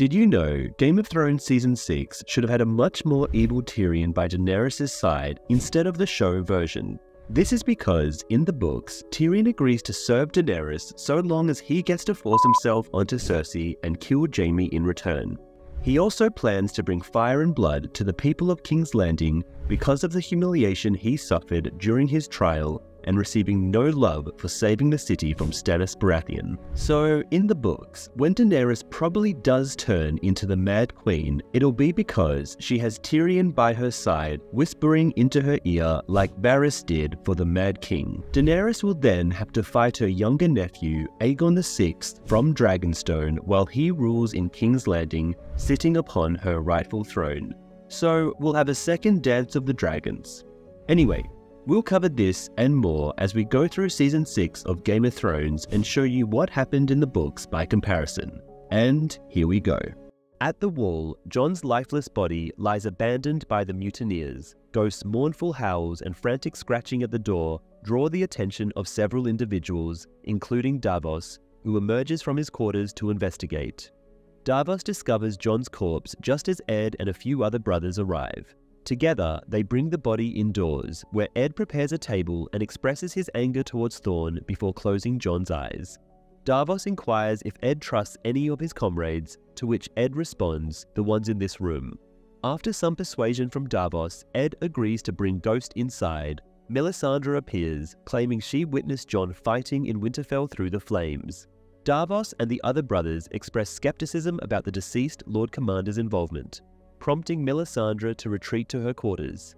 Did you know Game of Thrones Season 6 should have had a much more evil Tyrion by Daenerys' side instead of the show version? This is because, in the books, Tyrion agrees to serve Daenerys so long as he gets to force himself onto Cersei and kill Jaime in return. He also plans to bring fire and blood to the people of King's Landing because of the humiliation he suffered during his trial and receiving no love for saving the city from Stannis Baratheon. So, in the books, when Daenerys probably does turn into the Mad Queen, it'll be because she has Tyrion by her side, whispering into her ear like Varys did for the Mad King. Daenerys will then have to fight her younger nephew, Aegon VI, from Dragonstone while he rules in King's Landing, sitting upon her rightful throne. So, we'll have a second Dance of the Dragons. Anyway, we'll cover this and more as we go through Season 6 of Game of Thrones and show you what happened in the books by comparison. And here we go. At the Wall, Jon's lifeless body lies abandoned by the mutineers. Ghost's mournful howls and frantic scratching at the door draw the attention of several individuals, including Davos, who emerges from his quarters to investigate. Davos discovers Jon's corpse just as Ed and a few other brothers arrive. Together, they bring the body indoors, where Ed prepares a table and expresses his anger towards Thorne before closing Jon's eyes. Davos inquires if Ed trusts any of his comrades, to which Ed responds, "The ones in this room." After some persuasion from Davos, Ed agrees to bring Ghost inside. Melisandre appears, claiming she witnessed Jon fighting in Winterfell through the flames. Davos and the other brothers express skepticism about the deceased Lord Commander's involvement, prompting Melisandre to retreat to her quarters.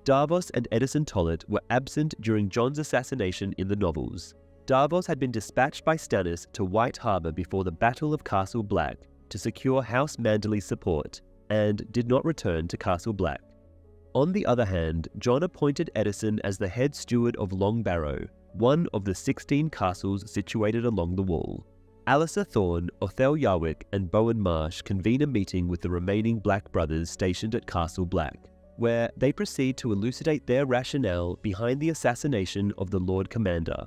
Davos and Eddison Tollet were absent during Jon's assassination in the novels. Davos had been dispatched by Stannis to White Harbour before the Battle of Castle Black to secure House Manderly's support, and did not return to Castle Black. On the other hand, Jon appointed Eddison as the head steward of Long Barrow, one of the 16 castles situated along the Wall. Alliser Thorne, Othel Yarwyck, and Bowen Marsh convene a meeting with the remaining Black brothers stationed at Castle Black, where they proceed to elucidate their rationale behind the assassination of the Lord Commander.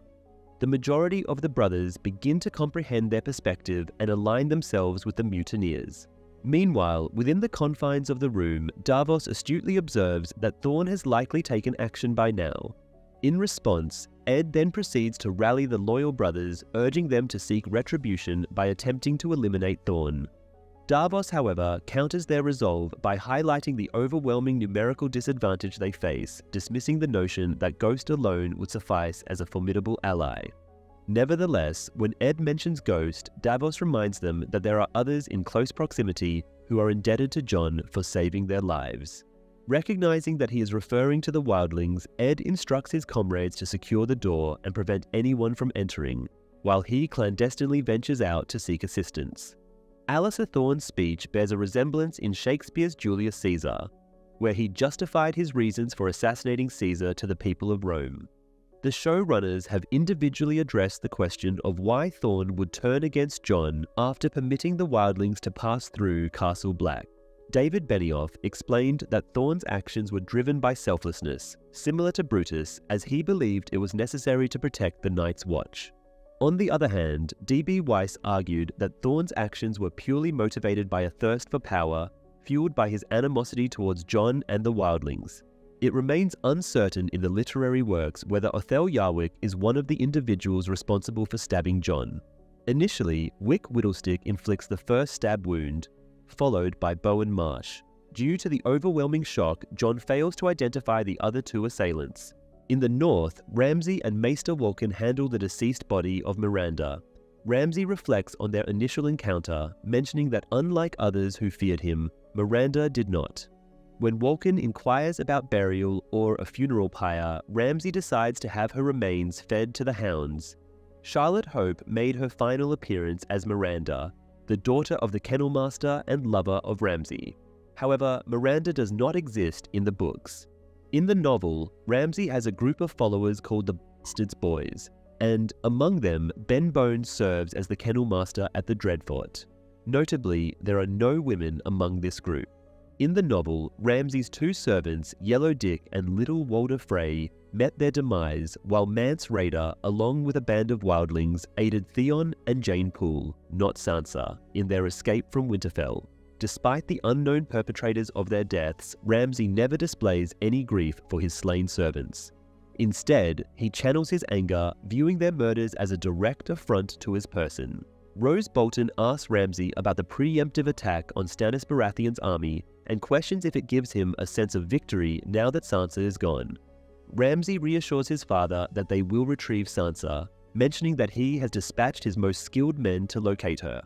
The majority of the brothers begin to comprehend their perspective and align themselves with the mutineers. Meanwhile, within the confines of the room, Davos astutely observes that Thorne has likely taken action by now. In response, Ed then proceeds to rally the loyal brothers, urging them to seek retribution by attempting to eliminate Thorne. Davos, however, counters their resolve by highlighting the overwhelming numerical disadvantage they face, dismissing the notion that Ghost alone would suffice as a formidable ally. Nevertheless, when Ed mentions Ghost, Davos reminds them that there are others in close proximity who are indebted to Jon for saving their lives. Recognizing that he is referring to the wildlings, Ed instructs his comrades to secure the door and prevent anyone from entering, while he clandestinely ventures out to seek assistance. Alliser Thorne's speech bears a resemblance in Shakespeare's Julius Caesar, where he justified his reasons for assassinating Caesar to the people of Rome. The showrunners have individually addressed the question of why Thorne would turn against Jon after permitting the wildlings to pass through Castle Black. David Benioff explained that Thorne's actions were driven by selflessness, similar to Brutus, as he believed it was necessary to protect the Night's Watch. On the other hand, D.B. Weiss argued that Thorne's actions were purely motivated by a thirst for power, fueled by his animosity towards Jon and the wildlings. It remains uncertain in the literary works whether Othel Yarwyck is one of the individuals responsible for stabbing Jon. Initially, Wick Whittlestick inflicts the first stab wound, followed by Bowen Marsh. Due to the overwhelming shock, Jon fails to identify the other two assailants. In the north, Ramsay and Maester Wolkan handle the deceased body of Miranda. Ramsay reflects on their initial encounter, mentioning that unlike others who feared him, Miranda did not. When Wolkan inquires about burial or a funeral pyre, Ramsay decides to have her remains fed to the hounds. Charlotte Hope made her final appearance as Miranda, the daughter of the kennelmaster and lover of Ramsay. However, Miranda does not exist in the books. In the novel, Ramsay has a group of followers called the Bastard's Boys, and among them, Ben Bones serves as the kennelmaster at the Dreadfort. Notably, there are no women among this group. In the novel, Ramsay's two servants, Yellow Dick and Little Walder Frey, met their demise while Mance Rayder, along with a band of wildlings, aided Theon and Jeyne Poole, not Sansa, in their escape from Winterfell. Despite the unknown perpetrators of their deaths, Ramsay never displays any grief for his slain servants. Instead, he channels his anger, viewing their murders as a direct affront to his person. Rose Bolton asks Ramsay about the preemptive attack on Stannis Baratheon's army and questions if it gives him a sense of victory now that Sansa is gone. Ramsay reassures his father that they will retrieve Sansa, mentioning that he has dispatched his most skilled men to locate her.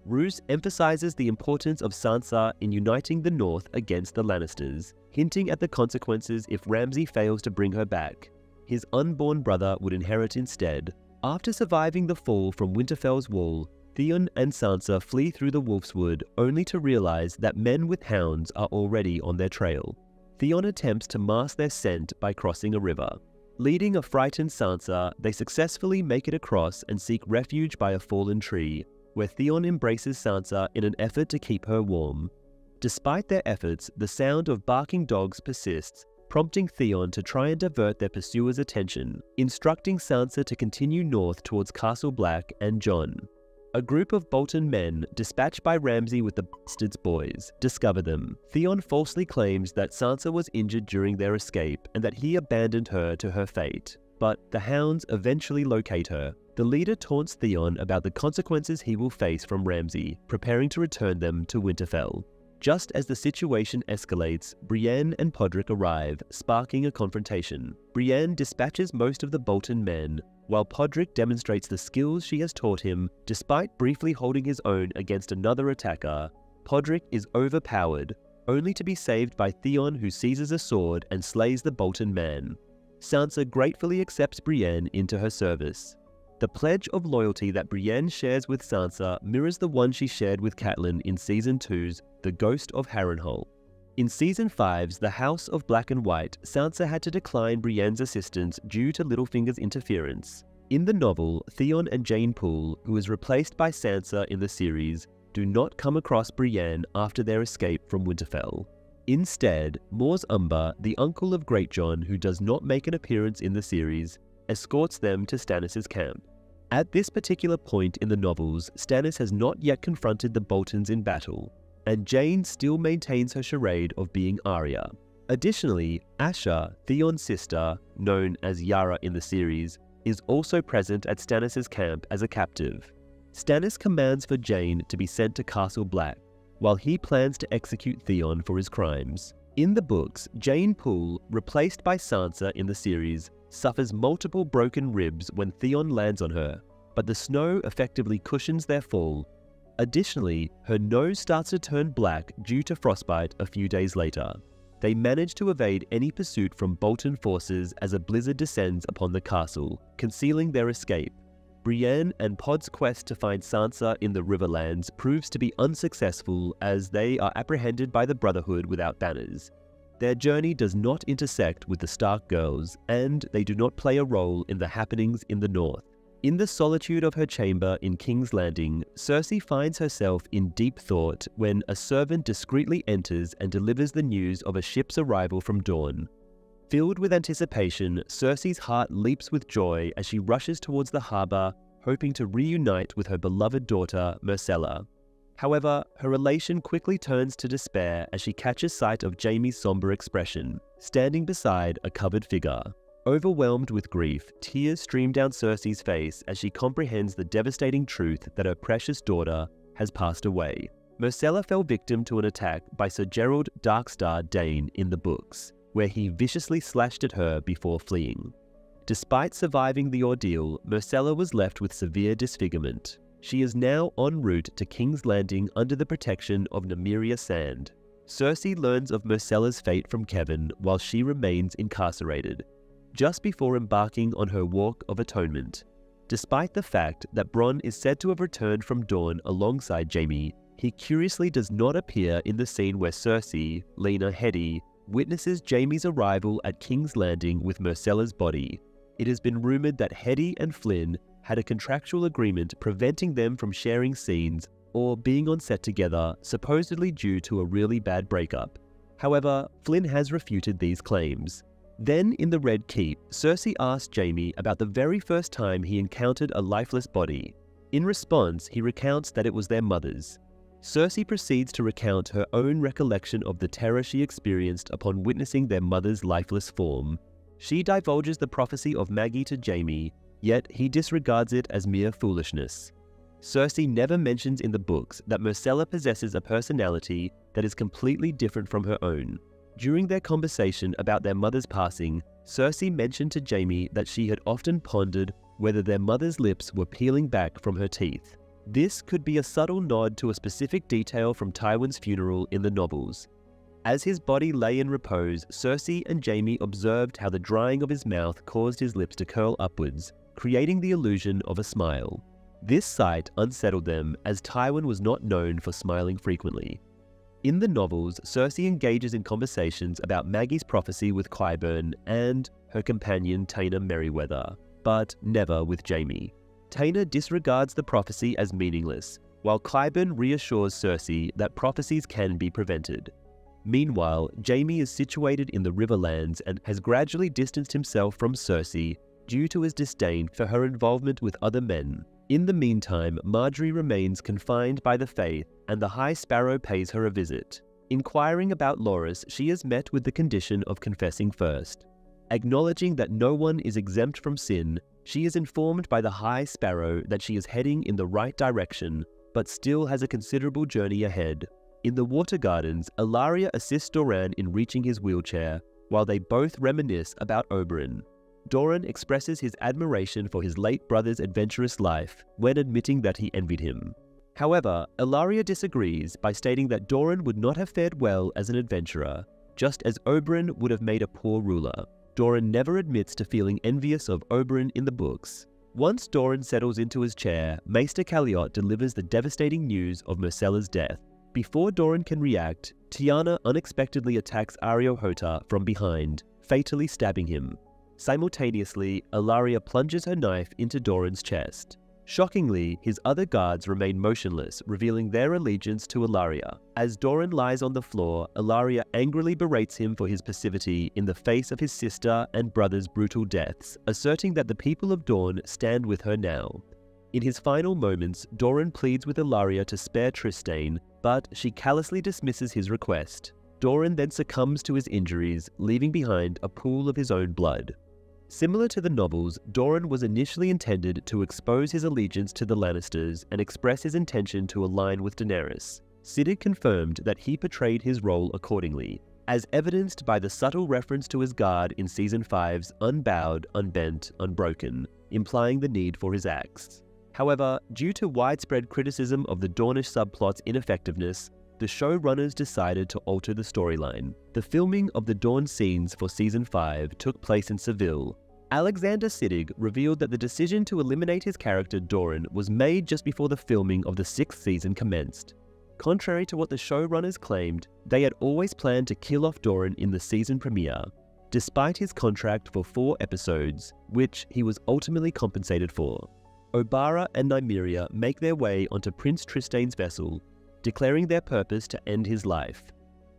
Roose emphasizes the importance of Sansa in uniting the North against the Lannisters, hinting at the consequences if Ramsay fails to bring her back. His unborn brother would inherit instead. After surviving the fall from Winterfell's wall, Theon and Sansa flee through the Wolfswood only to realize that men with hounds are already on their trail. Theon attempts to mask their scent by crossing a river. Leading a frightened Sansa, they successfully make it across and seek refuge by a fallen tree, where Theon embraces Sansa in an effort to keep her warm. Despite their efforts, the sound of barking dogs persists, prompting Theon to try and divert their pursuers' attention, instructing Sansa to continue north towards Castle Black and Jon. A group of Bolton men, dispatched by Ramsay with the Bastard's boys, discover them. Theon falsely claims that Sansa was injured during their escape and that he abandoned her to her fate. But the hounds eventually locate her. The leader taunts Theon about the consequences he will face from Ramsay, preparing to return them to Winterfell. Just as the situation escalates, Brienne and Podrick arrive, sparking a confrontation. Brienne dispatches most of the Bolton men, while Podrick demonstrates the skills she has taught him. Despite briefly holding his own against another attacker, Podrick is overpowered, only to be saved by Theon, who seizes a sword and slays the Bolton man. Sansa gratefully accepts Brienne into her service. The pledge of loyalty that Brienne shares with Sansa mirrors the one she shared with Catelyn in Season 2's The Ghost of Harrenhal. In Season 5's The House of Black and White, Sansa had to decline Brienne's assistance due to Littlefinger's interference. In the novel, Theon and Jeyne Poole, who is replaced by Sansa in the series, do not come across Brienne after their escape from Winterfell. Instead, Mors Umber, the uncle of Greatjon who does not make an appearance in the series, escorts them to Stannis' camp. At this particular point in the novels, Stannis has not yet confronted the Boltons in battle, and Jeyne still maintains her charade of being Arya. Additionally, Asha, Theon's sister, known as Yara in the series, is also present at Stannis' camp as a captive. Stannis commands for Jeyne to be sent to Castle Black, while he plans to execute Theon for his crimes. In the books, Jeyne Poole, replaced by Sansa in the series, suffers multiple broken ribs when Theon lands on her, but the snow effectively cushions their fall. Additionally, her nose starts to turn black due to frostbite a few days later. They manage to evade any pursuit from Bolton forces as a blizzard descends upon the castle, concealing their escape. Brienne and Pod's quest to find Sansa in the Riverlands proves to be unsuccessful as they are apprehended by the Brotherhood without banners. Their journey does not intersect with the Stark girls, and they do not play a role in the happenings in the north. In the solitude of her chamber in King's Landing, Cersei finds herself in deep thought when a servant discreetly enters and delivers the news of a ship's arrival from Dorne. Filled with anticipation, Cersei's heart leaps with joy as she rushes towards the harbour, hoping to reunite with her beloved daughter, Myrcella. However, her elation quickly turns to despair as she catches sight of Jaime's somber expression, standing beside a covered figure. Overwhelmed with grief, tears stream down Cersei's face as she comprehends the devastating truth that her precious daughter has passed away. Myrcella fell victim to an attack by Sir Gerald Darkstar Dane in the books, where he viciously slashed at her before fleeing. Despite surviving the ordeal, Myrcella was left with severe disfigurement. She is now en route to King's Landing under the protection of Nymeria Sand. Cersei learns of Myrcella's fate from Kevan while she remains incarcerated, just before embarking on her walk of atonement. Despite the fact that Bronn is said to have returned from Dorne alongside Jaime, he curiously does not appear in the scene where Cersei, Lena Headey, witnesses Jaime's arrival at King's Landing with Myrcella's body. It has been rumored that Headey and Flynn had a contractual agreement preventing them from sharing scenes or being on set together, supposedly due to a really bad breakup. However, Flynn has refuted these claims. Then, in the Red Keep, Cersei asked Jaime about the very first time he encountered a lifeless body. In response, he recounts that it was their mother's. Cersei proceeds to recount her own recollection of the terror she experienced upon witnessing their mother's lifeless form. She divulges the prophecy of Maggie to Jaime, yet he disregards it as mere foolishness. Cersei never mentions in the books that Myrcella possesses a personality that is completely different from her own. During their conversation about their mother's passing, Cersei mentioned to Jaime that she had often pondered whether their mother's lips were peeling back from her teeth. This could be a subtle nod to a specific detail from Tywin's funeral in the novels. As his body lay in repose, Cersei and Jaime observed how the drying of his mouth caused his lips to curl upwards, creating the illusion of a smile. This sight unsettled them, as Tywin was not known for smiling frequently. In the novels, Cersei engages in conversations about Maggie's prophecy with Qyburn and her companion Taena Merryweather, but never with Jaime. Taena disregards the prophecy as meaningless, while Qyburn reassures Cersei that prophecies can be prevented. Meanwhile, Jaime is situated in the Riverlands and has gradually distanced himself from Cersei due to his disdain for her involvement with other men. In the meantime, Margaery remains confined by the Faith, and the High Sparrow pays her a visit. Inquiring about Loras, she is met with the condition of confessing first. Acknowledging that no one is exempt from sin, she is informed by the High Sparrow that she is heading in the right direction, but still has a considerable journey ahead. In the Water Gardens, Ellaria assists Doran in reaching his wheelchair, while they both reminisce about Oberyn. Doran expresses his admiration for his late brother's adventurous life when admitting that he envied him. However, Ellaria disagrees by stating that Doran would not have fared well as an adventurer, just as Oberyn would have made a poor ruler. Doran never admits to feeling envious of Oberyn in the books. Once Doran settles into his chair, Maester Caliot delivers the devastating news of Myrcella's death. Before Doran can react, Tiana unexpectedly attacks Areo Hotah from behind, fatally stabbing him. Simultaneously, Ellaria plunges her knife into Doran's chest. Shockingly, his other guards remain motionless, revealing their allegiance to Ellaria. As Doran lies on the floor, Ellaria angrily berates him for his passivity in the face of his sister and brother's brutal deaths, asserting that the people of Dorne stand with her now. In his final moments, Doran pleads with Ellaria to spare Trystane, but she callously dismisses his request. Doran then succumbs to his injuries, leaving behind a pool of his own blood. Similar to the novels, Doran was initially intended to expose his allegiance to the Lannisters and express his intention to align with Daenerys. Siddig confirmed that he portrayed his role accordingly, as evidenced by the subtle reference to his guard in Season 5's Unbowed, Unbent, Unbroken, implying the need for his axe. However, due to widespread criticism of the Dornish subplot's ineffectiveness, the showrunners decided to alter the storyline. The filming of the Dorne scenes for Season 5 took place in Seville. Alexander Siddig revealed that the decision to eliminate his character Doran was made just before the filming of the 6th season commenced. Contrary to what the showrunners claimed, they had always planned to kill off Doran in the season premiere, despite his contract for 4 episodes, which he was ultimately compensated for. Obara and Nymeria make their way onto Prince Trystane's vessel, declaring their purpose to end his life.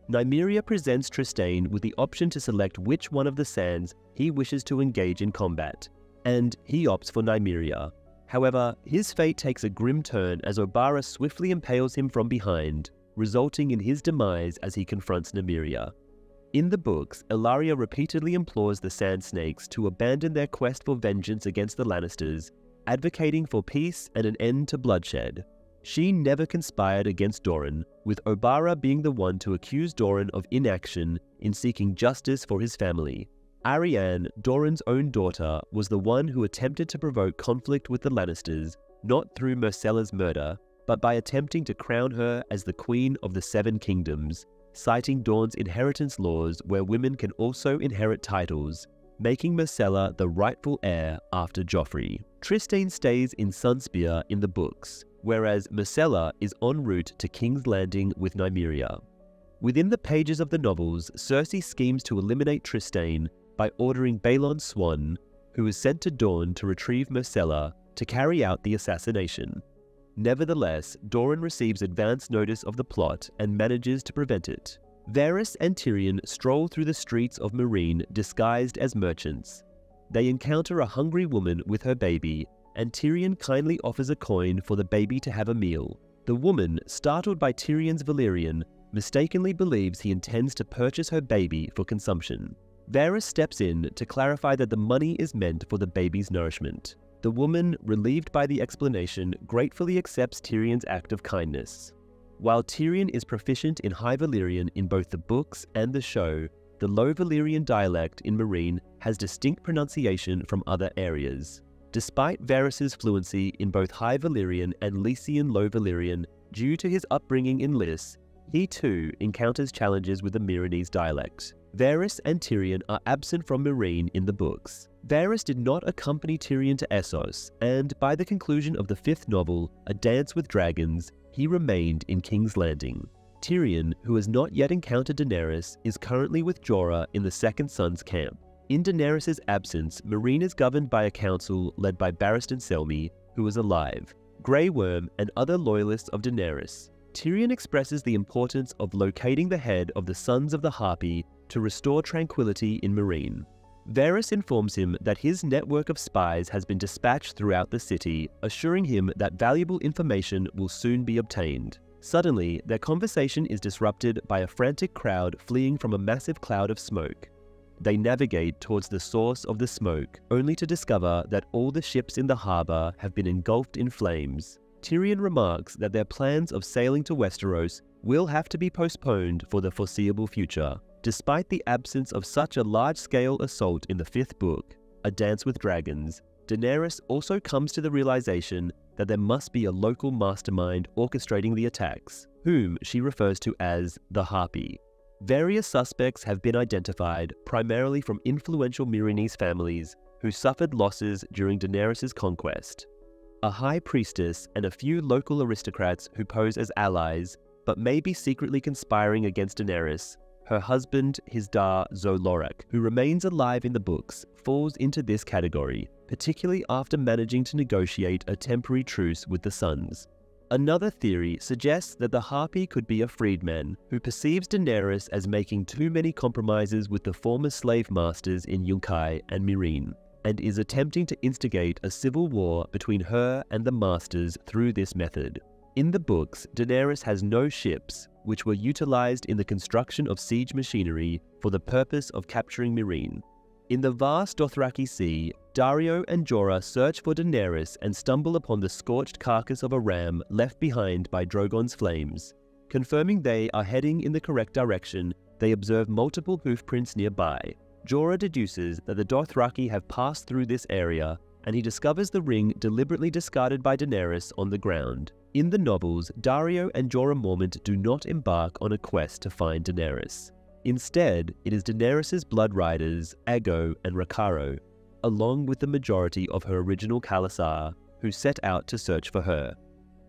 Nymeria presents Trystane with the option to select which one of the Sands he wishes to engage in combat, and he opts for Nymeria. However, his fate takes a grim turn as Obara swiftly impales him from behind, resulting in his demise as he confronts Nymeria. In the books, Ellaria repeatedly implores the Sand Snakes to abandon their quest for vengeance against the Lannisters, advocating for peace and an end to bloodshed. She never conspired against Doran, with Obara being the one to accuse Doran of inaction in seeking justice for his family. Arianne, Doran's own daughter, was the one who attempted to provoke conflict with the Lannisters, not through Myrcella's murder, but by attempting to crown her as the Queen of the Seven Kingdoms, citing Dorne's inheritance laws where women can also inherit titles, making Myrcella the rightful heir after Joffrey. Trystane stays in Sunspear in the books, whereas Myrcella is en route to King's Landing with Nymeria. Within the pages of the novels, Cersei schemes to eliminate Trystane by ordering Balon Swan, who is sent to Dorne to retrieve Myrcella, to carry out the assassination. Nevertheless, Doran receives advance notice of the plot and manages to prevent it. Varys and Tyrion stroll through the streets of Meereen disguised as merchants. They encounter a hungry woman with her baby, and Tyrion kindly offers a coin for the baby to have a meal. The woman, startled by Tyrion's Valyrian, mistakenly believes he intends to purchase her baby for consumption. Varys steps in to clarify that the money is meant for the baby's nourishment. The woman, relieved by the explanation, gratefully accepts Tyrion's act of kindness. While Tyrion is proficient in High Valyrian in both the books and the show, the Low Valyrian dialect in Meereen has distinct pronunciation from other areas. Despite Varys' fluency in both High Valyrian and Lycian Low Valyrian, due to his upbringing in Lys, he too encounters challenges with the Meereenese dialect. Varys and Tyrion are absent from Meereen in the books. Varys did not accompany Tyrion to Essos, and by the conclusion of the 5th novel, A Dance with Dragons, he remained in King's Landing. Tyrion, who has not yet encountered Daenerys, is currently with Jorah in the Second Son's camp. In Daenerys' absence, Meereen is governed by a council led by Barristan Selmy, who is alive, Grey Worm, and other loyalists of Daenerys. Tyrion expresses the importance of locating the head of the Sons of the Harpy to restore tranquility in Meereen. Varys informs him that his network of spies has been dispatched throughout the city, assuring him that valuable information will soon be obtained. Suddenly, their conversation is disrupted by a frantic crowd fleeing from a massive cloud of smoke. They navigate towards the source of the smoke, only to discover that all the ships in the harbor have been engulfed in flames. Tyrion remarks that their plans of sailing to Westeros will have to be postponed for the foreseeable future. Despite the absence of such a large-scale assault in the 5th book, A Dance with Dragons, Daenerys also comes to the realization that there must be a local mastermind orchestrating the attacks, whom she refers to as the Harpy. Various suspects have been identified, primarily from influential Meereenese families who suffered losses during Daenerys' conquest. A high priestess and a few local aristocrats who pose as allies, but may be secretly conspiring against Daenerys. Her husband, Hizdahr zo Loraq, who remains alive in the books, falls into this category, particularly after managing to negotiate a temporary truce with the Sons. Another theory suggests that the Harpy could be a freedman who perceives Daenerys as making too many compromises with the former slave masters in Yunkai and Meereen, and is attempting to instigate a civil war between her and the masters through this method. In the books, Daenerys has no ships, which were utilized in the construction of siege machinery for the purpose of capturing Meereen. In the vast Dothraki Sea, Daario and Jorah search for Daenerys and stumble upon the scorched carcass of a ram left behind by Drogon's flames. Confirming they are heading in the correct direction, they observe multiple hoofprints nearby. Jorah deduces that the Dothraki have passed through this area, and he discovers the ring deliberately discarded by Daenerys on the ground. In the novels, Daario and Jorah Mormont do not embark on a quest to find Daenerys. Instead, it is Daenerys' blood riders, Aegon and Rakharo, along with the majority of her original khalasar, who set out to search for her.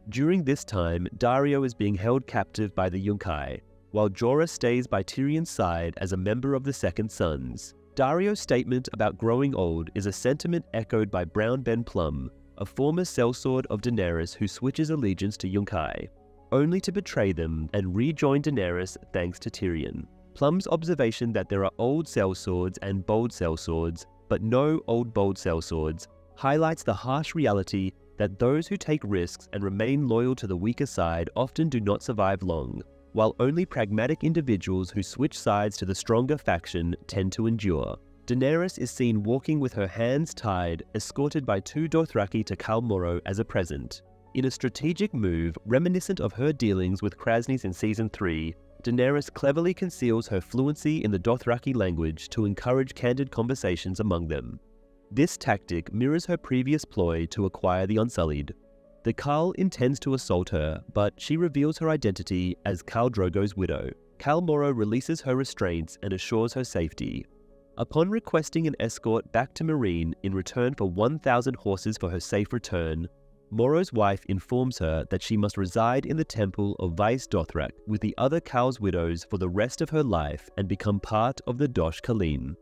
During this time, Daario is being held captive by the Yunkai, while Jorah stays by Tyrion's side as a member of the Second Sons. Daario's statement about growing old is a sentiment echoed by Brown Ben Plumm, a former sellsword of Daenerys who switches allegiance to Yunkai, only to betray them and rejoin Daenerys thanks to Tyrion. Plumm's observation that there are old sellswords and bold sellswords, but no old bold sellswords, highlights the harsh reality that those who take risks and remain loyal to the weaker side often do not survive long, while only pragmatic individuals who switch sides to the stronger faction tend to endure. Daenerys is seen walking with her hands tied, escorted by 2 Dothraki to Khal Moro as a present. In a strategic move reminiscent of her dealings with Krasnys in Season 3, Daenerys cleverly conceals her fluency in the Dothraki language to encourage candid conversations among them. This tactic mirrors her previous ploy to acquire the Unsullied. The Khal intends to assault her, but she reveals her identity as Khal Drogo's widow. Khal Moro releases her restraints and assures her safety. Upon requesting an escort back to Meereen in return for 1,000 horses for her safe return, Moro's wife informs her that she must reside in the temple of Vaes Dothrak with the other Khal's widows for the rest of her life and become part of the Dosh Khaleen.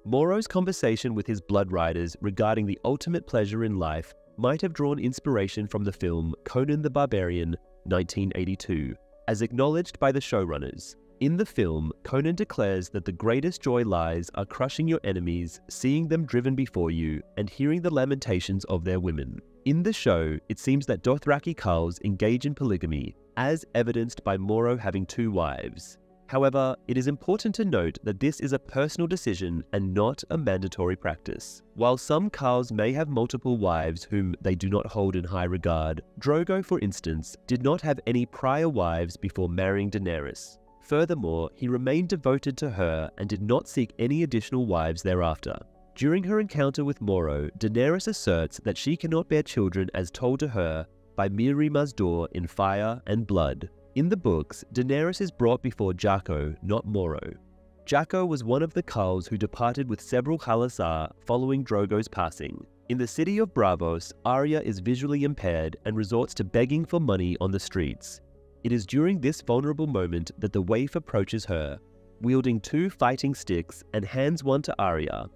Moro's conversation with his blood riders regarding the ultimate pleasure in life might have drawn inspiration from the film Conan the Barbarian, 1982, as acknowledged by the showrunners. In the film, Conan declares that the greatest joy lies are crushing your enemies, seeing them driven before you, and hearing the lamentations of their women. In the show, it seems that Dothraki carls engage in polygamy, as evidenced by Moro having 2 wives. However, it is important to note that this is a personal decision and not a mandatory practice. While some carls may have multiple wives whom they do not hold in high regard, Drogo, for instance, did not have any prior wives before marrying Daenerys. Furthermore, he remained devoted to her and did not seek any additional wives thereafter. During her encounter with Moro, Daenerys asserts that she cannot bear children as told to her by Mirri Maz Duur in Fire and Blood. In the books, Daenerys is brought before Jaqo, not Moro. Jaqo was one of the carls who departed with several Khalasar following Drogo's passing. In the city of Braavos, Arya is visually impaired and resorts to begging for money on the streets. It is during this vulnerable moment that the waif approaches her, wielding 2 fighting sticks, and hands one to Arya,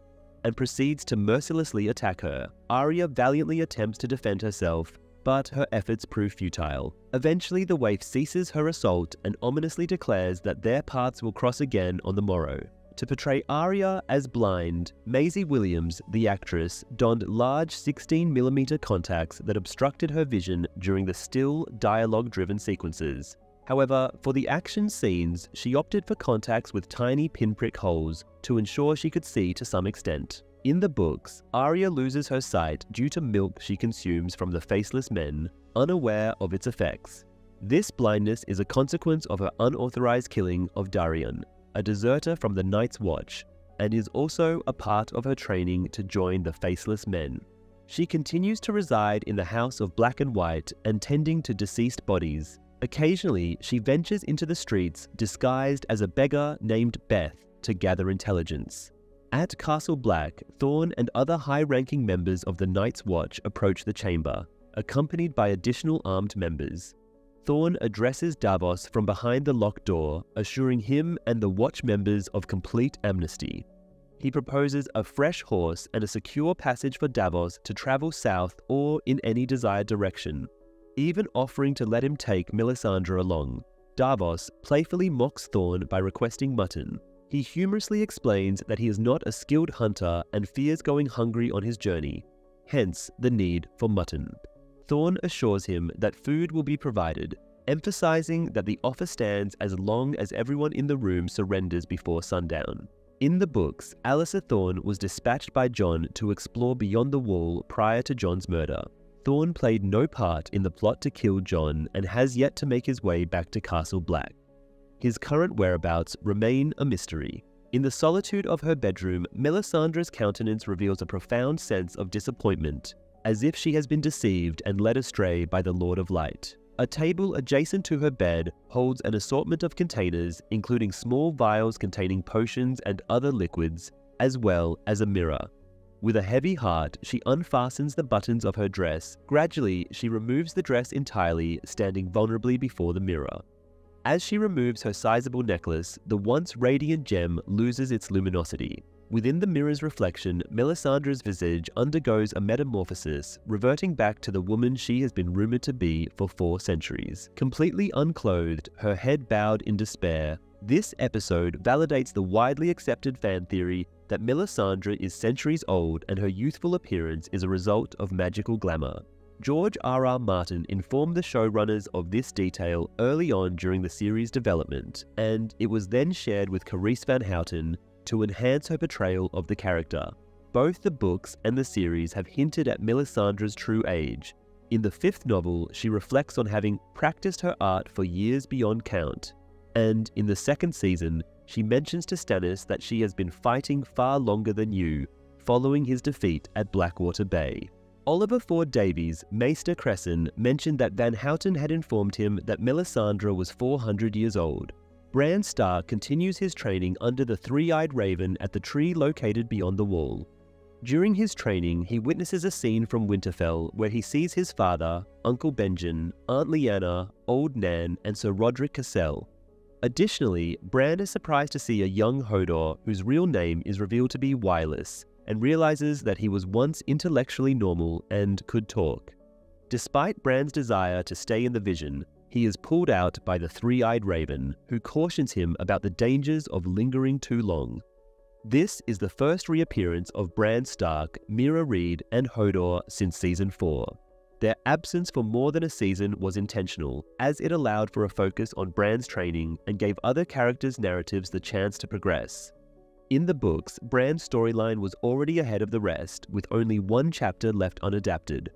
and proceeds to mercilessly attack her. Arya valiantly attempts to defend herself, but her efforts prove futile. Eventually, the waif ceases her assault and ominously declares that their paths will cross again on the morrow. To portray Arya as blind, Maisie Williams, the actress, donned large 16mm contacts that obstructed her vision during the still, dialogue-driven sequences. However, for the action scenes, she opted for contacts with tiny pinprick holes to ensure she could see to some extent. In the books, Arya loses her sight due to milk she consumes from the Faceless Men, unaware of its effects. This blindness is a consequence of her unauthorized killing of Darion, a deserter from the Night's Watch, and is also a part of her training to join the Faceless Men. She continues to reside in the House of Black and White and tending to deceased bodies. Occasionally, she ventures into the streets disguised as a beggar named Beth to gather intelligence. At Castle Black, Thorne and other high-ranking members of the Night's Watch approach the chamber, accompanied by additional armed members. Thorne addresses Davos from behind the locked door, assuring him and the Watch members of complete amnesty. He proposes a fresh horse and a secure passage for Davos to travel south or in any desired direction, even offering to let him take Melisandre along. Davos playfully mocks Thorne by requesting mutton. He humorously explains that he is not a skilled hunter and fears going hungry on his journey, hence the need for mutton. Thorne assures him that food will be provided, emphasizing that the offer stands as long as everyone in the room surrenders before sundown. In the books, Alliser Thorne was dispatched by Jon to explore beyond the wall prior to Jon's murder. Thorne played no part in the plot to kill Jon and has yet to make his way back to Castle Black. His current whereabouts remain a mystery. In the solitude of her bedroom, Melisandre's countenance reveals a profound sense of disappointment, as if she has been deceived and led astray by the Lord of Light. A table adjacent to her bed holds an assortment of containers, including small vials containing potions and other liquids, as well as a mirror. With a heavy heart, she unfastens the buttons of her dress. Gradually, she removes the dress entirely, standing vulnerably before the mirror. As she removes her sizable necklace, the once radiant gem loses its luminosity. Within the mirror's reflection, Melisandre's visage undergoes a metamorphosis, reverting back to the woman she has been rumored to be for 4 centuries. Completely unclothed, her head bowed in despair, this episode validates the widely accepted fan theory that Melisandre is centuries old and her youthful appearance is a result of magical glamour. George R.R. Martin informed the showrunners of this detail early on during the series' development, and it was then shared with Carice Van Houten to enhance her portrayal of the character. Both the books and the series have hinted at Melisandre's true age. In the 5th novel, she reflects on having practiced her art for years beyond count, and in the 2nd season, she mentions to Stannis that she has been fighting far longer than you, following his defeat at Blackwater Bay. Oliver Ford Davies, Maester Cresson, mentioned that Van Houten had informed him that Melisandre was 400 years old. Bran Stark continues his training under the Three-Eyed Raven at the tree located beyond the wall. During his training, he witnesses a scene from Winterfell where he sees his father, Uncle Benjen, Aunt Lyanna, Old Nan, and Sir Roderick Cassel. Additionally, Bran is surprised to see a young Hodor whose real name is revealed to be Wireless, and realizes that he was once intellectually normal and could talk. Despite Bran's desire to stay in the Vision, he is pulled out by the three-eyed raven, who cautions him about the dangers of lingering too long. This is the first reappearance of Bran Stark, Meera Reed, and Hodor since Season 4. Their absence for more than a season was intentional, as it allowed for a focus on Bran's training and gave other characters' narratives the chance to progress. In the books, Bran's storyline was already ahead of the rest, with only one chapter left unadapted.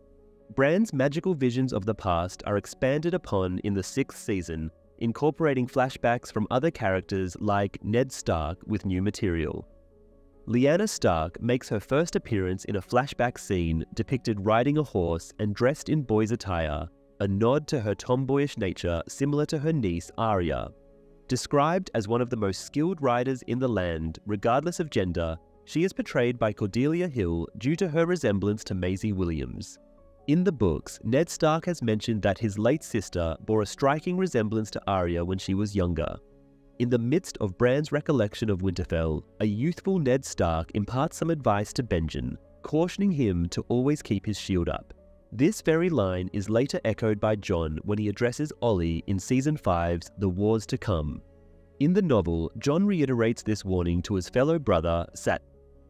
Bran's magical visions of the past are expanded upon in the 6th season, incorporating flashbacks from other characters like Ned Stark with new material. Lyanna Stark makes her first appearance in a flashback scene depicted riding a horse and dressed in boy's attire, a nod to her tomboyish nature similar to her niece Arya. Described as one of the most skilled riders in the land, regardless of gender, she is portrayed by Cordelia Hill due to her resemblance to Maisie Williams. In the books, Ned Stark has mentioned that his late sister bore a striking resemblance to Arya when she was younger. In the midst of Bran's recollection of Winterfell, a youthful Ned Stark imparts some advice to Benjen, cautioning him to always keep his shield up. This very line is later echoed by Jon when he addresses Olly in Season 5's The Wars to Come. In the novel, Jon reiterates this warning to his fellow brother, Sat.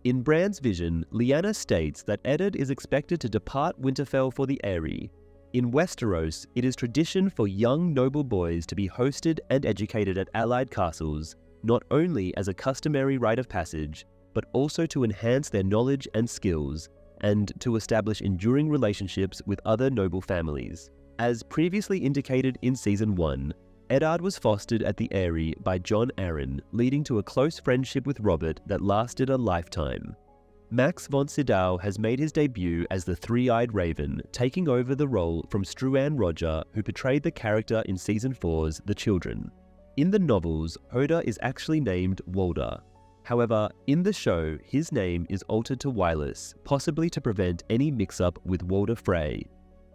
In Bran's vision, Lyanna states that Eddard is expected to depart Winterfell for the Eyrie. In Westeros, it is tradition for young noble boys to be hosted and educated at allied castles, not only as a customary rite of passage, but also to enhance their knowledge and skills, and to establish enduring relationships with other noble families. As previously indicated in Season 1, Eddard was fostered at the Eyrie by Jon Arryn, leading to a close friendship with Robert that lasted a lifetime. Max von Sydow has made his debut as the Three-Eyed Raven, taking over the role from Struan Roger, who portrayed the character in Season 4's The Children. In the novels, Hodor is actually named Walder. However, in the show, his name is altered to Wylis, possibly to prevent any mix-up with Walder Frey.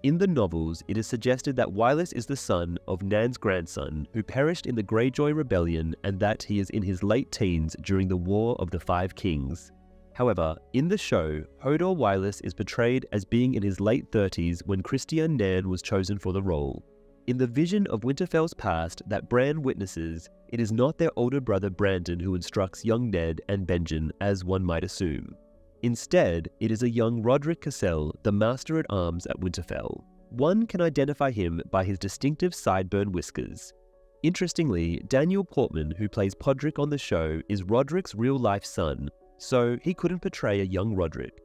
In the novels, it is suggested that Wylis is the son of Nan's grandson, who perished in the Greyjoy Rebellion, and that he is in his late teens during the War of the Five Kings. However, in the show, Hodor Wylis is portrayed as being in his late 30s when Christian Nairn was chosen for the role. In the vision of Winterfell's past that Bran witnesses, it is not their older brother Brandon who instructs young Ned and Benjen, as one might assume. Instead, it is a young Rodrik Cassel, the Master-at-Arms at Winterfell. One can identify him by his distinctive sideburn whiskers. Interestingly, Daniel Portman, who plays Podrick on the show, is Roderick's real-life son, so he couldn't portray a young Rodrik.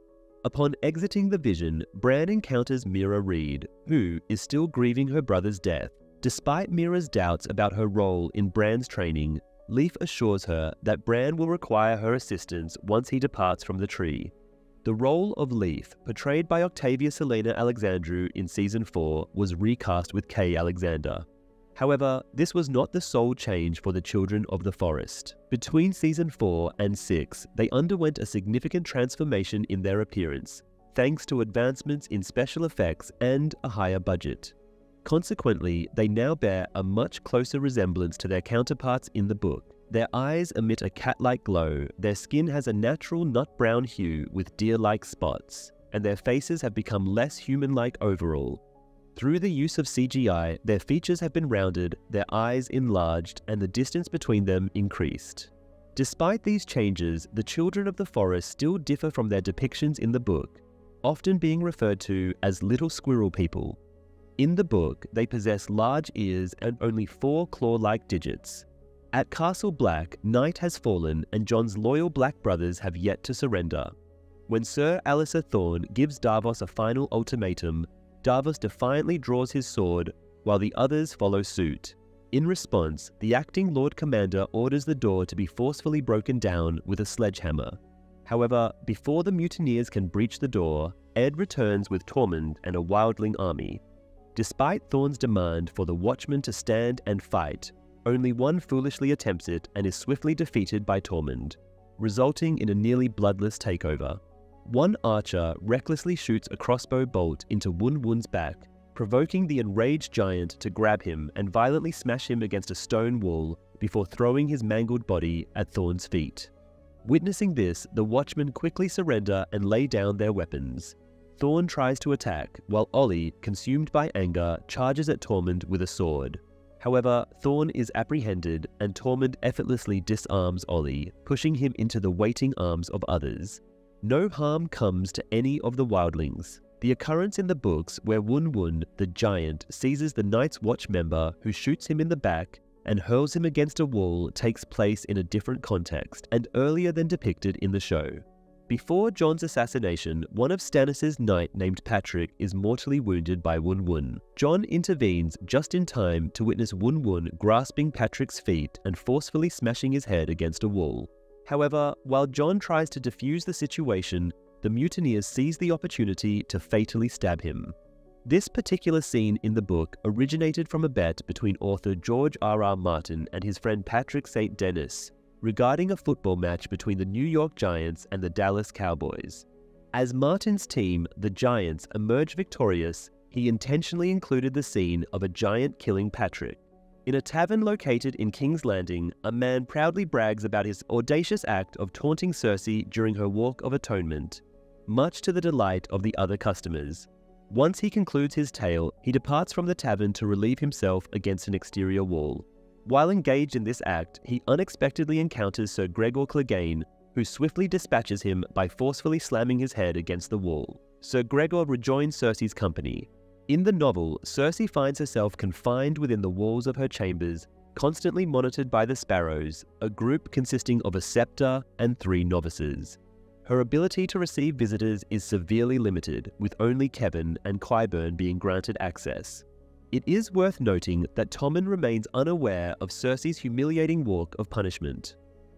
Upon exiting the vision, Bran encounters Meera Reed, who is still grieving her brother's death. Despite Meera's doubts about her role in Bran's training, Leaf assures her that Bran will require her assistance once he departs from the tree. The role of Leaf, portrayed by Octavia Selena Alexandru in Season 4, was recast with Kay Alexander. However, this was not the sole change for the Children of the Forest. Between Season 4 and 6, they underwent a significant transformation in their appearance, thanks to advancements in special effects and a higher budget. Consequently, they now bear a much closer resemblance to their counterparts in the book. Their eyes emit a cat-like glow, their skin has a natural nut-brown hue with deer-like spots, and their faces have become less human-like overall. Through the use of CGI, their features have been rounded, their eyes enlarged, and the distance between them increased. Despite these changes, the Children of the Forest still differ from their depictions in the book, often being referred to as little squirrel people. In the book, they possess large ears and only 4 claw-like digits. At Castle Black, night has fallen and Jon's loyal Black brothers have yet to surrender. When Sir Alliser Thorne gives Davos a final ultimatum, Davos defiantly draws his sword, while the others follow suit. In response, the acting Lord Commander orders the door to be forcefully broken down with a sledgehammer. However, before the mutineers can breach the door, Ed returns with Tormund and a wildling army. Despite Thorne's demand for the Watchmen to stand and fight, only one foolishly attempts it and is swiftly defeated by Tormund, resulting in a nearly bloodless takeover. One archer recklessly shoots a crossbow bolt into Wun Wun's back, provoking the enraged giant to grab him and violently smash him against a stone wall before throwing his mangled body at Thorne's feet. Witnessing this, the Watchmen quickly surrender and lay down their weapons. Thorne tries to attack, while Ollie, consumed by anger, charges at Tormund with a sword. However, Thorne is apprehended, and Tormund effortlessly disarms Ollie, pushing him into the waiting arms of others. No harm comes to any of the wildlings. The occurrence in the books where Wun Wun, the giant, seizes the Night's Watch member who shoots him in the back and hurls him against a wall takes place in a different context and earlier than depicted in the show. Before Jon's assassination, one of Stannis' knight named Patrick is mortally wounded by Wun Wun. Jon intervenes just in time to witness Wun Wun grasping Patrick's feet and forcefully smashing his head against a wall. However, while Jon tries to defuse the situation, the mutineers seize the opportunity to fatally stab him. This particular scene in the book originated from a bet between author George R.R. Martin and his friend Patrick St. Denis regarding a football match between the New York Giants and the Dallas Cowboys. As Martin's team, the Giants, emerged victorious, he intentionally included the scene of a giant killing Patrick. In a tavern located in King's Landing, a man proudly brags about his audacious act of taunting Cersei during her Walk of Atonement, much to the delight of the other customers. Once he concludes his tale, he departs from the tavern to relieve himself against an exterior wall. While engaged in this act, he unexpectedly encounters Sir Gregor Clegane, who swiftly dispatches him by forcefully slamming his head against the wall. Sir Gregor rejoins Cersei's company. In the novel, Cersei finds herself confined within the walls of her chambers, constantly monitored by the Sparrows, a group consisting of a Septa and 3 novices. Her ability to receive visitors is severely limited, with only Kevan and Qyburn being granted access. It is worth noting that Tommen remains unaware of Cersei's humiliating walk of punishment.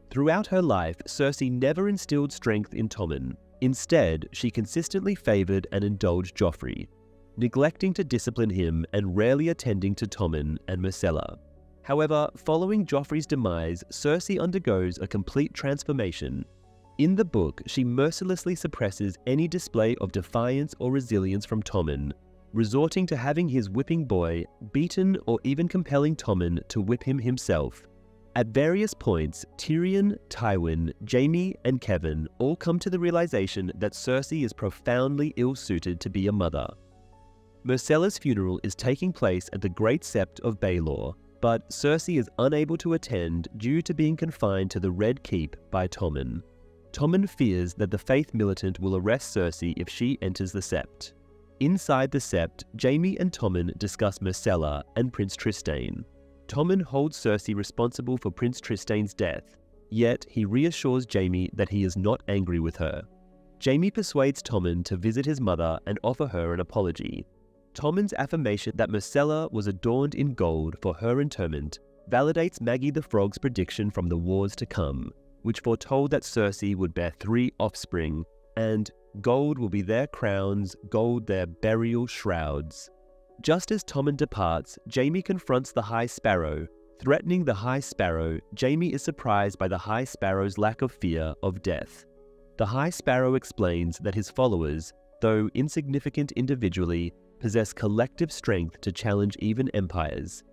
Throughout her life, Cersei never instilled strength in Tommen. Instead, she consistently favored and indulged Joffrey, neglecting to discipline him and rarely attending to Tommen and Myrcella. However, following Joffrey's demise, Cersei undergoes a complete transformation. In the book, she mercilessly suppresses any display of defiance or resilience from Tommen, resorting to having his whipping boy beaten or even compelling Tommen to whip him himself. At various points, Tyrion, Tywin, Jaime, and Kevan all come to the realization that Cersei is profoundly ill-suited to be a mother. Myrcella's funeral is taking place at the Great Sept of Baelor, but Cersei is unable to attend due to being confined to the Red Keep by Tommen. Tommen fears that the Faith Militant will arrest Cersei if she enters the Sept. Inside the Sept, Jaime and Tommen discuss Myrcella and Prince Trystane. Tommen holds Cersei responsible for Prince Trystane's death, yet he reassures Jaime that he is not angry with her. Jaime persuades Tommen to visit his mother and offer her an apology. Tommen's affirmation that Myrcella was adorned in gold for her interment validates Maggie the Frog's prediction from the wars to come, which foretold that Cersei would bear 3 offspring, and gold will be their crowns, gold their burial shrouds. Just as Tommen departs, Jaime confronts the High Sparrow. Threatening the High Sparrow, Jaime is surprised by the High Sparrow's lack of fear of death. The High Sparrow explains that his followers, though insignificant individually, possess collective strength to challenge even empires.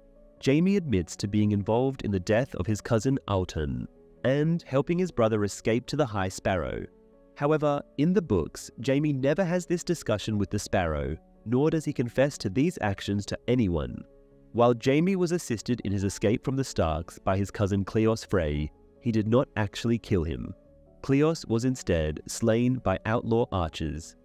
Jaime admits to being involved in the death of his cousin Alton, and helping his brother escape to the High Sparrow. However, in the books, Jaime never has this discussion with the Sparrow, nor does he confess to these actions to anyone. While Jaime was assisted in his escape from the Starks by his cousin Cleos Frey, he did not actually kill him. Cleos was instead slain by outlaw archers.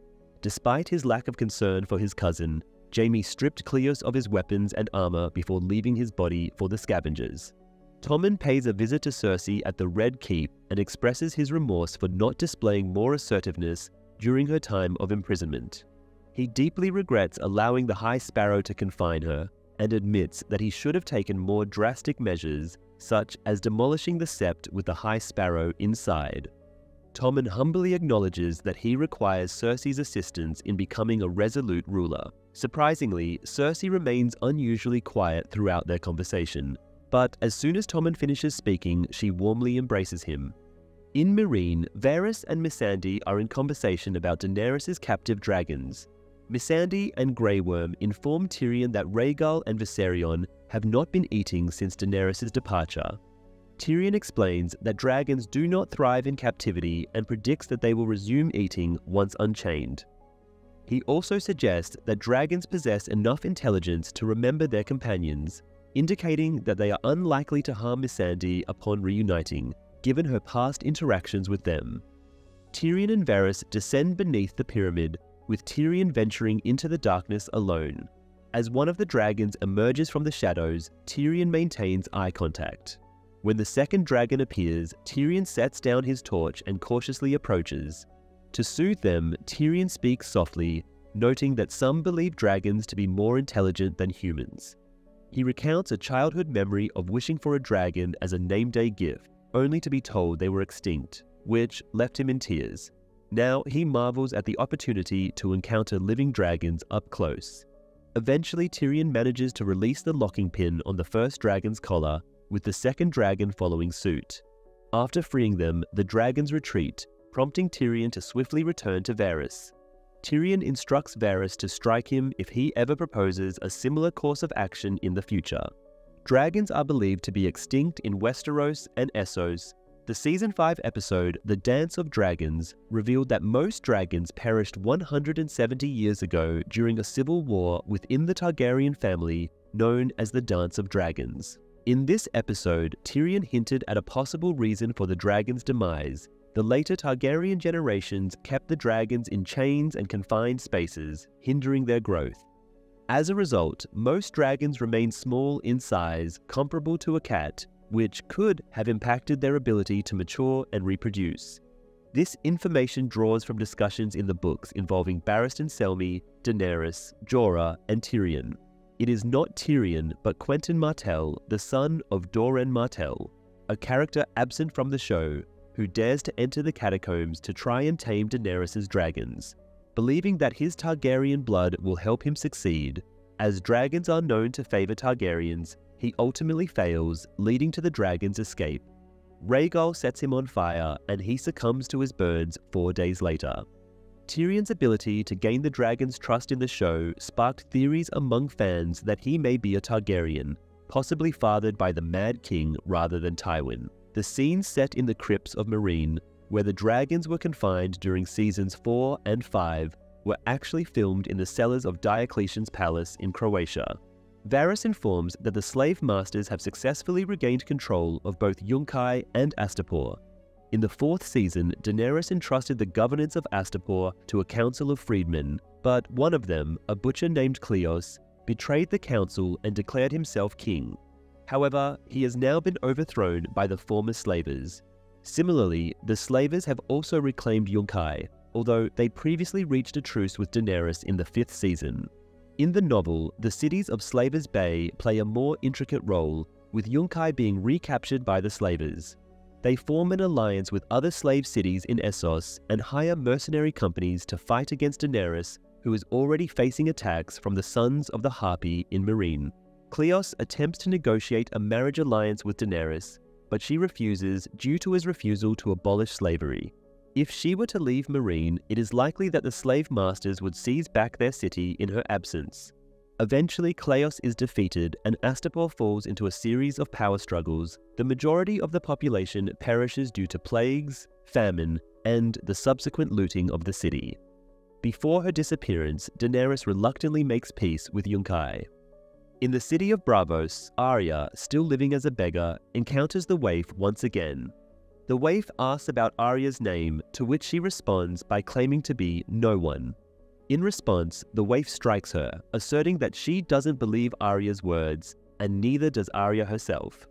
Despite his lack of concern for his cousin, Jaime stripped Cleos of his weapons and armor before leaving his body for the scavengers. Tommen pays a visit to Cersei at the Red Keep and expresses his remorse for not displaying more assertiveness during her time of imprisonment. He deeply regrets allowing the High Sparrow to confine her and admits that he should have taken more drastic measures, such as demolishing the Sept with the High Sparrow inside. Tommen humbly acknowledges that he requires Cersei's assistance in becoming a resolute ruler. Surprisingly, Cersei remains unusually quiet throughout their conversation, but as soon as Tommen finishes speaking, she warmly embraces him. In Meereen, Varys and Missandei are in conversation about Daenerys' captive dragons. Missandei and Grey Worm inform Tyrion that Rhaegal and Viserion have not been eating since Daenerys' departure. Tyrion explains that dragons do not thrive in captivity and predicts that they will resume eating once unchained. He also suggests that dragons possess enough intelligence to remember their companions, indicating that they are unlikely to harm Missandei upon reuniting, given her past interactions with them. Tyrion and Varys descend beneath the pyramid, with Tyrion venturing into the darkness alone. As one of the dragons emerges from the shadows, Tyrion maintains eye contact. When the second dragon appears, Tyrion sets down his torch and cautiously approaches. To soothe them, Tyrion speaks softly, noting that some believe dragons to be more intelligent than humans. He recounts a childhood memory of wishing for a dragon as a name-day gift, only to be told they were extinct, which left him in tears. Now he marvels at the opportunity to encounter living dragons up close. Eventually, Tyrion manages to release the locking pin on the first dragon's collar, with the second dragon following suit. After freeing them, the dragons retreat, prompting Tyrion to swiftly return to Varys. Tyrion instructs Varys to strike him if he ever proposes a similar course of action in the future. Dragons are believed to be extinct in Westeros and Essos. The Season 5 episode, The Dance of Dragons, revealed that most dragons perished 170 years ago during a civil war within the Targaryen family known as the Dance of Dragons. In this episode, Tyrion hinted at a possible reason for the dragons' demise. The later Targaryen generations kept the dragons in chains and confined spaces, hindering their growth. As a result, most dragons remain small in size, comparable to a cat, which could have impacted their ability to mature and reproduce. This information draws from discussions in the books involving Barristan Selmy, Daenerys, Jorah, and Tyrion. It is not Tyrion, but Quentyn Martell, the son of Doran Martell, a character absent from the show, who dares to enter the catacombs to try and tame Daenerys' dragons. Believing that his Targaryen blood will help him succeed, as dragons are known to favor Targaryens, he ultimately fails, leading to the dragon's escape. Rhaegal sets him on fire, and he succumbs to his burns 4 days later. Tyrion's ability to gain the dragon's trust in the show sparked theories among fans that he may be a Targaryen, possibly fathered by the Mad King rather than Tywin. The scenes set in the crypts of Meereen, where the dragons were confined during seasons 4 and 5, were actually filmed in the cellars of Diocletian's palace in Croatia. Varys informs that the slave masters have successfully regained control of both Yunkai and Astapor. In the 4th season, Daenerys entrusted the governance of Astapor to a council of freedmen, but one of them, a butcher named Cleos, betrayed the council and declared himself king. However, he has now been overthrown by the former slavers. Similarly, the slavers have also reclaimed Yunkai, although they previously reached a truce with Daenerys in the 5th season. In the novel, the cities of Slavers Bay play a more intricate role, with Yunkai being recaptured by the slavers. They form an alliance with other slave cities in Essos and hire mercenary companies to fight against Daenerys, who is already facing attacks from the Sons of the Harpy in Meereen. Cleos attempts to negotiate a marriage alliance with Daenerys, but she refuses due to his refusal to abolish slavery. If she were to leave Meereen, it is likely that the slave masters would seize back their city in her absence. Eventually, Cleos is defeated and Astapor falls into a series of power struggles. The majority of the population perishes due to plagues, famine, and the subsequent looting of the city. Before her disappearance, Daenerys reluctantly makes peace with Yunkai. In the city of Braavos, Arya, still living as a beggar, encounters the waif once again. The waif asks about Arya's name, to which she responds by claiming to be no one. In response, the waif strikes her, asserting that she doesn't believe Arya's words, and neither does Arya herself.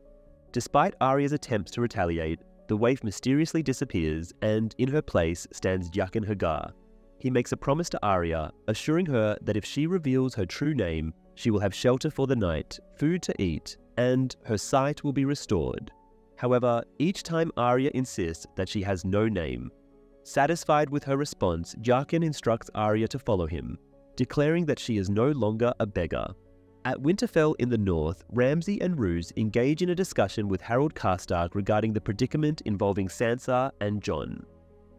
Despite Arya's attempts to retaliate, the waif mysteriously disappears, and in her place stands Jaqen H'ghar. He makes a promise to Arya, assuring her that if she reveals her true name, she will have shelter for the night, food to eat, and her sight will be restored. However, each time Arya insists that she has no name. Satisfied with her response, Jaqen instructs Arya to follow him, declaring that she is no longer a beggar. At Winterfell in the north, Ramsay and Roose engage in a discussion with Harold Karstark regarding the predicament involving Sansa and Jon.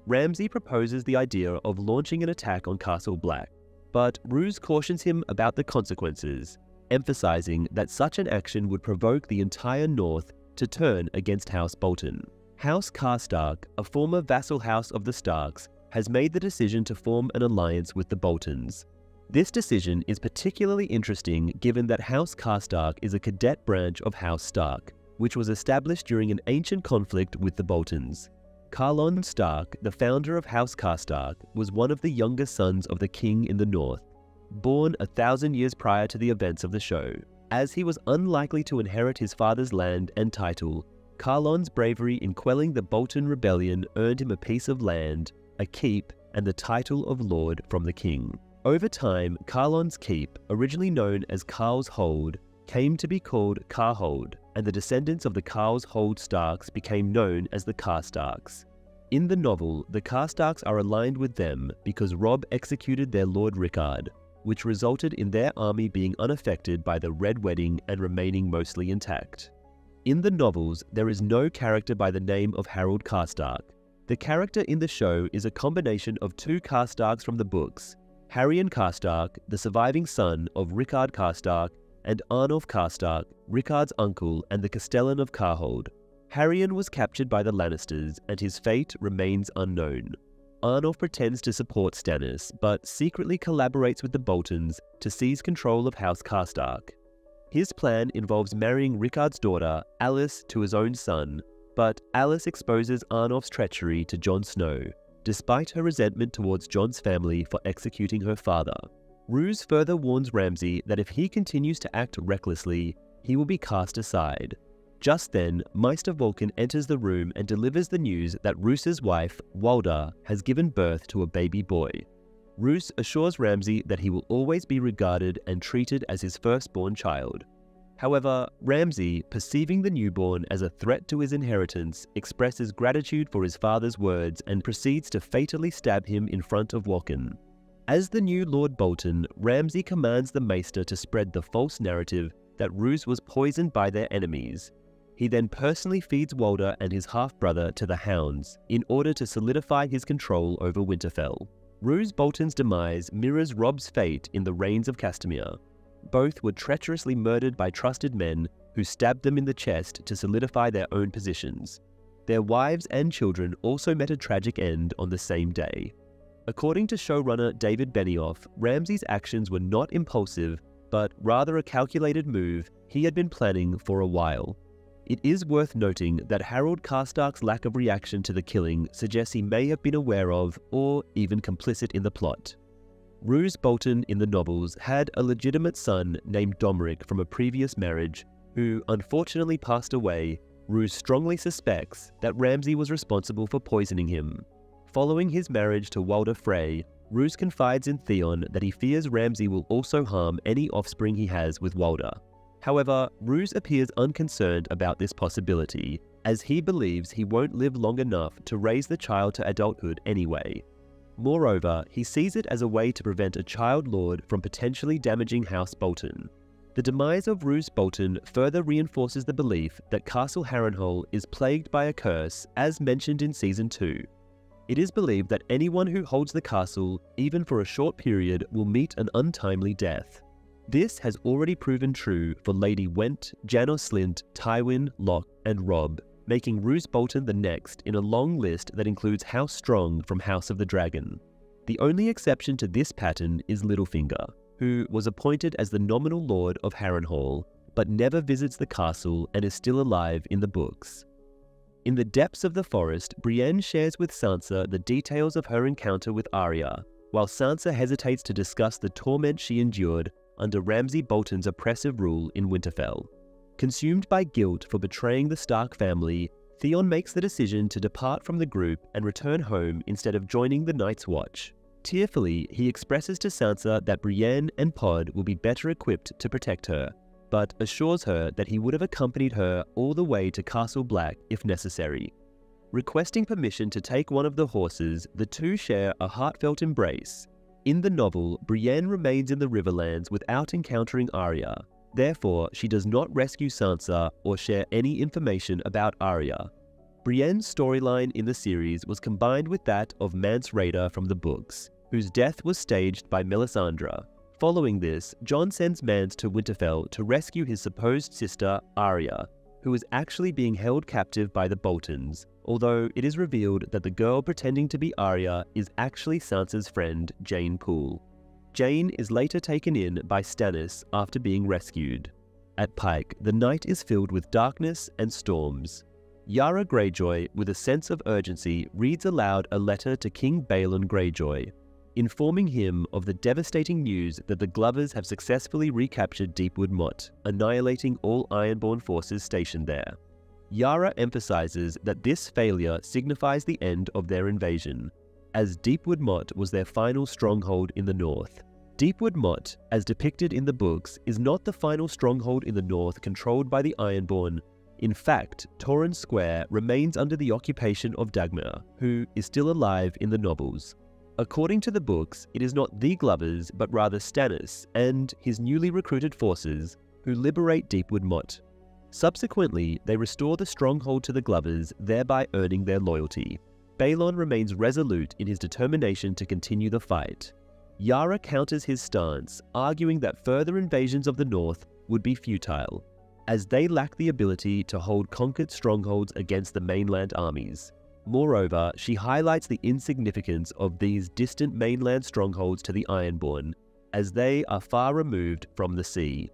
Ramsay proposes the idea of launching an attack on Castle Black, but Roose cautions him about the consequences, emphasizing that such an action would provoke the entire north to turn against House Bolton. House Karstark, a former vassal house of the Starks, has made the decision to form an alliance with the Boltons. This decision is particularly interesting given that House Karstark is a cadet branch of House Stark, which was established during an ancient conflict with the Boltons. Carlon Stark, the founder of House Karstark, was one of the younger sons of the king in the north, born 1,000 years prior to the events of the show. As he was unlikely to inherit his father's land and title, Carlon's bravery in quelling the Bolton rebellion earned him a piece of land, a keep, and the title of Lord from the king. Over time, Carlon's keep, originally known as Carl's Hold, came to be called Carhold, and the descendants of the Carl's Hold Starks became known as the Karstarks. In the novel, the Karstarks are aligned with them because Robb executed their Lord Rickard, which resulted in their army being unaffected by the Red Wedding and remaining mostly intact. In the novels, there is no character by the name of Harold Karstark. The character in the show is a combination of two Karstarks from the books, Harrion Karstark, the surviving son of Rickard Karstark, and Arnulf Karstark, Rickard's uncle and the Castellan of Carhold. Harrion was captured by the Lannisters, and his fate remains unknown. Arnulf pretends to support Stannis, but secretly collaborates with the Boltons to seize control of House Karstark. His plan involves marrying Rickard's daughter, Alis, to his own son, but Alis exposes Arnulf's treachery to Jon Snow, despite her resentment towards Jon's family for executing her father. Roose further warns Ramsay that if he continues to act recklessly, he will be cast aside. Just then, Maester Vulcan enters the room and delivers the news that Roose's wife, Walda, has given birth to a baby boy. Roose assures Ramsay that he will always be regarded and treated as his firstborn child. However, Ramsay, perceiving the newborn as a threat to his inheritance, expresses gratitude for his father's words and proceeds to fatally stab him in front of Vulcan. As the new Lord Bolton, Ramsay commands the Maester to spread the false narrative that Roose was poisoned by their enemies. He then personally feeds Walda and his half-brother to the Hounds in order to solidify his control over Winterfell. Roose Bolton's demise mirrors Robb's fate in the Rains of Castamere. Both were treacherously murdered by trusted men who stabbed them in the chest to solidify their own positions. Their wives and children also met a tragic end on the same day. According to showrunner David Benioff, Ramsay's actions were not impulsive, but rather a calculated move he had been planning for a while. It is worth noting that Harold Karstark's lack of reaction to the killing suggests he may have been aware of or even complicit in the plot. Roose Bolton in the novels had a legitimate son named Domeric from a previous marriage, who unfortunately passed away. Roose strongly suspects that Ramsay was responsible for poisoning him. Following his marriage to Walda Frey, Roose confides in Theon that he fears Ramsay will also harm any offspring he has with Walda. However, Roose appears unconcerned about this possibility, as he believes he won't live long enough to raise the child to adulthood anyway. Moreover, he sees it as a way to prevent a child lord from potentially damaging House Bolton. The demise of Roose Bolton further reinforces the belief that Castle Harrenhal is plagued by a curse, as mentioned in Season 2. It is believed that anyone who holds the castle, even for a short period, will meet an untimely death. This has already proven true for Lady Whent, Janos Slynt, Tywin, Locke, and Robb, making Roose Bolton the next in a long list that includes House Strong from House of the Dragon. The only exception to this pattern is Littlefinger, who was appointed as the nominal lord of Harrenhal, but never visits the castle and is still alive in the books. In the depths of the forest, Brienne shares with Sansa the details of her encounter with Arya, while Sansa hesitates to discuss the torment she endured under Ramsay Bolton's oppressive rule in Winterfell. Consumed by guilt for betraying the Stark family, Theon makes the decision to depart from the group and return home instead of joining the Night's Watch. Tearfully, he expresses to Sansa that Brienne and Pod will be better equipped to protect her, but assures her that he would have accompanied her all the way to Castle Black if necessary. Requesting permission to take one of the horses, the two share a heartfelt embrace. In the novel, Brienne remains in the Riverlands without encountering Arya. Therefore, she does not rescue Sansa or share any information about Arya. Brienne's storyline in the series was combined with that of Mance Rayder from the books, whose death was staged by Melisandre. Following this, Jon sends Mance to Winterfell to rescue his supposed sister, Arya. who is actually being held captive by the Boltons, although it is revealed that the girl pretending to be Arya is actually Sansa's friend, Jeyne Poole. Jeyne is later taken in by Stannis after being rescued. At Pike, the night is filled with darkness and storms. Yara Greyjoy, with a sense of urgency, reads aloud a letter to King Balon Greyjoy, informing him of the devastating news that the Glovers have successfully recaptured Deepwood Motte, annihilating all Ironborn forces stationed there. Yara emphasizes that this failure signifies the end of their invasion, as Deepwood Motte was their final stronghold in the north. Deepwood Motte, as depicted in the books, is not the final stronghold in the north controlled by the Ironborn. In fact, Torrhen Square remains under the occupation of Dagmar, who is still alive in the novels. According to the books, it is not the Glovers, but rather Stannis and his newly recruited forces who liberate Deepwood Motte. Subsequently, they restore the stronghold to the Glovers, thereby earning their loyalty. Balon remains resolute in his determination to continue the fight. Yara counters his stance, arguing that further invasions of the north would be futile, as they lack the ability to hold conquered strongholds against the mainland armies. Moreover, she highlights the insignificance of these distant mainland strongholds to the Ironborn, as they are far removed from the sea.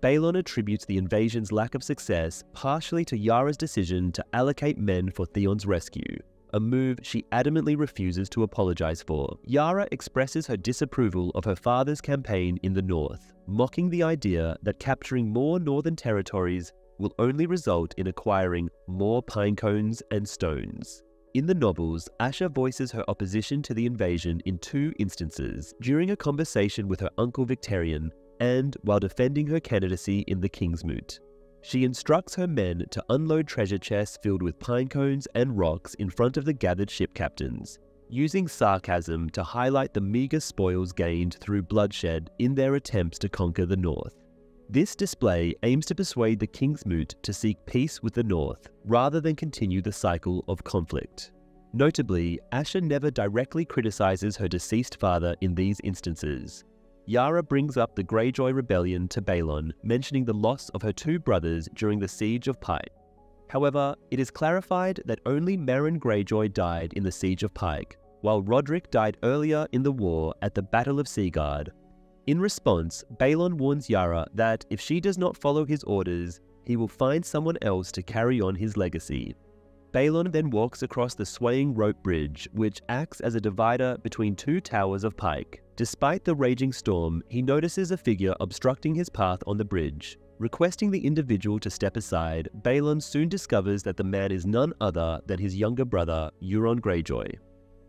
Balon attributes the invasion's lack of success partially to Yara's decision to allocate men for Theon's rescue, a move she adamantly refuses to apologize for. Yara expresses her disapproval of her father's campaign in the north, mocking the idea that capturing more northern territories will only result in acquiring more pinecones and stones. In the novels, Asha voices her opposition to the invasion in 2 instances, during a conversation with her uncle Victarion and while defending her candidacy in the Kingsmoot. She instructs her men to unload treasure chests filled with pinecones and rocks in front of the gathered ship captains, using sarcasm to highlight the meager spoils gained through bloodshed in their attempts to conquer the north. This display aims to persuade the Kingsmoot to seek peace with the north, rather than continue the cycle of conflict. Notably, Asha never directly criticizes her deceased father in these instances. Yara brings up the Greyjoy rebellion to Balon, mentioning the loss of her 2 brothers during the Siege of Pike. However, it is clarified that only Meryn Greyjoy died in the Siege of Pike, while Rodrik died earlier in the war at the Battle of Seaguard. In response, Balon warns Yara that if she does not follow his orders, he will find someone else to carry on his legacy. Balon then walks across the swaying rope bridge, which acts as a divider between 2 towers of Pike. Despite the raging storm, he notices a figure obstructing his path on the bridge. Requesting the individual to step aside, Balon soon discovers that the man is none other than his younger brother, Euron Greyjoy.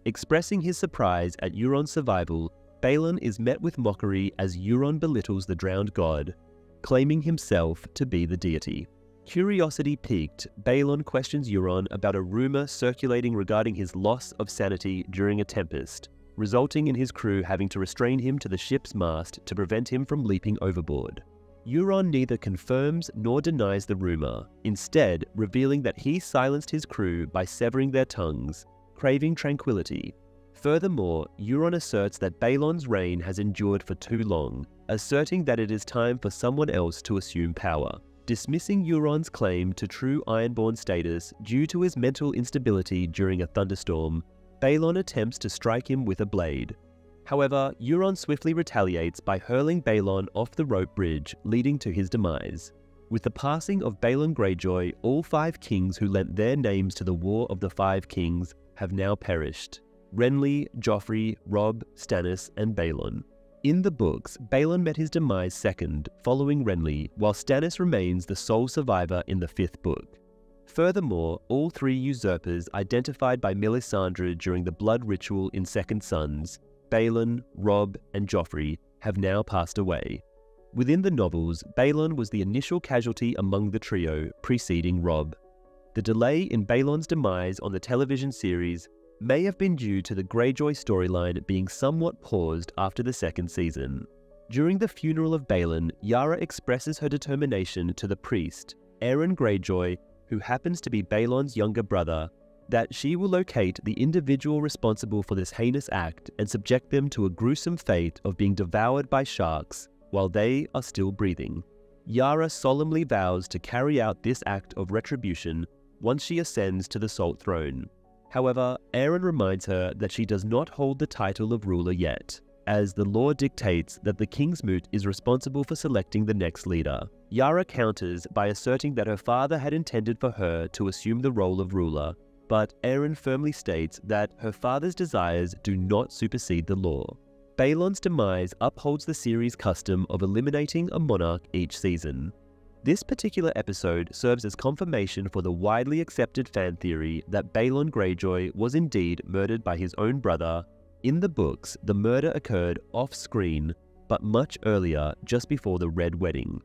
Expressing his surprise at Euron's survival, Balon is met with mockery as Euron belittles the drowned god, claiming himself to be the deity. Curiosity piqued, Balon questions Euron about a rumor circulating regarding his loss of sanity during a tempest, resulting in his crew having to restrain him to the ship's mast to prevent him from leaping overboard. Euron neither confirms nor denies the rumor, instead revealing that he silenced his crew by severing their tongues, craving tranquility. Furthermore, Euron asserts that Balon's reign has endured for too long, asserting that it is time for someone else to assume power. Dismissing Euron's claim to true Ironborn status due to his mental instability during a thunderstorm, Balon attempts to strike him with a blade. However, Euron swiftly retaliates by hurling Balon off the rope bridge, leading to his demise. With the passing of Balon Greyjoy, all 5 kings who lent their names to the War of the 5 Kings have now perished: Renly, Joffrey, Robb, Stannis, and Balon. In the books, Balon met his demise second, following Renly, while Stannis remains the sole survivor in the 5th book. Furthermore, all 3 usurpers identified by Melisandre during the blood ritual in Second Sons, Balon, Robb, and Joffrey, have now passed away. Within the novels, Balon was the initial casualty among the trio, preceding Robb. The delay in Balon's demise on the television series may have been due to the Greyjoy storyline being somewhat paused after the 2nd season. During the funeral of Balon, Yara expresses her determination to the priest, Aeron Greyjoy, who happens to be Balon's younger brother, that she will locate the individual responsible for this heinous act and subject them to a gruesome fate of being devoured by sharks while they are still breathing. Yara solemnly vows to carry out this act of retribution once she ascends to the Salt Throne. However, Aeron reminds her that she does not hold the title of ruler yet, as the law dictates that the King's Moot is responsible for selecting the next leader. Yara counters by asserting that her father had intended for her to assume the role of ruler, but Aeron firmly states that her father's desires do not supersede the law. Balon's demise upholds the series' custom of eliminating a monarch each season. This particular episode serves as confirmation for the widely accepted fan theory that Balon Greyjoy was indeed murdered by his own brother. In the books, the murder occurred off-screen, but much earlier, just before the Red Wedding.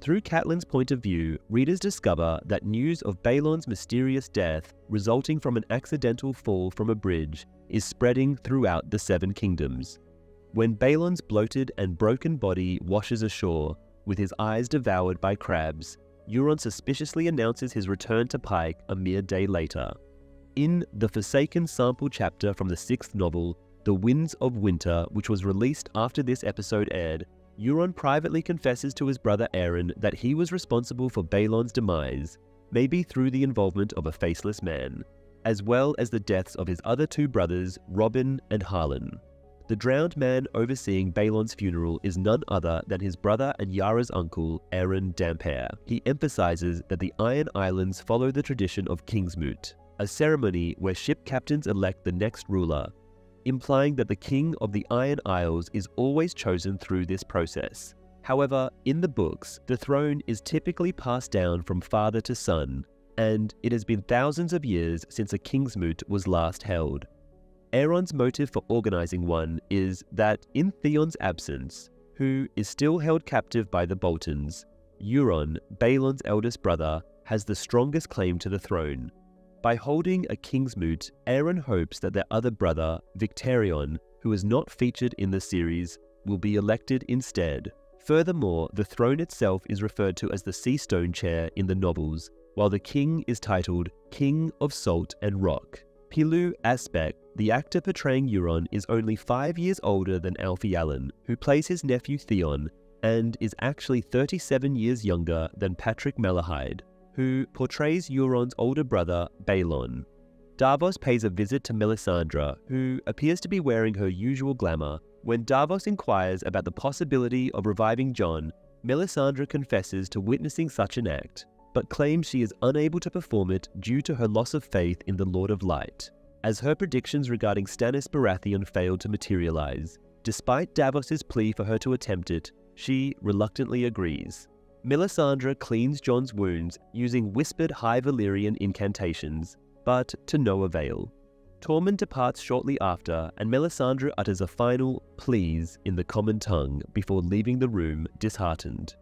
Through Catelyn's point of view, readers discover that news of Balon's mysterious death, resulting from an accidental fall from a bridge, is spreading throughout the Seven Kingdoms. When Balon's bloated and broken body washes ashore, with his eyes devoured by crabs, Euron suspiciously announces his return to Pike a mere day later. In the Forsaken sample chapter from the 6th novel, The Winds of Winter, which was released after this episode aired, Euron privately confesses to his brother Aeron that he was responsible for Balon's demise, maybe through the involvement of a faceless man, as well as the deaths of his other two brothers, Robin and Harlan. The drowned man overseeing Balon's funeral is none other than his brother and Yara's uncle, Aeron Damphair. He emphasizes that the Iron Islands follow the tradition of Kingsmoot, a ceremony where ship captains elect the next ruler, implying that the King of the Iron Isles is always chosen through this process. However, in the books, the throne is typically passed down from father to son, and it has been thousands of years since a Kingsmoot was last held. Aeron's motive for organizing one is that in Theon's absence, who is still held captive by the Boltons, Euron, Balon's eldest brother, has the strongest claim to the throne. By holding a Kingsmoot, Aeron hopes that their other brother, Victarion, who is not featured in the series, will be elected instead. Furthermore, the throne itself is referred to as the Seastone Chair in the novels, while the king is titled King of Salt and Rock. Pilou Asbæk, the actor portraying Euron, is only 5 years older than Alfie Allen, who plays his nephew Theon, and is actually 37 years younger than Patrick Malahide, who portrays Euron's older brother, Balon. Davos pays a visit to Melisandre, who appears to be wearing her usual glamour. When Davos inquires about the possibility of reviving Jon, Melisandre confesses to witnessing such an act, but claims she is unable to perform it due to her loss of faith in the Lord of Light, as her predictions regarding Stannis Baratheon failed to materialize. Despite Davos's plea for her to attempt it, she reluctantly agrees. Melisandre cleans Jon's wounds using whispered High Valyrian incantations, but to no avail. Tormund departs shortly after, and Melisandre utters a final "please" in the common tongue before leaving the room disheartened.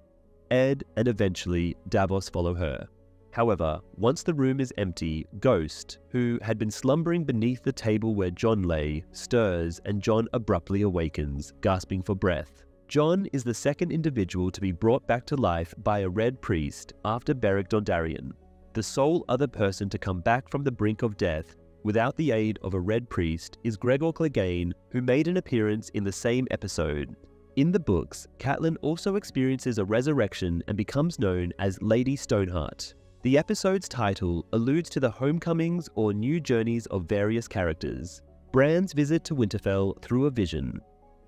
Ed and eventually Davos follow her. However, once the room is empty, Ghost, who had been slumbering beneath the table where Jon lay, stirs and Jon abruptly awakens, gasping for breath. Jon is the second individual to be brought back to life by a Red Priest after Beric Dondarrion. The sole other person to come back from the brink of death without the aid of a Red Priest is Gregor Clegane, who made an appearance in the same episode. In the books, Catelyn also experiences a resurrection and becomes known as Lady Stoneheart. The episode's title alludes to the homecomings or new journeys of various characters. Bran's visit to Winterfell through a vision,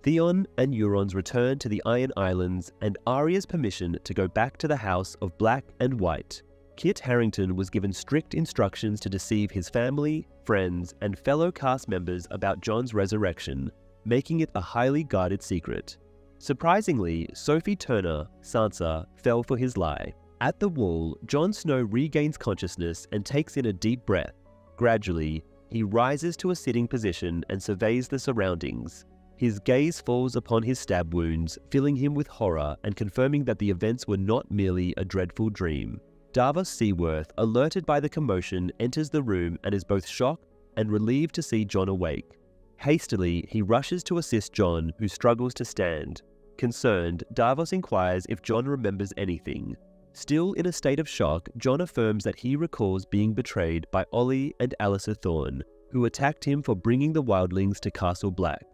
Theon and Euron's return to the Iron Islands, and Arya's permission to go back to the House of Black and White. Kit Harington was given strict instructions to deceive his family, friends, and fellow cast members about Jon's resurrection, making it a highly guarded secret. Surprisingly, Sophie Turner, Sansa, fell for his lie. At the Wall, Jon Snow regains consciousness and takes in a deep breath. Gradually, he rises to a sitting position and surveys the surroundings. His gaze falls upon his stab wounds, filling him with horror and confirming that the events were not merely a dreadful dream. Davos Seaworth, alerted by the commotion, enters the room and is both shocked and relieved to see Jon awake. Hastily, he rushes to assist Jon, who struggles to stand. Concerned, Davos inquires if Jon remembers anything. Still in a state of shock, Jon affirms that he recalls being betrayed by Olly and Alliser Thorne, who attacked him for bringing the wildlings to Castle Black.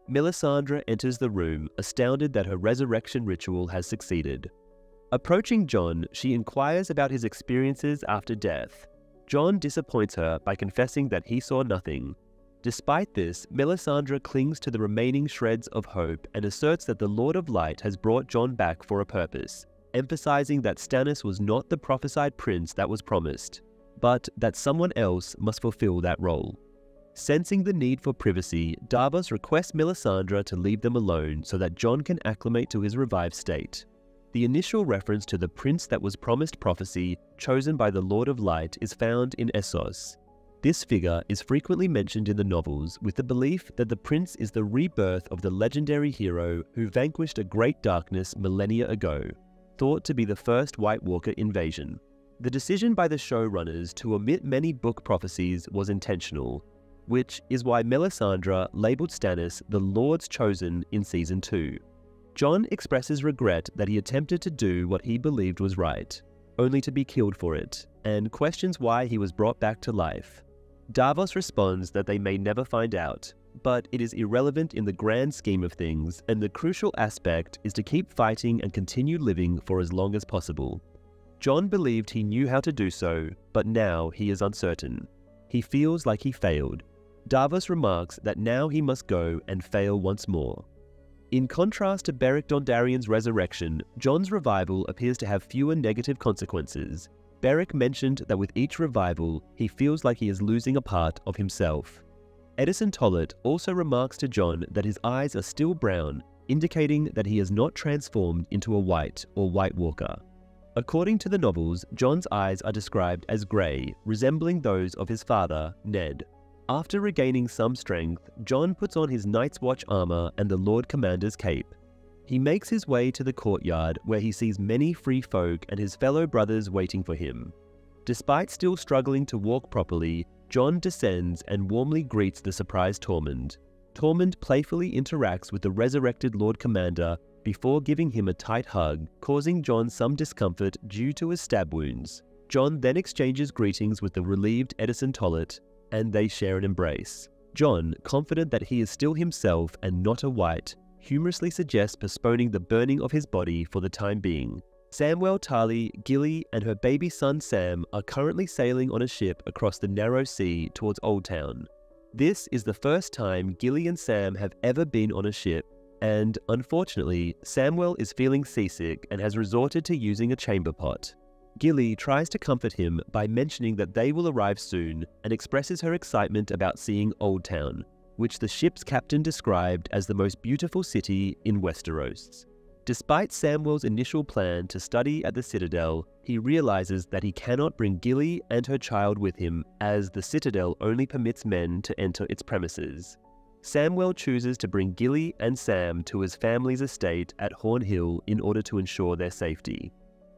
Melisandre enters the room, astounded that her resurrection ritual has succeeded. Approaching Jon, she inquires about his experiences after death. Jon disappoints her by confessing that he saw nothing. Despite this, Melisandre clings to the remaining shreds of hope and asserts that the Lord of Light has brought Jon back for a purpose, emphasizing that Stannis was not the prophesied prince that was promised, but that someone else must fulfill that role. Sensing the need for privacy, Davos requests Melisandre to leave them alone so that Jon can acclimate to his revived state. The initial reference to the prince that was promised prophecy, chosen by the Lord of Light, is found in Essos. This figure is frequently mentioned in the novels with the belief that the prince is the rebirth of the legendary hero who vanquished a great darkness millennia ago, thought to be the first White Walker invasion. The decision by the showrunners to omit many book prophecies was intentional, which is why Melisandre labeled Stannis the Lord's Chosen in Season 2. Jon expresses regret that he attempted to do what he believed was right, only to be killed for it, and questions why he was brought back to life. Davos responds that they may never find out, but it is irrelevant in the grand scheme of things, and the crucial aspect is to keep fighting and continue living for as long as possible. Jon believed he knew how to do so, but now he is uncertain. He feels like he failed. Davos remarks that now he must go and fail once more. In contrast to Beric Dondarrion's resurrection, Jon's revival appears to have fewer negative consequences. Beric mentioned that with each revival, he feels like he is losing a part of himself. Eddison Tollett also remarks to Jon that his eyes are still brown, indicating that he has not transformed into a White or White Walker. According to the novels, Jon's eyes are described as grey, resembling those of his father, Ned. After regaining some strength, Jon puts on his Night's Watch armor and the Lord Commander's cape. He makes his way to the courtyard where he sees many free folk and his fellow brothers waiting for him. Despite still struggling to walk properly, Jon descends and warmly greets the surprised Tormund. Tormund playfully interacts with the resurrected Lord Commander before giving him a tight hug, causing Jon some discomfort due to his stab wounds. Jon then exchanges greetings with the relieved Eddison Tollett, and they share an embrace. Jon, confident that he is still himself and not a White, humorously suggests postponing the burning of his body for the time being. Samwell Tarly, Gilly, and her baby son Sam are currently sailing on a ship across the narrow sea towards Oldtown. This is the first time Gilly and Sam have ever been on a ship, and unfortunately, Samwell is feeling seasick and has resorted to using a chamber pot. Gilly tries to comfort him by mentioning that they will arrive soon and expresses her excitement about seeing Oldtown, which the ship's captain described as the most beautiful city in Westeros. Despite Samwell's initial plan to study at the Citadel, he realizes that he cannot bring Gilly and her child with him, as the Citadel only permits men to enter its premises. Samwell chooses to bring Gilly and Sam to his family's estate at Horn Hill in order to ensure their safety.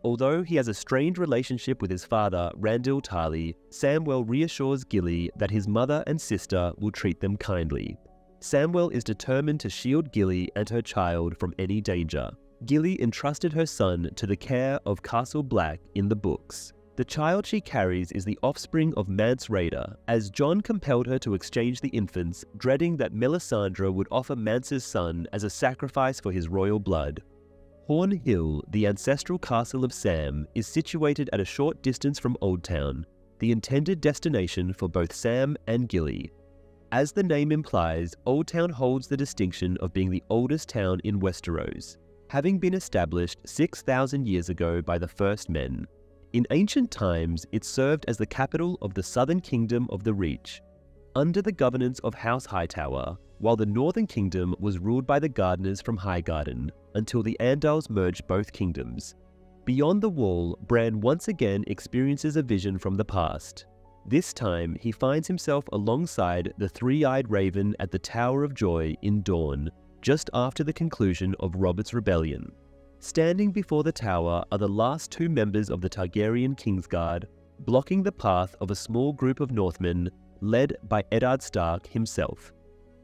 Although he has a strained relationship with his father, Randyll Tarly, Samwell reassures Gilly that his mother and sister will treat them kindly. Samwell is determined to shield Gilly and her child from any danger. Gilly entrusted her son to the care of Castle Black in the books. The child she carries is the offspring of Mance Rayder, as Jon compelled her to exchange the infants, dreading that Melisandre would offer Mance's son as a sacrifice for his royal blood. Horn Hill, the ancestral castle of Sam, is situated at a short distance from Oldtown, the intended destination for both Sam and Gilly. As the name implies, Oldtown holds the distinction of being the oldest town in Westeros, having been established 6,000 years ago by the First Men. In ancient times, it served as the capital of the southern kingdom of the Reach, under the governance of House Hightower, while the northern kingdom was ruled by the Gardeners from Highgarden, until the Andals merged both kingdoms. Beyond the wall, Bran once again experiences a vision from the past. This time, he finds himself alongside the three-eyed raven at the Tower of Joy in Dorne, just after the conclusion of Robert's Rebellion. Standing before the tower are the last two members of the Targaryen Kingsguard, blocking the path of a small group of Northmen, led by Eddard Stark himself.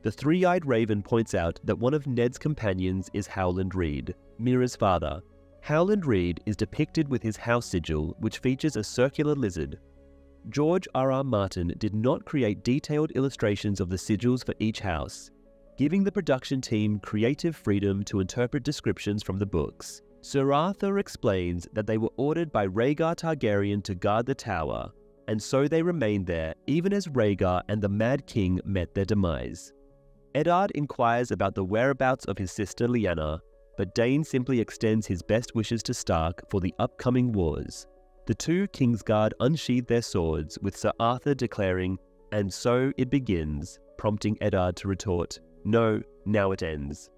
The three-eyed raven points out that one of Ned's companions is Howland Reed, Mira's father. Howland Reed is depicted with his house sigil, which features a circular lizard. George R.R. Martin did not create detailed illustrations of the sigils for each house, giving the production team creative freedom to interpret descriptions from the books. Sir Arthur explains that they were ordered by Rhaegar Targaryen to guard the tower, and so they remained there even as Rhaegar and the Mad King met their demise. Eddard inquires about the whereabouts of his sister Lyanna, but Dane simply extends his best wishes to Stark for the upcoming wars. The two Kingsguard unsheathe their swords, with Sir Arthur declaring, "And so it begins," prompting Eddard to retort, "No, now it ends."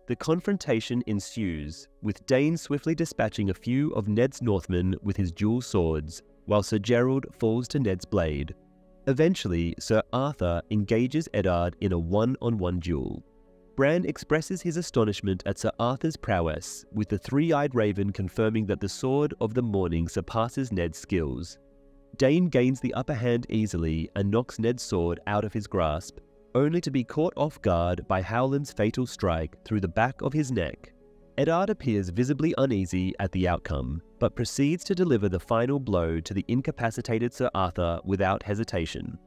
The confrontation ensues, with Dane swiftly dispatching a few of Ned's Northmen with his dual swords, while Sir Gerald falls to Ned's blade. Eventually, Sir Arthur engages Eddard in a one-on-one duel. Bran expresses his astonishment at Sir Arthur's prowess, with the three-eyed raven confirming that the Sword of the Morning surpasses Ned's skills. Dane gains the upper hand easily and knocks Ned's sword out of his grasp, only to be caught off guard by Howland's fatal strike through the back of his neck. Eddard appears visibly uneasy at the outcome, but proceeds to deliver the final blow to the incapacitated Sir Arthur without hesitation.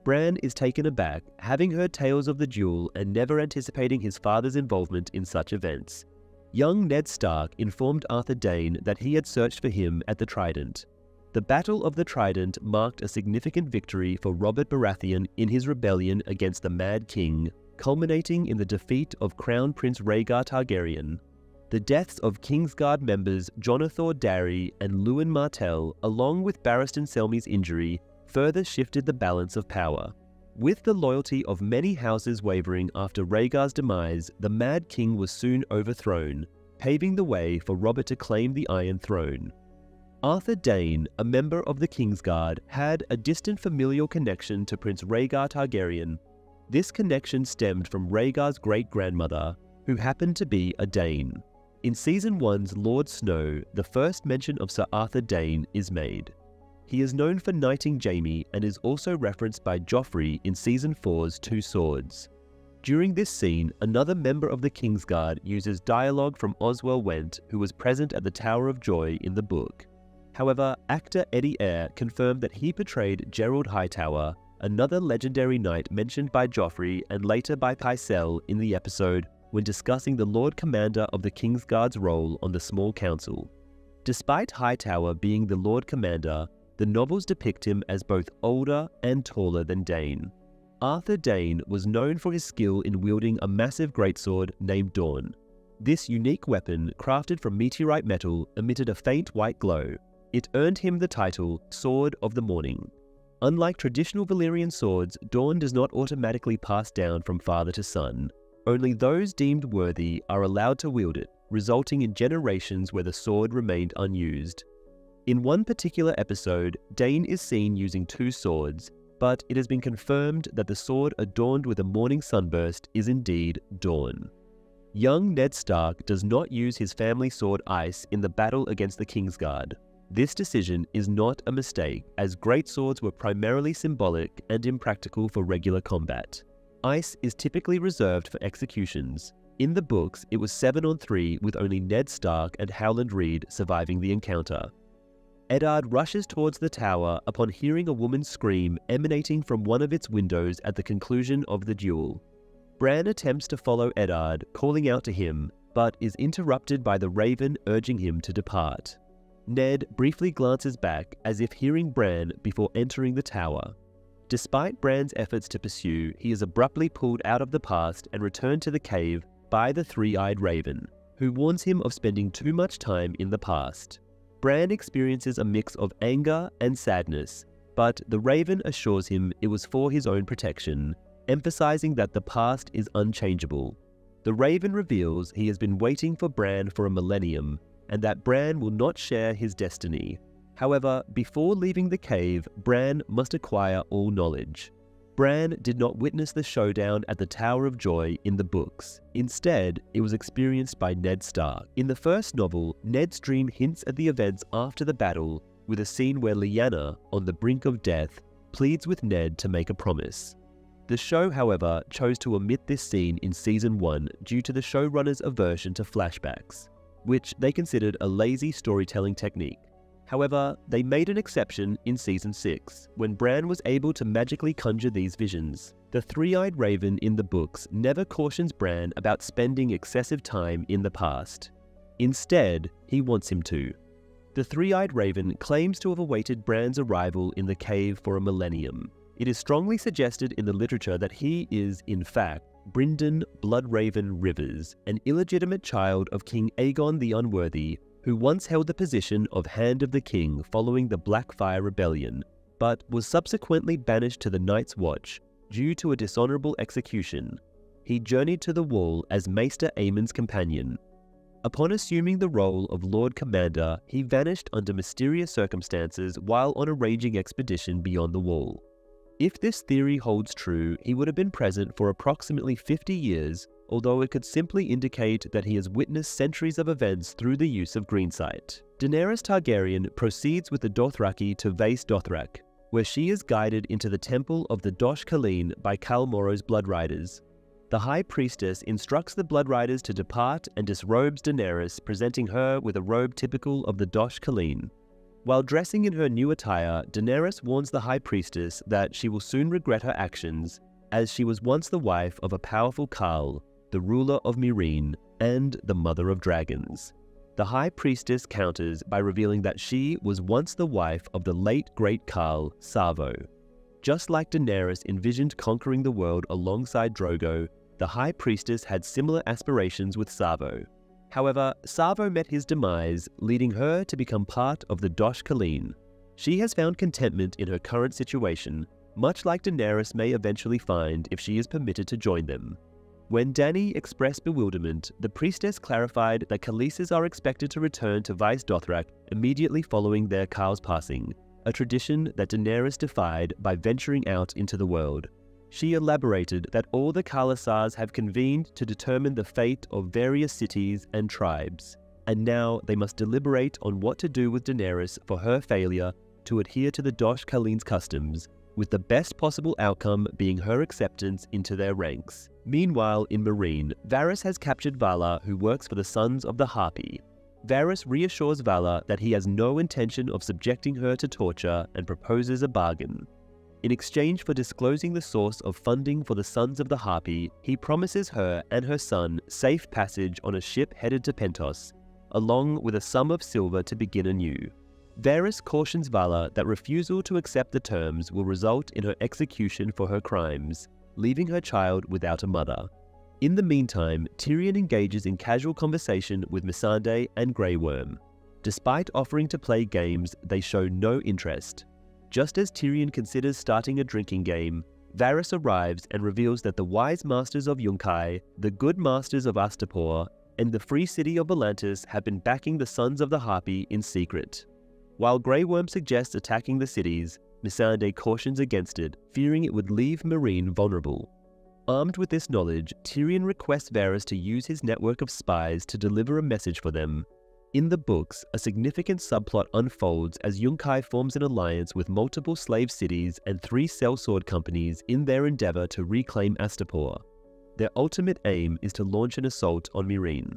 Bran is taken aback, having heard tales of the duel and never anticipating his father's involvement in such events. Young Ned Stark informed Arthur Dane that he had searched for him at the Trident. The Battle of the Trident marked a significant victory for Robert Baratheon in his rebellion against the Mad King, culminating in the defeat of Crown Prince Rhaegar Targaryen. The deaths of Kingsguard members Jonathor Darry and Lewin Martell, along with Barristan Selmy's injury, further shifted the balance of power. With the loyalty of many houses wavering after Rhaegar's demise, the Mad King was soon overthrown, paving the way for Robert to claim the Iron Throne. Arthur Dane, a member of the Kingsguard, had a distant familial connection to Prince Rhaegar Targaryen. This connection stemmed from Rhaegar's great-grandmother, who happened to be a Dane. In Season 1's Lord Snow, the first mention of Sir Arthur Dane is made. He is known for knighting Jaime and is also referenced by Joffrey in Season 4's Two Swords. During this scene, another member of the Kingsguard uses dialogue from Oswell Went, who was present at the Tower of Joy in the book. However, actor Eddie Eyre confirmed that he portrayed Gerald Hightower, another legendary knight mentioned by Joffrey and later by Pycelle in the episode when discussing the Lord Commander of the Kingsguard's role on the Small Council. Despite Hightower being the Lord Commander, the novels depict him as both older and taller than Dane. Arthur Dane was known for his skill in wielding a massive greatsword named Dawn. This unique weapon, crafted from meteorite metal, emitted a faint white glow. It earned him the title Sword of the Morning. Unlike traditional Valyrian swords, Dawn does not automatically pass down from father to son. Only those deemed worthy are allowed to wield it, resulting in generations where the sword remained unused. In one particular episode, Dane is seen using two swords, but it has been confirmed that the sword adorned with a morning sunburst is indeed Dawn. Young Ned Stark does not use his family sword Ice in the battle against the Kingsguard. This decision is not a mistake, as greatswords were primarily symbolic and impractical for regular combat. Ice is typically reserved for executions. In the books, it was 7-on-3 with only Ned Stark and Howland Reed surviving the encounter. Eddard rushes towards the tower upon hearing a woman's scream emanating from one of its windows at the conclusion of the duel. Bran attempts to follow Eddard, calling out to him, but is interrupted by the Raven urging him to depart. Ned briefly glances back as if hearing Bran before entering the tower. Despite Bran's efforts to pursue, he is abruptly pulled out of the past and returned to the cave by the three-eyed Raven, who warns him of spending too much time in the past. Bran experiences a mix of anger and sadness, but the Raven assures him it was for his own protection, emphasizing that the past is unchangeable. The Raven reveals he has been waiting for Bran for a millennium, and that Bran will not share his destiny. However, before leaving the cave, Bran must acquire all knowledge. Bran did not witness the showdown at the Tower of Joy in the books. Instead, it was experienced by Ned Stark. In the first novel, Ned's dream hints at the events after the battle, with a scene where Lyanna, on the brink of death, pleads with Ned to make a promise. The show, however, chose to omit this scene in Season 1 due to the showrunners' aversion to flashbacks, which they considered a lazy storytelling technique. However, they made an exception in Season 6, when Bran was able to magically conjure these visions. The three-eyed Raven in the books never cautions Bran about spending excessive time in the past. Instead, he wants him to. The three-eyed raven claims to have awaited Bran's arrival in the cave for a millennium. It is strongly suggested in the literature that he is, in fact, Brynden Bloodraven Rivers, an illegitimate child of King Aegon the Unworthy, who once held the position of Hand of the King following the Blackfyre Rebellion, but was subsequently banished to the Night's Watch due to a dishonorable execution. He journeyed to the Wall as Maester Aemon's companion. Upon assuming the role of Lord Commander, he vanished under mysterious circumstances while on a ranging expedition beyond the Wall. If this theory holds true, he would have been present for approximately 50 years, although it could simply indicate that he has witnessed centuries of events through the use of greensight. Daenerys Targaryen proceeds with the Dothraki to Vaes Dothrak, where she is guided into the temple of the Dosh Khaleen by Khal Morrow's Blood Riders. The High Priestess instructs the Blood Riders to depart and disrobes Daenerys, presenting her with a robe typical of the Dosh Khaleen. While dressing in her new attire, Daenerys warns the High Priestess that she will soon regret her actions, as she was once the wife of a powerful Khal, the ruler of Meereen, and the mother of dragons. The High Priestess counters by revealing that she was once the wife of the late great Khal, Savo. Just like Daenerys envisioned conquering the world alongside Drogo, the High Priestess had similar aspirations with Savo. However, Savo met his demise, leading her to become part of the Dosh Khaleen. She has found contentment in her current situation, much like Daenerys may eventually find if she is permitted to join them. When Dany expressed bewilderment, the priestess clarified that Khaleesis are expected to return to Vaes Dothrak immediately following their Khal's passing, a tradition that Daenerys defied by venturing out into the world. She elaborated that all the Khalasars have convened to determine the fate of various cities and tribes, and now they must deliberate on what to do with Daenerys for her failure to adhere to the Dosh Khaleen's customs, with the best possible outcome being her acceptance into their ranks. Meanwhile, in Meereen, Varys has captured Valar, who works for the Sons of the Harpy. Varys reassures Valar that he has no intention of subjecting her to torture and proposes a bargain. In exchange for disclosing the source of funding for the Sons of the Harpy, he promises her and her son safe passage on a ship headed to Pentos, along with a sum of silver to begin anew. Varys cautions Valar that refusal to accept the terms will result in her execution for her crimes, leaving her child without a mother. In the meantime, Tyrion engages in casual conversation with Missandei and Grey Worm. Despite offering to play games, they show no interest. Just as Tyrion considers starting a drinking game, Varys arrives and reveals that the wise masters of Yunkai, the good masters of Astapor, and the free city of Volantis have been backing the Sons of the Harpy in secret. While Grey Worm suggests attacking the cities, Missandei cautions against it, fearing it would leave Meereen vulnerable. Armed with this knowledge, Tyrion requests Varys to use his network of spies to deliver a message for them. In the books, a significant subplot unfolds as Yunkai forms an alliance with multiple slave cities and 3 sellsword companies in their endeavor to reclaim Astapor. Their ultimate aim is to launch an assault on Meereen.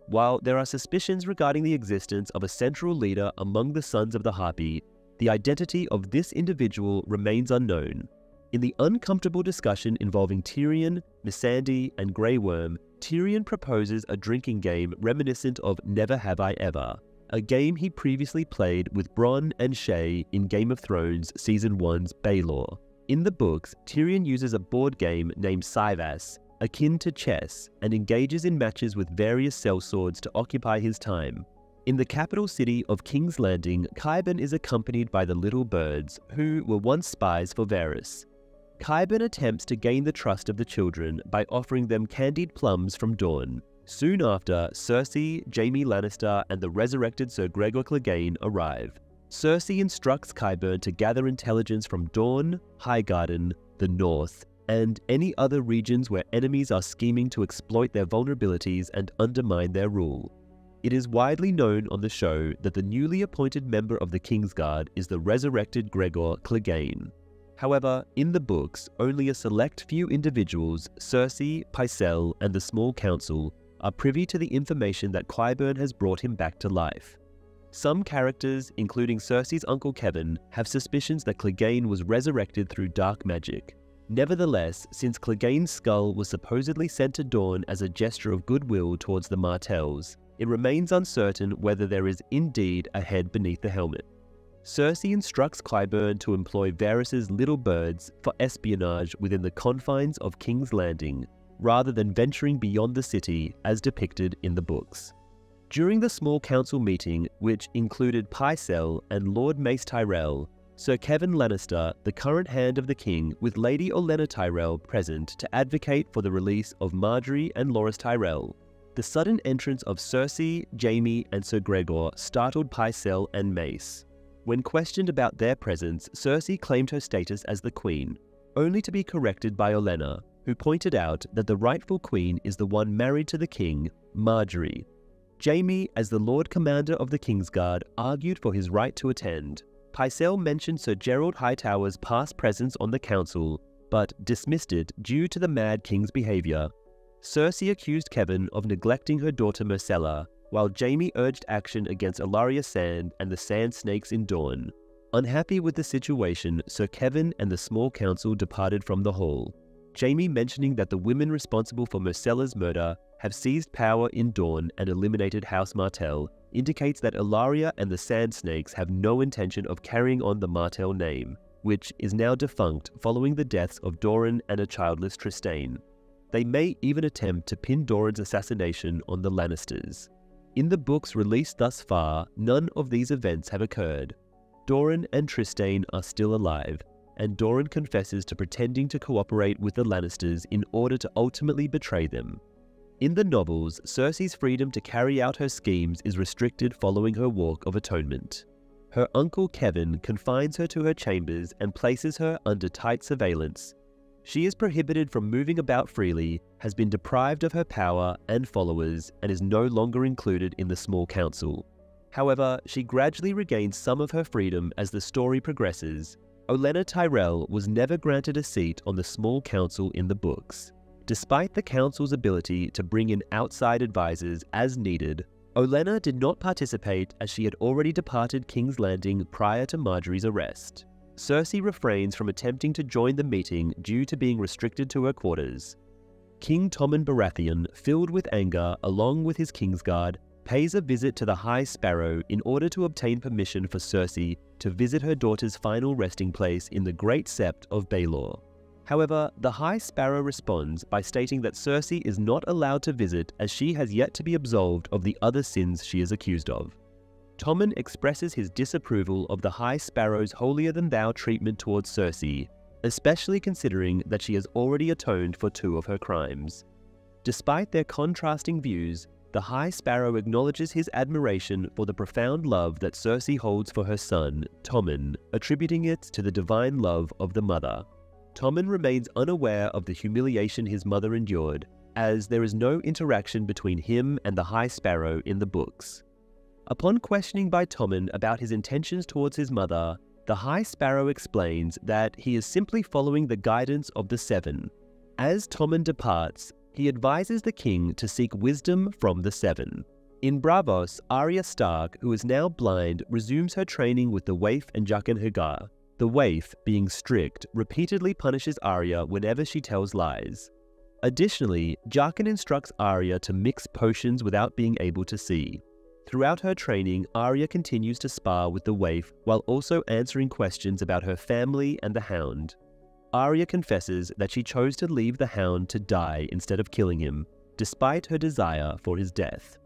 While there are suspicions regarding the existence of a central leader among the Sons of the Harpy, the identity of this individual remains unknown. In the uncomfortable discussion involving Tyrion, Missandei, and Grey Worm, Tyrion proposes a drinking game reminiscent of Never Have I Ever, a game he previously played with Bronn and Shae in Game of Thrones Season 1's Baelor. In the books, Tyrion uses a board game named Syvas, akin to chess, and engages in matches with various sellswords to occupy his time. In the capital city of King's Landing, Qyburn is accompanied by the Little Birds, who were once spies for Varys. Qyburn attempts to gain the trust of the children by offering them candied plums from Dorne. Soon after, Cersei, Jaime Lannister, and the resurrected Ser Gregor Clegane arrive. Cersei instructs Qyburn to gather intelligence from Dorne, Highgarden, the North, and any other regions where enemies are scheming to exploit their vulnerabilities and undermine their rule. It is widely known on the show that the newly appointed member of the Kingsguard is the resurrected Gregor Clegane. However, in the books, only a select few individuals, Cersei, Pycelle, and the Small Council, are privy to the information that Qyburn has brought him back to life. Some characters, including Cersei's uncle Kevan, have suspicions that Clegane was resurrected through dark magic. Nevertheless, since Clegane's skull was supposedly sent to Dorne as a gesture of goodwill towards the Martells, it remains uncertain whether there is indeed a head beneath the helmet. Cersei instructs Qyburn to employ Varys' little birds for espionage within the confines of King's Landing, rather than venturing beyond the city as depicted in the books. During the small council meeting, which included Pycelle and Lord Mace Tyrell, Sir Kevan Lannister, the current Hand of the King, with Lady Olenna Tyrell present to advocate for the release of Margaery and Loras Tyrell. The sudden entrance of Cersei, Jaime, and Sir Gregor startled Pycelle and Mace. When questioned about their presence, Cersei claimed her status as the Queen, only to be corrected by Olenna, who pointed out that the rightful Queen is the one married to the King, Margaery. Jaime, as the Lord Commander of the Kingsguard, argued for his right to attend. Pycelle mentioned Sir Gerald Hightower's past presence on the council, but dismissed it due to the Mad King's behaviour. Cersei accused Kevan of neglecting her daughter Myrcella, while Jaime urged action against Ellaria Sand and the Sand Snakes in Dorne. Unhappy with the situation, Sir Kevan and the small council departed from the hall. Jaime mentioning that the women responsible for Myrcella's murder have seized power in Dorne and eliminated House Martell, indicates that Ellaria and the Sand Snakes have no intention of carrying on the Martell name, which is now defunct following the deaths of Doran and a childless Trystane. They may even attempt to pin Doran's assassination on the Lannisters. In the books released thus far, none of these events have occurred. Doran and Trystane are still alive, and Doran confesses to pretending to cooperate with the Lannisters in order to ultimately betray them. In the novels, Cersei's freedom to carry out her schemes is restricted following her Walk of Atonement. Her uncle Kevan confines her to her chambers and places her under tight surveillance. She is prohibited from moving about freely, has been deprived of her power and followers, and is no longer included in the small council. However, she gradually regains some of her freedom as the story progresses. Olenna Tyrell was never granted a seat on the small council in the books. Despite the council's ability to bring in outside advisors as needed, Olenna did not participate as she had already departed King's Landing prior to Margaery's arrest. Cersei refrains from attempting to join the meeting due to being restricted to her quarters. King Tommen Baratheon, filled with anger along with his Kingsguard, pays a visit to the High Sparrow in order to obtain permission for Cersei to visit her daughter's final resting place in the Great Sept of Baelor. However, the High Sparrow responds by stating that Cersei is not allowed to visit as she has yet to be absolved of the other sins she is accused of. Tommen expresses his disapproval of the High Sparrow's holier-than-thou treatment towards Cersei, especially considering that she has already atoned for 2 of her crimes. Despite their contrasting views, the High Sparrow acknowledges his admiration for the profound love that Cersei holds for her son, Tommen, attributing it to the divine love of the mother. Tommen remains unaware of the humiliation his mother endured, as there is no interaction between him and the High Sparrow in the books. Upon questioning by Tommen about his intentions towards his mother, the High Sparrow explains that he is simply following the guidance of the Seven. As Tommen departs, he advises the king to seek wisdom from the Seven. In Braavos, Arya Stark, who is now blind, resumes her training with the Waif and Jaqen H'ghar. The Waif, being strict, repeatedly punishes Arya whenever she tells lies. Additionally, Jaqen instructs Arya to mix potions without being able to see. Throughout her training, Arya continues to spar with the Waif while also answering questions about her family and the Hound. Arya confesses that she chose to leave the Hound to die instead of killing him, despite her desire for his death.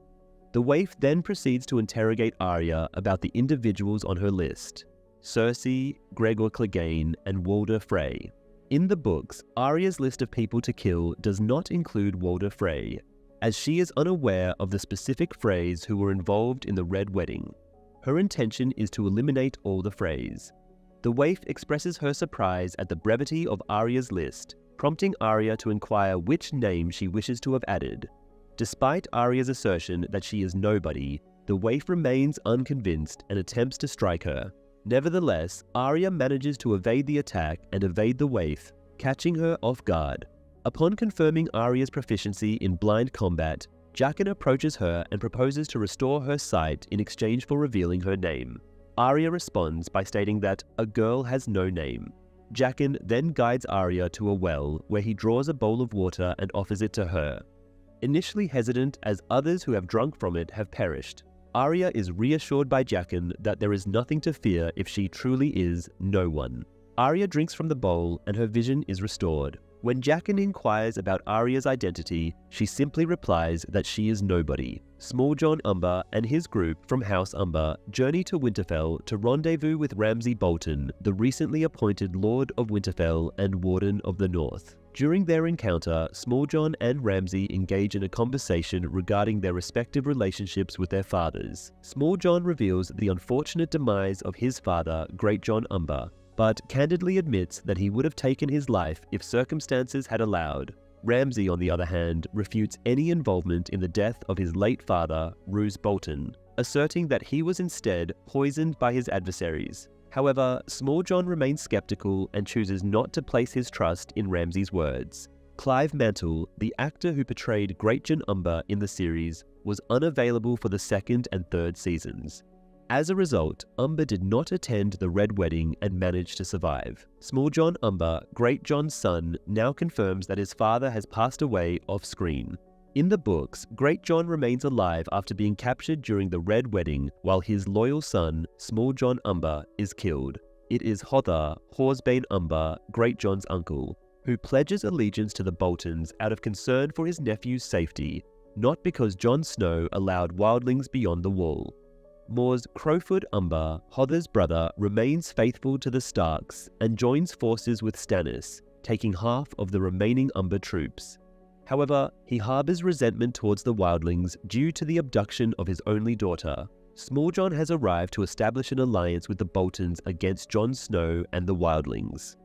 The Waif then proceeds to interrogate Arya about the individuals on her list: Cersei, Gregor Clegane, and Walder Frey. In the books, Arya's list of people to kill does not include Walder Frey, as she is unaware of the specific Freys who were involved in the Red Wedding. Her intention is to eliminate all the Freys. The Waif expresses her surprise at the brevity of Arya's list, prompting Arya to inquire which name she wishes to have added. Despite Arya's assertion that she is nobody, the Waif remains unconvinced and attempts to strike her. Nevertheless, Arya manages to evade the attack and evade the Waif, catching her off guard. Upon confirming Arya's proficiency in blind combat, Jaqen approaches her and proposes to restore her sight in exchange for revealing her name. Arya responds by stating that a girl has no name. Jaqen then guides Arya to a well where he draws a bowl of water and offers it to her. Initially hesitant as others who have drunk from it have perished, Arya is reassured by Jaqen that there is nothing to fear if she truly is no one. Arya drinks from the bowl and her vision is restored. When Jaqen inquires about Arya's identity, she simply replies that she is nobody. Small Jon Umber and his group from House Umber journey to Winterfell to rendezvous with Ramsay Bolton, the recently appointed Lord of Winterfell and Warden of the North. During their encounter, Small Jon and Ramsay engage in a conversation regarding their respective relationships with their fathers. Small Jon reveals the unfortunate demise of his father, Great Jon Umber, but candidly admits that he would have taken his life if circumstances had allowed. Ramsay, on the other hand, refutes any involvement in the death of his late father, Roose Bolton, asserting that he was instead poisoned by his adversaries. However, Small Jon remains skeptical and chooses not to place his trust in Ramsay's words. Clive Mantle, the actor who portrayed Great Jon Umber in the series, was unavailable for the second and third seasons. As a result, Umber did not attend the Red Wedding and managed to survive. Small Jon Umber, Great Jon's son, now confirms that his father has passed away off-screen. In the books, Great Jon remains alive after being captured during the Red Wedding, while his loyal son, Small Jon Umber, is killed. It is Hodder, Horsebane Umber, Great Jon's uncle, who pledges allegiance to the Boltons out of concern for his nephew's safety, not because Jon Snow allowed wildlings beyond the wall. Mors Crowfoot Umber, Hodder's brother, remains faithful to the Starks and joins forces with Stannis, taking half of the remaining Umber troops. However, he harbors resentment towards the wildlings due to the abduction of his only daughter. Small Jon has arrived to establish an alliance with the Boltons against Jon Snow and the wildlings.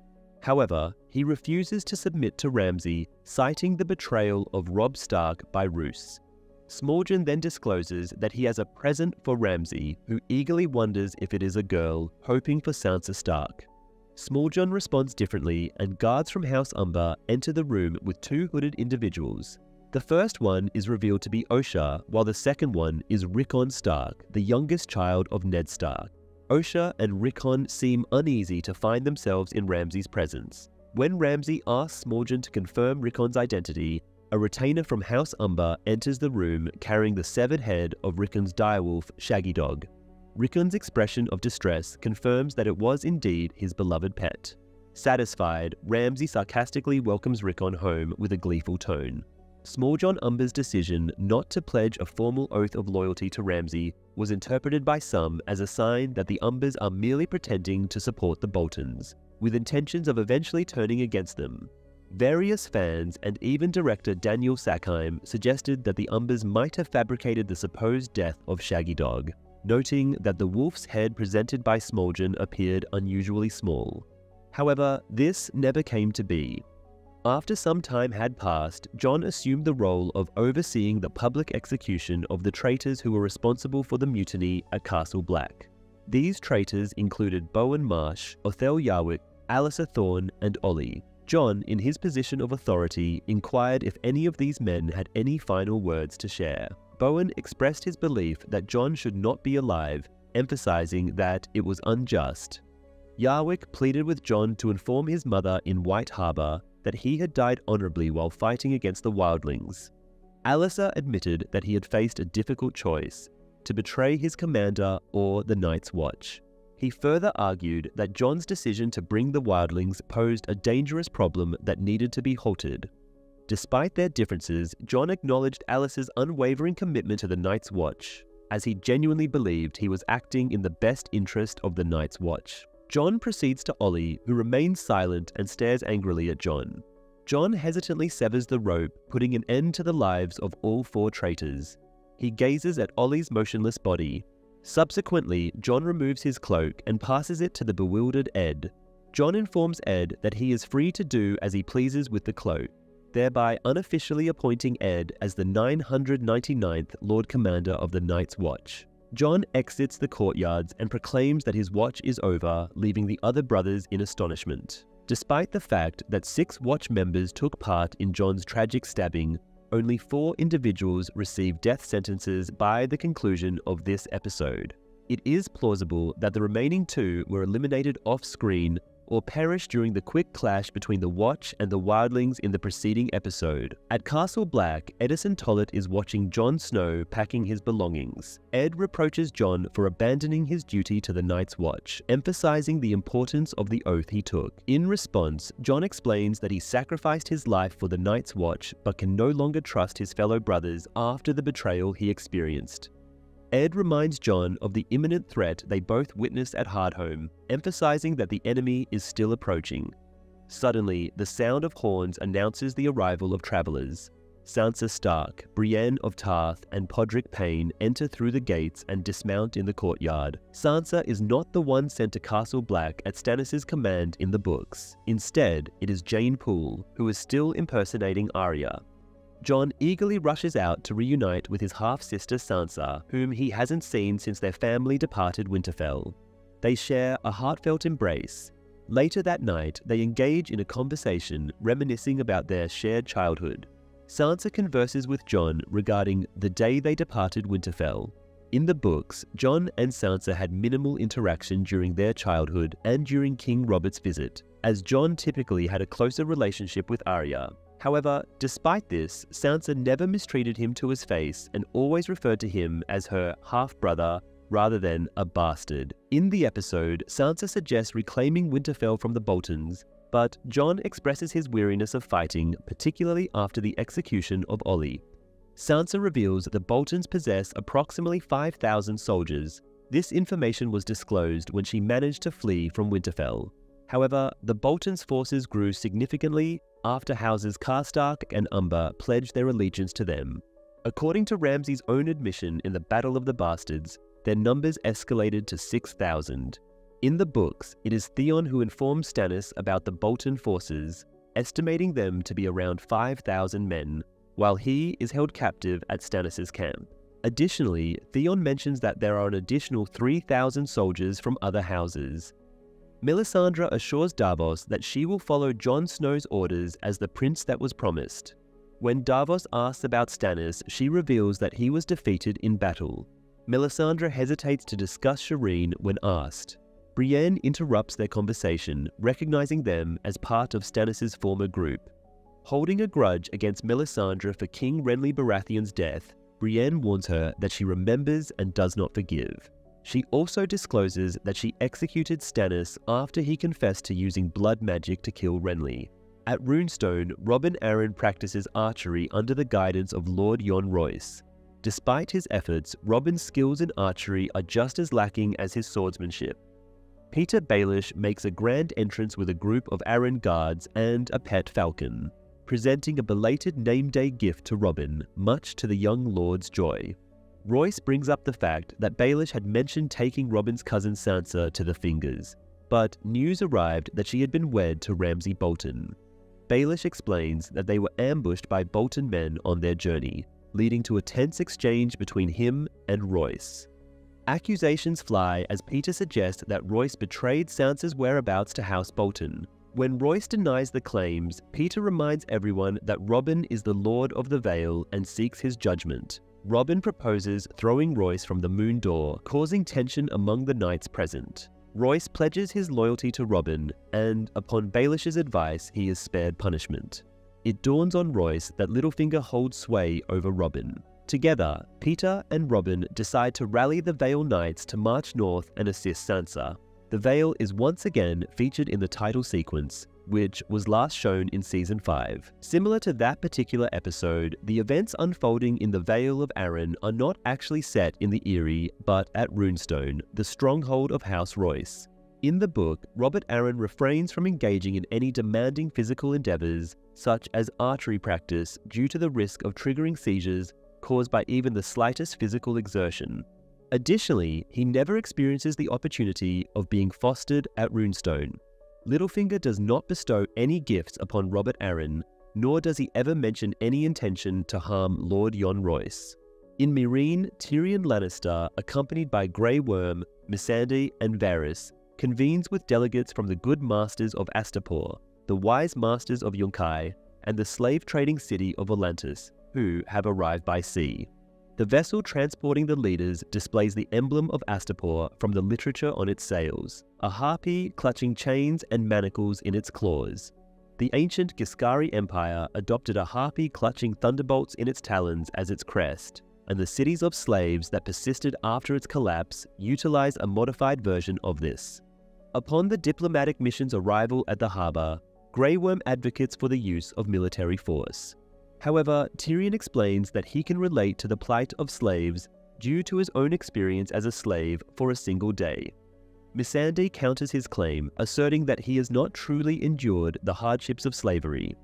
However, he refuses to submit to Ramsay, citing the betrayal of Robb Stark by Roose. Small Jon then discloses that he has a present for Ramsay, who eagerly wonders if it is a girl, hoping for Sansa Stark. Small Jon responds differently, and guards from House Umber enter the room with two hooded individuals. The first one is revealed to be Osha, while the second one is Rickon Stark, the youngest child of Ned Stark. Osha and Rickon seem uneasy to find themselves in Ramsay's presence. When Ramsay asks Small Jon to confirm Rickon's identity, a retainer from House Umber enters the room carrying the severed head of Rickon's direwolf, Shaggy Dog. Rickon's expression of distress confirms that it was indeed his beloved pet. Satisfied, Ramsay sarcastically welcomes Rickon home with a gleeful tone. Small Jon Umber's decision not to pledge a formal oath of loyalty to Ramsay was interpreted by some as a sign that the Umbers are merely pretending to support the Boltons, with intentions of eventually turning against them. Various fans and even director Daniel Sackheim suggested that the Umbers might have fabricated the supposed death of Shaggy Dog, noting that the wolf's head presented by Small Jon appeared unusually small. However, this never came to be. After some time had passed, Jon assumed the role of overseeing the public execution of the traitors who were responsible for the mutiny at Castle Black. These traitors included Bowen Marsh, Othel Yarwick, Alliser Thorne, and Olly. Jon, in his position of authority, inquired if any of these men had any final words to share. Bowen expressed his belief that Jon should not be alive, emphasizing that it was unjust. Yarwick pleaded with Jon to inform his mother in White Harbor that he had died honorably while fighting against the wildlings. Alliser admitted that he had faced a difficult choice, to betray his commander or the Night's Watch. He further argued that Jon's decision to bring the wildlings posed a dangerous problem that needed to be halted. Despite their differences, Jon acknowledged Alliser's unwavering commitment to the Night's Watch, as he genuinely believed he was acting in the best interest of the Night's Watch. Jon proceeds to Olly, who remains silent and stares angrily at Jon. Jon hesitantly severs the rope, putting an end to the lives of all four traitors. He gazes at Olly's motionless body. Subsequently, Jon removes his cloak and passes it to the bewildered Ed. Jon informs Ed that he is free to do as he pleases with the cloak, thereby unofficially appointing Ed as the 999th Lord Commander of the Night's Watch. Jon exits the courtyards and proclaims that his watch is over, leaving the other brothers in astonishment. Despite the fact that 6 watch members took part in Jon's tragic stabbing, only 4 individuals received death sentences by the conclusion of this episode. It is plausible that the remaining 2 were eliminated off-screen or perish during the quick clash between the Watch and the wildlings in the preceding episode. At Castle Black, Edison Tollett is watching Jon Snow packing his belongings. Ed reproaches Jon for abandoning his duty to the Night's Watch, emphasizing the importance of the oath he took. In response, Jon explains that he sacrificed his life for the Night's Watch but can no longer trust his fellow brothers after the betrayal he experienced. Ed reminds Jon of the imminent threat they both witnessed at Hardhome, emphasizing that the enemy is still approaching. Suddenly, the sound of horns announces the arrival of travelers. Sansa Stark, Brienne of Tarth, and Podrick Payne enter through the gates and dismount in the courtyard. Sansa is not the one sent to Castle Black at Stannis' command in the books. Instead, it is Jane Poole, who is still impersonating Arya. Jon eagerly rushes out to reunite with his half-sister Sansa, whom he hasn't seen since their family departed Winterfell. They share a heartfelt embrace. Later that night, they engage in a conversation reminiscing about their shared childhood. Sansa converses with Jon regarding the day they departed Winterfell. In the books, Jon and Sansa had minimal interaction during their childhood and during King Robert's visit, as Jon typically had a closer relationship with Arya. However, despite this, Sansa never mistreated him to his face and always referred to him as her half-brother rather than a bastard. In the episode, Sansa suggests reclaiming Winterfell from the Boltons, but Jon expresses his weariness of fighting, particularly after the execution of Olly. Sansa reveals that the Boltons possess approximately 5,000 soldiers. This information was disclosed when she managed to flee from Winterfell. However, the Boltons' forces grew significantly after houses Karstark and Umber pledged their allegiance to them. According to Ramsay's own admission in the Battle of the Bastards, their numbers escalated to 6,000. In the books, it is Theon who informs Stannis about the Bolton forces, estimating them to be around 5,000 men, while he is held captive at Stannis' camp. Additionally, Theon mentions that there are an additional 3,000 soldiers from other houses. Melisandre assures Davos that she will follow Jon Snow's orders as the prince that was promised. When Davos asks about Stannis, she reveals that he was defeated in battle. Melisandre hesitates to discuss Shireen when asked. Brienne interrupts their conversation, recognizing them as part of Stannis' former group. Holding a grudge against Melisandre for King Renly Baratheon's death, Brienne warns her that she remembers and does not forgive. She also discloses that she executed Stannis after he confessed to using blood magic to kill Renly. At Runestone, Robin Arryn practices archery under the guidance of Lord Jon Royce. Despite his efforts, Robin's skills in archery are just as lacking as his swordsmanship. Peter Baelish makes a grand entrance with a group of Arryn guards and a pet falcon, presenting a belated name day gift to Robin, much to the young lord's joy. Royce brings up the fact that Baelish had mentioned taking Robin's cousin Sansa to the Fingers, but news arrived that she had been wed to Ramsay Bolton. Baelish explains that they were ambushed by Bolton men on their journey, leading to a tense exchange between him and Royce. Accusations fly as Peter suggests that Royce betrayed Sansa's whereabouts to House Bolton. When Royce denies the claims, Peter reminds everyone that Robin is the Lord of the Vale and seeks his judgment. Robin proposes throwing Royce from the Moon Door, causing tension among the knights present. Royce pledges his loyalty to Robin, and upon Baelish's advice, he is spared punishment. It dawns on Royce that Littlefinger holds sway over Robin. Together, Peter and Robin decide to rally the Vale Knights to march north and assist Sansa. The Vale is once again featured in the title sequence, which was last shown in Season 5. Similar to that particular episode, the events unfolding in the Vale of Arryn are not actually set in the Eyrie, but at Runestone, the stronghold of House Royce. In the book, Robert Arryn refrains from engaging in any demanding physical endeavors, such as archery practice, due to the risk of triggering seizures caused by even the slightest physical exertion. Additionally, he never experiences the opportunity of being fostered at Runestone. Littlefinger does not bestow any gifts upon Robert Arryn, nor does he ever mention any intention to harm Lord Jon Royce. In Meereen, Tyrion Lannister, accompanied by Grey Worm, Missandei, and Varys, convenes with delegates from the Good Masters of Astapor, the Wise Masters of Yunkai, and the slave-trading city of Volantis, who have arrived by sea. The vessel transporting the leaders displays the emblem of Astapor from the literature on its sails, a harpy clutching chains and manacles in its claws. The ancient Giscari Empire adopted a harpy clutching thunderbolts in its talons as its crest, and the cities of slaves that persisted after its collapse utilized a modified version of this. Upon the diplomatic mission's arrival at the harbor, Grey Worm advocates for the use of military force. However, Tyrion explains that he can relate to the plight of slaves due to his own experience as a slave for a single day. Missandei counters his claim, asserting that he has not truly endured the hardships of slavery.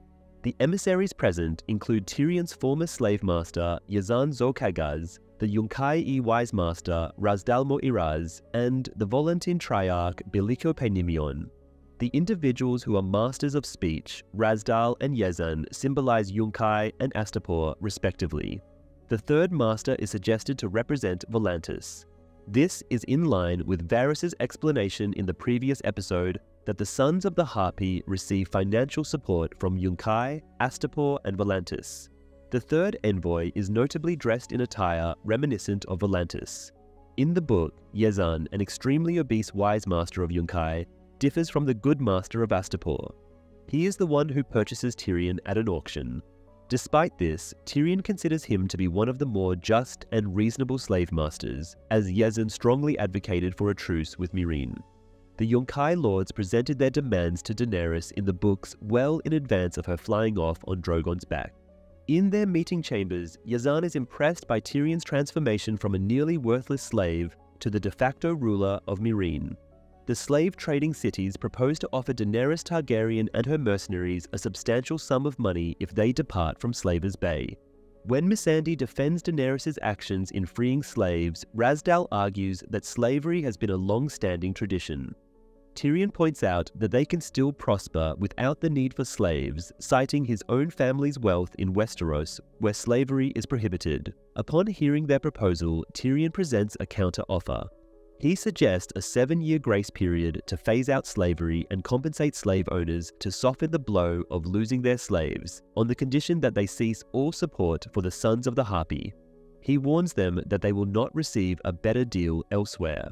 The emissaries present include Tyrion's former slave master, Yazan Zokagaz, the Yunkai Wise Master, Razdal Moiraz, and the Volantin Triarch, Biliko Penimion. The individuals who are masters of speech, Razdal and Yazan, symbolize Yunkai and Astapor, respectively. The third master is suggested to represent Volantis. This is in line with Varys' explanation in the previous episode that the Sons of the Harpy receive financial support from Yunkai, Astapor, and Volantis. The third envoy is notably dressed in attire reminiscent of Volantis. In the book, Yazan, an extremely obese wise master of Yunkai, differs from the good master of Astapor. He is the one who purchases Tyrion at an auction. Despite this, Tyrion considers him to be one of the more just and reasonable slave masters, as Yazan strongly advocated for a truce with Meereen. The Yunkai lords presented their demands to Daenerys in the books well in advance of her flying off on Drogon's back. In their meeting chambers, Yazan is impressed by Tyrion's transformation from a nearly worthless slave to the de facto ruler of Meereen. The slave-trading cities propose to offer Daenerys Targaryen and her mercenaries a substantial sum of money if they depart from Slavers Bay. When Missandei defends Daenerys' actions in freeing slaves, Razdal argues that slavery has been a long-standing tradition. Tyrion points out that they can still prosper without the need for slaves, citing his own family's wealth in Westeros, where slavery is prohibited. Upon hearing their proposal, Tyrion presents a counter-offer. He suggests a 7-year grace period to phase out slavery and compensate slave owners to soften the blow of losing their slaves, on the condition that they cease all support for the Sons of the Harpy. He warns them that they will not receive a better deal elsewhere.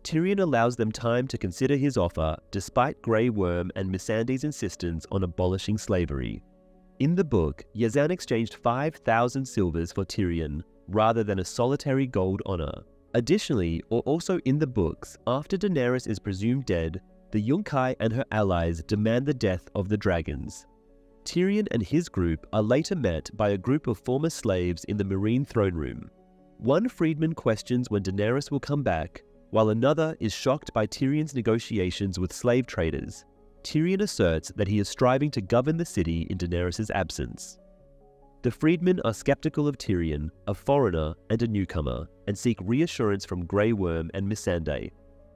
Tyrion allows them time to consider his offer, despite Grey Worm and Missandei's insistence on abolishing slavery. In the book, Yazan exchanged 5,000 silvers for Tyrion, rather than a solitary gold honor. Additionally, or also in the books, after Daenerys is presumed dead, the Yunkai and her allies demand the death of the dragons. Tyrion and his group are later met by a group of former slaves in the Meereen throne room. One freedman questions when Daenerys will come back, while another is shocked by Tyrion's negotiations with slave traders. Tyrion asserts that he is striving to govern the city in Daenerys' absence. The freedmen are skeptical of Tyrion, a foreigner and a newcomer, and seek reassurance from Grey Worm and Missandei.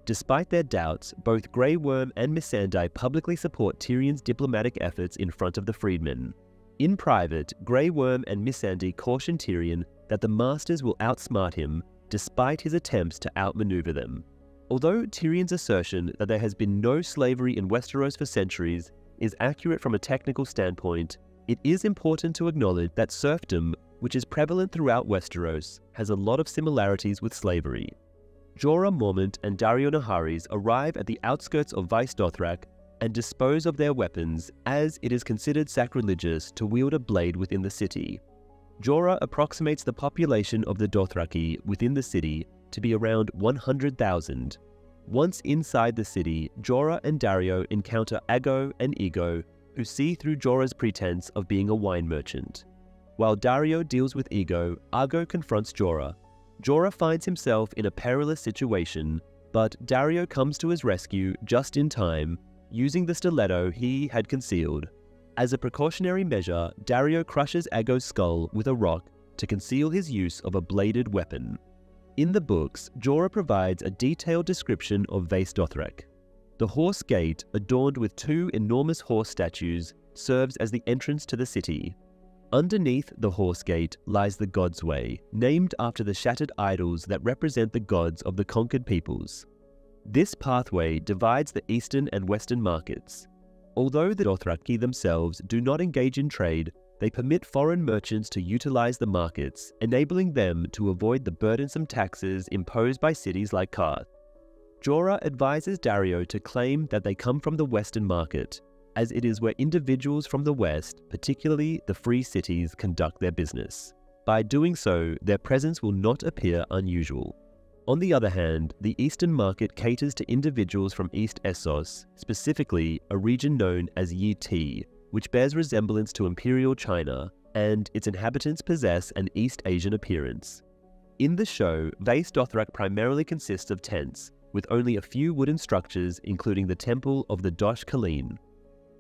Despite their doubts, both Grey Worm and Missandei publicly support Tyrion's diplomatic efforts in front of the freedmen. In private, Grey Worm and Missandei caution Tyrion that the Masters will outsmart him, despite his attempts to outmaneuver them. Although Tyrion's assertion that there has been no slavery in Westeros for centuries is accurate from a technical standpoint, it is important to acknowledge that serfdom, which is prevalent throughout Westeros, has a lot of similarities with slavery. Jorah Mormont and Daario Naharis arrive at the outskirts of Vaes Dothrak and dispose of their weapons, as it is considered sacrilegious to wield a blade within the city. Jorah approximates the population of the Dothraki within the city to be around 100,000. Once inside the city, Jorah and Daario encounter Aggo and Ego, who see through Jorah's pretense of being a wine merchant. While Daario deals with Ego, Aggo confronts Jorah. Jorah finds himself in a perilous situation, but Daario comes to his rescue just in time, using the stiletto he had concealed. As a precautionary measure, Daario crushes Aggo's skull with a rock to conceal his use of a bladed weapon. In the books, Jorah provides a detailed description of Vaes Dothrak. The Horse Gate, adorned with 2 enormous horse statues, serves as the entrance to the city. Underneath the Horse Gate lies the God's Way, named after the shattered idols that represent the gods of the conquered peoples. This pathway divides the eastern and western markets. Although the Dothraki themselves do not engage in trade, They permit foreign merchants to utilize the markets, enabling them to avoid the burdensome taxes imposed by cities like Qarth. Jorah advises Daario to claim that they come from the Western market, as it is where individuals from the West, particularly the free cities, conduct their business. By doing so, their presence will not appear unusual. On the other hand, the Eastern market caters to individuals from East Essos, specifically a region known as Yi Ti, which bears resemblance to Imperial China, and its inhabitants possess an East Asian appearance. In the show, Vaes Dothrak primarily consists of tents, with only a few wooden structures, including the Temple of the Dosh Khaleen.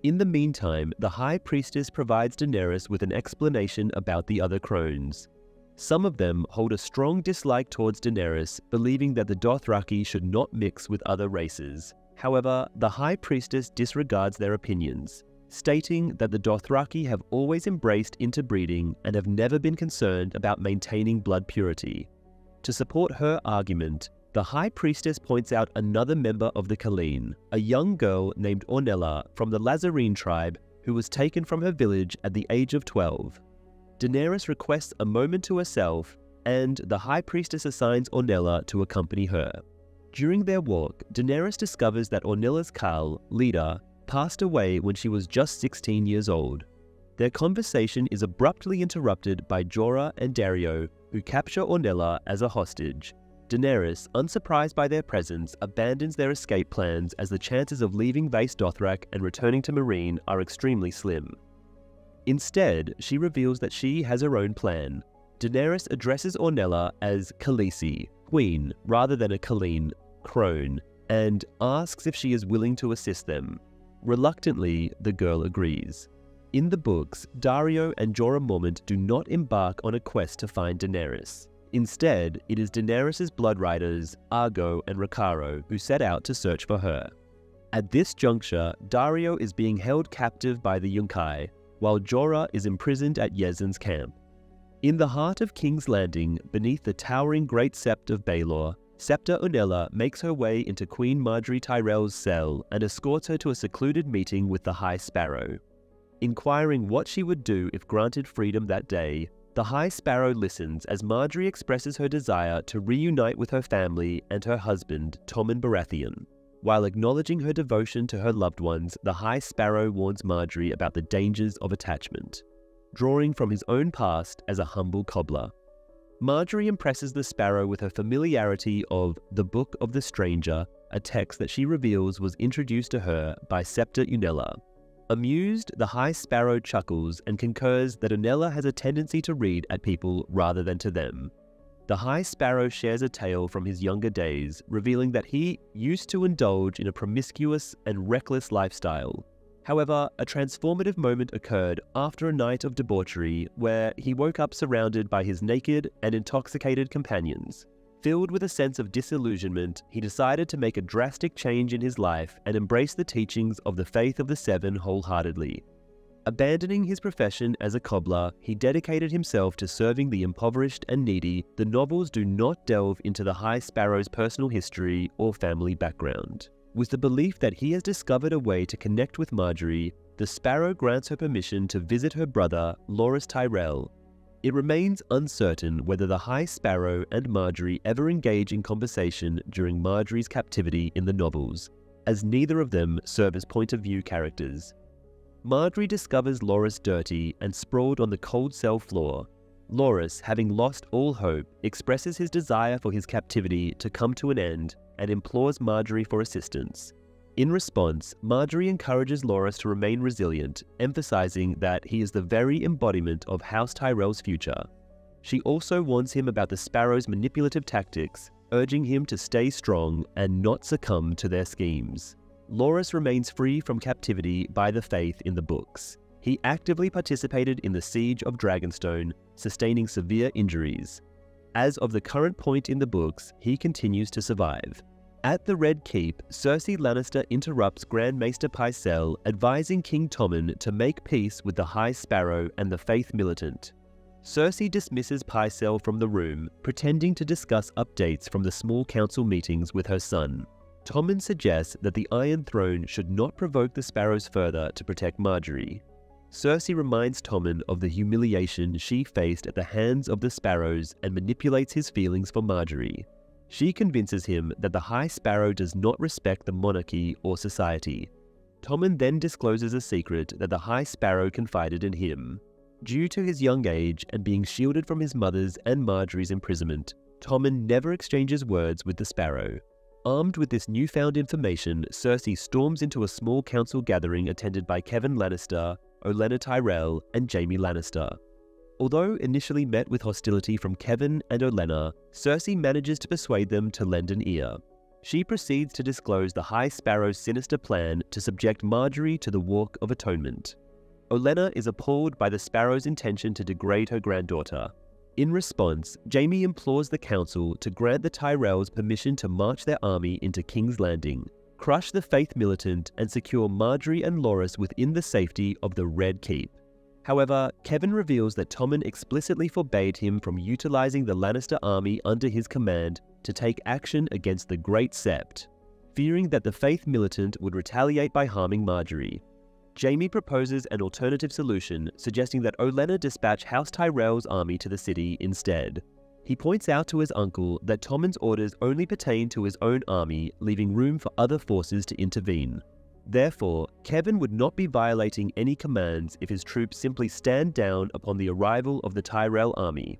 In the meantime, the High Priestess provides Daenerys with an explanation about the other crones. Some of them hold a strong dislike towards Daenerys, believing that the Dothraki should not mix with other races. However, the High Priestess disregards their opinions, stating that the Dothraki have always embraced interbreeding and have never been concerned about maintaining blood purity. To support her argument, the High Priestess points out another member of the Khaleen, a young girl named Ornella from the Lazarene tribe who was taken from her village at the age of 12. Daenerys requests a moment to herself, and the High Priestess assigns Ornella to accompany her. During their walk, Daenerys discovers that Ornella's Khal, Leda, passed away when she was just 16 years old. Their conversation is abruptly interrupted by Jorah and Daario, who capture Ornella as a hostage. Daenerys, unsurprised by their presence, abandons their escape plans as the chances of leaving Vaes Dothrak and returning to Meereen are extremely slim. Instead, she reveals that she has her own plan. Daenerys addresses Ornella as Khaleesi, Queen, rather than a Khaleen, crone, and asks if she is willing to assist them. Reluctantly, the girl agrees. In the books, Daario and Jorah Mormont do not embark on a quest to find Daenerys. Instead, it is Daenerys' blood riders, Argo and Rakharo, who set out to search for her. At this juncture, Daario is being held captive by the Yunkai, while Jorah is imprisoned at Yezzan's camp. In the heart of King's Landing, beneath the towering Great Sept of Baelor, Septa Unella makes her way into Queen Margaery Tyrell's cell and escorts her to a secluded meeting with the High Sparrow. Inquiring what she would do if granted freedom that day, the High Sparrow listens as Margaery expresses her desire to reunite with her family and her husband, Tommen Baratheon. While acknowledging her devotion to her loved ones, the High Sparrow warns Margaery about the dangers of attachment, drawing from his own past as a humble cobbler. Margaery impresses the Sparrow with her familiarity of the Book of the Stranger, a text that she reveals was introduced to her by Septa Unella. Amused, the High Sparrow chuckles and concurs that Unella has a tendency to read at people rather than to them. The High Sparrow shares a tale from his younger days, revealing that he used to indulge in a promiscuous and reckless lifestyle. However, a transformative moment occurred after a night of debauchery where he woke up surrounded by his naked and intoxicated companions. Filled with a sense of disillusionment, he decided to make a drastic change in his life and embrace the teachings of the Faith of the Seven wholeheartedly. Abandoning his profession as a cobbler, he dedicated himself to serving the impoverished and needy. The novels do not delve into the High Sparrow's personal history or family background. With the belief that he has discovered a way to connect with Margaery, the Sparrow grants her permission to visit her brother, Loras Tyrell. It remains uncertain whether the High Sparrow and Margaery ever engage in conversation during Margaery's captivity in the novels, as neither of them serve as point-of-view characters. Margaery discovers Loras dirty and sprawled on the cold cell floor. Loras, having lost all hope, expresses his desire for his captivity to come to an end and implores Margaery for assistance. In response, Margaery encourages Loras to remain resilient, emphasizing that he is the very embodiment of House Tyrell's future. She also warns him about the Sparrow's manipulative tactics, urging him to stay strong and not succumb to their schemes. Loras remains free from captivity by the faith in the books. He actively participated in the siege of Dragonstone, sustaining severe injuries. As of the current point in the books, he continues to survive. At the Red Keep, Cersei Lannister interrupts Grand Maester Pycelle, advising King Tommen to make peace with the High Sparrow and the Faith Militant. Cersei dismisses Pycelle from the room, pretending to discuss updates from the small council meetings with her son. Tommen suggests that the Iron Throne should not provoke the Sparrows further to protect Margaery. Cersei reminds Tommen of the humiliation she faced at the hands of the Sparrows and manipulates his feelings for Margaery. She convinces him that the High Sparrow does not respect the monarchy or society. Tommen then discloses a secret that the High Sparrow confided in him. Due to his young age and being shielded from his mother's and Margaery's imprisonment, Tommen never exchanges words with the Sparrow. Armed with this newfound information, Cersei storms into a small council gathering attended by Kevan Lannister, Olenna Tyrell, and Jaime Lannister. Although initially met with hostility from Kevan and Olenna, Cersei manages to persuade them to lend an ear. She proceeds to disclose the High Sparrow's sinister plan to subject Margaery to the Walk of Atonement. Olenna is appalled by the Sparrow's intention to degrade her granddaughter. In response, Jaime implores the council to grant the Tyrells permission to march their army into King's Landing, crush the Faith Militant, and secure Margaery and Loras within the safety of the Red Keep. However, Kevan reveals that Tommen explicitly forbade him from utilizing the Lannister army under his command to take action against the Great Sept, fearing that the Faith Militant would retaliate by harming Margaery. Jaime proposes an alternative solution, suggesting that Olenna dispatch House Tyrell's army to the city instead. He points out to his uncle that Tommen's orders only pertain to his own army, leaving room for other forces to intervene. Therefore, Kevan would not be violating any commands if his troops simply stand down upon the arrival of the Tyrell army.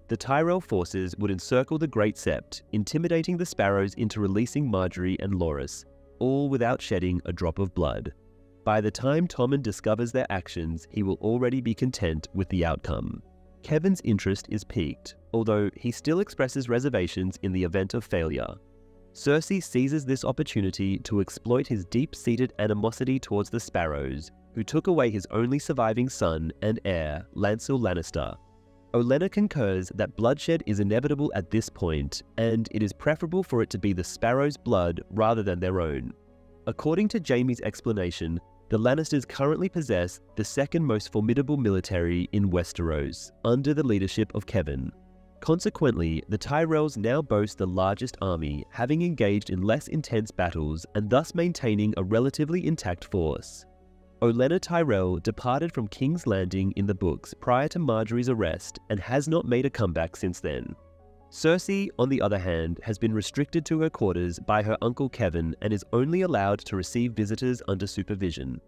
The Tyrell forces would encircle the Great Sept, intimidating the Sparrows into releasing Margaery and Loras, all without shedding a drop of blood. By the time Tommen discovers their actions, he will already be content with the outcome. Kevan's interest is piqued, although he still expresses reservations in the event of failure. Cersei seizes this opportunity to exploit his deep-seated animosity towards the Sparrows, who took away his only surviving son and heir, Lancel Lannister. Olenna concurs that bloodshed is inevitable at this point, and it is preferable for it to be the Sparrows' blood rather than their own. According to Jaime's explanation, the Lannisters currently possess the second most formidable military in Westeros, under the leadership of Kevan. Consequently, the Tyrells now boast the largest army, having engaged in less intense battles and thus maintaining a relatively intact force. Olenna Tyrell departed from King's Landing in the books prior to Margaery's arrest and has not made a comeback since then. Cersei, on the other hand, has been restricted to her quarters by her uncle Kevan and is only allowed to receive visitors under supervision.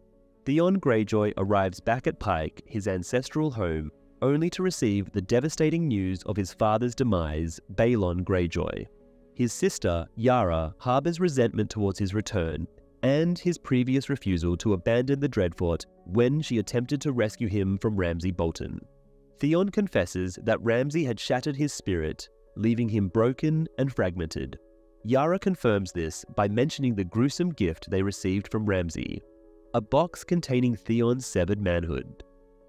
Theon Greyjoy arrives back at Pike, his ancestral home, only to receive the devastating news of his father's demise, Balon Greyjoy. His sister, Yara, harbors resentment towards his return and his previous refusal to abandon the Dreadfort when she attempted to rescue him from Ramsay Bolton. Theon confesses that Ramsay had shattered his spirit, leaving him broken and fragmented. Yara confirms this by mentioning the gruesome gift they received from Ramsay, a box containing Theon's severed manhood.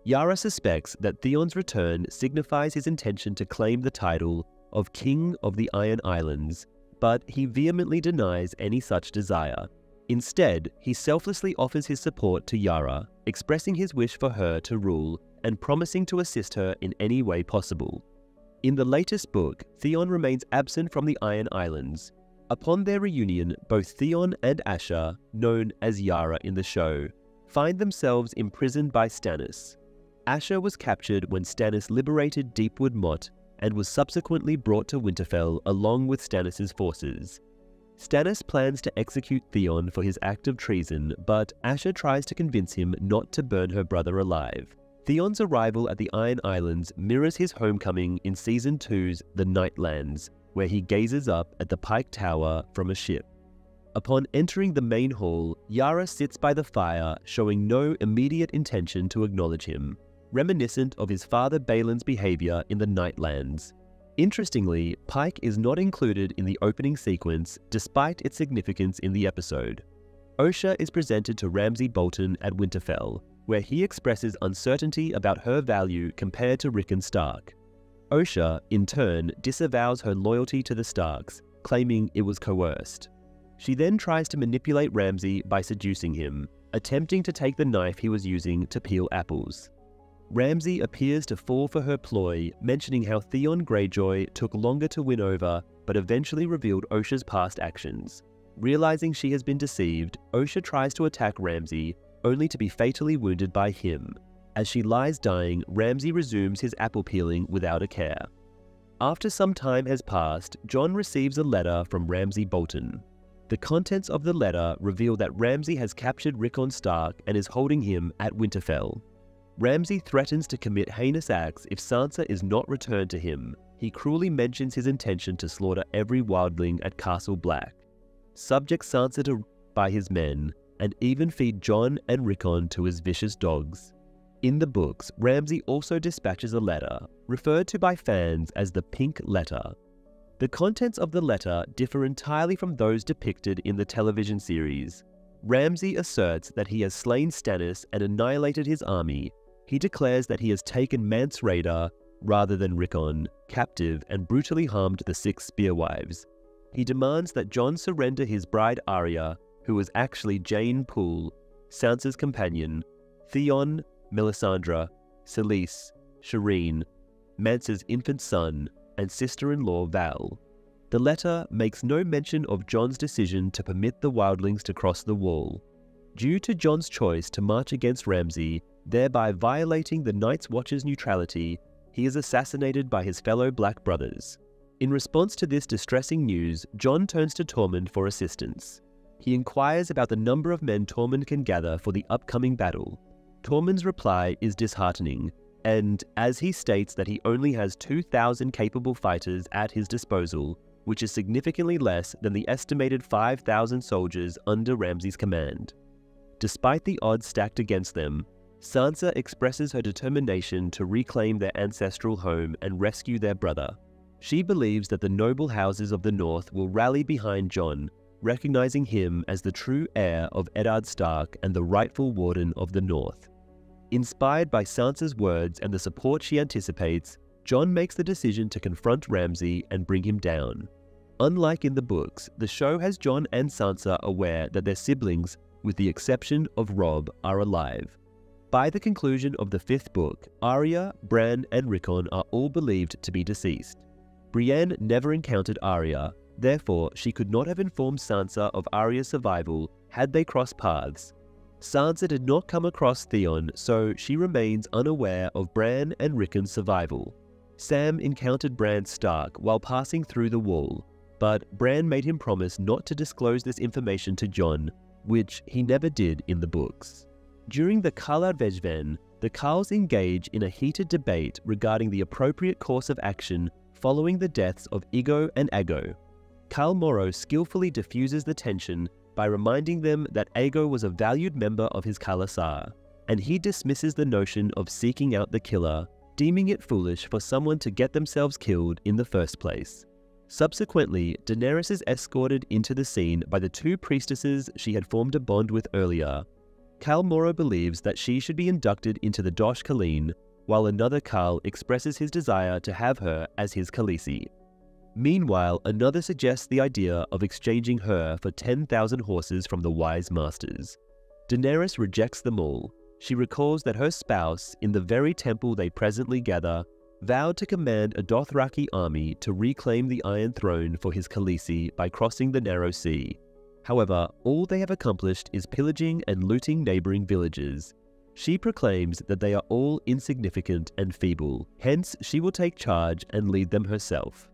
Yara suspects that Theon's return signifies his intention to claim the title of King of the Iron Islands, but he vehemently denies any such desire. Instead, he selflessly offers his support to Yara, expressing his wish for her to rule and promising to assist her in any way possible. In the latest book, Theon remains absent from the Iron Islands. Upon their reunion, both Theon and Asha, known as Yara in the show, find themselves imprisoned by Stannis. Asha was captured when Stannis liberated Deepwood Motte and was subsequently brought to Winterfell along with Stannis' forces. Stannis plans to execute Theon for his act of treason, but Asha tries to convince him not to burn her brother alive. Theon's arrival at the Iron Islands mirrors his homecoming in Season 2's The Nightlands, where he gazes up at the Pike Tower from a ship. Upon entering the main hall, Yara sits by the fire, showing no immediate intention to acknowledge him, reminiscent of his father Balon's behavior in the Nightlands. Interestingly, Pike is not included in the opening sequence, despite its significance in the episode. Osha is presented to Ramsay Bolton at Winterfell, where he expresses uncertainty about her value compared to Rickon Stark. Osha, in turn, disavows her loyalty to the Starks, claiming it was coerced. She then tries to manipulate Ramsay by seducing him, attempting to take the knife he was using to peel apples. Ramsay appears to fall for her ploy, mentioning how Theon Greyjoy took longer to win over, but eventually revealed Osha's past actions. Realizing she has been deceived, Osha tries to attack Ramsay, only to be fatally wounded by him. As she lies dying, Ramsay resumes his apple peeling without a care. After some time has passed, Jon receives a letter from Ramsay Bolton. The contents of the letter reveal that Ramsay has captured Rickon Stark and is holding him at Winterfell. Ramsay threatens to commit heinous acts if Sansa is not returned to him. He cruelly mentions his intention to slaughter every wildling at Castle Black, subject Sansa by his men, and even feed Jon and Rickon to his vicious dogs. In the books, Ramsay also dispatches a letter, referred to by fans as the Pink Letter. The contents of the letter differ entirely from those depicted in the television series. Ramsay asserts that he has slain Stannis and annihilated his army. He declares that he has taken Mance Rayder, rather than Rickon, captive and brutally harmed the 6 Spearwives. He demands that Jon surrender his bride Arya, who was actually Jeyne Poole, Sansa's companion, Theon, Melisandre, Selyse, Shireen, Mance's infant son, and sister-in-law Val. The letter makes no mention of Jon's decision to permit the wildlings to cross the wall. Due to Jon's choice to march against Ramsay, thereby violating the Night's Watch's neutrality, he is assassinated by his fellow Black brothers. In response to this distressing news, Jon turns to Tormund for assistance. He inquires about the number of men Tormund can gather for the upcoming battle. Tormund's reply is disheartening, and as he states that he only has 2,000 capable fighters at his disposal, which is significantly less than the estimated 5,000 soldiers under Ramsay's command. Despite the odds stacked against them, Sansa expresses her determination to reclaim their ancestral home and rescue their brother. She believes that the noble houses of the North will rally behind Jon, recognizing him as the true heir of Eddard Stark and the rightful Warden of the North. Inspired by Sansa's words and the support she anticipates, Jon makes the decision to confront Ramsay and bring him down. Unlike in the books, the show has Jon and Sansa aware that their siblings, with the exception of Robb, are alive. By the conclusion of the 5th book, Arya, Bran, and Rickon are all believed to be deceased. Brienne never encountered Arya, therefore she could not have informed Sansa of Arya's survival had they crossed paths. Sansa did not come across Theon, so she remains unaware of Bran and Rickon's survival. Sam encountered Bran Stark while passing through the wall, but Bran made him promise not to disclose this information to Jon, which he never did in the books. During the Khal Vejven, the Khals engage in a heated debate regarding the appropriate course of action following the deaths of Yggo and Aggo. Khal Moro skillfully diffuses the tension by reminding them that Aegon was a valued member of his khalasar, and he dismisses the notion of seeking out the killer, deeming it foolish for someone to get themselves killed in the first place. Subsequently, Daenerys is escorted into the scene by the 2 priestesses she had formed a bond with earlier. Khal Moro believes that she should be inducted into the Dosh Khaleen, while another Khal expresses his desire to have her as his Khaleesi. Meanwhile, another suggests the idea of exchanging her for 10,000 horses from the Wise Masters. Daenerys rejects them all. She recalls that her spouse, in the very temple they presently gather, vowed to command a Dothraki army to reclaim the Iron Throne for his Khaleesi by crossing the Narrow Sea. However, all they have accomplished is pillaging and looting neighboring villages. She proclaims that they are all insignificant and feeble, hence she will take charge and lead them herself.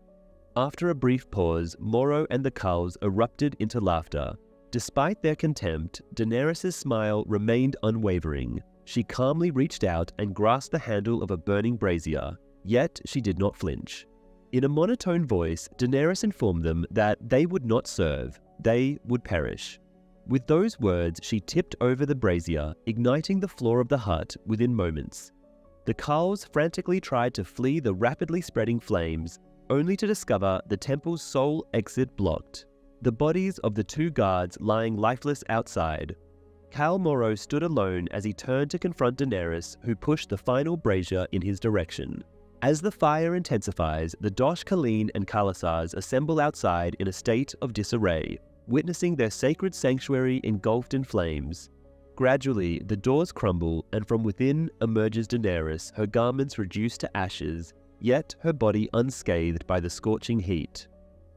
After a brief pause, Moro and the Khals erupted into laughter. Despite their contempt, Daenerys' smile remained unwavering. She calmly reached out and grasped the handle of a burning brazier, yet she did not flinch. In a monotone voice, Daenerys informed them that they would not serve, they would perish. With those words, she tipped over the brazier, igniting the floor of the hut within moments. The Khals frantically tried to flee the rapidly spreading flames, only to discover the temple's sole exit blocked, the bodies of the 2 guards lying lifeless outside. Khal Moro stood alone as he turned to confront Daenerys, who pushed the final brazier in his direction. As the fire intensifies, the Dosh Khaleen and khalasars assemble outside in a state of disarray, witnessing their sacred sanctuary engulfed in flames. Gradually, the doors crumble, and from within emerges Daenerys, her garments reduced to ashes, yet her body unscathed by the scorching heat.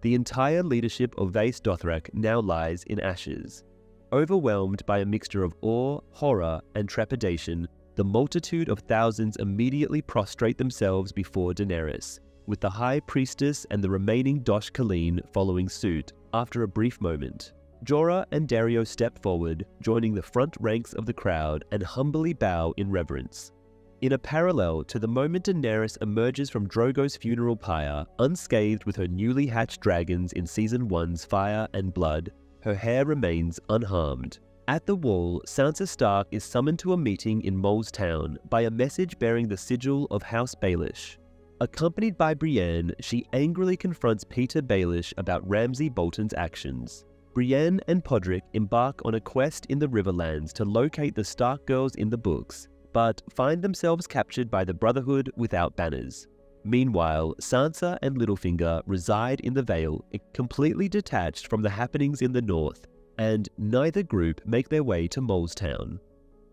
The entire leadership of Vaes Dothrak now lies in ashes. Overwhelmed by a mixture of awe, horror, and trepidation, the multitude of thousands immediately prostrate themselves before Daenerys, with the High Priestess and the remaining Dosh Khaleen following suit after a brief moment. Jorah and Daario step forward, joining the front ranks of the crowd and humbly bow in reverence. In a parallel to the moment Daenerys emerges from Drogo's funeral pyre, unscathed with her newly hatched dragons in Season 1's Fire and Blood, her hair remains unharmed. At the Wall, Sansa Stark is summoned to a meeting in Mole's Town by a message bearing the sigil of House Baelish. Accompanied by Brienne, she angrily confronts Petyr Baelish about Ramsay Bolton's actions. Brienne and Podrick embark on a quest in the Riverlands to locate the Stark girls in the books, but find themselves captured by the Brotherhood without banners. Meanwhile, Sansa and Littlefinger reside in the Vale, completely detached from the happenings in the north, and neither group make their way to Mole's Town.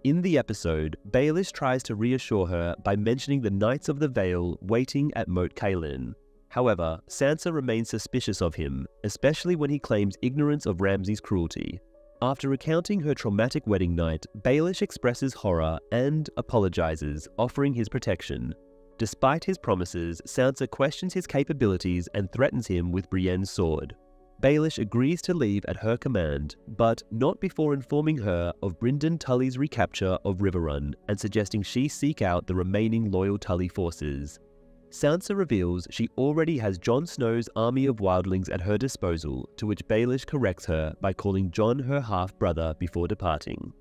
In the episode, Baelish tries to reassure her by mentioning the Knights of the Vale waiting at Moat Cailin. However, Sansa remains suspicious of him, especially when he claims ignorance of Ramsay's cruelty. After recounting her traumatic wedding night, Baelish expresses horror and apologizes, offering his protection. Despite his promises, Sansa questions his capabilities and threatens him with Brienne's sword. Baelish agrees to leave at her command, but not before informing her of Brynden Tully's recapture of Riverrun and suggesting she seek out the remaining loyal Tully forces. Sansa reveals she already has Jon Snow's army of wildlings at her disposal, to which Baelish corrects her by calling Jon her half-brother before departing.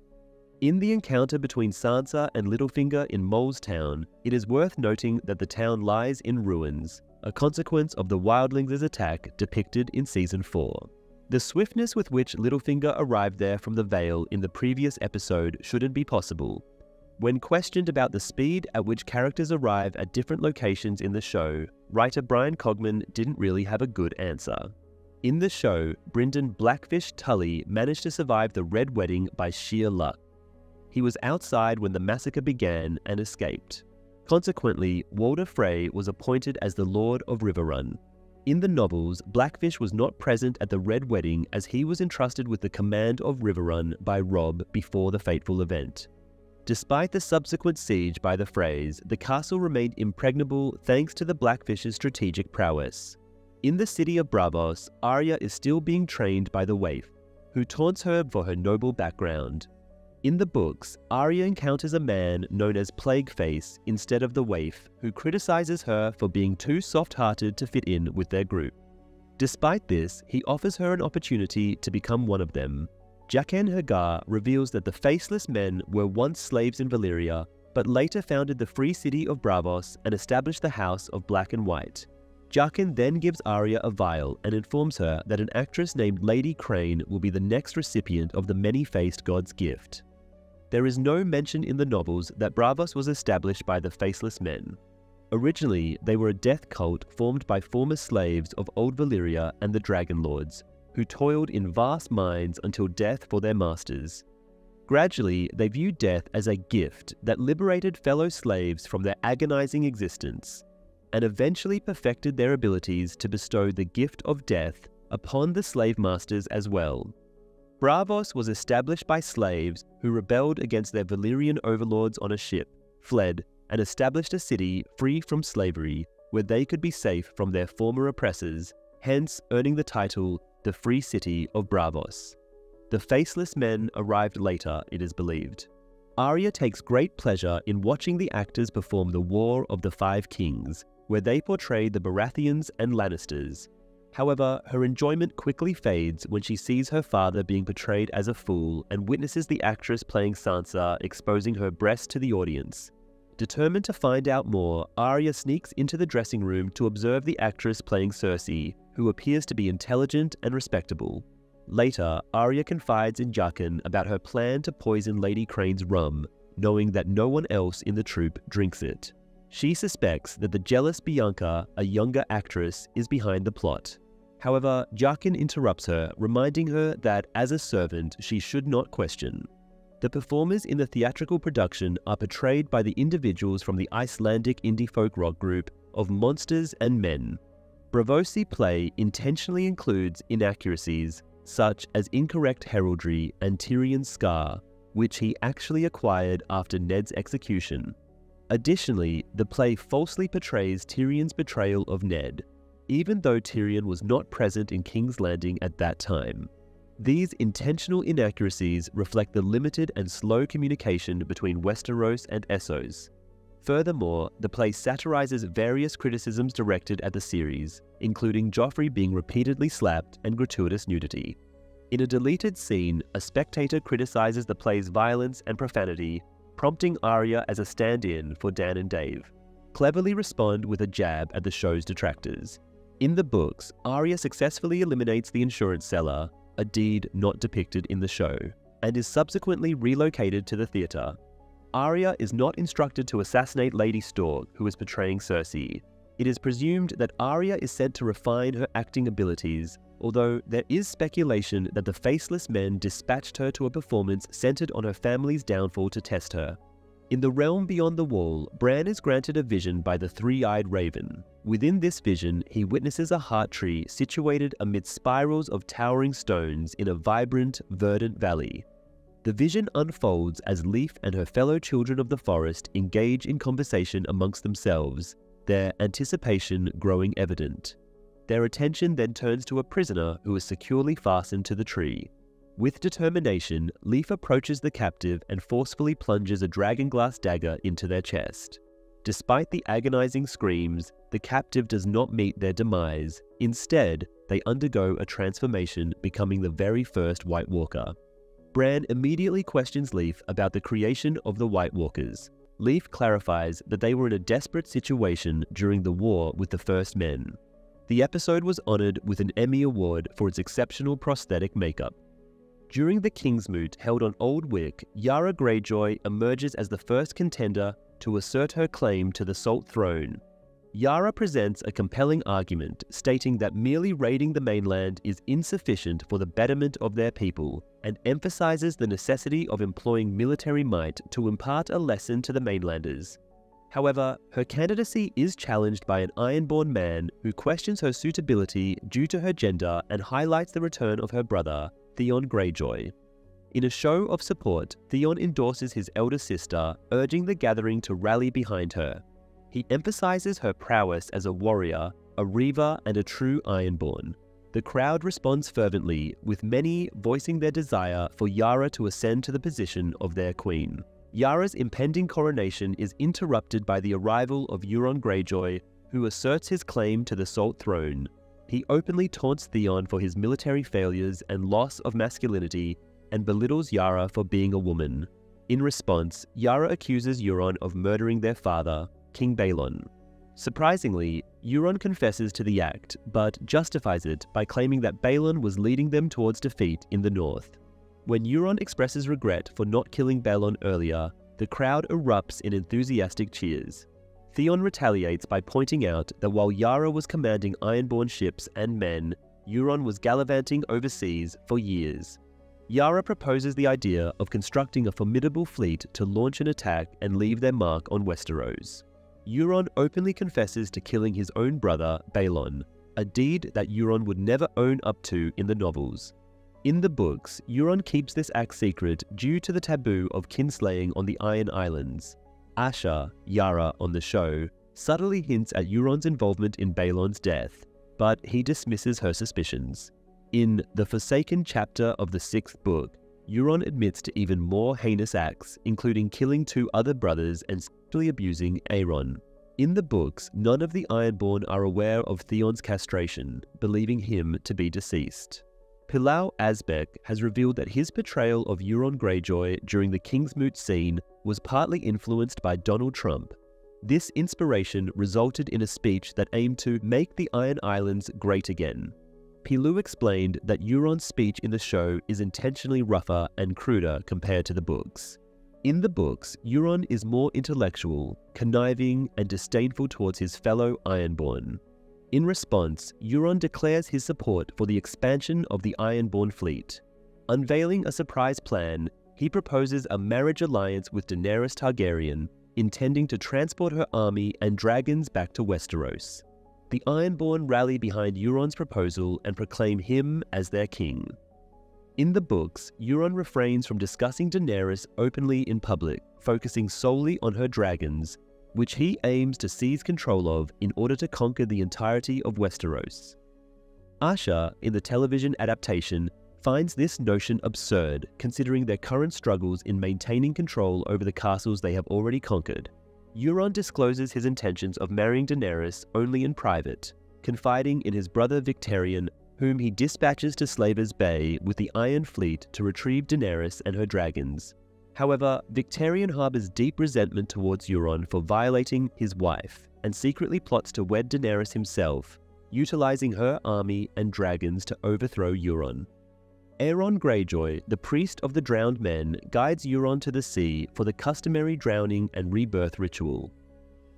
In the encounter between Sansa and Littlefinger in Mole's Town, it is worth noting that the town lies in ruins, a consequence of the wildlings' attack depicted in Season 4. The swiftness with which Littlefinger arrived there from the Vale in the previous episode shouldn't be possible. When questioned about the speed at which characters arrive at different locations in the show, writer Brian Cogman didn't really have a good answer. In the show, Brynden Blackfish Tully managed to survive the Red Wedding by sheer luck. He was outside when the massacre began and escaped. Consequently, Walder Frey was appointed as the Lord of Riverrun. In the novels, Blackfish was not present at the Red Wedding as he was entrusted with the command of Riverrun by Robb before the fateful event. Despite the subsequent siege by the Freys, the castle remained impregnable thanks to the Blackfish's strategic prowess. In the city of Braavos, Arya is still being trained by the Waif, who taunts her for her noble background. In the books, Arya encounters a man known as Plagueface instead of the Waif, who criticizes her for being too soft-hearted to fit in with their group. Despite this, he offers her an opportunity to become one of them. Jaqen H'ghar reveals that the Faceless Men were once slaves in Valyria, but later founded the free city of Braavos and established the House of Black and White. Jaqen then gives Arya a vial and informs her that an actress named Lady Crane will be the next recipient of the Many-Faced God's gift. There is no mention in the novels that Braavos was established by the Faceless Men. Originally, they were a death cult formed by former slaves of Old Valyria and the Dragon Lords, who toiled in vast mines until death for their masters. Gradually, they viewed death as a gift that liberated fellow slaves from their agonizing existence, and eventually perfected their abilities to bestow the gift of death upon the slave masters as well. Braavos was established by slaves who rebelled against their Valyrian overlords on a ship, fled, and established a city free from slavery where they could be safe from their former oppressors, hence earning the title the Free City of Braavos. The Faceless Men arrived later, it is believed. Arya takes great pleasure in watching the actors perform the War of the Five Kings, where they portray the Baratheons and Lannisters. However, her enjoyment quickly fades when she sees her father being portrayed as a fool and witnesses the actress playing Sansa exposing her breast to the audience. Determined to find out more, Arya sneaks into the dressing room to observe the actress playing Cersei, who appears to be intelligent and respectable. Later, Arya confides in Jaqen about her plan to poison Lady Crane's rum, knowing that no one else in the troupe drinks it. She suspects that the jealous Bianca, a younger actress, is behind the plot. However, Jaqen interrupts her, reminding her that as a servant she should not question. The performers in the theatrical production are portrayed by the individuals from the Icelandic indie folk rock group of Monsters and Men. Braavosi play intentionally includes inaccuracies, such as incorrect heraldry and Tyrion's scar, which he actually acquired after Ned's execution. Additionally, the play falsely portrays Tyrion's betrayal of Ned, even though Tyrion was not present in King's Landing at that time. These intentional inaccuracies reflect the limited and slow communication between Westeros and Essos. Furthermore, the play satirizes various criticisms directed at the series, including Joffrey being repeatedly slapped and gratuitous nudity. In a deleted scene, a spectator criticizes the play's violence and profanity, prompting Arya as a stand-in for Dan and Dave, cleverly respond with a jab at the show's detractors. In the books, Arya successfully eliminates the insurance seller, a deed not depicted in the show, and is subsequently relocated to the theatre. Arya is not instructed to assassinate Lady Stork, who is portraying Cersei. It is presumed that Arya is said to refine her acting abilities, although there is speculation that the Faceless Men dispatched her to a performance centered on her family's downfall to test her. In the realm beyond the wall, Bran is granted a vision by the Three-Eyed Raven. Within this vision, he witnesses a heart tree situated amidst spirals of towering stones in a vibrant, verdant valley. The vision unfolds as Leaf and her fellow children of the forest engage in conversation amongst themselves, their anticipation growing evident. Their attention then turns to a prisoner who is securely fastened to the tree. With determination, Leaf approaches the captive and forcefully plunges a dragonglass dagger into their chest. Despite the agonizing screams, the captive does not meet their demise. Instead, they undergo a transformation, becoming the very first White Walker. Bran immediately questions Leaf about the creation of the White Walkers. Leaf clarifies that they were in a desperate situation during the war with the First Men. The episode was honored with an Emmy Award for its exceptional prosthetic makeup. During the Kingsmoot held on Old Wick, Yara Greyjoy emerges as the first contender to assert her claim to the Salt Throne. Yara presents a compelling argument, stating that merely raiding the mainland is insufficient for the betterment of their people, and emphasizes the necessity of employing military might to impart a lesson to the mainlanders. However, her candidacy is challenged by an Ironborn man who questions her suitability due to her gender and highlights the return of her brother, Theon Greyjoy. In a show of support, Theon endorses his elder sister, urging the gathering to rally behind her. He emphasizes her prowess as a warrior, a reaver, and a true Ironborn. The crowd responds fervently, with many voicing their desire for Yara to ascend to the position of their queen. Yara's impending coronation is interrupted by the arrival of Euron Greyjoy, who asserts his claim to the Salt Throne. He openly taunts Theon for his military failures and loss of masculinity, and belittles Yara for being a woman. In response, Yara accuses Euron of murdering their father, King Balon. Surprisingly, Euron confesses to the act, but justifies it by claiming that Balon was leading them towards defeat in the north. When Euron expresses regret for not killing Balon earlier, the crowd erupts in enthusiastic cheers. Theon retaliates by pointing out that while Yara was commanding Ironborn ships and men, Euron was gallivanting overseas for years. Yara proposes the idea of constructing a formidable fleet to launch an attack and leave their mark on Westeros. Euron openly confesses to killing his own brother, Balon, a deed that Euron would never own up to in the novels. In the books, Euron keeps this act secret due to the taboo of kinslaying on the Iron Islands. Asha, Yara on the show, subtly hints at Euron's involvement in Balon's death, but he dismisses her suspicions. In the Forsaken chapter of the 6th book, Euron admits to even more heinous acts, including killing 2 other brothers and sexually abusing Aeron. In the books, none of the Ironborn are aware of Theon's castration, believing him to be deceased. Pilau Asbek has revealed that his portrayal of Euron Greyjoy during the Kingsmoot scene was partly influenced by Donald Trump. This inspiration resulted in a speech that aimed to make the Iron Islands great again. Pilau explained that Euron's speech in the show is intentionally rougher and cruder compared to the books. In the books, Euron is more intellectual, conniving, and disdainful towards his fellow Ironborn. In response, Euron declares his support for the expansion of the Ironborn fleet. Unveiling a surprise plan, he proposes a marriage alliance with Daenerys Targaryen, intending to transport her army and dragons back to Westeros. The Ironborn rally behind Euron's proposal and proclaim him as their king. In the books, Euron refrains from discussing Daenerys openly in public, focusing solely on her dragons, which he aims to seize control of in order to conquer the entirety of Westeros. Asha, in the television adaptation, finds this notion absurd, considering their current struggles in maintaining control over the castles they have already conquered. Euron discloses his intentions of marrying Daenerys only in private, confiding in his brother Victarion, whom he dispatches to Slavers Bay with the Iron Fleet to retrieve Daenerys and her dragons. However, Victarion harbors deep resentment towards Euron for violating his wife, and secretly plots to wed Daenerys himself, utilizing her army and dragons to overthrow Euron. Aeron Greyjoy, the priest of the drowned men, guides Euron to the sea for the customary drowning and rebirth ritual.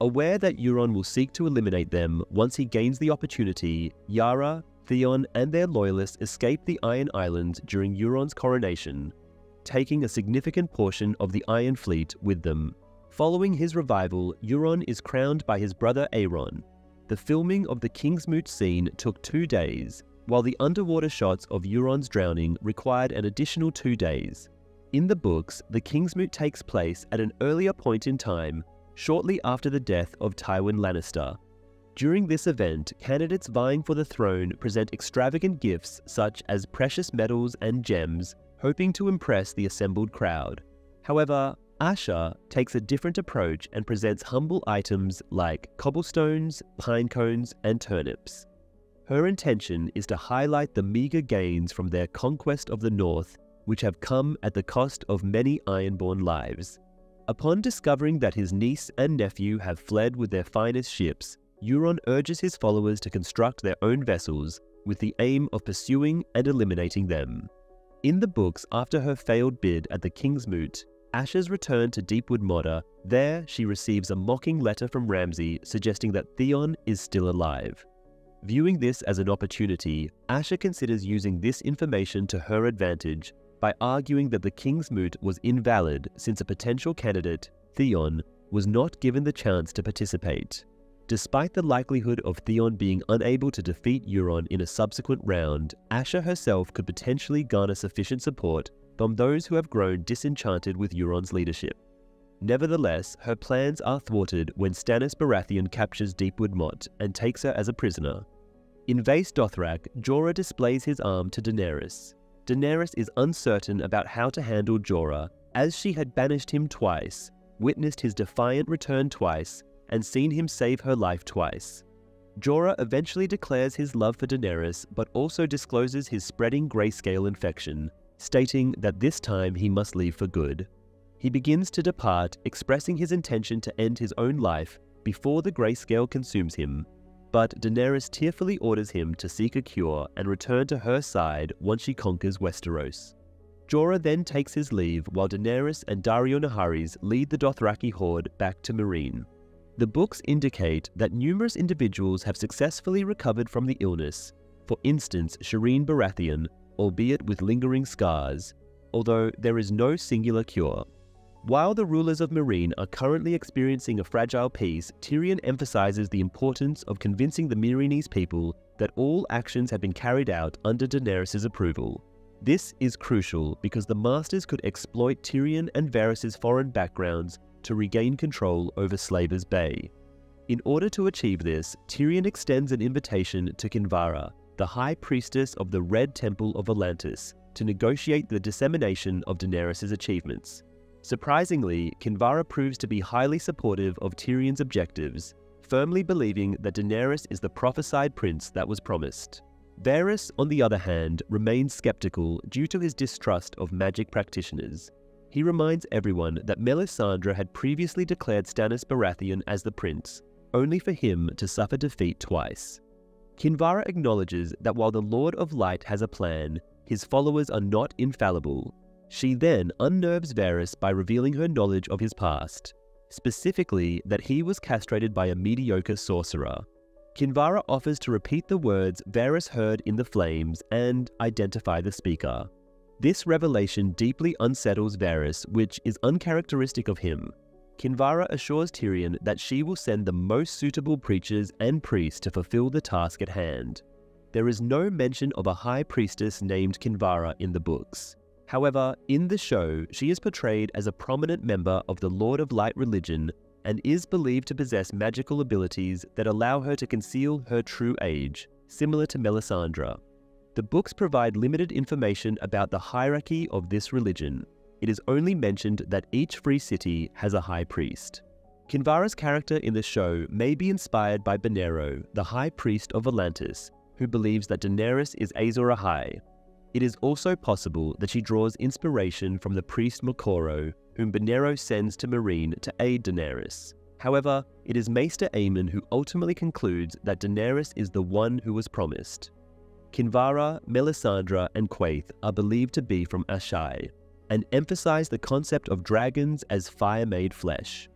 Aware that Euron will seek to eliminate them once he gains the opportunity, Yara, Theon, and their loyalists escape the Iron Islands during Euron's coronation, taking a significant portion of the Iron Fleet with them. Following his revival, Euron is crowned by his brother Aeron. The filming of the Kingsmoot scene took 2 days, while the underwater shots of Euron's drowning required an additional 2 days. In the books, the Kingsmoot takes place at an earlier point in time, shortly after the death of Tywin Lannister. During this event, candidates vying for the throne present extravagant gifts such as precious metals and gems, hoping to impress the assembled crowd. However, Asha takes a different approach and presents humble items like cobblestones, pine cones, and turnips. Her intention is to highlight the meager gains from their conquest of the North, which have come at the cost of many Ironborn lives. Upon discovering that his niece and nephew have fled with their finest ships, Euron urges his followers to construct their own vessels with the aim of pursuing and eliminating them. In the books, after her failed bid at the Kingsmoot, Asha's return to Deepwood Modder. There, she receives a mocking letter from Ramsay suggesting that Theon is still alive. Viewing this as an opportunity, Asha considers using this information to her advantage by arguing that the Kingsmoot was invalid since a potential candidate, Theon, was not given the chance to participate. Despite the likelihood of Theon being unable to defeat Euron in a subsequent round, Asha herself could potentially garner sufficient support from those who have grown disenchanted with Euron's leadership. Nevertheless, her plans are thwarted when Stannis Baratheon captures Deepwood Motte and takes her as a prisoner. In Vaes Dothrak, Jorah displays his arm to Daenerys. Daenerys is uncertain about how to handle Jorah, as she had banished him twice, witnessed his defiant return twice, and seen him save her life twice. Jorah eventually declares his love for Daenerys, but also discloses his spreading grayscale infection, stating that this time he must leave for good. He begins to depart, expressing his intention to end his own life before the grayscale consumes him, but Daenerys tearfully orders him to seek a cure and return to her side once she conquers Westeros. Jorah then takes his leave while Daenerys and Daario Naharis lead the Dothraki horde back to Meereen. The books indicate that numerous individuals have successfully recovered from the illness, for instance Shireen Baratheon, albeit with lingering scars, although there is no singular cure. While the rulers of Meereen are currently experiencing a fragile peace, Tyrion emphasizes the importance of convincing the Meereenese people that all actions have been carried out under Daenerys' approval. This is crucial because the Masters could exploit Tyrion and Varys' foreign backgrounds to regain control over Slavers Bay. In order to achieve this, Tyrion extends an invitation to Kinvara, the High Priestess of the Red Temple of Atlantis, to negotiate the dissemination of Daenerys' achievements. Surprisingly, Kinvara proves to be highly supportive of Tyrion's objectives, firmly believing that Daenerys is the prophesied prince that was promised. Varys, on the other hand, remains skeptical due to his distrust of magic practitioners. He reminds everyone that Melisandre had previously declared Stannis Baratheon as the prince, only for him to suffer defeat twice. Kinvara acknowledges that while the Lord of Light has a plan, his followers are not infallible. She then unnerves Varys by revealing her knowledge of his past, specifically that he was castrated by a mediocre sorcerer. Kinvara offers to repeat the words Varys heard in the flames and identify the speaker. This revelation deeply unsettles Varys, which is uncharacteristic of him. Kinvara assures Tyrion that she will send the most suitable preachers and priests to fulfill the task at hand. There is no mention of a high priestess named Kinvara in the books. However, in the show, she is portrayed as a prominent member of the Lord of Light religion and is believed to possess magical abilities that allow her to conceal her true age, similar to Melisandre. The books provide limited information about the hierarchy of this religion. It is only mentioned that each free city has a high priest. Kinvara's character in the show may be inspired by Benerro, the high priest of Volantis, who believes that Daenerys is Azor Ahai. It is also possible that she draws inspiration from the priest Moqorro, whom Benerro sends to Meereen to aid Daenerys. However, it is Maester Aemon who ultimately concludes that Daenerys is the one who was promised. Kinvara, Melisandre, and Quaithe are believed to be from Asshai, and emphasize the concept of dragons as fire-made flesh.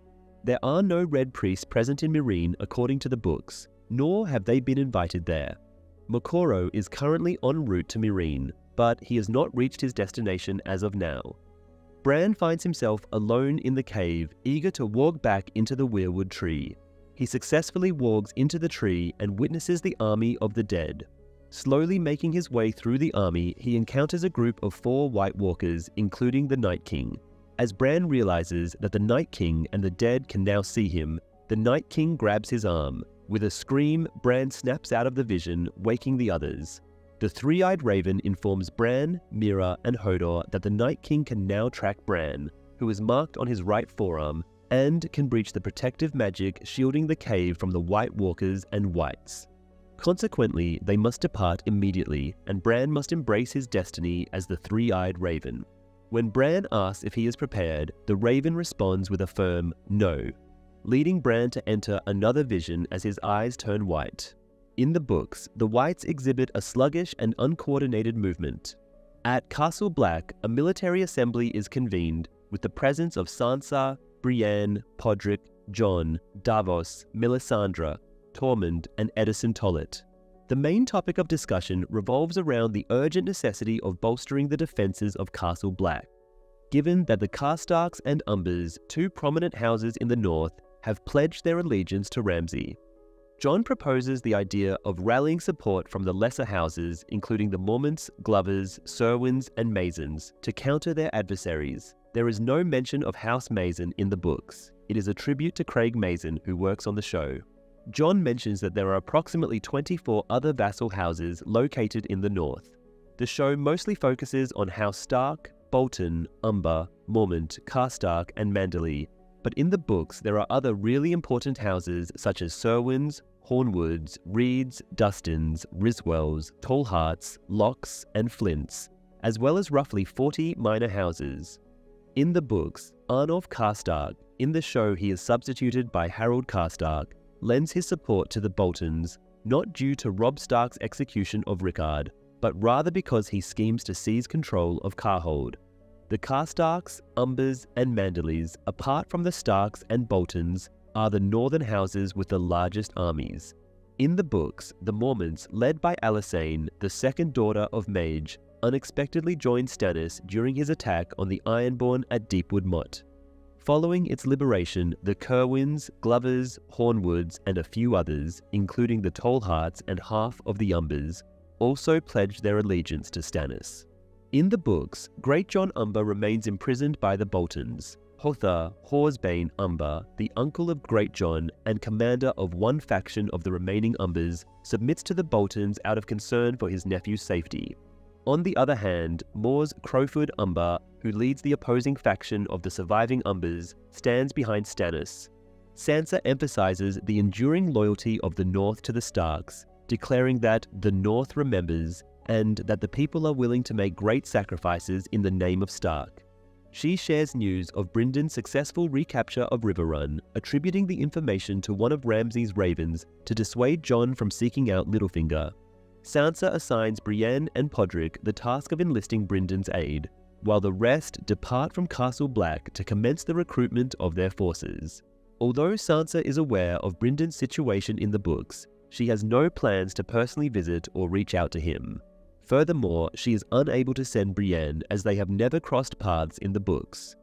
There are no red priests present in Meereen according to the books, nor have they been invited there. Moqorro is currently en route to Meereen, but he has not reached his destination as of now. Bran finds himself alone in the cave, eager to walk back into the weirwood tree. He successfully walks into the tree and witnesses the army of the dead. Slowly making his way through the army, he encounters a group of 4 White Walkers, including the Night King. As Bran realizes that the Night King and the dead can now see him, the Night King grabs his arm. With a scream, Bran snaps out of the vision, waking the others. The Three-Eyed Raven informs Bran, Meera, and Hodor that the Night King can now track Bran, who is marked on his right forearm, and can breach the protective magic shielding the cave from the White Walkers and Whites. Consequently, they must depart immediately, and Bran must embrace his destiny as the Three-Eyed Raven. When Bran asks if he is prepared, the Raven responds with a firm no, leading Bran to enter another vision as his eyes turn white. In the books, the Whites exhibit a sluggish and uncoordinated movement. At Castle Black, a military assembly is convened with the presence of Sansa, Brienne, Podrick, Jon, Davos, Melisandre, Tormund, and Eddison Tollet. The main topic of discussion revolves around the urgent necessity of bolstering the defenses of Castle Black, given that the Karstarks and Umbers, 2 prominent houses in the north, have pledged their allegiance to Ramsay. Jon proposes the idea of rallying support from the lesser houses, including the Mormonts, Glovers, Serwyns, and Masons, to counter their adversaries. There is no mention of House Mason in the books. It is a tribute to Craig Mazin, who works on the show. Jon mentions that there are approximately 24 other vassal houses located in the north. The show mostly focuses on House Stark, Bolton, Umber, Mormont, Karstark, and Manderley, but in the books there are other really important houses such as Serwyns, Hornwoods, Reeds, Dustins, Riswells, Tallhearts, Locks, and Flints, as well as roughly 40 minor houses. In the books, Arnulf Karstark, in the show he is substituted by Harold Karstark, lends his support to the Boltons, not due to Robb Stark's execution of Rickard, but rather because he schemes to seize control of Carhold. The Karstarks, Umbers, and Manderleys, apart from the Starks and Boltons, are the northern houses with the largest armies. In the books, the Mormonts, led by Alysanne, the second daughter of Maege, unexpectedly joined Stannis during his attack on the Ironborn at Deepwood Motte. Following its liberation, the Cerwyns, Glovers, Hornwoods, and a few others, including the Tallhearts and half of the Umbers, also pledged their allegiance to Stannis. In the books, Great Jon Umber remains imprisoned by the Boltons. Hotha Horsebane Umber, the uncle of Great Jon and commander of one faction of the remaining Umbers, submits to the Boltons out of concern for his nephew's safety. On the other hand, Mors Crowfoot Umber, who leads the opposing faction of the surviving Umbers, stands behind Stannis. Sansa emphasizes the enduring loyalty of the North to the Starks, declaring that the North remembers and that the people are willing to make great sacrifices in the name of Stark. She shares news of Bryndon's successful recapture of Riverrun, attributing the information to one of Ramsay's ravens to dissuade Jon from seeking out Littlefinger. Sansa assigns Brienne and Podrick the task of enlisting Bryndon's aid, while the rest depart from Castle Black to commence the recruitment of their forces. Although Sansa is aware of Bryndon's situation in the books, she has no plans to personally visit or reach out to him. Furthermore, she is unable to send Brienne as they have never crossed paths in the books.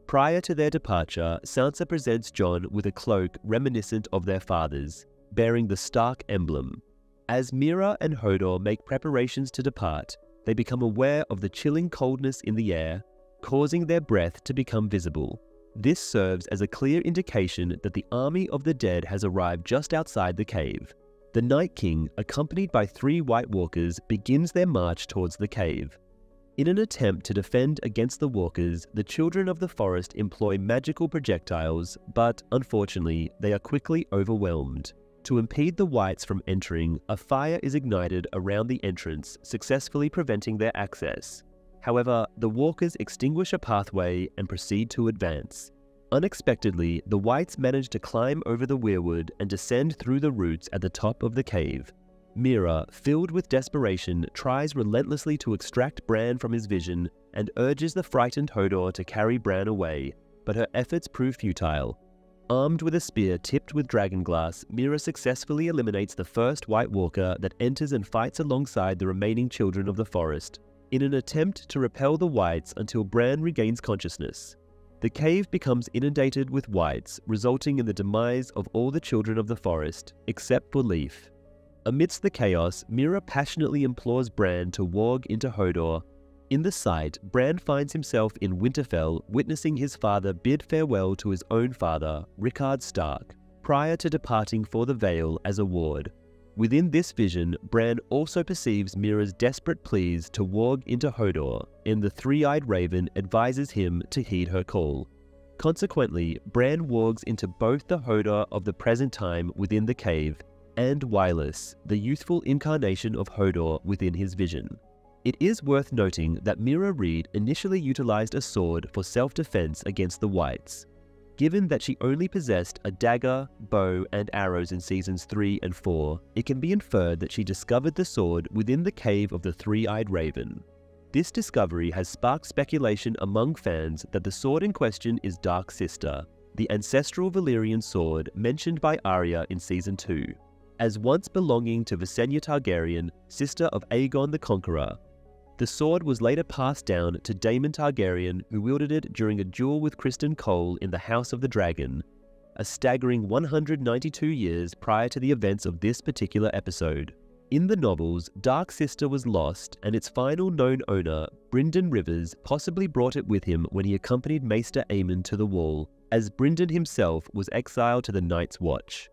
Prior to their departure, Sansa presents Jon with a cloak reminiscent of their fathers, bearing the Stark emblem. As Mira and Hodor make preparations to depart, they become aware of the chilling coldness in the air, causing their breath to become visible. This serves as a clear indication that the army of the dead has arrived just outside the cave. The Night King, accompanied by 3 White Walkers, begins their march towards the cave. In an attempt to defend against the walkers, the children of the forest employ magical projectiles, but unfortunately, they are quickly overwhelmed. To impede the Whites from entering, a fire is ignited around the entrance, successfully preventing their access. However, the walkers extinguish a pathway and proceed to advance. Unexpectedly, the Whites manage to climb over the weirwood and descend through the roots at the top of the cave. Mira, filled with desperation, tries relentlessly to extract Bran from his vision and urges the frightened Hodor to carry Bran away, but her efforts prove futile. Armed with a spear tipped with dragonglass, Mira successfully eliminates the first White Walker that enters and fights alongside the remaining children of the forest, in an attempt to repel the Whites until Bran regains consciousness. The cave becomes inundated with Whites, resulting in the demise of all the children of the forest, except for Leaf. Amidst the chaos, Mira passionately implores Bran to warg into Hodor. In the sight, Bran finds himself in Winterfell, witnessing his father bid farewell to his own father, Rickard Stark, prior to departing for the Vale as a ward. Within this vision, Bran also perceives Mira's desperate pleas to warg into Hodor, and the 3-eyed raven advises him to heed her call. Consequently, Bran wargs into both the Hodor of the present time within the cave, and Wylis, the youthful incarnation of Hodor within his vision. It is worth noting that Mira Reed initially utilized a sword for self-defense against the Whites. Given that she only possessed a dagger, bow, and arrows in seasons 3 and 4, it can be inferred that she discovered the sword within the cave of the 3-eyed raven. This discovery has sparked speculation among fans that the sword in question is Dark Sister, the ancestral Valyrian sword mentioned by Arya in season 2, as once belonging to Visenya Targaryen, sister of Aegon the Conqueror. The sword was later passed down to Daemon Targaryen, who wielded it during a duel with Criston Cole in the House of the Dragon, a staggering 192 years prior to the events of this particular episode. In the novels, Dark Sister was lost, and its final known owner, Brynden Rivers, possibly brought it with him when he accompanied Maester Aemon to the Wall, as Brynden himself was exiled to the Night's Watch.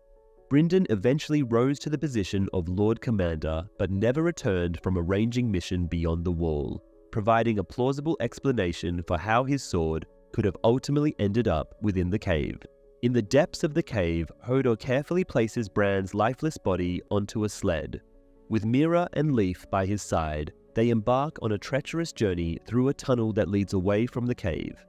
Brynden eventually rose to the position of Lord Commander, but never returned from a ranging mission beyond the Wall, providing a plausible explanation for how his sword could have ultimately ended up within the cave. In the depths of the cave, Hodor carefully places Bran's lifeless body onto a sled. With Mira and Leaf by his side, they embark on a treacherous journey through a tunnel that leads away from the cave.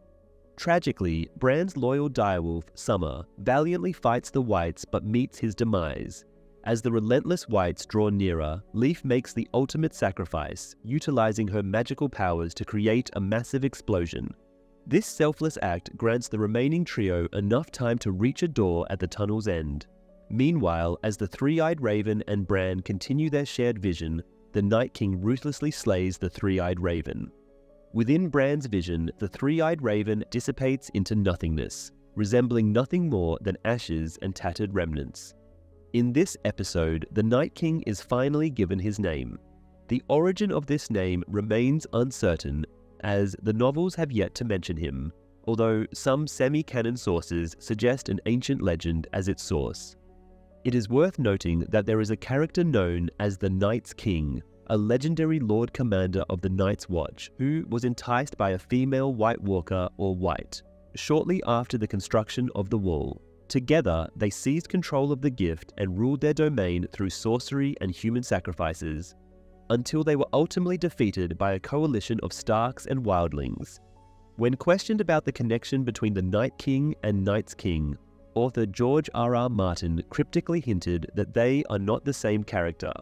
Tragically, Bran's loyal direwolf, Summer, valiantly fights the Whites but meets his demise. As the relentless Whites draw nearer, Leaf makes the ultimate sacrifice, utilizing her magical powers to create a massive explosion. This selfless act grants the remaining trio enough time to reach a door at the tunnel's end. Meanwhile, as the 3-eyed raven and Bran continue their shared vision, the Night King ruthlessly slays the 3-eyed raven. Within Bran's vision, the 3-eyed raven dissipates into nothingness, resembling nothing more than ashes and tattered remnants. In this episode, the Night King is finally given his name. The origin of this name remains uncertain, as the novels have yet to mention him, although some semi-canon sources suggest an ancient legend as its source. It is worth noting that there is a character known as the Night's King, a legendary Lord Commander of the Night's Watch, who was enticed by a female White Walker or White, shortly after the construction of the Wall. Together, they seized control of the gift and ruled their domain through sorcery and human sacrifices, until they were ultimately defeated by a coalition of Starks and Wildlings. When questioned about the connection between the Night King and Night's King, author George R.R. Martin cryptically hinted that they are not the same character.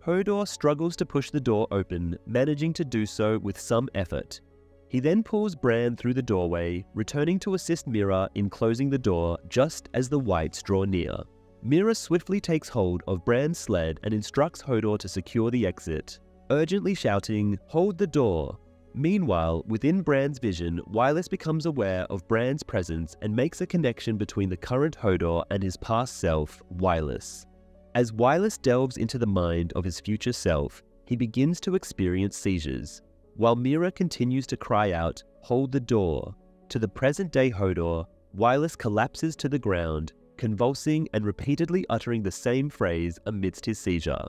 Hodor struggles to push the door open, managing to do so with some effort. He then pulls Bran through the doorway, returning to assist Mira in closing the door just as the Whites draw near. Mira swiftly takes hold of Bran's sled and instructs Hodor to secure the exit, urgently shouting, "Hold the door!" Meanwhile, within Bran's vision, Wylis becomes aware of Bran's presence and makes a connection between the current Hodor and his past self, Wylis. As Wireless delves into the mind of his future self, he begins to experience seizures, while Mira continues to cry out, "Hold the door." To the present-day Hodor, Wireless collapses to the ground, convulsing and repeatedly uttering the same phrase amidst his seizure.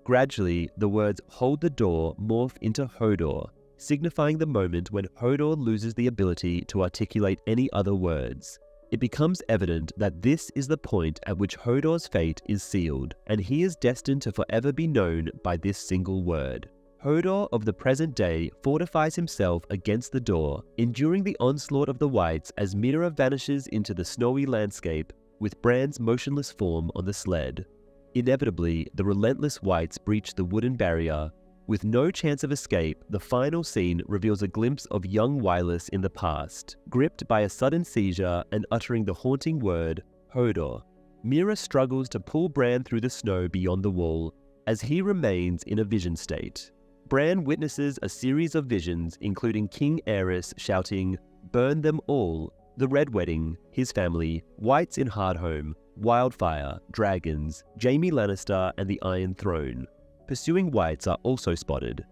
Gradually, the words "hold the door" morph into Hodor, signifying the moment when Hodor loses the ability to articulate any other words. It becomes evident that this is the point at which Hodor's fate is sealed, and he is destined to forever be known by this single word. Hodor of the present day fortifies himself against the door, enduring the onslaught of the Whites as Mira vanishes into the snowy landscape with Bran's motionless form on the sled. Inevitably, the relentless Whites breach the wooden barrier. With no chance of escape, the final scene reveals a glimpse of young Wireless in the past, gripped by a sudden seizure and uttering the haunting word, Hodor. Mira struggles to pull Bran through the snow beyond the wall, as he remains in a vision state. Bran witnesses a series of visions, including King Aerys shouting, "Burn them all," the Red Wedding, his family, Whites in Hardhome, Wildfire, dragons, Jaime Lannister, and the Iron Throne. Pursuing Whites are also spotted.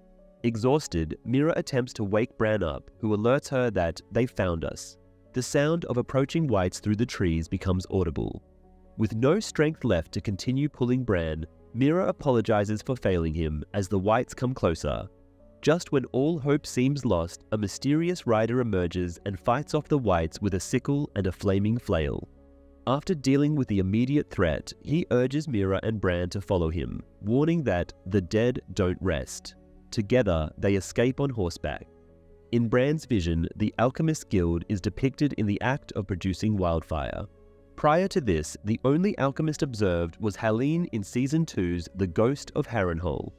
Exhausted, Mira attempts to wake Bran up, who alerts her that they found us. The sound of approaching Whites through the trees becomes audible. With no strength left to continue pulling Bran, Mira apologizes for failing him as the Whites come closer. Just when all hope seems lost, a mysterious rider emerges and fights off the Whites with a sickle and a flaming flail. After dealing with the immediate threat, he urges Mira and Bran to follow him, warning that the dead don't rest. Together, they escape on horseback. In Bran's vision, the Alchemist Guild is depicted in the act of producing wildfire. Prior to this, the only alchemist observed was Halene in Season 2's The Ghost of Harrenhal.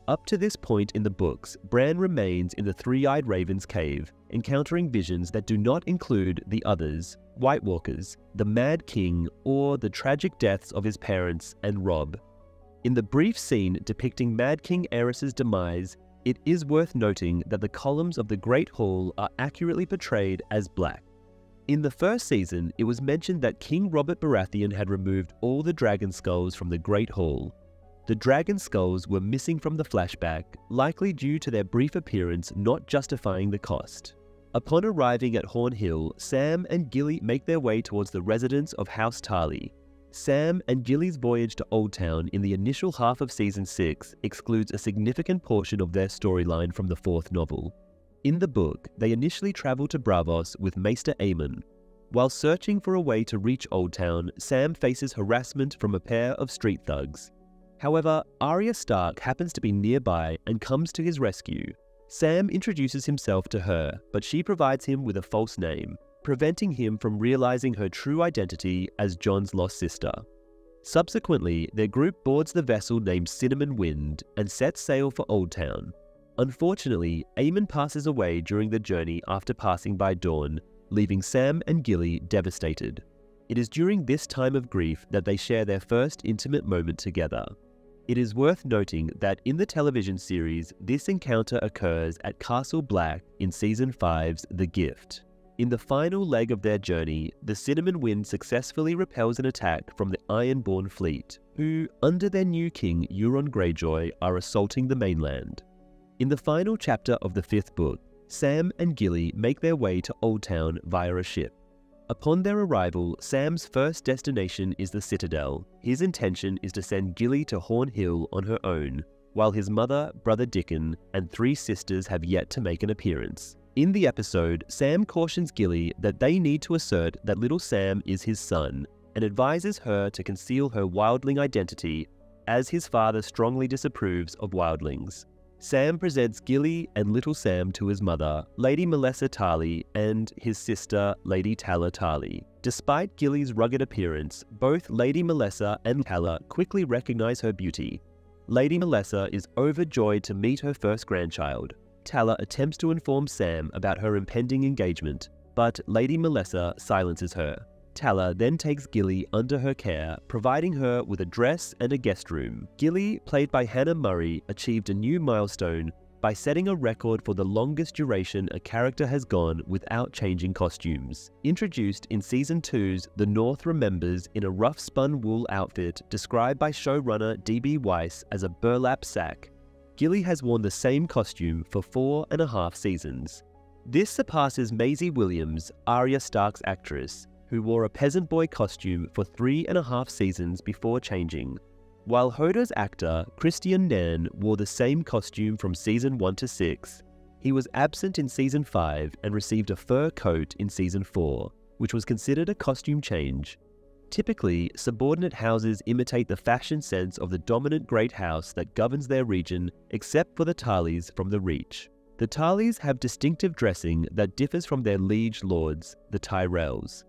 Up to this point in the books, Bran remains in the Three-Eyed Raven's cave, encountering visions that do not include the others, White Walkers, the Mad King, or the tragic deaths of his parents and Robb. In the brief scene depicting Mad King Aerys' demise, it is worth noting that the columns of the Great Hall are accurately portrayed as black. In the first season, it was mentioned that King Robert Baratheon had removed all the dragon skulls from the Great Hall. The dragon skulls were missing from the flashback, likely due to their brief appearance not justifying the cost. Upon arriving at Horn Hill, Sam and Gilly make their way towards the residence of House Tarly. Sam and Gilly's voyage to Oldtown in the initial half of Season 6 excludes a significant portion of their storyline from the fourth novel. In the book, they initially travel to Braavos with Maester Aemon. While searching for a way to reach Oldtown, Sam faces harassment from a pair of street thugs. However, Arya Stark happens to be nearby and comes to his rescue. Sam introduces himself to her, but she provides him with a false name, preventing him from realizing her true identity as Jon's lost sister. Subsequently, their group boards the vessel named Cinnamon Wind and sets sail for Oldtown. Unfortunately, Aemon passes away during the journey after passing by Dorne, leaving Sam and Gilly devastated. It is during this time of grief that they share their first intimate moment together. It is worth noting that in the television series, this encounter occurs at Castle Black in Season 5's The Gift. In the final leg of their journey, the Cinnamon Wind successfully repels an attack from the Ironborn fleet, who, under their new king Euron Greyjoy, are assaulting the mainland. In the final chapter of the 5th book, Sam and Gilly make their way to Oldtown via a ship. Upon their arrival, Sam's first destination is the Citadel. His intention is to send Gilly to Horn Hill on her own, while his mother, brother Dickon, and 3 sisters have yet to make an appearance. In the episode, Sam cautions Gilly that they need to assert that little Sam is his son, and advises her to conceal her wildling identity, as his father strongly disapproves of wildlings. Sam presents Gilly and little Sam to his mother, Lady Melessa Tarly, and his sister, Lady Talla Tarly. Despite Gilly's rugged appearance, both Lady Melessa and Talla quickly recognize her beauty. Lady Melessa is overjoyed to meet her first grandchild. Talla attempts to inform Sam about her impending engagement, but Lady Melessa silences her. Talla then takes Gilly under her care, providing her with a dress and a guest room. Gilly, played by Hannah Murray, achieved a new milestone by setting a record for the longest duration a character has gone without changing costumes. Introduced in Season 2's The North Remembers in a rough-spun wool outfit described by showrunner D.B. Weiss as a burlap sack, Gilly has worn the same costume for 4.5 seasons. This surpasses Maisie Williams, Arya Stark's actress, who wore a peasant boy costume for 3.5 seasons before changing, while Hoda's actor, Christian Nairn, wore the same costume from Season 1 to 6. He was absent in Season 5 and received a fur coat in Season 4, which was considered a costume change. Typically, subordinate houses imitate the fashion sense of the dominant great house that governs their region, except for the Tarlys from the Reach. The Tarlys have distinctive dressing that differs from their liege lords, the Tyrells.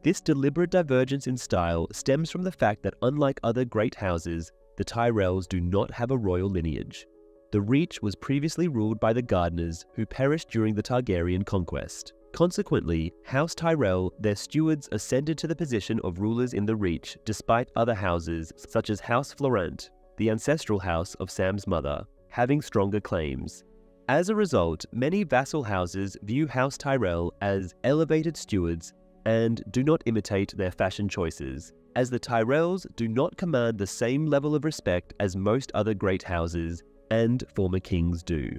This deliberate divergence in style stems from the fact that unlike other great houses, the Tyrells do not have a royal lineage. The Reach was previously ruled by the Gardeners, who perished during the Targaryen conquest. Consequently, House Tyrell, their stewards, ascended to the position of rulers in the Reach despite other houses such as House Florent, the ancestral house of Sam's mother, having stronger claims. As a result, many vassal houses view House Tyrell as elevated stewards and do not imitate their fashion choices, as the Tyrells do not command the same level of respect as most other great houses and former kings do.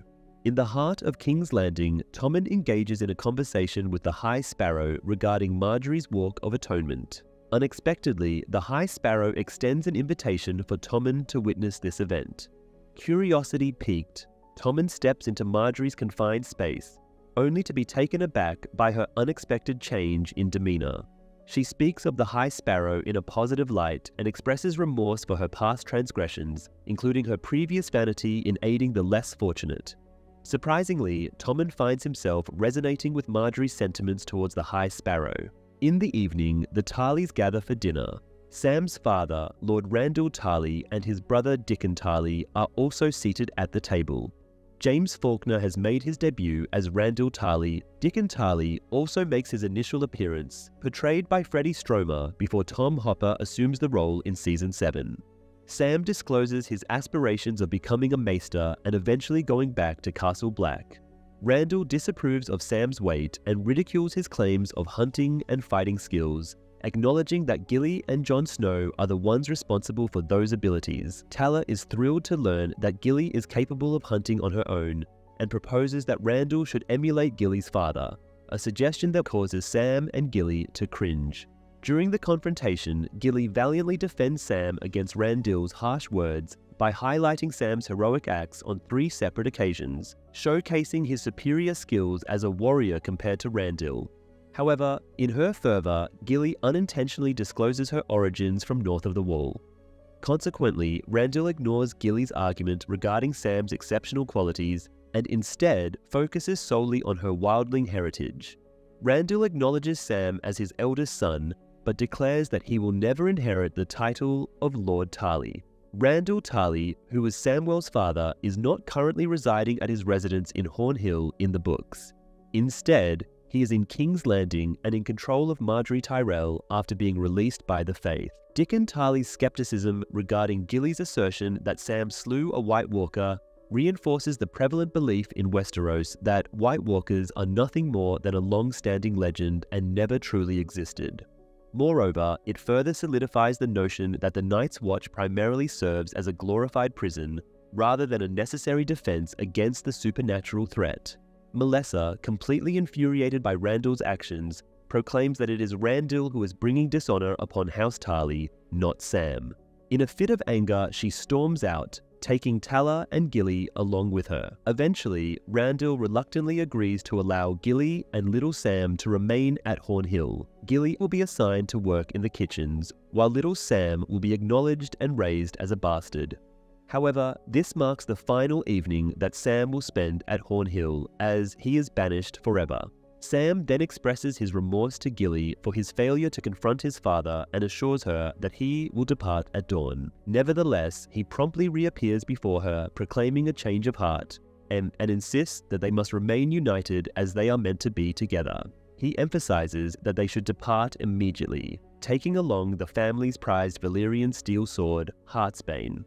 In the heart of King's Landing, Tommen engages in a conversation with the High Sparrow regarding Margaery's Walk of Atonement. Unexpectedly, the High Sparrow extends an invitation for Tommen to witness this event. Curiosity piqued, Tommen steps into Margaery's confined space, only to be taken aback by her unexpected change in demeanor. She speaks of the High Sparrow in a positive light and expresses remorse for her past transgressions, including her previous vanity in aiding the less fortunate. Surprisingly, Tommen finds himself resonating with Margaery's sentiments towards the High Sparrow. In the evening, the Tarlys gather for dinner. Sam's father, Lord Randyll Tarly, and his brother Dickon Tarly are also seated at the table. James Faulkner has made his debut as Randyll Tarly. Dickon Tarly also makes his initial appearance, portrayed by Freddie Stromer before Tom Hopper assumes the role in Season 7. Sam discloses his aspirations of becoming a maester and eventually going back to Castle Black. Randyll disapproves of Sam's weight and ridicules his claims of hunting and fighting skills, acknowledging that Gilly and Jon Snow are the ones responsible for those abilities. Tala is thrilled to learn that Gilly is capable of hunting on her own, and proposes that Randyll should emulate Gilly's father, a suggestion that causes Sam and Gilly to cringe. During the confrontation, Gilly valiantly defends Sam against Randyll's harsh words by highlighting Sam's heroic acts on 3 separate occasions, showcasing his superior skills as a warrior compared to Randyll. However, in her fervor, Gilly unintentionally discloses her origins from north of the Wall. Consequently, Randyll ignores Gilly's argument regarding Sam's exceptional qualities and instead focuses solely on her wildling heritage. Randyll acknowledges Sam as his eldest son, but declares that he will never inherit the title of Lord Tarly. Randyll Tarly, who was Samwell's father, is not currently residing at his residence in Horn Hill in the books. Instead, he is in King's Landing and in control of Margaery Tyrell after being released by the Faith. Dickon Tarly's skepticism regarding Gilly's assertion that Sam slew a White Walker reinforces the prevalent belief in Westeros that White Walkers are nothing more than a long-standing legend and never truly existed. Moreover, it further solidifies the notion that the Night's Watch primarily serves as a glorified prison rather than a necessary defense against the supernatural threat. Melessa, completely infuriated by Randyll's actions, proclaims that it is Randyll who is bringing dishonor upon House Tarly, not Sam. In a fit of anger, she storms out, taking Tala and Gilly along with her. Eventually, Randyll reluctantly agrees to allow Gilly and little Sam to remain at Horn Hill. Gilly will be assigned to work in the kitchens, while little Sam will be acknowledged and raised as a bastard. However, this marks the final evening that Sam will spend at Horn Hill, as he is banished forever. Sam then expresses his remorse to Gilly for his failure to confront his father and assures her that he will depart at dawn. Nevertheless, he promptly reappears before her, proclaiming a change of heart, and insists that they must remain united as they are meant to be together. He emphasizes that they should depart immediately, taking along the family's prized Valyrian steel sword, Heartsbane.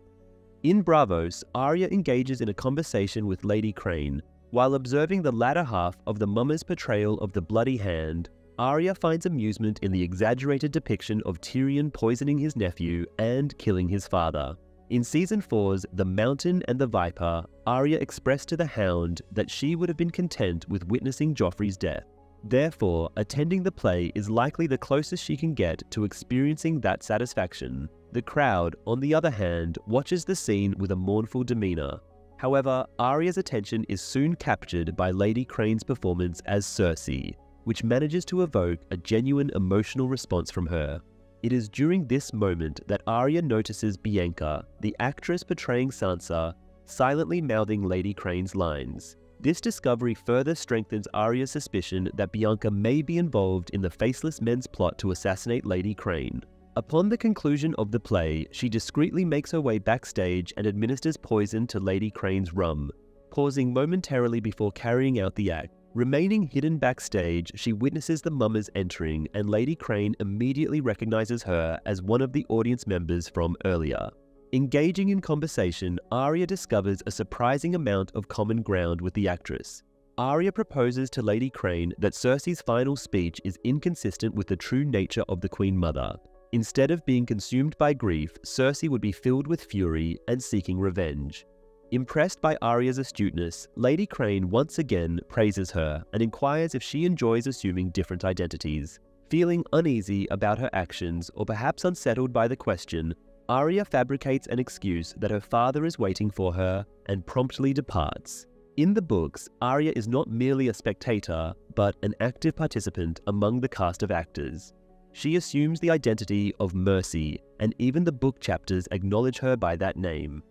In Braavos, Arya engages in a conversation with Lady Crane. While observing the latter half of the Mummer's portrayal of the Bloody Hand, Arya finds amusement in the exaggerated depiction of Tyrion poisoning his nephew and killing his father. In Season 4's The Mountain and the Viper, Arya expressed to the Hound that she would have been content with witnessing Joffrey's death. Therefore, attending the play is likely the closest she can get to experiencing that satisfaction. The crowd, on the other hand, watches the scene with a mournful demeanor. However, Arya's attention is soon captured by Lady Crane's performance as Cersei, which manages to evoke a genuine emotional response from her. It is during this moment that Arya notices Bianca, the actress portraying Sansa, silently mouthing Lady Crane's lines. This discovery further strengthens Arya's suspicion that Bianca may be involved in the Faceless Men's plot to assassinate Lady Crane. Upon the conclusion of the play, she discreetly makes her way backstage and administers poison to Lady Crane's rum, pausing momentarily before carrying out the act. Remaining hidden backstage, she witnesses the Mummers entering, and Lady Crane immediately recognizes her as one of the audience members from earlier. Engaging in conversation, Arya discovers a surprising amount of common ground with the actress. Arya proposes to Lady Crane that Cersei's final speech is inconsistent with the true nature of the Queen Mother. Instead of being consumed by grief, Cersei would be filled with fury and seeking revenge. Impressed by Arya's astuteness, Lady Crane once again praises her and inquires if she enjoys assuming different identities. Feeling uneasy about her actions, or perhaps unsettled by the question, Arya fabricates an excuse that her father is waiting for her and promptly departs. In the books, Arya is not merely a spectator, but an active participant among the cast of actors. She assumes the identity of Mercy, and even the book chapters acknowledge her by that name.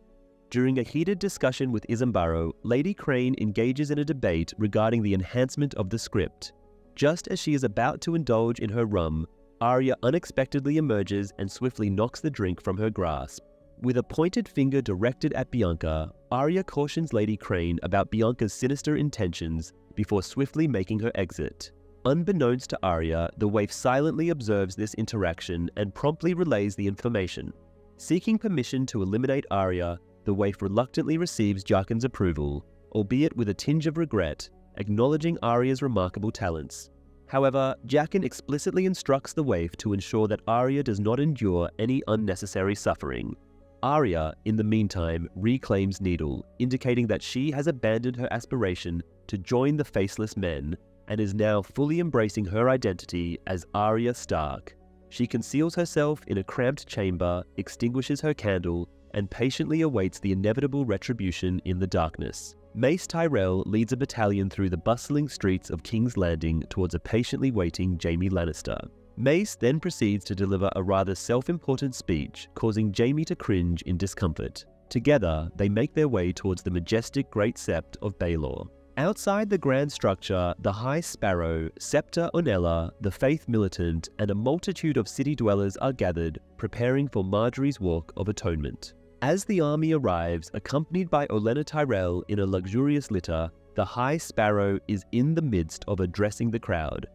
During a heated discussion with Isambaro, Lady Crane engages in a debate regarding the enhancement of the script. Just as she is about to indulge in her rum, Arya unexpectedly emerges and swiftly knocks the drink from her grasp. With a pointed finger directed at Bianca, Arya cautions Lady Crane about Bianca's sinister intentions before swiftly making her exit. Unbeknownst to Arya, the waif silently observes this interaction and promptly relays the information. Seeking permission to eliminate Arya, the waif reluctantly receives Jaqen's approval, albeit with a tinge of regret, acknowledging Arya's remarkable talents. However, Jaqen explicitly instructs the waif to ensure that Arya does not endure any unnecessary suffering. Arya, in the meantime, reclaims Needle, indicating that she has abandoned her aspiration to join the Faceless Men and is now fully embracing her identity as Arya Stark. She conceals herself in a cramped chamber, extinguishes her candle, and patiently awaits the inevitable retribution in the darkness. Mace Tyrell leads a battalion through the bustling streets of King's Landing towards a patiently waiting Jaime Lannister. Mace then proceeds to deliver a rather self-important speech, causing Jaime to cringe in discomfort. Together, they make their way towards the majestic Great Sept of Baelor. Outside the grand structure, the High Sparrow, Septa Unella, the Faith Militant, and a multitude of city dwellers are gathered, preparing for Margaery's Walk of Atonement. As the army arrives, accompanied by Olenna Tyrell in a luxurious litter, the High Sparrow is in the midst of addressing the crowd.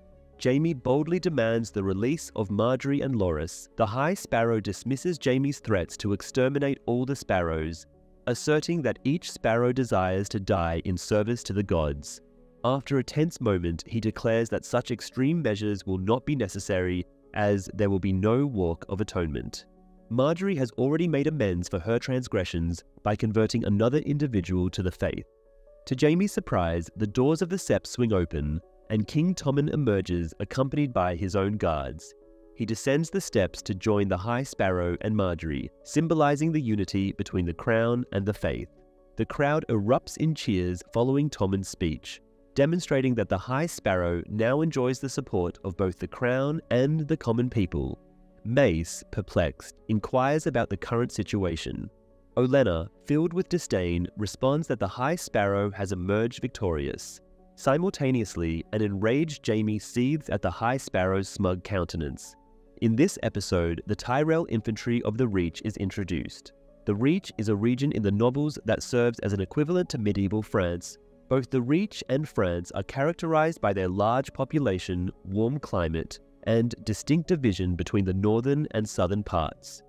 Jaime boldly demands the release of Margaery and Loras. The High Sparrow dismisses Jaime's threats to exterminate all the sparrows, asserting that each sparrow desires to die in service to the gods. After a tense moment, he declares that such extreme measures will not be necessary, as there will be no Walk of Atonement. Margaery has already made amends for her transgressions by converting another individual to the faith. To Jaime's surprise, the doors of the Sept swing open, and King Tommen emerges accompanied by his own guards. He descends the steps to join the High Sparrow and Margaery, symbolizing the unity between the crown and the faith. The crowd erupts in cheers following Tommen's speech, demonstrating that the High Sparrow now enjoys the support of both the crown and the common people. Mace, perplexed, inquires about the current situation. Olenna, filled with disdain, responds that the High Sparrow has emerged victorious. Simultaneously, an enraged Jaime seethes at the High Sparrow's smug countenance. In this episode, the Tyrell infantry of the Reach is introduced. The Reach is a region in the novels that serves as an equivalent to medieval France. Both the Reach and France are characterized by their large population, warm climate, and distinct division between the northern and southern parts.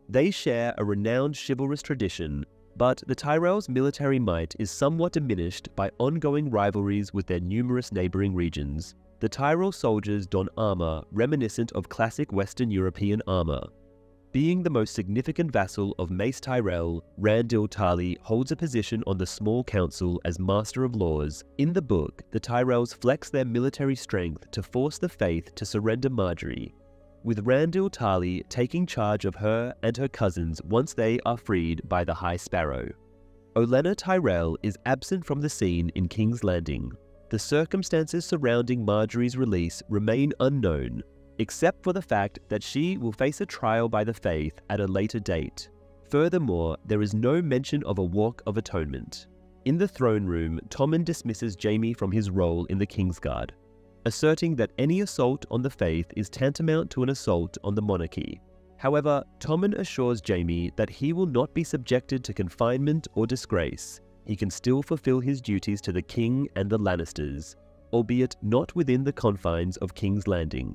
They share a renowned chivalrous tradition, But the Tyrells' military might is somewhat diminished by ongoing rivalries with their numerous neighboring regions. The Tyrell soldiers don armor reminiscent of classic Western European armor. Being the most significant vassal of Mace Tyrell, Randil Tali holds a position on the small council as Master of Laws. In the book, the Tyrells flex their military strength to force the Faith to surrender Margaery, with Randil Tali taking charge of her and her cousins once they are freed by the High Sparrow. Olenna Tyrell is absent from the scene in King's Landing. The circumstances surrounding Margaery's release remain unknown, except for the fact that she will face a trial by the Faith at a later date. Furthermore, there is no mention of a Walk of Atonement. In the throne room, Tommen dismisses Jaime from his role in the Kingsguard, asserting that any assault on the Faith is tantamount to an assault on the monarchy. However, Tommen assures Jaime that he will not be subjected to confinement or disgrace. He can still fulfill his duties to the king and the Lannisters, albeit not within the confines of King's Landing.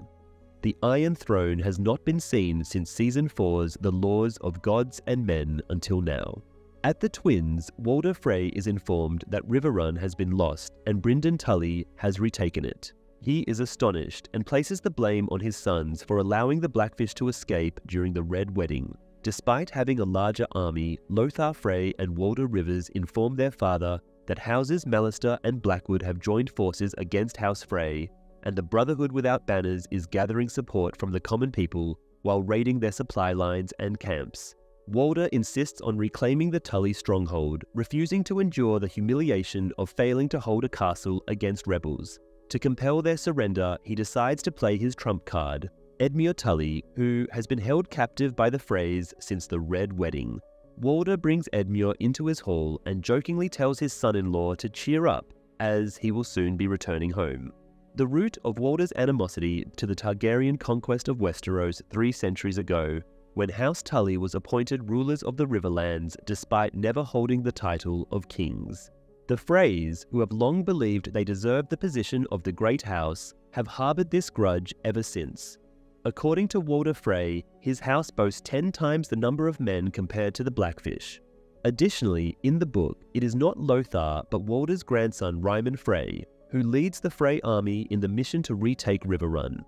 The Iron Throne has not been seen since Season 4's The Laws of Gods and Men until now. At the Twins, Walder Frey is informed that Riverrun has been lost and Brynden Tully has retaken it. He is astonished and places the blame on his sons for allowing the Blackfish to escape during the Red Wedding. Despite having a larger army, Lothar Frey and Walder Rivers inform their father that Houses Mallister and Blackwood have joined forces against House Frey, and the Brotherhood Without Banners is gathering support from the common people while raiding their supply lines and camps. Walder insists on reclaiming the Tully stronghold, refusing to endure the humiliation of failing to hold a castle against rebels. To compel their surrender, he decides to play his trump card, Edmure Tully, who has been held captive by the Freys since the Red Wedding. Walder brings Edmure into his hall and jokingly tells his son-in-law to cheer up, as he will soon be returning home. The root of Walder's animosity to the Targaryen conquest of Westeros 3 centuries ago, when House Tully was appointed rulers of the Riverlands despite never holding the title of kings. The Freys, who have long believed they deserved the position of the Great House, have harbored this grudge ever since. According to Walder Frey, his house boasts 10 times the number of men compared to the Blackfish. Additionally, in the book, it is not Lothar but Walder's grandson Ryman Frey who leads the Frey army in the mission to retake Riverrun.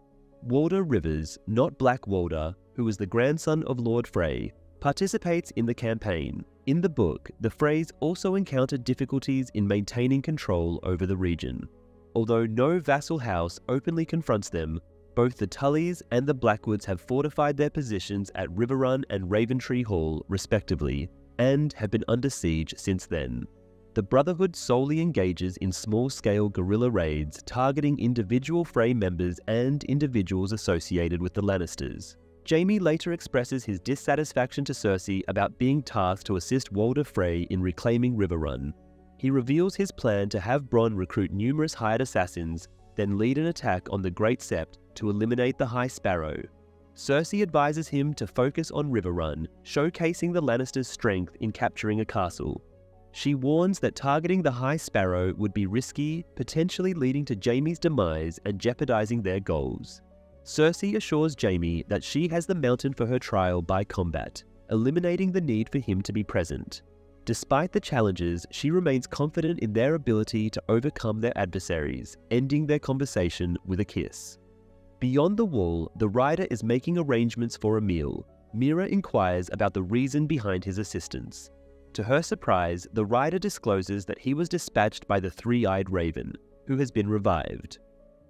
Walder Rivers, not Black Walder, who is the grandson of Lord Frey, participates in the campaign. In the book, the Freys also encounter difficulties in maintaining control over the region. Although no vassal house openly confronts them, both the Tullys and the Blackwoods have fortified their positions at Riverrun and Raventree Hall, respectively, and have been under siege since then. The Brotherhood solely engages in small-scale guerrilla raids targeting individual Frey members and individuals associated with the Lannisters. Jaime later expresses his dissatisfaction to Cersei about being tasked to assist Walder Frey in reclaiming Riverrun. He reveals his plan to have Bronn recruit numerous hired assassins, then lead an attack on the Great Sept to eliminate the High Sparrow. Cersei advises him to focus on Riverrun, showcasing the Lannisters' strength in capturing a castle. She warns that targeting the High Sparrow would be risky, potentially leading to Jaime's demise and jeopardizing their goals. Cersei assures Jaime that she has the mountain for her trial by combat, eliminating the need for him to be present. Despite the challenges, she remains confident in their ability to overcome their adversaries, ending their conversation with a kiss. Beyond the wall, the rider is making arrangements for a meal. Meera inquires about the reason behind his assistance. To her surprise, the rider discloses that he was dispatched by the Three-Eyed Raven, who has been revived.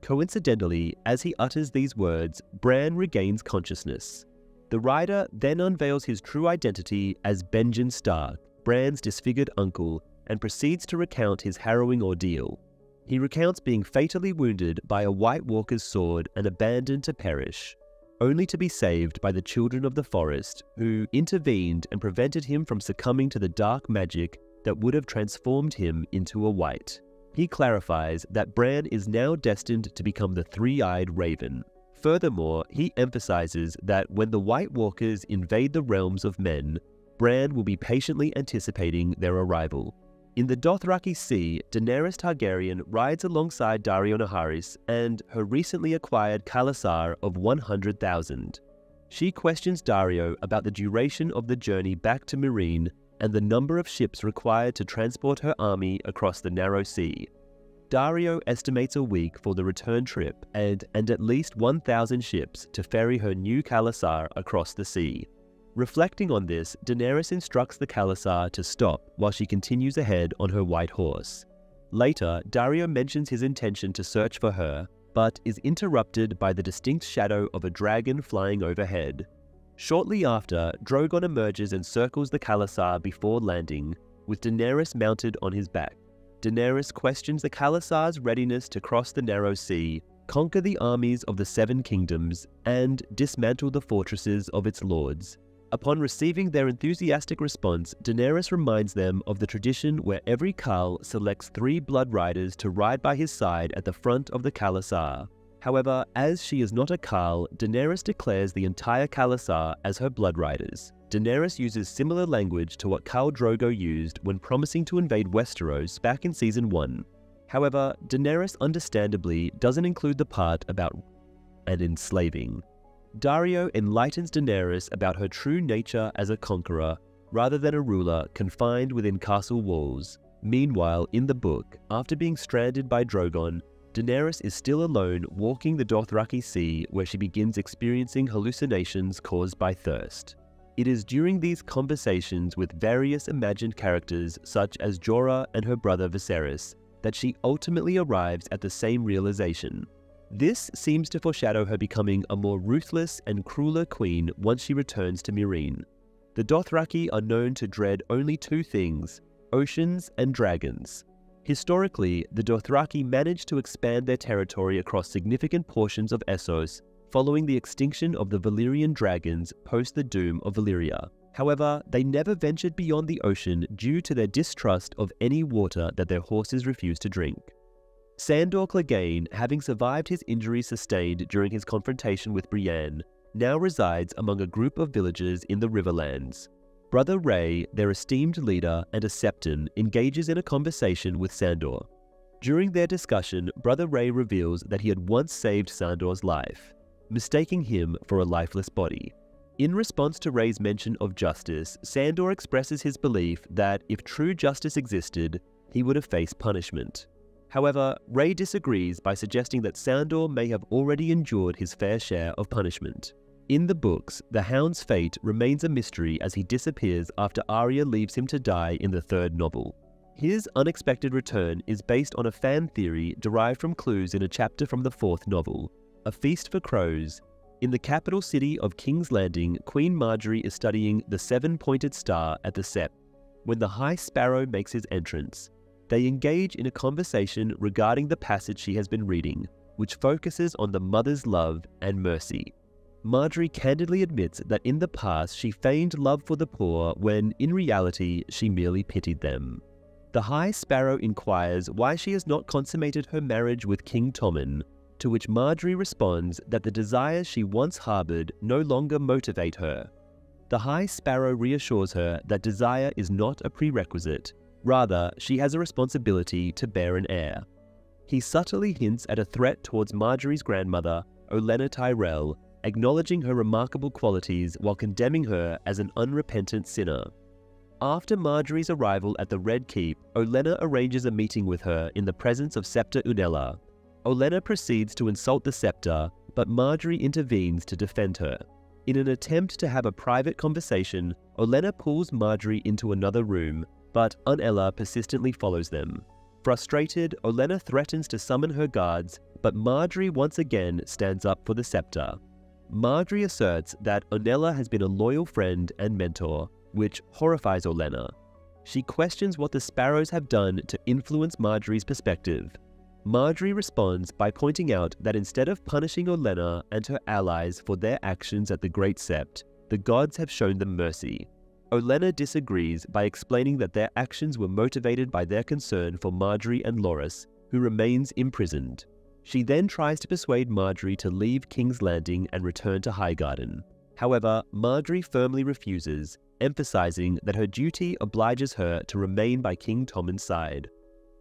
Coincidentally, as he utters these words, Bran regains consciousness. The rider then unveils his true identity as Benjen Stark, Bran's disfigured uncle, and proceeds to recount his harrowing ordeal. He recounts being fatally wounded by a White Walker's sword and abandoned to perish, only to be saved by the Children of the Forest, who intervened and prevented him from succumbing to the dark magic that would have transformed him into a White. He clarifies that Bran is now destined to become the Three-Eyed Raven. Furthermore, he emphasizes that when the White Walkers invade the realms of men, Bran will be patiently anticipating their arrival. In the Dothraki Sea, Daenerys Targaryen rides alongside Daario Naharis and her recently acquired khalasar of 100,000. She questions Daario about the duration of the journey back to Meereen and the number of ships required to transport her army across the narrow sea. Daario estimates a week for the return trip and at least 1,000 ships to ferry her new khalasar across the sea. Reflecting on this, Daenerys instructs the khalasar to stop while she continues ahead on her white horse. Later, Daario mentions his intention to search for her, but is interrupted by the distinct shadow of a dragon flying overhead. Shortly after, Drogon emerges and circles the khalasar before landing, with Daenerys mounted on his back. Daenerys questions the khalasar's readiness to cross the narrow sea, conquer the armies of the Seven Kingdoms, and dismantle the fortresses of its lords. Upon receiving their enthusiastic response, Daenerys reminds them of the tradition where every Khal selects 3 blood riders to ride by his side at the front of the khalasar. However, as she is not a Khal, Daenerys declares the entire khalasar as her blood riders. Daenerys uses similar language to what Khal Drogo used when promising to invade Westeros back in Season 1. However, Daenerys understandably doesn't include the part about and enslaving. Daario enlightens Daenerys about her true nature as a conqueror, rather than a ruler confined within castle walls. Meanwhile, in the book, after being stranded by Drogon, Daenerys is still alone walking the Dothraki Sea, where she begins experiencing hallucinations caused by thirst. It is during these conversations with various imagined characters such as Jorah and her brother Viserys that she ultimately arrives at the same realization. This seems to foreshadow her becoming a more ruthless and crueler queen once she returns to Meereen. The Dothraki are known to dread only 2 things: oceans and dragons. Historically, the Dothraki managed to expand their territory across significant portions of Essos following the extinction of the Valyrian dragons post the doom of Valyria. However, they never ventured beyond the ocean due to their distrust of any water that their horses refused to drink. Sandor Clegane, having survived his injuries sustained during his confrontation with Brienne, now resides among a group of villagers in the Riverlands. Brother Ray, their esteemed leader and a Septon, engages in a conversation with Sandor. During their discussion, Brother Ray reveals that he had once saved Sandor's life, mistaking him for a lifeless body. In response to Ray's mention of justice, Sandor expresses his belief that if true justice existed, he would have faced punishment. However, Ray disagrees by suggesting that Sandor may have already endured his fair share of punishment. In the books, the Hound's fate remains a mystery as he disappears after Arya leaves him to die in the 3rd novel. His unexpected return is based on a fan theory derived from clues in a chapter from the 4th novel, A Feast for Crows. In the capital city of King's Landing, Queen Margaery is studying the 7-pointed star at the Sept when the High Sparrow makes his entrance. They engage in a conversation regarding the passage she has been reading, which focuses on the mother's love and mercy. Margaery candidly admits that in the past she feigned love for the poor when, in reality, she merely pitied them. The High Sparrow inquires why she has not consummated her marriage with King Tommen, to which Margaery responds that the desires she once harbored no longer motivate her. The High Sparrow reassures her that desire is not a prerequisite. Rather, she has a responsibility to bear an heir. He subtly hints at a threat towards Margaery's grandmother, Olenna Tyrell, acknowledging her remarkable qualities while condemning her as an unrepentant sinner. After Margaery's arrival at the Red Keep, Olenna arranges a meeting with her in the presence of Septa Unella. Olenna proceeds to insult the Septa, but Margaery intervenes to defend her. In an attempt to have a private conversation, Olenna pulls Margaery into another room, but Unella persistently follows them. Frustrated, Olenna threatens to summon her guards, but Margaery once again stands up for the Septa. Margaery asserts that Unella has been a loyal friend and mentor, which horrifies Olenna. She questions what the Sparrows have done to influence Margaery's perspective. Margaery responds by pointing out that instead of punishing Olenna and her allies for their actions at the Great Sept, the gods have shown them mercy. Olenna disagrees by explaining that their actions were motivated by their concern for Margaery and Loras, who remains imprisoned. She then tries to persuade Margaery to leave King's Landing and return to Highgarden. However, Margaery firmly refuses, emphasizing that her duty obliges her to remain by King Tommen's side.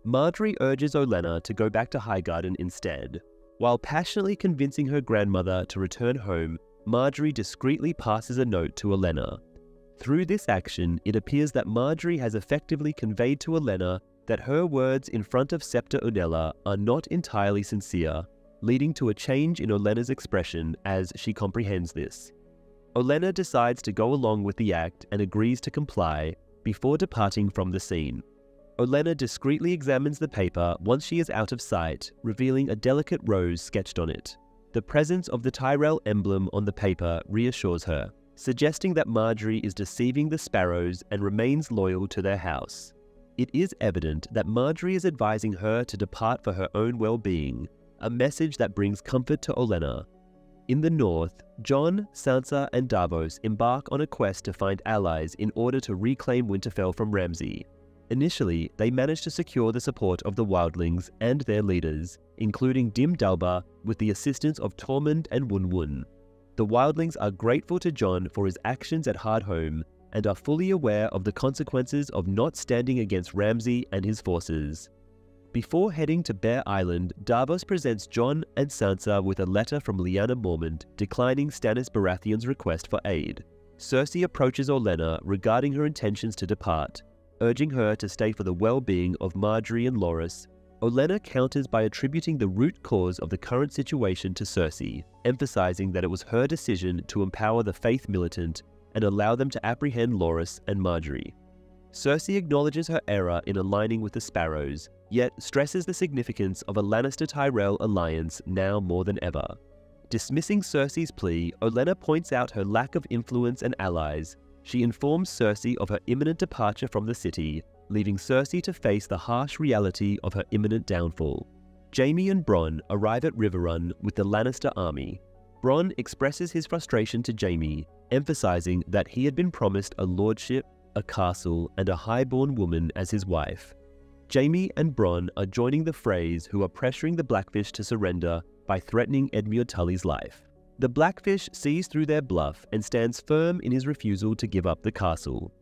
Margaery urges Olenna to go back to Highgarden instead. While passionately convincing her grandmother to return home, Margaery discreetly passes a note to Olenna. Through this action, it appears that Margaery has effectively conveyed to Olenna that her words in front of Septa Unella are not entirely sincere, leading to a change in Olenna's expression as she comprehends this. Olenna decides to go along with the act and agrees to comply before departing from the scene. Olenna discreetly examines the paper once she is out of sight, revealing a delicate rose sketched on it. The presence of the Tyrell emblem on the paper reassures her, suggesting that Margaery is deceiving the Sparrows and remains loyal to their house. It is evident that Margaery is advising her to depart for her own well-being, a message that brings comfort to Olenna. In the north, Jon, Sansa, and Davos embark on a quest to find allies in order to reclaim Winterfell from Ramsay. Initially, they manage to secure the support of the Wildlings and their leaders, including Dim Dalba, with the assistance of Tormund and Wun Wun. The Wildlings are grateful to Jon for his actions at Hardhome and are fully aware of the consequences of not standing against Ramsay and his forces. Before heading to Bear Island, Davos presents Jon and Sansa with a letter from Lyanna Mormont declining Stannis Baratheon's request for aid. Cersei approaches Olenna regarding her intentions to depart, urging her to stay for the well-being of Margaery and Loras. Olenna counters by attributing the root cause of the current situation to Cersei, emphasizing that it was her decision to empower the Faith militant and allow them to apprehend Loras and Margaery. Cersei acknowledges her error in aligning with the Sparrows, yet stresses the significance of a Lannister-Tyrell alliance now more than ever. Dismissing Cersei's plea, Olenna points out her lack of influence and allies. She informs Cersei of her imminent departure from the city, leaving Cersei to face the harsh reality of her imminent downfall. Jaime and Bronn arrive at Riverrun with the Lannister army. Bronn expresses his frustration to Jaime, emphasizing that he had been promised a lordship, a castle, and a highborn woman as his wife. Jaime and Bronn are joining the Freys, who are pressuring the Blackfish to surrender by threatening Edmure Tully's life. The Blackfish sees through their bluff and stands firm in his refusal to give up the castle.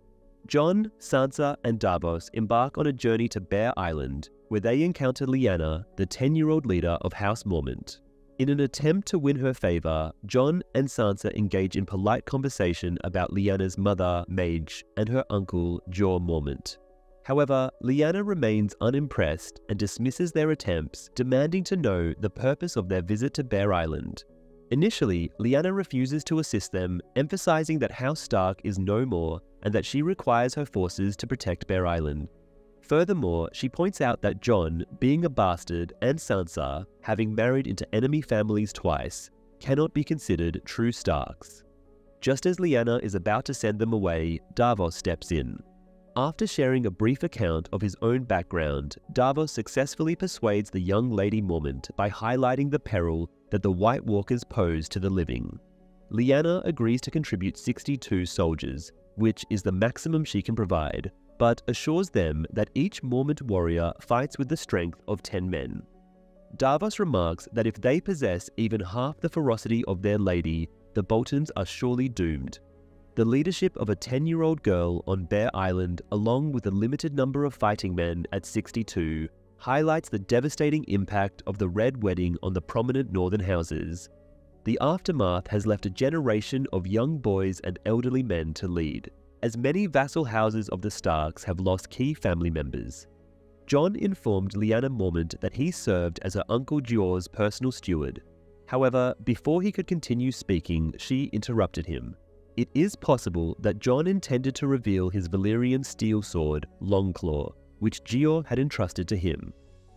Jon, Sansa, and Davos embark on a journey to Bear Island, where they encounter Lyanna, the 10-year-old leader of House Mormont. In an attempt to win her favor, Jon and Sansa engage in polite conversation about Lyanna's mother, Maege, and her uncle, Jorah Mormont. However, Lyanna remains unimpressed and dismisses their attempts, demanding to know the purpose of their visit to Bear Island. Initially, Lyanna refuses to assist them, emphasizing that House Stark is no more and that she requires her forces to protect Bear Island. Furthermore, she points out that Jon, being a bastard, and Sansa, having married into enemy families twice, cannot be considered true Starks. Just as Lyanna is about to send them away, Davos steps in. After sharing a brief account of his own background, Davos successfully persuades the young Lady Mormont by highlighting the peril that the White Walkers pose to the living. Lyanna agrees to contribute 62 soldiers, which is the maximum she can provide, but assures them that each Mormont warrior fights with the strength of 10 men. Davos remarks that if they possess even half the ferocity of their lady, the Boltons are surely doomed. The leadership of a 10-year-old girl on Bear Island, along with a limited number of fighting men at 62, highlights the devastating impact of the Red Wedding on the prominent northern houses. The aftermath has left a generation of young boys and elderly men to lead, as many vassal houses of the Starks have lost key family members. Jon informed Lyanna Mormont that he served as her Uncle Jorah's personal steward. However, before he could continue speaking, she interrupted him. It is possible that Jon intended to reveal his Valyrian steel sword, Longclaw, which Jeor had entrusted to him.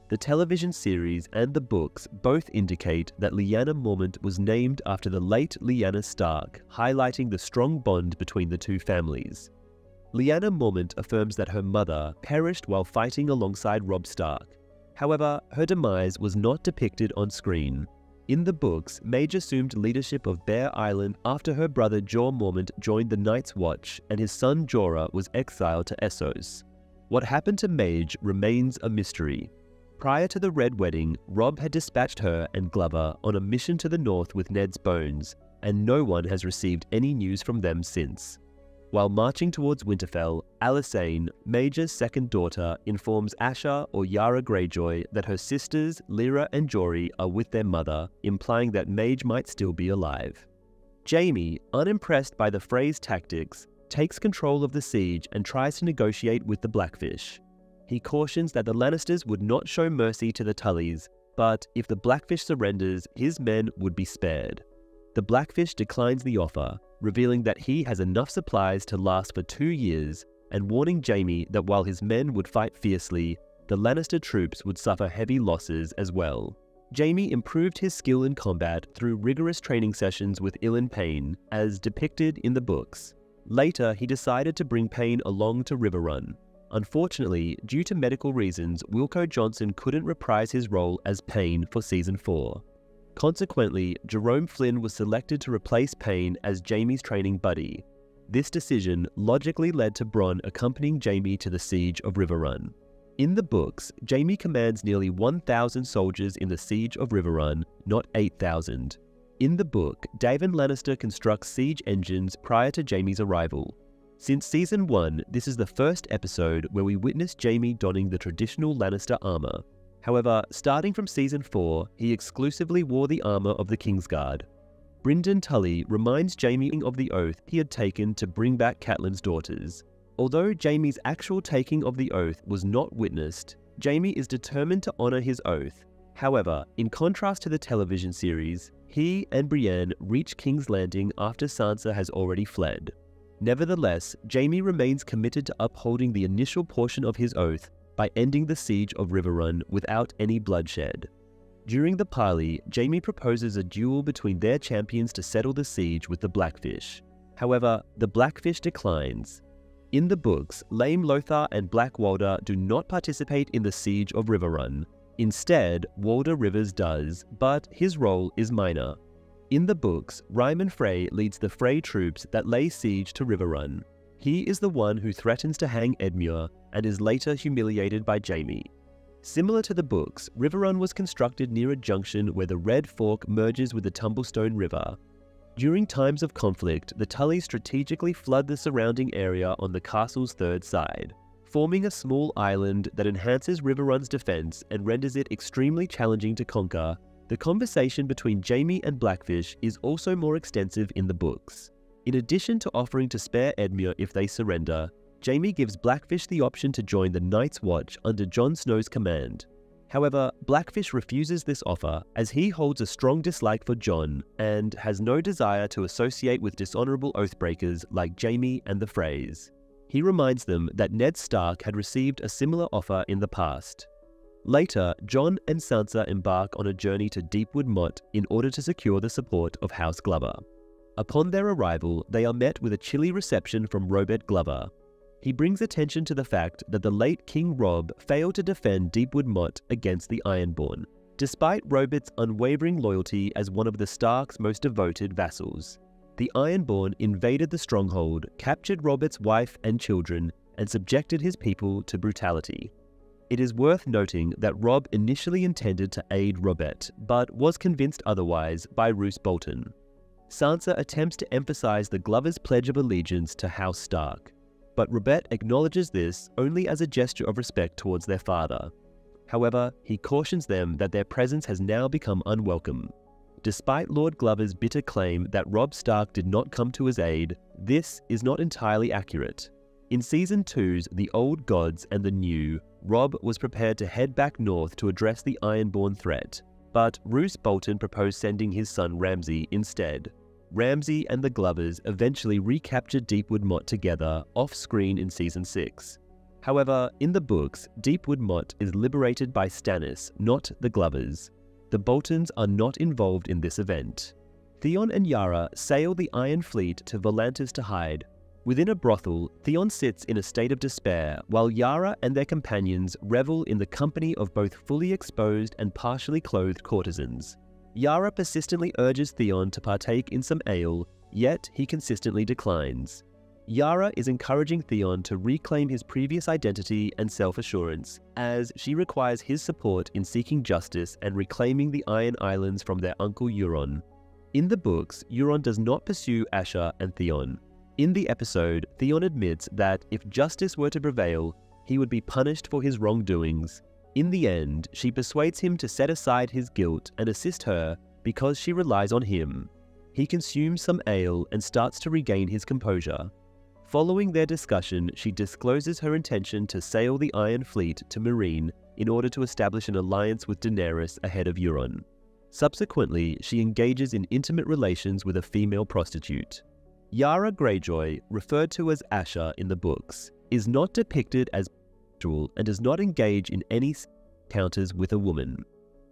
The television series and the books both indicate that Lyanna Mormont was named after the late Lyanna Stark, highlighting the strong bond between the two families. Lyanna Mormont affirms that her mother perished while fighting alongside Robb Stark. However, her demise was not depicted on screen. In the books, Maege assumed leadership of Bear Island after her brother Jorah Mormont joined the Night's Watch and his son Jorah was exiled to Essos. What happened to Maege remains a mystery. Prior to the Red Wedding, Robb had dispatched her and Glover on a mission to the north with Ned's bones, and no one has received any news from them since. While marching towards Winterfell, Alysanne, Maege's second daughter, informs Asha or Yara Greyjoy that her sisters, Lyra and Jory, are with their mother, implying that Maege might still be alive. Jaime, unimpressed by the Frey's tactics, takes control of the siege and tries to negotiate with the Blackfish. He cautions that the Lannisters would not show mercy to the Tullys, but if the Blackfish surrenders, his men would be spared. The Blackfish declines the offer, revealing that he has enough supplies to last for 2 years, and warning Jaime that while his men would fight fiercely, the Lannister troops would suffer heavy losses as well. Jaime improved his skill in combat through rigorous training sessions with Ilyn Payne, as depicted in the books. Later, he decided to bring Payne along to Riverrun. Unfortunately, due to medical reasons, Wilko Johnson couldn't reprise his role as Payne for Season 4. Consequently, Jerome Flynn was selected to replace Payne as Jaime's training buddy. This decision logically led to Bronn accompanying Jaime to the siege of Riverrun. In the books, Jaime commands nearly 1,000 soldiers in the siege of Riverrun, not 8,000. In the book, Daemon Lannister constructs siege engines prior to Jaime's arrival. Since Season 1, this is the first episode where we witness Jaime donning the traditional Lannister armor. However, starting from Season 4, he exclusively wore the armor of the Kingsguard. Brynden Tully reminds Jaime of the oath he had taken to bring back Catelyn's daughters. Although Jaime's actual taking of the oath was not witnessed, Jaime is determined to honor his oath. However, in contrast to the television series, he and Brienne reach King's Landing after Sansa has already fled. Nevertheless, Jaime remains committed to upholding the initial portion of his oath by ending the siege of Riverrun without any bloodshed. During the parley, Jaime proposes a duel between their champions to settle the siege with the Blackfish. However, the Blackfish declines. In the books, Lame Lothar and Black Walder do not participate in the siege of Riverrun. Instead, Walder Rivers does, but his role is minor. In the books, Ryman Frey leads the Frey troops that lay siege to Riverrun. He is the one who threatens to hang Edmure and is later humiliated by Jaime. Similar to the books, Riverrun was constructed near a junction where the Red Fork merges with the Tumblestone River. During times of conflict, the Tullys strategically flood the surrounding area on the castle's third side, forming a small island that enhances Riverrun's defense and renders it extremely challenging to conquer. The conversation between Jaime and Blackfish is also more extensive in the books. In addition to offering to spare Edmure if they surrender, Jaime gives Blackfish the option to join the Night's Watch under Jon Snow's command. However, Blackfish refuses this offer as he holds a strong dislike for Jon and has no desire to associate with dishonorable oathbreakers like Jaime and the Freys. He reminds them that Ned Stark had received a similar offer in the past. Later, Jon and Sansa embark on a journey to Deepwood Motte in order to secure the support of House Glover. Upon their arrival, they are met with a chilly reception from Robert Glover. He brings attention to the fact that the late King Robb failed to defend Deepwood Motte against the Ironborn, despite Robert's unwavering loyalty as one of the Starks' most devoted vassals. The Ironborn invaded the stronghold, captured Robert's wife and children, and subjected his people to brutality. It is worth noting that Robb initially intended to aid Robert, but was convinced otherwise by Roose Bolton. Sansa attempts to emphasize the Glovers' pledge of allegiance to House Stark, but Robert acknowledges this only as a gesture of respect towards their father. However, he cautions them that their presence has now become unwelcome. Despite Lord Glover's bitter claim that Robb Stark did not come to his aid, this is not entirely accurate. In Season 2's The Old Gods and the New, Robb was prepared to head back north to address the Ironborn threat, but Roose Bolton proposed sending his son Ramsay instead. Ramsay and the Glovers eventually recaptured Deepwood Motte together off-screen in Season 6. However, in the books, Deepwood Motte is liberated by Stannis, not the Glovers. The Boltons are not involved in this event. Theon and Yara sail the Iron Fleet to Volantis to hide. Within a brothel, Theon sits in a state of despair, while Yara and their companions revel in the company of both fully exposed and partially clothed courtesans. Yara persistently urges Theon to partake in some ale, yet he consistently declines. Yara is encouraging Theon to reclaim his previous identity and self-assurance, as she requires his support in seeking justice and reclaiming the Iron Islands from their uncle Euron. In the books, Euron does not pursue Asha and Theon. In the episode, Theon admits that if justice were to prevail, he would be punished for his wrongdoings. In the end, she persuades him to set aside his guilt and assist her because she relies on him. He consumes some ale and starts to regain his composure. Following their discussion, she discloses her intention to sail the Iron Fleet to Meereen in order to establish an alliance with Daenerys ahead of Euron. Subsequently, she engages in intimate relations with a female prostitute. Yara Greyjoy, referred to as Asha in the books, is not depicted as bisexual and does not engage in any encounters with a woman.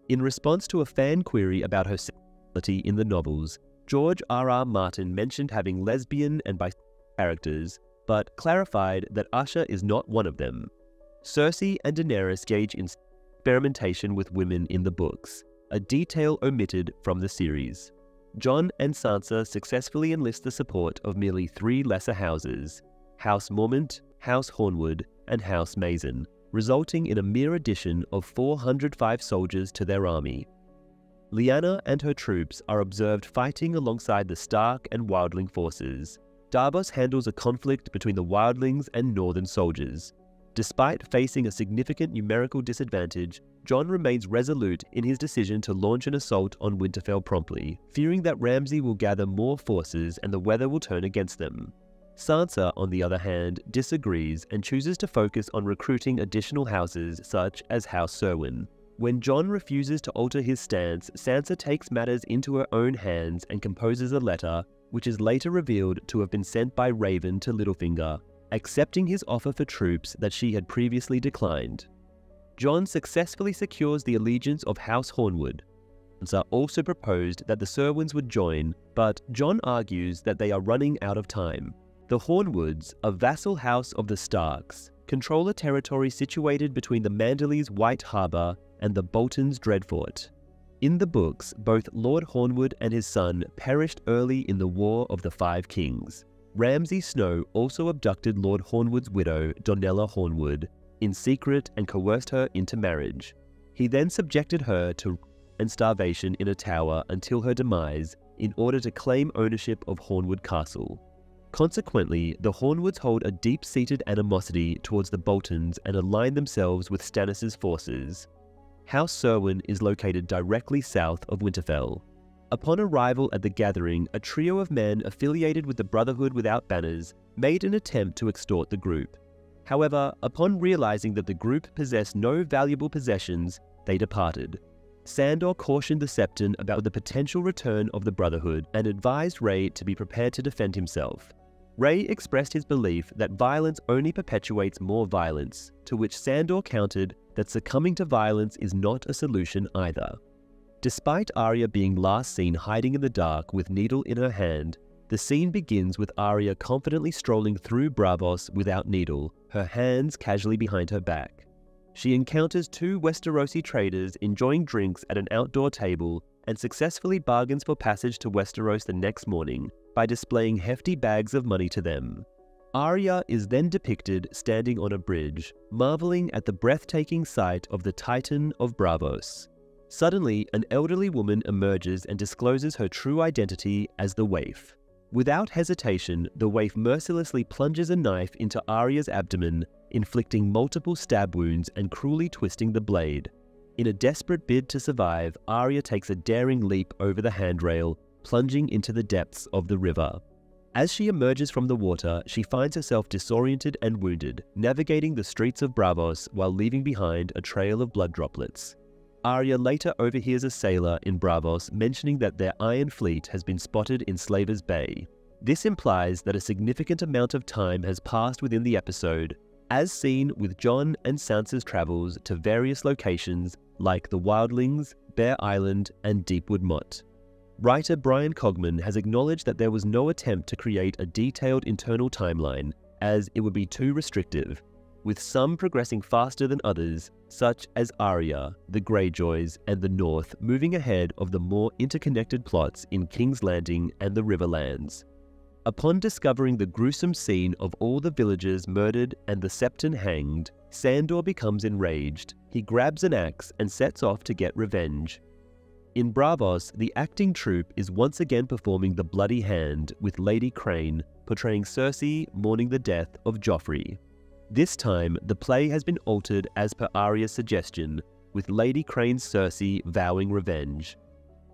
In response to a fan query about her sexuality in the novels, George R.R. Martin mentioned having lesbian and bisexual characters, but clarified that Asha is not one of them. Cersei and Daenerys engage in experimentation with women in the books, a detail omitted from the series. Jon and Sansa successfully enlist the support of merely 3 lesser houses, House Mormont, House Hornwood, and House Mason, resulting in a mere addition of 405 soldiers to their army. Lyanna and her troops are observed fighting alongside the Stark and Wildling forces. Davos handles a conflict between the Wildlings and Northern soldiers. Despite facing a significant numerical disadvantage, Jon remains resolute in his decision to launch an assault on Winterfell promptly, fearing that Ramsay will gather more forces and the weather will turn against them. Sansa, on the other hand, disagrees and chooses to focus on recruiting additional houses such as House Cerwyn. When Jon refuses to alter his stance, Sansa takes matters into her own hands and composes a letter, which is later revealed to have been sent by Raven to Littlefinger, accepting his offer for troops that she had previously declined. Jon successfully secures the allegiance of House Hornwood. Sansa also proposed that the Cerwyns would join, but Jon argues that they are running out of time. The Hornwoods, a vassal house of the Starks, control a territory situated between the Manderley's White Harbour and the Bolton's Dreadfort. In the books, both Lord Hornwood and his son perished early in the War of the Five Kings. Ramsay Snow also abducted Lord Hornwood's widow, Donella Hornwood, in secret and coerced her into marriage. He then subjected her to and starvation in a tower until her demise in order to claim ownership of Hornwood Castle. Consequently, the Hornwoods hold a deep-seated animosity towards the Boltons and align themselves with Stannis' forces. House Cerwyn is located directly south of Winterfell. Upon arrival at the gathering, a trio of men affiliated with the Brotherhood Without Banners made an attempt to extort the group. However, upon realizing that the group possessed no valuable possessions, they departed. Sandor cautioned the Septon about the potential return of the Brotherhood and advised Rey to be prepared to defend himself. Rey expressed his belief that violence only perpetuates more violence, to which Sandor countered that succumbing to violence is not a solution either. Despite Arya being last seen hiding in the dark with Needle in her hand, the scene begins with Arya confidently strolling through Braavos without Needle, her hands casually behind her back. She encounters 2 Westerosi traders enjoying drinks at an outdoor table and successfully bargains for passage to Westeros the next morning by displaying hefty bags of money to them. Arya is then depicted standing on a bridge, marveling at the breathtaking sight of the Titan of Braavos. Suddenly, an elderly woman emerges and discloses her true identity as the Waif. Without hesitation, the Waif mercilessly plunges a knife into Arya's abdomen, inflicting multiple stab wounds and cruelly twisting the blade. In a desperate bid to survive, Arya takes a daring leap over the handrail, plunging into the depths of the river. As she emerges from the water, she finds herself disoriented and wounded, navigating the streets of Braavos while leaving behind a trail of blood droplets. Arya later overhears a sailor in Braavos mentioning that their Iron Fleet has been spotted in Slaver's Bay. This implies that a significant amount of time has passed within the episode, as seen with Jon and Sansa's travels to various locations like the Wildlings, Bear Island, and Deepwood Motte. Writer Brian Cogman has acknowledged that there was no attempt to create a detailed internal timeline, as it would be too restrictive, with some progressing faster than others, such as Arya, the Greyjoys, and the North moving ahead of the more interconnected plots in King's Landing and the Riverlands. Upon discovering the gruesome scene of all the villagers murdered and the Septon hanged, Sandor becomes enraged. He grabs an axe and sets off to get revenge. In Braavos, the acting troupe is once again performing The Bloody Hand, with Lady Crane portraying Cersei mourning the death of Joffrey. This time, the play has been altered as per Arya's suggestion, with Lady Crane's Cersei vowing revenge.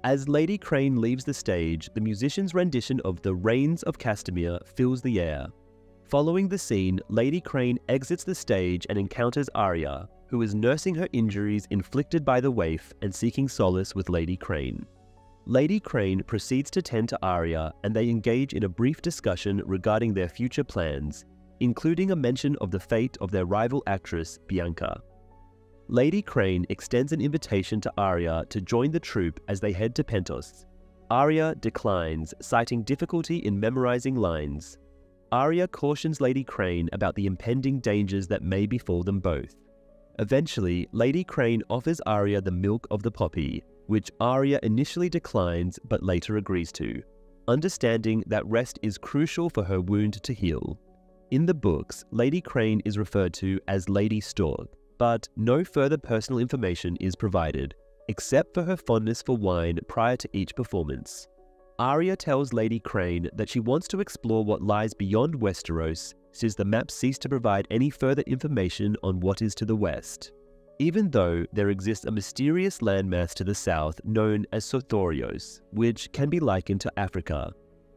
As Lady Crane leaves the stage, the musician's rendition of The Rains of Castamere fills the air. Following the scene, Lady Crane exits the stage and encounters Arya, who is nursing her injuries inflicted by the waif and seeking solace with Lady Crane. Lady Crane proceeds to tend to Arya, and they engage in a brief discussion regarding their future plans, including a mention of the fate of their rival actress, Bianca. Lady Crane extends an invitation to Arya to join the troupe as they head to Pentos. Arya declines, citing difficulty in memorizing lines. Arya cautions Lady Crane about the impending dangers that may befall them both. Eventually, Lady Crane offers Arya the milk of the poppy, which Arya initially declines but later agrees to, understanding that rest is crucial for her wound to heal. In the books, Lady Crane is referred to as Lady Stork, but no further personal information is provided, except for her fondness for wine prior to each performance. Arya tells Lady Crane that she wants to explore what lies beyond Westeros, since the maps cease to provide any further information on what is to the west. Even though there exists a mysterious landmass to the south known as Sothorios, which can be likened to Africa,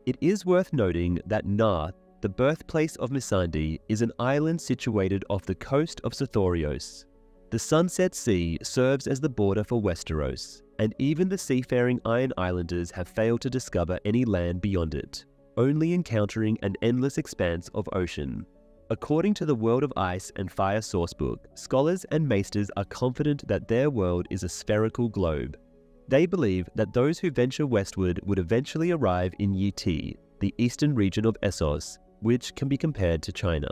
it is worth noting that Narth, the birthplace of Missandei, is an island situated off the coast of Sothorios. The Sunset Sea serves as the border for Westeros, and even the seafaring Iron Islanders have failed to discover any land beyond it, only encountering an endless expanse of ocean. According to the World of Ice and Fire sourcebook, scholars and maesters are confident that their world is a spherical globe. They believe that those who venture westward would eventually arrive in Yi Ti, the eastern region of Essos, which can be compared to China.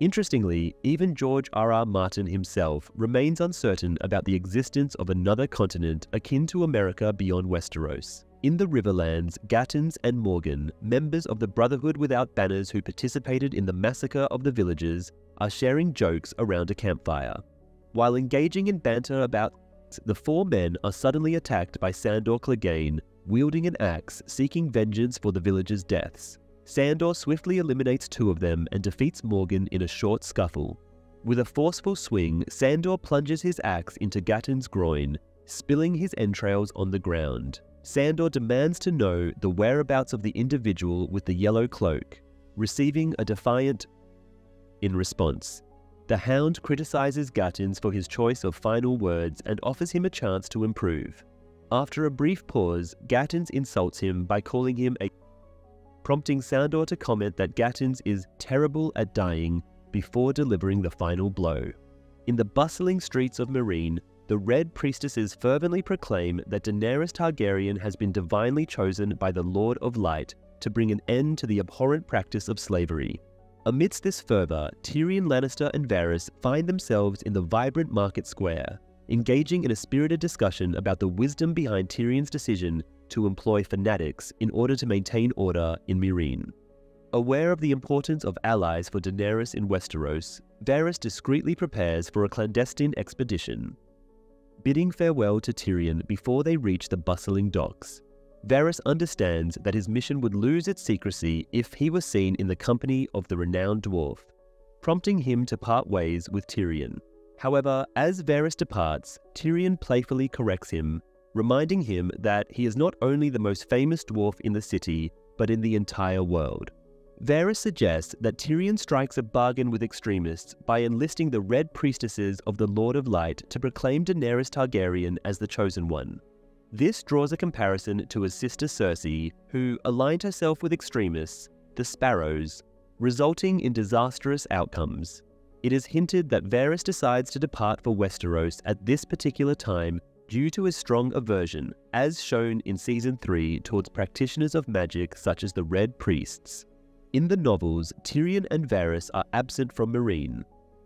Interestingly, even George R.R. Martin himself remains uncertain about the existence of another continent akin to America beyond Westeros. In the Riverlands, Gattons and Morgan, members of the Brotherhood Without Banners who participated in the massacre of the villagers, are sharing jokes around a campfire. While engaging in banter about the four men are suddenly attacked by Sandor Clegane, wielding an axe seeking vengeance for the villagers' deaths. Sandor swiftly eliminates two of them and defeats Morgan in a short scuffle. With a forceful swing, Sandor plunges his axe into Gatton's groin, spilling his entrails on the ground. Sandor demands to know the whereabouts of the individual with the yellow cloak, receiving a defiant in response. The Hound criticizes Gattons for his choice of final words and offers him a chance to improve. After a brief pause, Gattons insults him by calling him a prompting Sandor to comment that Gattons is terrible at dying before delivering the final blow. In the bustling streets of Meereen, the Red Priestesses fervently proclaim that Daenerys Targaryen has been divinely chosen by the Lord of Light to bring an end to the abhorrent practice of slavery. Amidst this fervor, Tyrion Lannister and Varys find themselves in the vibrant market square, engaging in a spirited discussion about the wisdom behind Tyrion's decision to employ fanatics in order to maintain order in Meereen. Aware of the importance of allies for Daenerys in Westeros, Varys discreetly prepares for a clandestine expedition. Bidding farewell to Tyrion before they reach the bustling docks, Varys understands that his mission would lose its secrecy if he was seen in the company of the renowned dwarf, prompting him to part ways with Tyrion. However, as Varys departs, Tyrion playfully corrects him, reminding him that he is not only the most famous dwarf in the city, but in the entire world. Varys suggests that Tyrion strikes a bargain with extremists by enlisting the Red Priestesses of the Lord of Light to proclaim Daenerys Targaryen as the Chosen One. This draws a comparison to his sister Cersei, who aligned herself with extremists, the Sparrows, resulting in disastrous outcomes. It is hinted that Varys decides to depart for Westeros at this particular time due to his strong aversion, as shown in Season 3, towards practitioners of magic such as the Red Priests. In the novels, Tyrion and Varys are absent from Meereen.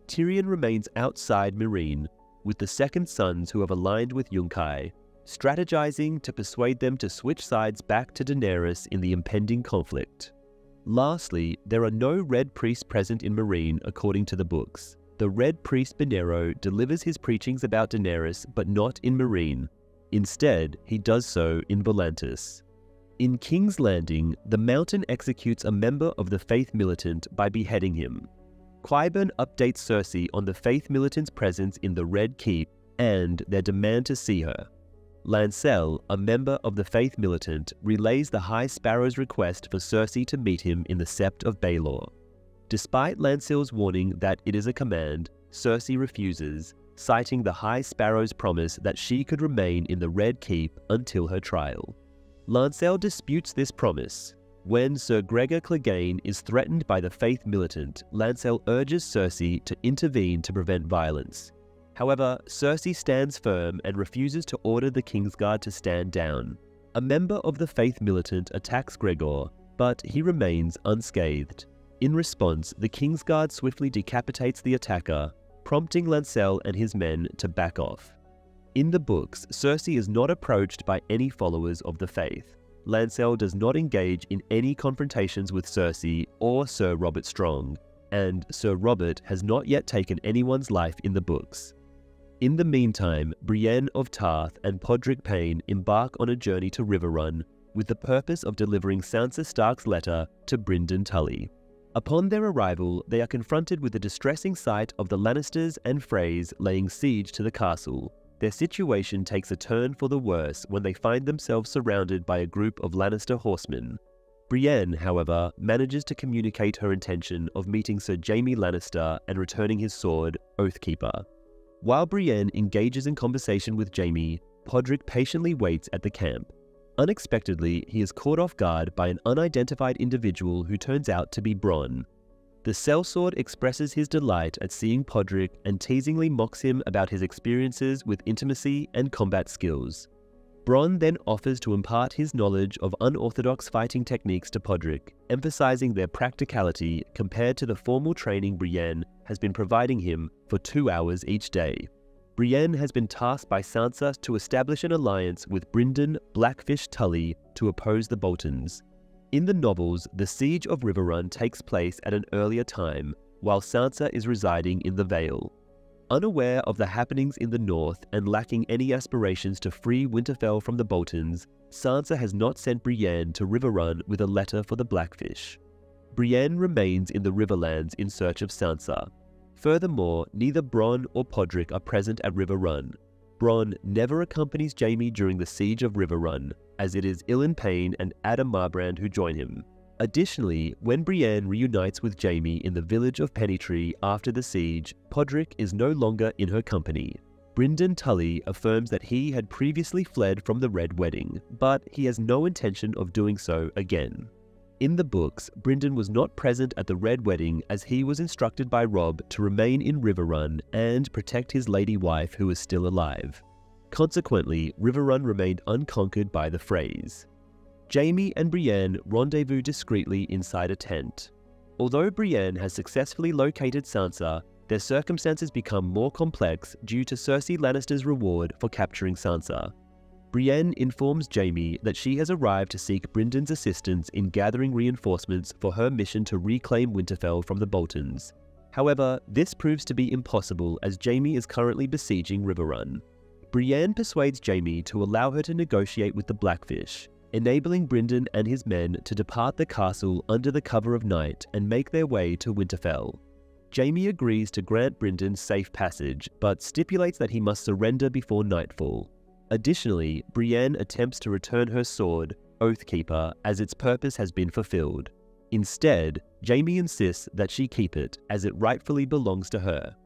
Tyrion remains outside Meereen, with the Second Sons who have aligned with Yunkai, strategizing to persuade them to switch sides back to Daenerys in the impending conflict. Lastly, there are no Red Priests present in Meereen according to the books. The Red Priest Benerro delivers his preachings about Daenerys, but not in Meereen. Instead, he does so in Volantis. In King's Landing, the Mountain executes a member of the Faith Militant by beheading him. Qyburn updates Cersei on the Faith Militant's presence in the Red Keep and their demand to see her. Lancel, a member of the Faith Militant, relays the High Sparrow's request for Cersei to meet him in the Sept of Baelor. Despite Lancel's warning that it is a command, Cersei refuses, citing the High Sparrow's promise that she could remain in the Red Keep until her trial. Lancel disputes this promise. When Sir Gregor Clegane is threatened by the Faith Militant, Lancel urges Cersei to intervene to prevent violence. However, Cersei stands firm and refuses to order the Kingsguard to stand down. A member of the Faith Militant attacks Gregor, but he remains unscathed. In response, the Kingsguard swiftly decapitates the attacker, prompting Lancel and his men to back off. In the books, Cersei is not approached by any followers of the faith. Lancel does not engage in any confrontations with Cersei or Sir Robert Strong, and Sir Robert has not yet taken anyone's life in the books. In the meantime, Brienne of Tarth and Podrick Payne embark on a journey to Riverrun with the purpose of delivering Sansa Stark's letter to Brynden Tully. Upon their arrival, they are confronted with the distressing sight of the Lannisters and Freys laying siege to the castle. Their situation takes a turn for the worse when they find themselves surrounded by a group of Lannister horsemen. Brienne, however, manages to communicate her intention of meeting Sir Jaime Lannister and returning his sword, Oathkeeper. While Brienne engages in conversation with Jaime, Podrick patiently waits at the camp. Unexpectedly, he is caught off guard by an unidentified individual who turns out to be Bronn. The sellsword expresses his delight at seeing Podrick and teasingly mocks him about his experiences with intimacy and combat skills. Bronn then offers to impart his knowledge of unorthodox fighting techniques to Podrick, emphasizing their practicality compared to the formal training Brienne has been providing him for 2 hours each day. Brienne has been tasked by Sansa to establish an alliance with Brynden Blackfish Tully to oppose the Boltons. In the novels, the siege of Riverrun takes place at an earlier time, while Sansa is residing in the Vale. Unaware of the happenings in the north and lacking any aspirations to free Winterfell from the Boltons, Sansa has not sent Brienne to Riverrun with a letter for the Blackfish. Brienne remains in the Riverlands in search of Sansa. Furthermore, neither Bronn or Podrick are present at Riverrun. Bronn never accompanies Jaime during the siege of Riverrun, as it is Ilyn Payne and Adam Marbrand who join him. Additionally, when Brienne reunites with Jaime in the village of Pennytree after the siege, Podrick is no longer in her company. Brynden Tully affirms that he had previously fled from the Red Wedding, but he has no intention of doing so again. In the books, Brynden was not present at the Red Wedding as he was instructed by Robb to remain in Riverrun and protect his lady wife who is still alive. Consequently, Riverrun remained unconquered by the Freys. Jaime and Brienne rendezvous discreetly inside a tent. Although Brienne has successfully located Sansa, their circumstances become more complex due to Cersei Lannister's reward for capturing Sansa. Brienne informs Jaime that she has arrived to seek Brynden's assistance in gathering reinforcements for her mission to reclaim Winterfell from the Boltons. However, this proves to be impossible as Jaime is currently besieging Riverrun. Brienne persuades Jaime to allow her to negotiate with the Blackfish, enabling Brynden and his men to depart the castle under the cover of night and make their way to Winterfell. Jaime agrees to grant Brynden safe passage, but stipulates that he must surrender before nightfall. Additionally, Brienne attempts to return her sword, Oathkeeper, as its purpose has been fulfilled. Instead, Jaime insists that she keep it, as it rightfully belongs to her.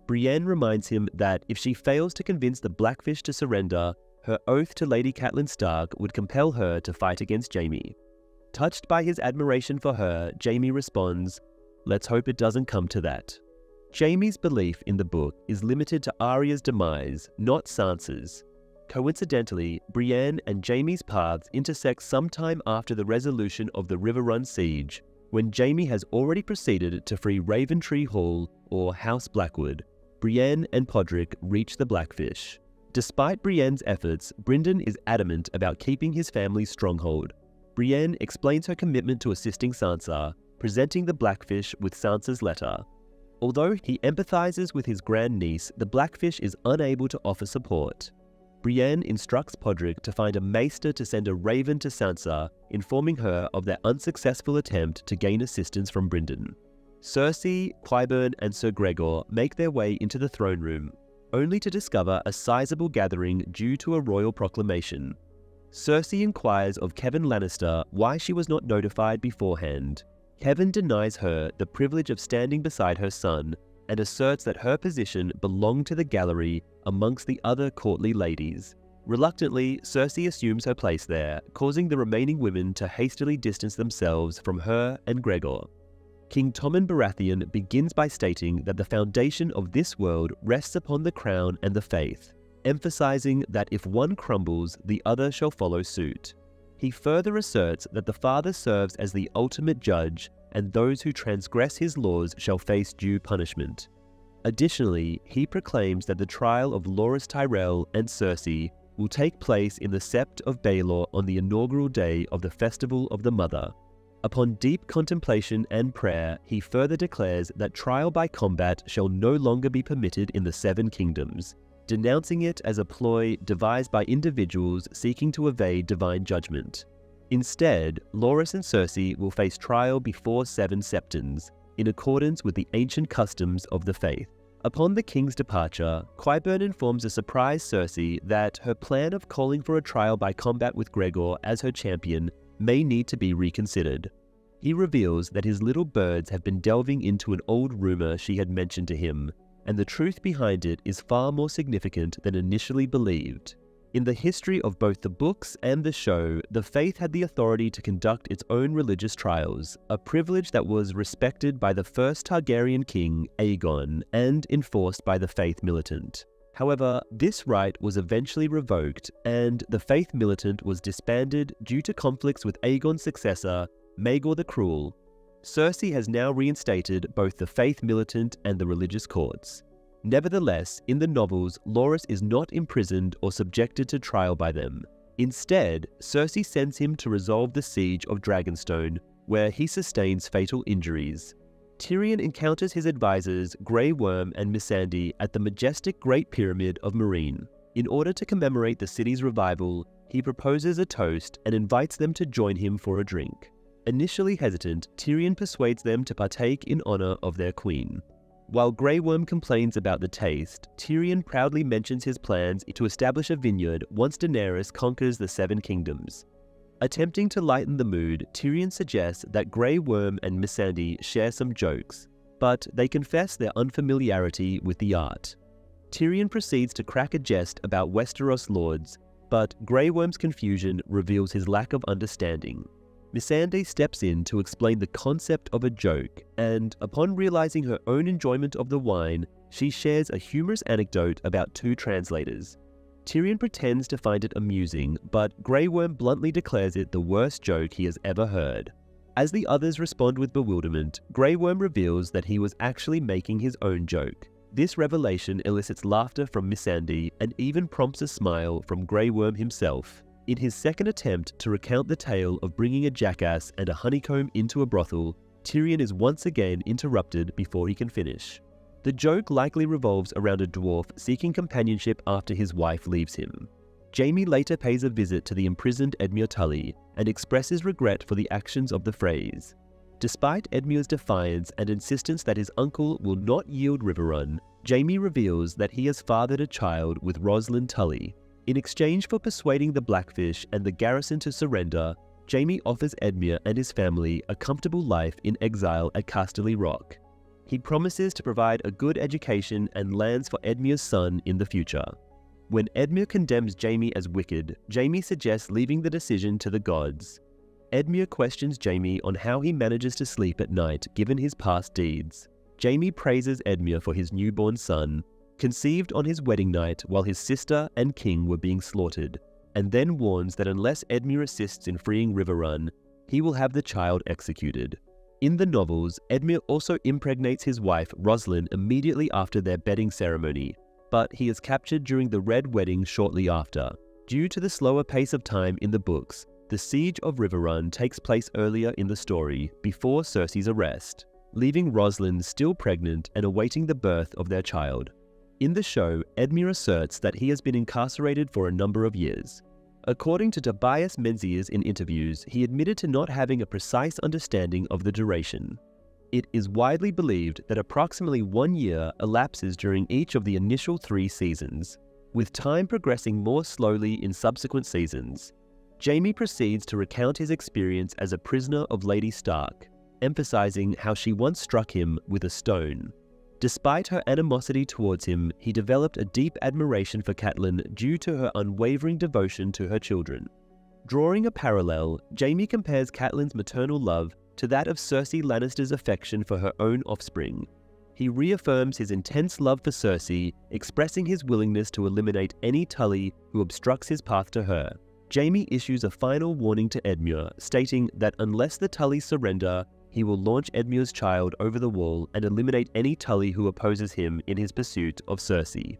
Brienne reminds him that if she fails to convince the Blackfish to surrender, her oath to Lady Catelyn Stark would compel her to fight against Jaime. Touched by his admiration for her, Jaime responds, "Let's hope it doesn't come to that." Jaime's belief in the book is limited to Arya's demise, not Sansa's. Coincidentally, Brienne and Jaime's paths intersect sometime after the resolution of the Riverrun siege, when Jaime has already proceeded to free Raventree Hall, or House Blackwood. Brienne and Podrick reach the Blackfish. Despite Brienne's efforts, Brynden is adamant about keeping his family's stronghold. Brienne explains her commitment to assisting Sansa, presenting the Blackfish with Sansa's letter. Although he empathizes with his grandniece, the Blackfish is unable to offer support. Brienne instructs Podrick to find a maester to send a raven to Sansa, informing her of their unsuccessful attempt to gain assistance from Brynden. Cersei, Qyburn, and Sir Gregor make their way into the throne room, only to discover a sizable gathering due to a royal proclamation. Cersei inquires of Kevan Lannister why she was not notified beforehand. Heaven denies her the privilege of standing beside her son and asserts that her position belonged to the gallery amongst the other courtly ladies. Reluctantly, Cersei assumes her place there, causing the remaining women to hastily distance themselves from her and Gregor. King Tommen Baratheon begins by stating that the foundation of this world rests upon the crown and the faith, emphasizing that if one crumbles, the other shall follow suit. He further asserts that the Father serves as the ultimate judge, and those who transgress his laws shall face due punishment. Additionally, he proclaims that the trial of Loras Tyrell and Cersei will take place in the Sept of Baelor on the inaugural day of the Festival of the Mother. Upon deep contemplation and prayer, he further declares that trial by combat shall no longer be permitted in the Seven Kingdoms, denouncing it as a ploy devised by individuals seeking to evade divine judgment. Instead, Loras and Cersei will face trial before seven septons, in accordance with the ancient customs of the faith. Upon the king's departure, Qyburn informs a surprised Cersei that her plan of calling for a trial by combat with Gregor as her champion may need to be reconsidered. He reveals that his little birds have been delving into an old rumor she had mentioned to him, and the truth behind it is far more significant than initially believed. In the history of both the books and the show, the faith had the authority to conduct its own religious trials, a privilege that was respected by the first Targaryen king, Aegon, and enforced by the faith militant. However, this right was eventually revoked, and the faith militant was disbanded due to conflicts with Aegon's successor, Maegor the Cruel. Cersei has now reinstated both the faith militant and the religious courts. Nevertheless, in the novels, Loras is not imprisoned or subjected to trial by them. Instead, Cersei sends him to resolve the siege of Dragonstone, where he sustains fatal injuries. Tyrion encounters his advisors Grey Worm and Missandei at the majestic Great Pyramid of Meereen. In order to commemorate the city's revival, he proposes a toast and invites them to join him for a drink. Initially hesitant, Tyrion persuades them to partake in honor of their queen. While Grey Worm complains about the taste, Tyrion proudly mentions his plans to establish a vineyard once Daenerys conquers the Seven Kingdoms. Attempting to lighten the mood, Tyrion suggests that Grey Worm and Missandei share some jokes, but they confess their unfamiliarity with the art. Tyrion proceeds to crack a jest about Westeros lords, but Grey Worm's confusion reveals his lack of understanding. Missandei steps in to explain the concept of a joke, and upon realizing her own enjoyment of the wine, she shares a humorous anecdote about two translators. Tyrion pretends to find it amusing, but Grey Worm bluntly declares it the worst joke he has ever heard. As the others respond with bewilderment, Grey Worm reveals that he was actually making his own joke. This revelation elicits laughter from Missandei and even prompts a smile from Grey Worm himself. In his second attempt to recount the tale of bringing a jackass and a honeycomb into a brothel, Tyrion is once again interrupted before he can finish. The joke likely revolves around a dwarf seeking companionship after his wife leaves him. Jaime later pays a visit to the imprisoned Edmure Tully and expresses regret for the actions of the Freys. Despite Edmure's defiance and insistence that his uncle will not yield Riverrun, Jaime reveals that he has fathered a child with Rosalind Tully. In exchange for persuading the Blackfish and the garrison to surrender, Jaime offers Edmure and his family a comfortable life in exile at Casterly Rock. He promises to provide a good education and lands for Edmure's son in the future. When Edmure condemns Jaime as wicked, Jaime suggests leaving the decision to the gods. Edmure questions Jaime on how he manages to sleep at night given his past deeds. Jaime praises Edmure for his newborn son, conceived on his wedding night while his sister and king were being slaughtered, and then warns that unless Edmure assists in freeing Riverrun, he will have the child executed. In the novels, Edmure also impregnates his wife Rosalind immediately after their bedding ceremony, but he is captured during the Red Wedding shortly after. Due to the slower pace of time in the books, the Siege of Riverrun takes place earlier in the story, before Cersei's arrest, leaving Rosalind still pregnant and awaiting the birth of their child. In the show, Edmure asserts that he has been incarcerated for a number of years. According to Tobias Menzies in interviews, he admitted to not having a precise understanding of the duration. It is widely believed that approximately 1 year elapses during each of the initial 3 seasons, with time progressing more slowly in subsequent seasons. Jaime proceeds to recount his experience as a prisoner of Lady Stark. emphasizing how she once struck him with a stone. Despite her animosity towards him, he developed a deep admiration for Catelyn due to her unwavering devotion to her children. Drawing a parallel, Jaime compares Catelyn's maternal love to that of Cersei Lannister's affection for her own offspring. He reaffirms his intense love for Cersei, expressing his willingness to eliminate any Tully who obstructs his path to her. Jaime issues a final warning to Edmure, stating that unless the Tully surrender, he will launch Edmure's child over the wall and eliminate any Tully who opposes him in his pursuit of Cersei.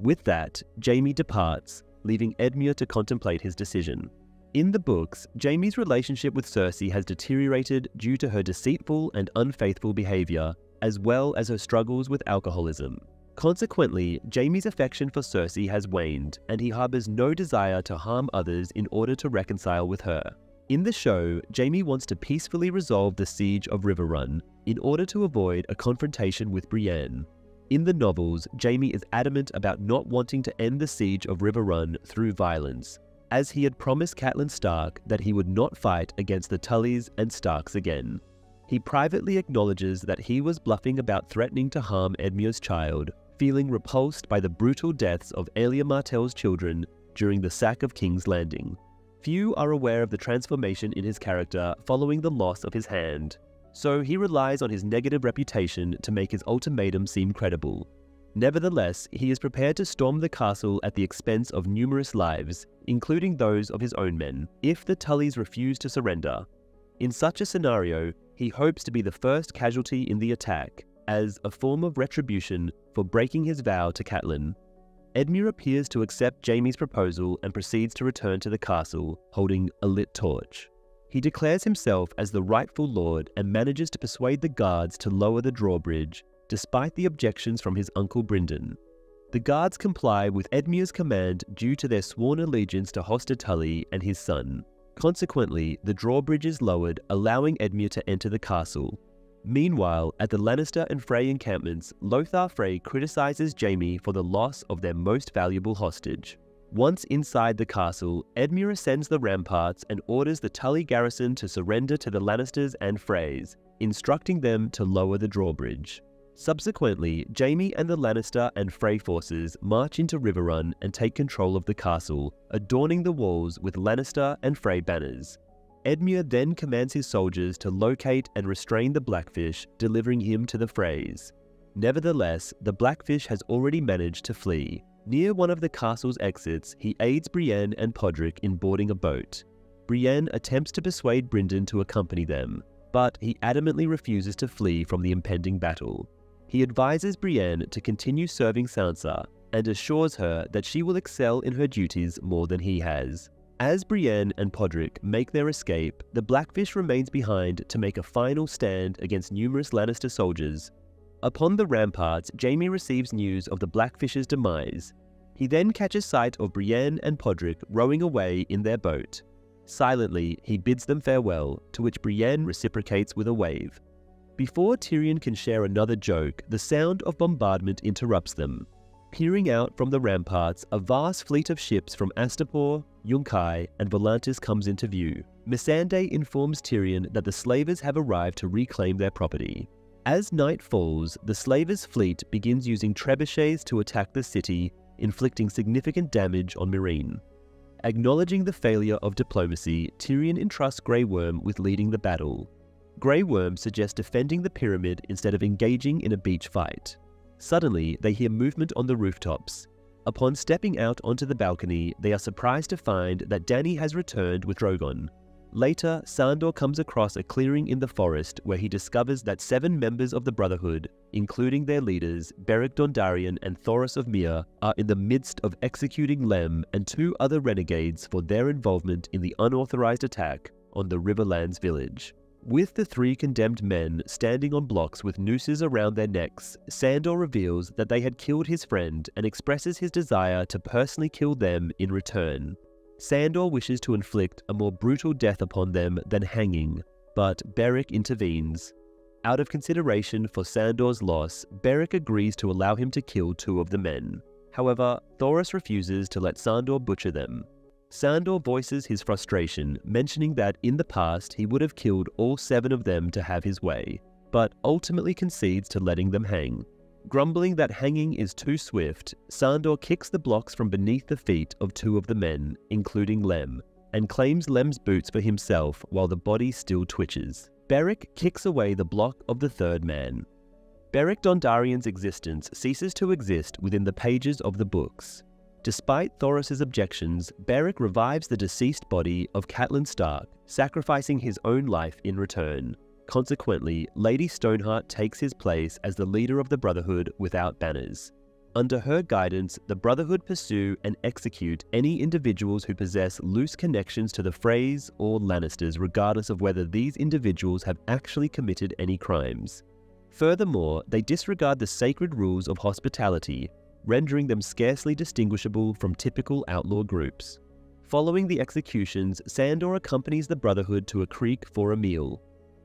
With that, Jaime departs, leaving Edmure to contemplate his decision. In the books, Jaime's relationship with Cersei has deteriorated due to her deceitful and unfaithful behavior, as well as her struggles with alcoholism. Consequently, Jaime's affection for Cersei has waned, and he harbors no desire to harm others in order to reconcile with her. In the show, Jaime wants to peacefully resolve the siege of Riverrun in order to avoid a confrontation with Brienne. In the novels, Jaime is adamant about not wanting to end the siege of Riverrun through violence, as he had promised Catelyn Stark that he would not fight against the Tullys and Starks again. He privately acknowledges that he was bluffing about threatening to harm Edmure's child, feeling repulsed by the brutal deaths of Aelia Martell's children during the sack of King's Landing. Few are aware of the transformation in his character following the loss of his hand, so he relies on his negative reputation to make his ultimatum seem credible. Nevertheless, he is prepared to storm the castle at the expense of numerous lives, including those of his own men, if the Tullys refuse to surrender. In such a scenario, he hopes to be the first casualty in the attack, as a form of retribution for breaking his vow to Catelyn. Edmure appears to accept Jaime's proposal and proceeds to return to the castle, holding a lit torch. He declares himself as the rightful lord and manages to persuade the guards to lower the drawbridge, despite the objections from his uncle Brynden. The guards comply with Edmure's command due to their sworn allegiance to Hoster Tully and his son. Consequently, the drawbridge is lowered, allowing Edmure to enter the castle. Meanwhile, at the Lannister and Frey encampments, Lothar Frey criticizes Jaime for the loss of their most valuable hostage. Once inside the castle, Edmure ascends the ramparts and orders the Tully garrison to surrender to the Lannisters and Freys, instructing them to lower the drawbridge. Subsequently, Jaime and the Lannister and Frey forces march into Riverrun and take control of the castle, adorning the walls with Lannister and Frey banners. Edmure then commands his soldiers to locate and restrain the Blackfish, delivering him to the Freys. Nevertheless, the Blackfish has already managed to flee. Near one of the castle's exits, he aids Brienne and Podrick in boarding a boat. Brienne attempts to persuade Brynden to accompany them, but he adamantly refuses to flee from the impending battle. He advises Brienne to continue serving Sansa, and assures her that she will excel in her duties more than he has. As Brienne and Podrick make their escape, the Blackfish remains behind to make a final stand against numerous Lannister soldiers. Upon the ramparts, Jaime receives news of the Blackfish's demise. He then catches sight of Brienne and Podrick rowing away in their boat. Silently, he bids them farewell, to which Brienne reciprocates with a wave. Before Tyrion can share another joke, the sound of bombardment interrupts them. Peering out from the ramparts, a vast fleet of ships from Astapor, Yunkai, and Volantis comes into view. Missandei informs Tyrion that the slavers have arrived to reclaim their property. As night falls, the slavers' fleet begins using trebuchets to attack the city, inflicting significant damage on Meereen. Acknowledging the failure of diplomacy, Tyrion entrusts Grey Worm with leading the battle. Grey Worm suggests defending the pyramid instead of engaging in a beach fight. Suddenly, they hear movement on the rooftops. Upon stepping out onto the balcony, they are surprised to find that Dany has returned with Drogon. Later, Sandor comes across a clearing in the forest where he discovers that 7 members of the Brotherhood, including their leaders, Beric Dondarrion and Thoros of Myr, are in the midst of executing Lem and 2 other renegades for their involvement in the unauthorized attack on the Riverlands village. With the 3 condemned men standing on blocks with nooses around their necks, Sandor reveals that they had killed his friend and expresses his desire to personally kill them in return. Sandor wishes to inflict a more brutal death upon them than hanging, but Beric intervenes. Out of consideration for Sandor's loss, Beric agrees to allow him to kill 2 of the men. However, Thoros refuses to let Sandor butcher them. Sandor voices his frustration, mentioning that in the past he would have killed all 7 of them to have his way, but ultimately concedes to letting them hang. Grumbling that hanging is too swift, Sandor kicks the blocks from beneath the feet of 2 of the men, including Lem, and claims Lem's boots for himself while the body still twitches. Beric kicks away the block of the 3rd man. Beric Dondarrion's existence ceases to exist within the pages of the books. Despite Thoris's objections, Beric revives the deceased body of Catelyn Stark, sacrificing his own life in return. Consequently, Lady Stoneheart takes his place as the leader of the Brotherhood without banners. Under her guidance, the Brotherhood pursue and execute any individuals who possess loose connections to the Freys or Lannisters, regardless of whether these individuals have actually committed any crimes. Furthermore, they disregard the sacred rules of hospitality, rendering them scarcely distinguishable from typical outlaw groups. Following the executions, Sandor accompanies the Brotherhood to a creek for a meal.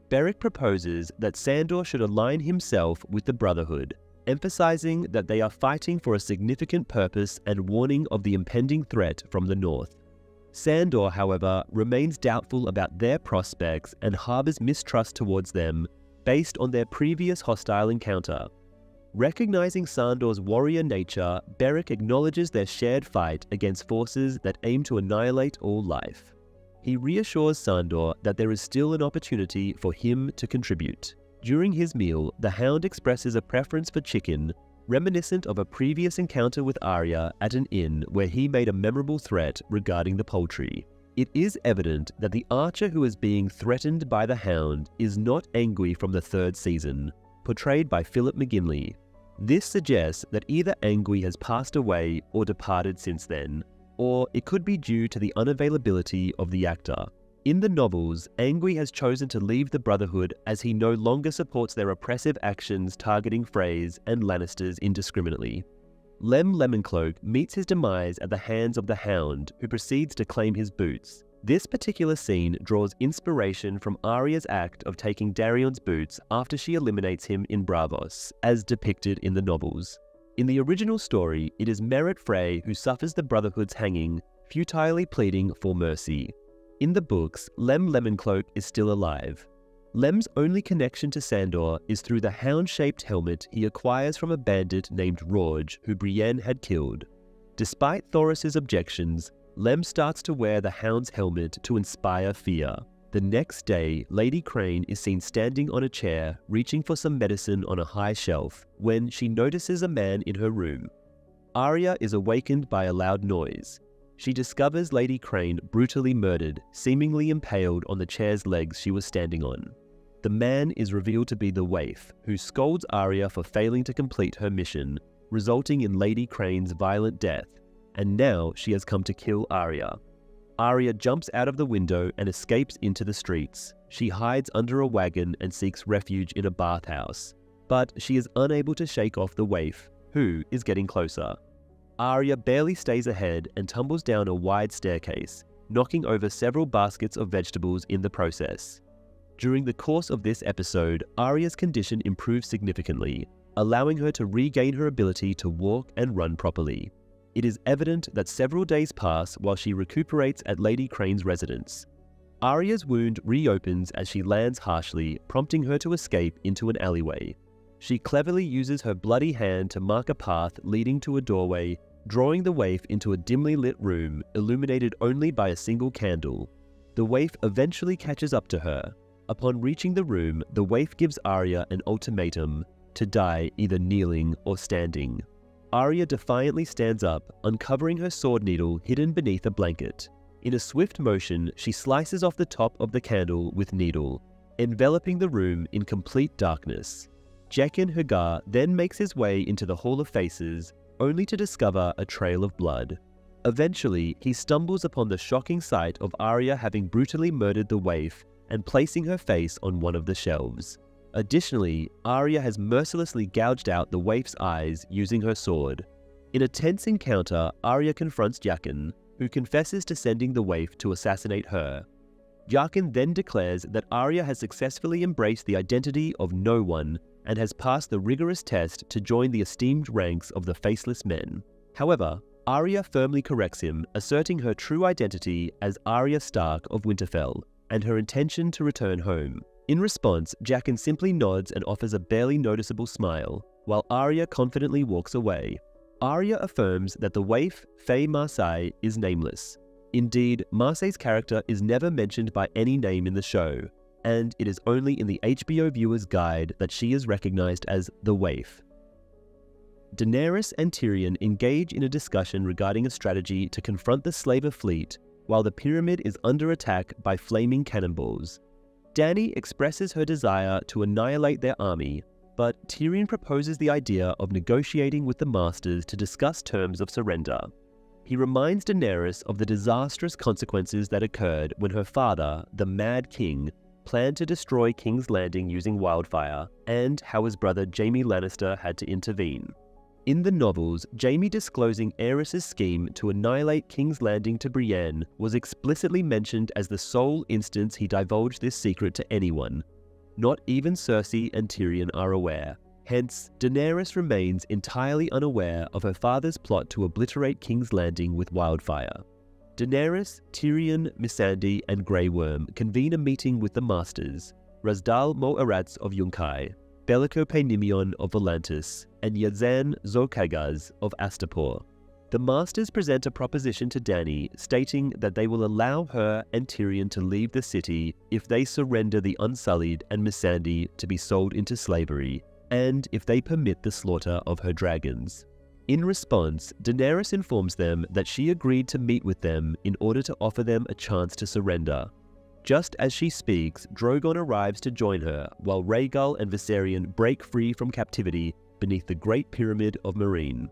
Beric proposes that Sandor should align himself with the Brotherhood, emphasizing that they are fighting for a significant purpose and warning of the impending threat from the north. Sandor, however, remains doubtful about their prospects and harbors mistrust towards them based on their previous hostile encounter. Recognizing Sandor's warrior nature, Beric acknowledges their shared fight against forces that aim to annihilate all life. He reassures Sandor that there is still an opportunity for him to contribute. During his meal, the Hound expresses a preference for chicken, reminiscent of a previous encounter with Arya at an inn where he made a memorable threat regarding the poultry. It is evident that the archer who is being threatened by the Hound is not Angui from the 3rd season, portrayed by Philip McGinley. This suggests that either Angui has passed away or departed since then, or it could be due to the unavailability of the actor. In the novels, Angui has chosen to leave the Brotherhood as he no longer supports their oppressive actions targeting Freys and Lannisters indiscriminately. Lem Lemoncloak meets his demise at the hands of the Hound, who proceeds to claim his boots. This particular scene draws inspiration from Arya's act of taking Darion's boots after she eliminates him in Braavos, as depicted in the novels. In the original story, it is Merryt Frey who suffers the Brotherhood's hanging, futilely pleading for mercy. In the books, Lem Lemoncloak is still alive. Lem's only connection to Sandor is through the hound-shaped helmet he acquires from a bandit named Rorge, who Brienne had killed. Despite Thoris's objections, Lem starts to wear the Hound's helmet to inspire fear. The next day, Lady Crane is seen standing on a chair, reaching for some medicine on a high shelf, when she notices a man in her room. Arya is awakened by a loud noise. She discovers Lady Crane brutally murdered, seemingly impaled on the chair's legs she was standing on. The man is revealed to be the Waif, who scolds Arya for failing to complete her mission, resulting in Lady Crane's violent death, and now she has come to kill Arya. Arya jumps out of the window and escapes into the streets. She hides under a wagon and seeks refuge in a bathhouse, but she is unable to shake off the Waif, who is getting closer. Arya barely stays ahead and tumbles down a wide staircase, knocking over several baskets of vegetables in the process. During the course of this episode, Arya's condition improves significantly, allowing her to regain her ability to walk and run properly. It is evident that several days pass while she recuperates at Lady Crane's residence. Arya's wound reopens as she lands harshly, prompting her to escape into an alleyway. She cleverly uses her bloody hand to mark a path leading to a doorway, drawing the Waif into a dimly lit room, illuminated only by a single candle. The Waif eventually catches up to her. Upon reaching the room, the Waif gives Arya an ultimatum: to die either kneeling or standing. Arya defiantly stands up, uncovering her sword needle hidden beneath a blanket. In a swift motion, she slices off the top of the candle with needle, enveloping the room in complete darkness. Jaqen H'ghar then makes his way into the Hall of Faces, only to discover a trail of blood. Eventually, he stumbles upon the shocking sight of Arya having brutally murdered the Waif and placing her face on one of the shelves. Additionally, Arya has mercilessly gouged out the Waif's eyes using her sword. In a tense encounter, Arya confronts Jaqen, who confesses to sending the Waif to assassinate her. Jaqen then declares that Arya has successfully embraced the identity of no one and has passed the rigorous test to join the esteemed ranks of the Faceless Men. However, Arya firmly corrects him, asserting her true identity as Arya Stark of Winterfell and her intention to return home. In response, Jaqen simply nods and offers a barely noticeable smile, while Arya confidently walks away. Arya affirms that the waif, Fae Marsai, is nameless. Indeed, Marsai's character is never mentioned by any name in the show, and it is only in the HBO viewer's guide that she is recognized as the waif. Daenerys and Tyrion engage in a discussion regarding a strategy to confront the Slaver fleet while the pyramid is under attack by flaming cannonballs. Dany expresses her desire to annihilate their army, but Tyrion proposes the idea of negotiating with the Masters to discuss terms of surrender. He reminds Daenerys of the disastrous consequences that occurred when her father, the Mad King, planned to destroy King's Landing using wildfire, and how his brother Jaime Lannister had to intervene. In the novels, Jaime disclosing Aerys' scheme to annihilate King's Landing to Brienne was explicitly mentioned as the sole instance he divulged this secret to anyone. Not even Cersei and Tyrion are aware. Hence, Daenerys remains entirely unaware of her father's plot to obliterate King's Landing with wildfire. Daenerys, Tyrion, Missandei, and Grey Worm convene a meeting with the Masters, Razdal Mo'Aratz of Yunkai, Bellico Paenimion of Volantis, and Yazan Zokagaz of Astapor. The Masters present a proposition to Dany, stating that they will allow her and Tyrion to leave the city if they surrender the Unsullied and Missandei to be sold into slavery, and if they permit the slaughter of her dragons. In response, Daenerys informs them that she agreed to meet with them in order to offer them a chance to surrender. Just as she speaks, Drogon arrives to join her, while Rhaegal and Viserion break free from captivity beneath the Great Pyramid of Meereen.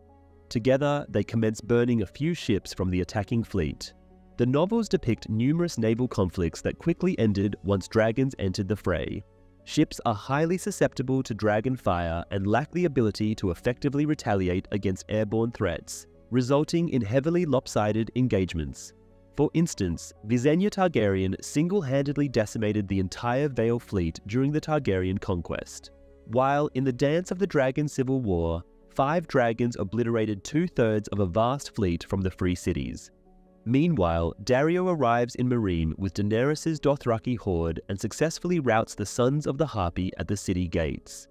Together, they commence burning a few ships from the attacking fleet. The novels depict numerous naval conflicts that quickly ended once dragons entered the fray. Ships are highly susceptible to dragon fire and lack the ability to effectively retaliate against airborne threats, resulting in heavily lopsided engagements. For instance, Visenya Targaryen single-handedly decimated the entire Vale fleet during the Targaryen conquest. While in the Dance of the Dragon Civil War, 5 dragons obliterated 2/3 of a vast fleet from the Free Cities. Meanwhile, Daario arrives in Meereen with Daenerys' Dothraki horde and successfully routs the Sons of the Harpy at the city gates.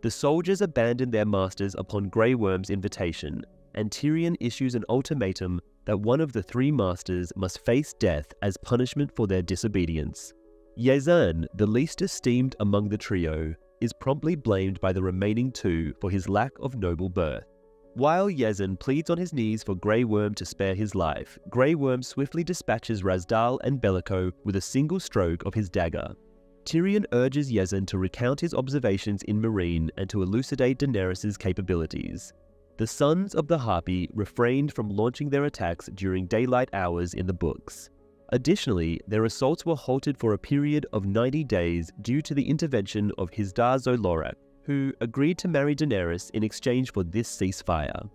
The soldiers abandon their masters upon Grey Worm's invitation, and Tyrion issues an ultimatum that one of the 3 masters must face death as punishment for their disobedience. Yazan, the least esteemed among the trio, is promptly blamed by the remaining 2 for his lack of noble birth. While Yazan pleads on his knees for Grey Worm to spare his life, Grey Worm swiftly dispatches Razdal and Bellico with a single stroke of his dagger. Tyrion urges Yazan to recount his observations in Meereen and to elucidate Daenerys' capabilities. The Sons of the Harpy refrained from launching their attacks during daylight hours in the books. Additionally, their assaults were halted for a period of 90 days due to the intervention of Hizdahr zo Loraq, who agreed to marry Daenerys in exchange for this ceasefire.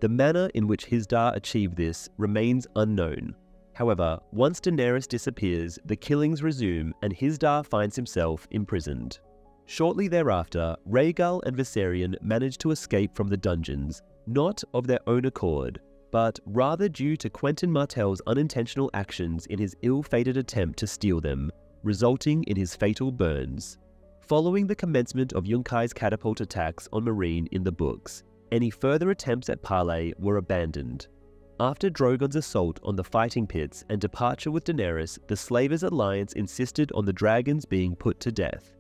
The manner in which Hizdahr achieved this remains unknown. However, once Daenerys disappears, the killings resume and Hizdahr finds himself imprisoned. Shortly thereafter, Rhaegal and Viserion manage to escape from the dungeons, not of their own accord, but rather due to Quentyn Martell's unintentional actions in his ill-fated attempt to steal them, resulting in his fatal burns. Following the commencement of Yunkai's catapult attacks on Meereen in the books, any further attempts at parley were abandoned. After Drogon's assault on the fighting pits and departure with Daenerys, the Slavers' Alliance insisted on the dragons being put to death.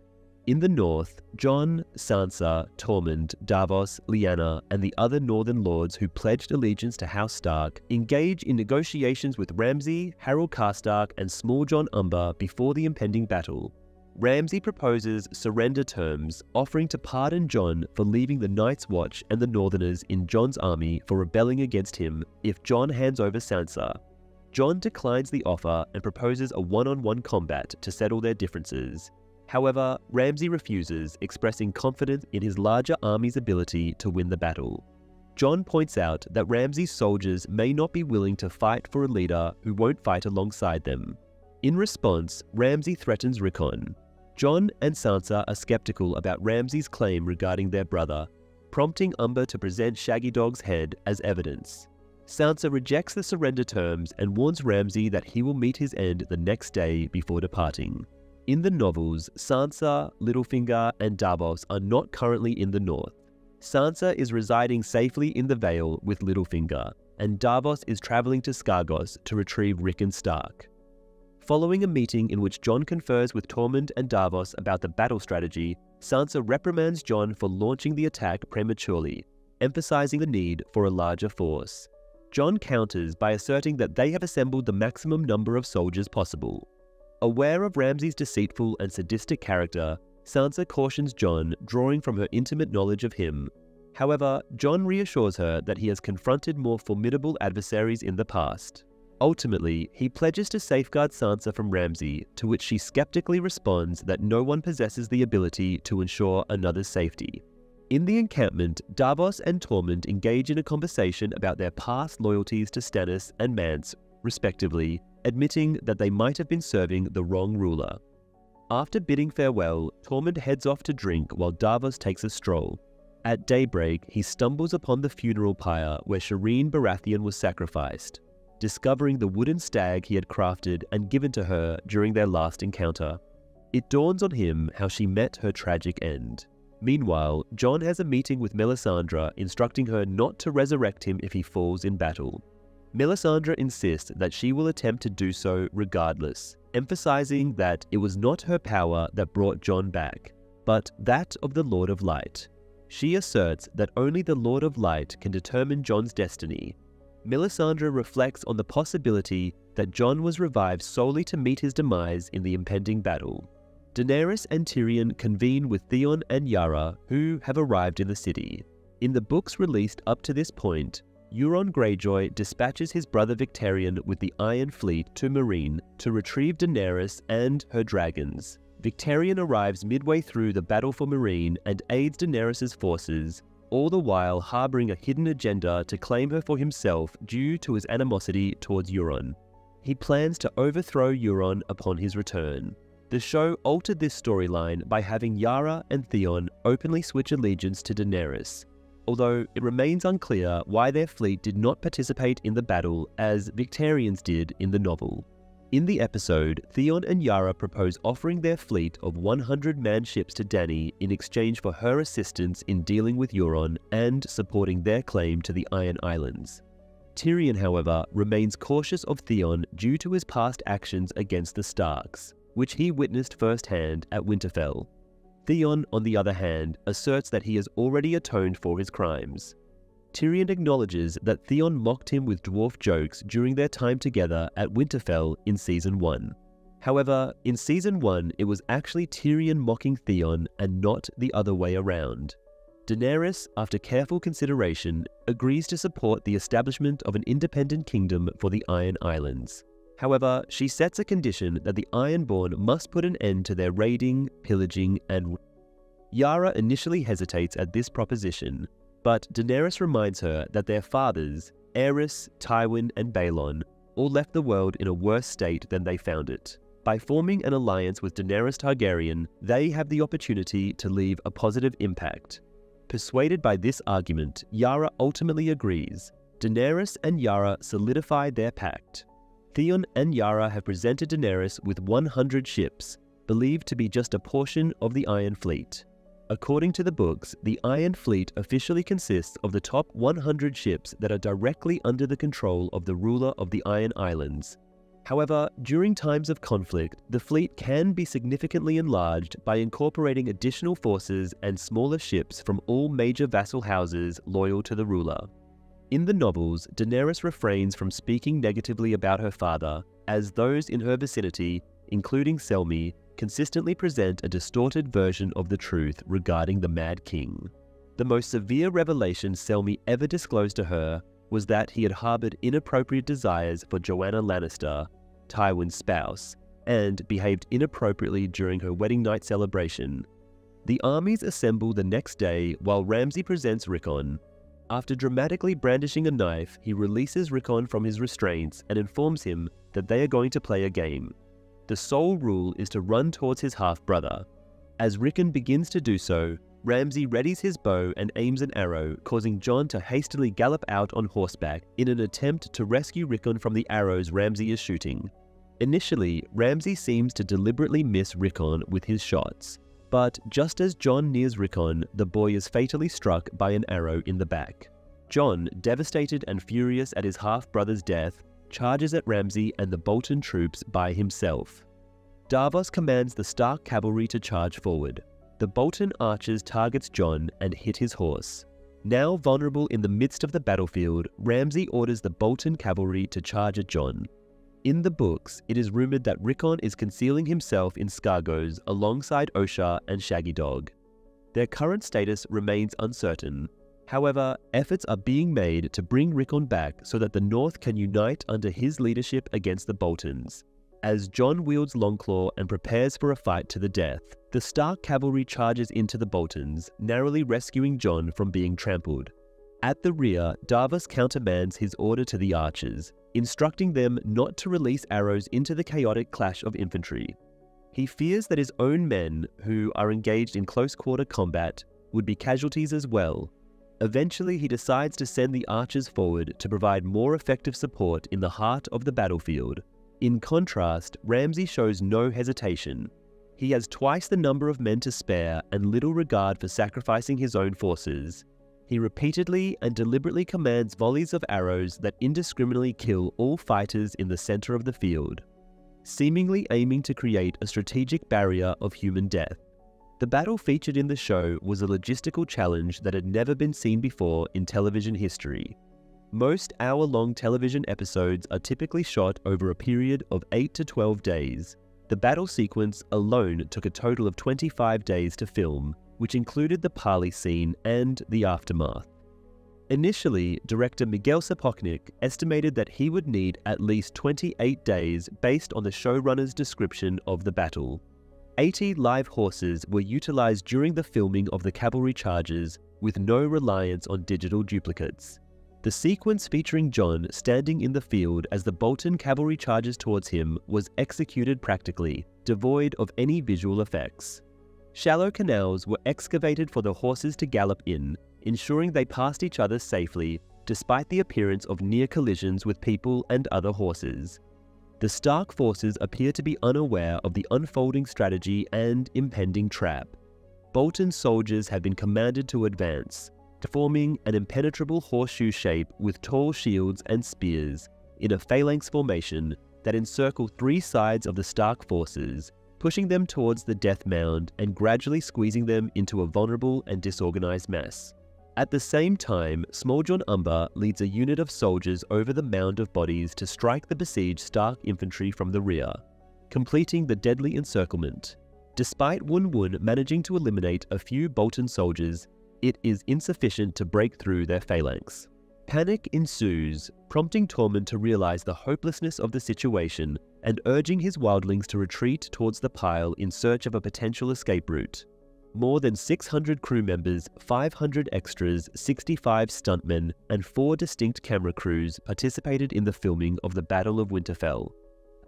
In the north, Jon, Sansa, Tormund, Davos, Lyanna, and the other northern lords who pledged allegiance to House Stark engage in negotiations with Ramsay, Harold Karstark, and Small Jon Umber before the impending battle. Ramsay proposes surrender terms, offering to pardon Jon for leaving the Night's Watch and the Northerners in Jon's army for rebelling against him if Jon hands over Sansa. Jon declines the offer and proposes a one-on-one combat to settle their differences. However, Ramsay refuses, expressing confidence in his larger army's ability to win the battle. Jon points out that Ramsay's soldiers may not be willing to fight for a leader who won't fight alongside them. In response, Ramsay threatens Rickon. Jon and Sansa are skeptical about Ramsay's claim regarding their brother, prompting Umber to present Shaggy Dog's head as evidence. Sansa rejects the surrender terms and warns Ramsay that he will meet his end the next day before departing. In the novels, Sansa, Littlefinger, and Davos are not currently in the north. Sansa is residing safely in the Vale with Littlefinger, and Davos is traveling to Skargos to retrieve Rickon Stark. Following a meeting in which Jon confers with Tormund and Davos about the battle strategy, Sansa reprimands Jon for launching the attack prematurely, emphasizing the need for a larger force. Jon counters by asserting that they have assembled the maximum number of soldiers possible. Aware of Ramsay's deceitful and sadistic character, Sansa cautions Jon, drawing from her intimate knowledge of him. However, Jon reassures her that he has confronted more formidable adversaries in the past. Ultimately, he pledges to safeguard Sansa from Ramsay, to which she skeptically responds that no one possesses the ability to ensure another's safety. In the encampment, Davos and Tormund engage in a conversation about their past loyalties to Stannis and Mance, respectively, admitting that they might have been serving the wrong ruler. After bidding farewell, Tormund heads off to drink while Davos takes a stroll. At daybreak, he stumbles upon the funeral pyre where Shireen Baratheon was sacrificed, discovering the wooden stag he had crafted and given to her during their last encounter. It dawns on him how she met her tragic end. Meanwhile, Jon has a meeting with Melisandre, instructing her not to resurrect him if he falls in battle. Melisandre insists that she will attempt to do so regardless, emphasizing that it was not her power that brought Jon back, but that of the Lord of Light. She asserts that only the Lord of Light can determine Jon's destiny. Melisandre reflects on the possibility that Jon was revived solely to meet his demise in the impending battle. Daenerys and Tyrion convene with Theon and Yara, who have arrived in the city. In the books released up to this point, Euron Greyjoy dispatches his brother Victarion with the Iron Fleet to Meereen to retrieve Daenerys and her dragons. Victarion arrives midway through the battle for Meereen and aids Daenerys' forces, all the while harboring a hidden agenda to claim her for himself due to his animosity towards Euron. He plans to overthrow Euron upon his return. The show altered this storyline by having Yara and Theon openly switch allegiance to Daenerys, although it remains unclear why their fleet did not participate in the battle as Victarion's did in the novel. In the episode, Theon and Yara propose offering their fleet of 100-man ships to Dany in exchange for her assistance in dealing with Euron and supporting their claim to the Iron Islands. Tyrion, however, remains cautious of Theon due to his past actions against the Starks, which he witnessed firsthand at Winterfell. Theon, on the other hand, asserts that he has already atoned for his crimes. Tyrion acknowledges that Theon mocked him with dwarf jokes during their time together at Winterfell in Season 1. However, in Season 1, it was actually Tyrion mocking Theon and not the other way around. Daenerys, after careful consideration, agrees to support the establishment of an independent kingdom for the Iron Islands. However, she sets a condition that the Ironborn must put an end to their raiding, pillaging, and... Yara initially hesitates at this proposition, but Daenerys reminds her that their fathers, Aerys, Tywin, and Balon, all left the world in a worse state than they found it. By forming an alliance with Daenerys Targaryen, they have the opportunity to leave a positive impact. Persuaded by this argument, Yara ultimately agrees. Daenerys and Yara solidify their pact. Theon and Yara have presented Daenerys with 100 ships, believed to be just a portion of the Iron Fleet. According to the books, the Iron Fleet officially consists of the top 100 ships that are directly under the control of the ruler of the Iron Islands. However, during times of conflict, the fleet can be significantly enlarged by incorporating additional forces and smaller ships from all major vassal houses loyal to the ruler. In the novels, Daenerys refrains from speaking negatively about her father, as those in her vicinity, including Selmy, consistently present a distorted version of the truth regarding the Mad King. The most severe revelation Selmy ever disclosed to her was that he had harbored inappropriate desires for Joanna Lannister, Tywin's spouse, and behaved inappropriately during her wedding night celebration. The armies assemble the next day while Ramsay presents Rickon. After dramatically brandishing a knife, he releases Rickon from his restraints and informs him that they are going to play a game. The sole rule is to run towards his half-brother. As Rickon begins to do so, Ramsay readies his bow and aims an arrow, causing Jon to hastily gallop out on horseback in an attempt to rescue Rickon from the arrows Ramsay is shooting. Initially, Ramsay seems to deliberately miss Rickon with his shots, but just as Jon nears Rickon, the boy is fatally struck by an arrow in the back. Jon, devastated and furious at his half-brother's death, charges at Ramsay and the Bolton troops by himself. Davos commands the Stark cavalry to charge forward. The Bolton archers targets Jon and hit his horse. Now vulnerable in the midst of the battlefield, Ramsay orders the Bolton cavalry to charge at Jon. In the books, it is rumoured that Rickon is concealing himself in Scargoes alongside Osha and Shaggy Dog. Their current status remains uncertain. However, efforts are being made to bring Rickon back so that the North can unite under his leadership against the Boltons. As Jon wields Longclaw and prepares for a fight to the death, the Stark cavalry charges into the Boltons, narrowly rescuing Jon from being trampled. At the rear, Davos countermands his order to the archers, instructing them not to release arrows into the chaotic clash of infantry. He fears that his own men, who are engaged in close-quarter combat, would be casualties as well. Eventually, he decides to send the archers forward to provide more effective support in the heart of the battlefield. In contrast, Ramsay shows no hesitation. He has twice the number of men to spare and little regard for sacrificing his own forces. He repeatedly and deliberately commands volleys of arrows that indiscriminately kill all fighters in the center of the field, seemingly aiming to create a strategic barrier of human death. The battle featured in the show was a logistical challenge that had never been seen before in television history. Most hour-long television episodes are typically shot over a period of 8 to 12 days. The battle sequence alone took a total of 25 days to film, which included the parley scene and the aftermath. Initially, director Miguel Sapochnik estimated that he would need at least 28 days based on the showrunner's description of the battle. 80 live horses were utilized during the filming of the cavalry charges, with no reliance on digital duplicates. The sequence featuring Jon standing in the field as the Bolton cavalry charges towards him was executed practically, devoid of any visual effects. Shallow canals were excavated for the horses to gallop in, ensuring they passed each other safely, despite the appearance of near collisions with people and other horses. The Stark forces appear to be unaware of the unfolding strategy and impending trap. Bolton soldiers have been commanded to advance, forming an impenetrable horseshoe shape with tall shields and spears in a phalanx formation that encircle three sides of the Stark forces, pushing them towards the death mound and gradually squeezing them into a vulnerable and disorganized mass. At the same time, Small Jon Umber leads a unit of soldiers over the mound of bodies to strike the besieged Stark infantry from the rear, completing the deadly encirclement. Despite Wun Wun managing to eliminate a few Bolton soldiers, it is insufficient to break through their phalanx. Panic ensues, prompting Tormund to realize the hopelessness of the situation and urging his wildlings to retreat towards the pile in search of a potential escape route. More than 600 crew members, 500 extras, 65 stuntmen, and 4 distinct camera crews participated in the filming of the Battle of Winterfell.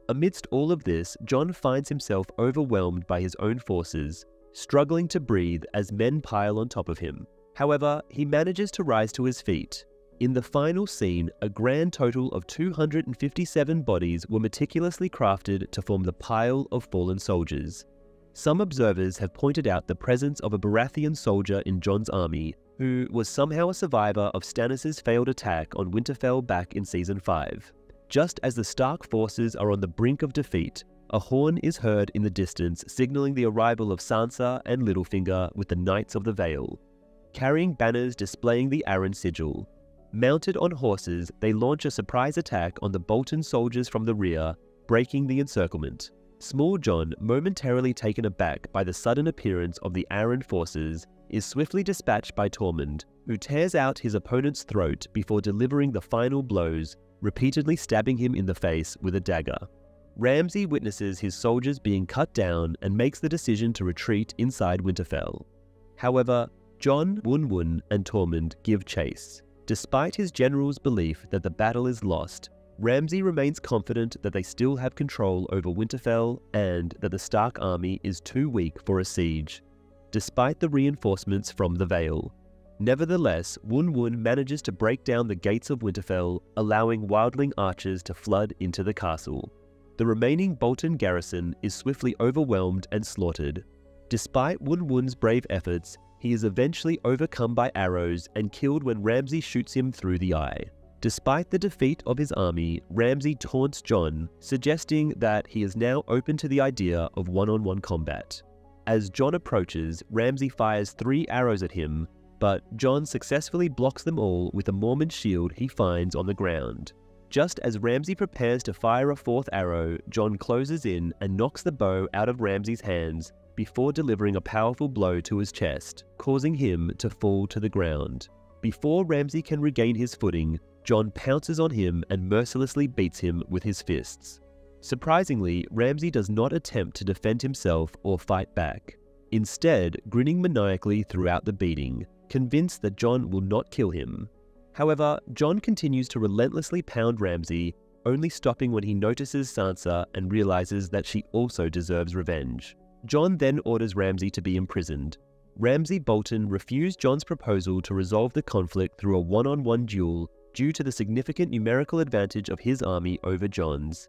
Amidst all of this, Jon finds himself overwhelmed by his own forces, struggling to breathe as men pile on top of him. However, he manages to rise to his feet. In the final scene, a grand total of 257 bodies were meticulously crafted to form the pile of fallen soldiers. Some observers have pointed out the presence of a Baratheon soldier in Jon's army, who was somehow a survivor of Stannis' failed attack on Winterfell back in Season 5. Just as the Stark forces are on the brink of defeat, a horn is heard in the distance signaling the arrival of Sansa and Littlefinger with the Knights of the Vale, carrying banners displaying the Arryn sigil. Mounted on horses, they launch a surprise attack on the Bolton soldiers from the rear, breaking the encirclement. Small Jon, momentarily taken aback by the sudden appearance of the Arryn forces, is swiftly dispatched by Tormund, who tears out his opponent's throat before delivering the final blows, repeatedly stabbing him in the face with a dagger. Ramsay witnesses his soldiers being cut down and makes the decision to retreat inside Winterfell. However, Jon, Wun Wun, and Tormund give chase. Despite his general's belief that the battle is lost, Ramsay remains confident that they still have control over Winterfell and that the Stark army is too weak for a siege. despite the reinforcements from the Vale. Nevertheless, Wun Wun manages to break down the gates of Winterfell, allowing wildling archers to flood into the castle. The remaining Bolton garrison is swiftly overwhelmed and slaughtered. Despite Wun Wun's brave efforts, he is eventually overcome by arrows and killed when Ramsay shoots him through the eye. Despite the defeat of his army, Ramsay taunts Jon, suggesting that he is now open to the idea of one-on-one combat. As Jon approaches, Ramsay fires 3 arrows at him, but Jon successfully blocks them all with a Mormon shield he finds on the ground. Just as Ramsay prepares to fire a 4th arrow, Jon closes in and knocks the bow out of Ramsay's hands before delivering a powerful blow to his chest, causing him to fall to the ground. Before Ramsay can regain his footing, Jon pounces on him and mercilessly beats him with his fists. Surprisingly, Ramsay does not attempt to defend himself or fight back, instead grinning maniacally throughout the beating, convinced that Jon will not kill him. However, Jon continues to relentlessly pound Ramsay, only stopping when he notices Sansa and realizes that she also deserves revenge. Jon then orders Ramsay to be imprisoned. Ramsay Bolton refused Jon's proposal to resolve the conflict through a one-on-one duel due to the significant numerical advantage of his army over Jon's.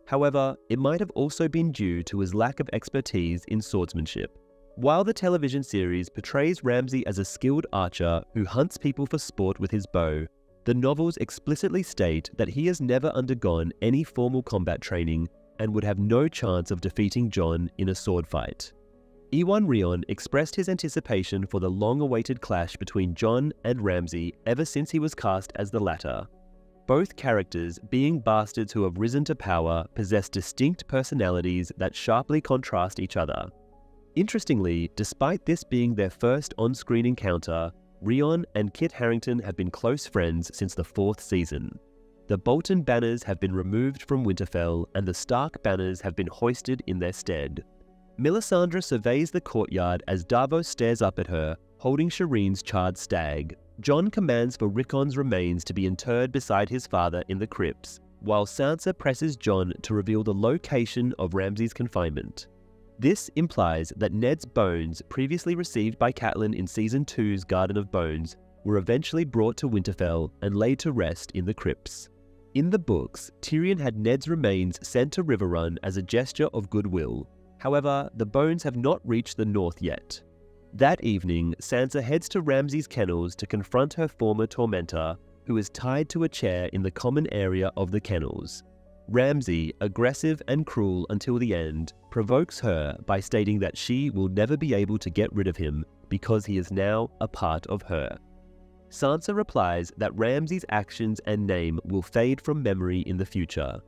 However, it might have also been due to his lack of expertise in swordsmanship. While the television series portrays Ramsay as a skilled archer who hunts people for sport with his bow, the novels explicitly state that he has never undergone any formal combat training and would have no chance of defeating Jon in a sword fight. Iwan Rheon expressed his anticipation for the long-awaited clash between Jon and Ramsay ever since he was cast as the latter. Both characters, being bastards who have risen to power, possess distinct personalities that sharply contrast each other. Interestingly, despite this being their first on-screen encounter, Rheon and Kit Harington have been close friends since the 4th season. The Bolton banners have been removed from Winterfell and the Stark banners have been hoisted in their stead. Melisandre surveys the courtyard as Davos stares up at her, holding Shireen's charred stag. Jon commands for Rickon's remains to be interred beside his father in the crypts, while Sansa presses Jon to reveal the location of Ramsay's confinement. This implies that Ned's bones, previously received by Catelyn in Season 2's Garden of Bones, were eventually brought to Winterfell and laid to rest in the crypts. In the books, Tyrion had Ned's remains sent to Riverrun as a gesture of goodwill. However, the bones have not reached the north yet. That evening, Sansa heads to Ramsay's kennels to confront her former tormentor, who is tied to a chair in the common area of the kennels. Ramsay, aggressive and cruel until the end, provokes her by stating that she will never be able to get rid of him because he is now a part of her. Sansa replies that Ramsay's actions and name will fade from memory in the future.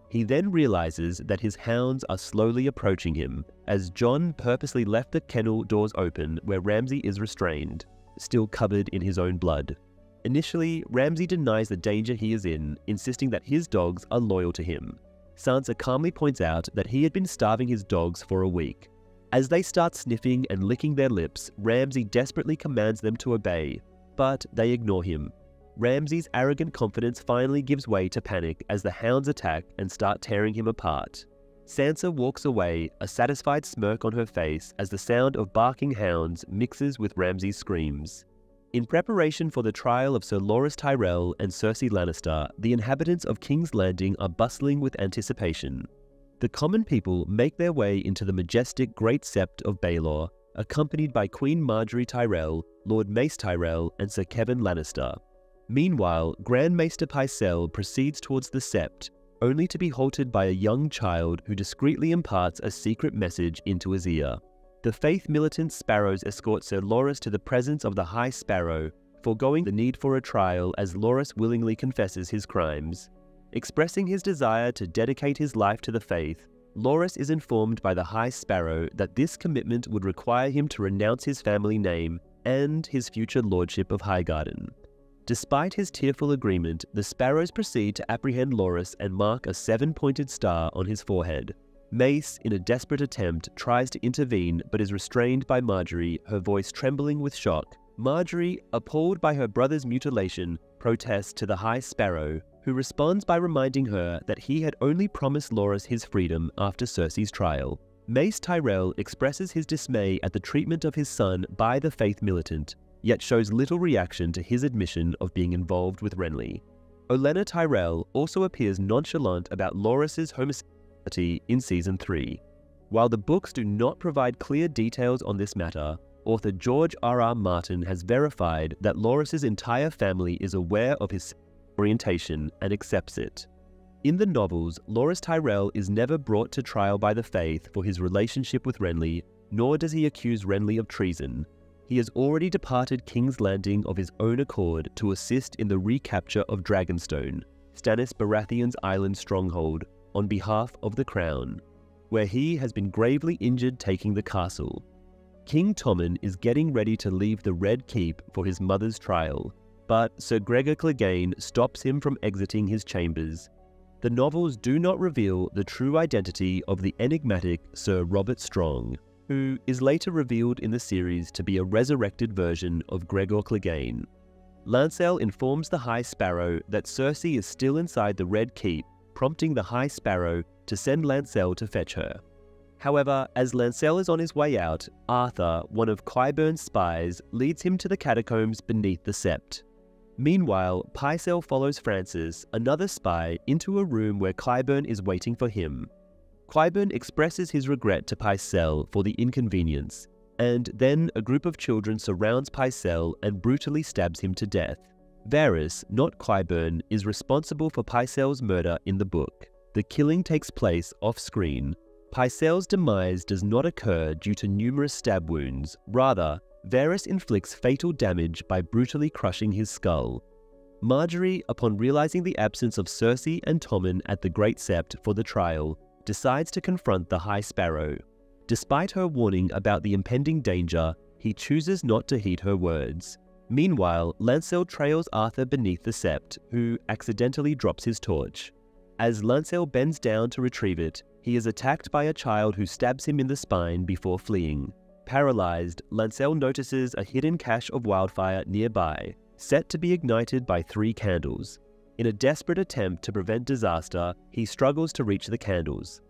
He then realizes that his hounds are slowly approaching him, as Jon purposely left the kennel doors open where Ramsay is restrained, still covered in his own blood. Initially, Ramsay denies the danger he is in, insisting that his dogs are loyal to him. Sansa calmly points out that he had been starving his dogs for a week. As they start sniffing and licking their lips, Ramsay desperately commands them to obey, but they ignore him. Ramsay's arrogant confidence finally gives way to panic as the hounds attack and start tearing him apart. Sansa walks away, a satisfied smirk on her face as the sound of barking hounds mixes with Ramsay's screams. In preparation for the trial of Sir Loras Tyrell and Cersei Lannister, the inhabitants of King's Landing are bustling with anticipation. The common people make their way into the majestic Great Sept of Baelor, accompanied by Queen Margaery Tyrell, Lord Mace Tyrell, and Sir Kevan Lannister. Meanwhile, Grand Maester Pycelle proceeds towards the Sept, only to be halted by a young child who discreetly imparts a secret message into his ear. The faith militant Sparrows escort Sir Loras to the presence of the High Sparrow, foregoing the need for a trial as Loras willingly confesses his crimes. Expressing his desire to dedicate his life to the faith, Loras is informed by the High Sparrow that this commitment would require him to renounce his family name and his future lordship of Highgarden. Despite his tearful agreement, the Sparrows proceed to apprehend Loras and mark a 7-pointed star on his forehead. Mace, in a desperate attempt, tries to intervene but is restrained by Margaery, her voice trembling with shock. Margaery, appalled by her brother's mutilation, protests to the High Sparrow, who responds by reminding her that he had only promised Loras his freedom after Cersei's trial. Mace Tyrell expresses his dismay at the treatment of his son by the Faith Militant, yet shows little reaction to his admission of being involved with Renly. Olenna Tyrell also appears nonchalant about Loras's homosexuality in Season 3. While the books do not provide clear details on this matter, author George R.R. Martin has verified that Loras's entire family is aware of his orientation and accepts it. In the novels, Loras Tyrell is never brought to trial by the Faith for his relationship with Renly, nor does he accuse Renly of treason. He has already departed King's Landing of his own accord to assist in the recapture of Dragonstone, Stannis Baratheon's island stronghold, on behalf of the Crown, where he has been gravely injured taking the castle. King Tommen is getting ready to leave the Red Keep for his mother's trial, but Sir Gregor Clegane stops him from exiting his chambers. The novels do not reveal the true identity of the enigmatic Sir Robert Strong, who is later revealed in the series to be a resurrected version of Gregor Clegane. Lancel informs the High Sparrow that Cersei is still inside the Red Keep, prompting the High Sparrow to send Lancel to fetch her. However, as Lancel is on his way out, Arthur, one of Qyburn's spies, leads him to the catacombs beneath the Sept. Meanwhile, Pycelle follows Francis, another spy, into a room where Qyburn is waiting for him. Qyburn expresses his regret to Pycelle for the inconvenience, and then a group of children surrounds Pycelle and brutally stabs him to death. Varys, not Qyburn, is responsible for Pycelle's murder in the book. The killing takes place off-screen. Pycelle's demise does not occur due to numerous stab wounds. Rather, Varys inflicts fatal damage by brutally crushing his skull. Margaery, upon realizing the absence of Cersei and Tommen at the Great Sept for the trial, decides to confront the High Sparrow. Despite her warning about the impending danger, he chooses not to heed her words. Meanwhile, Lancel trails Arthur beneath the Sept, who accidentally drops his torch. As Lancel bends down to retrieve it, he is attacked by a child who stabs him in the spine before fleeing. Paralyzed, Lancel notices a hidden cache of wildfire nearby, set to be ignited by 3 candles. In a desperate attempt to prevent disaster, he struggles to reach the candles.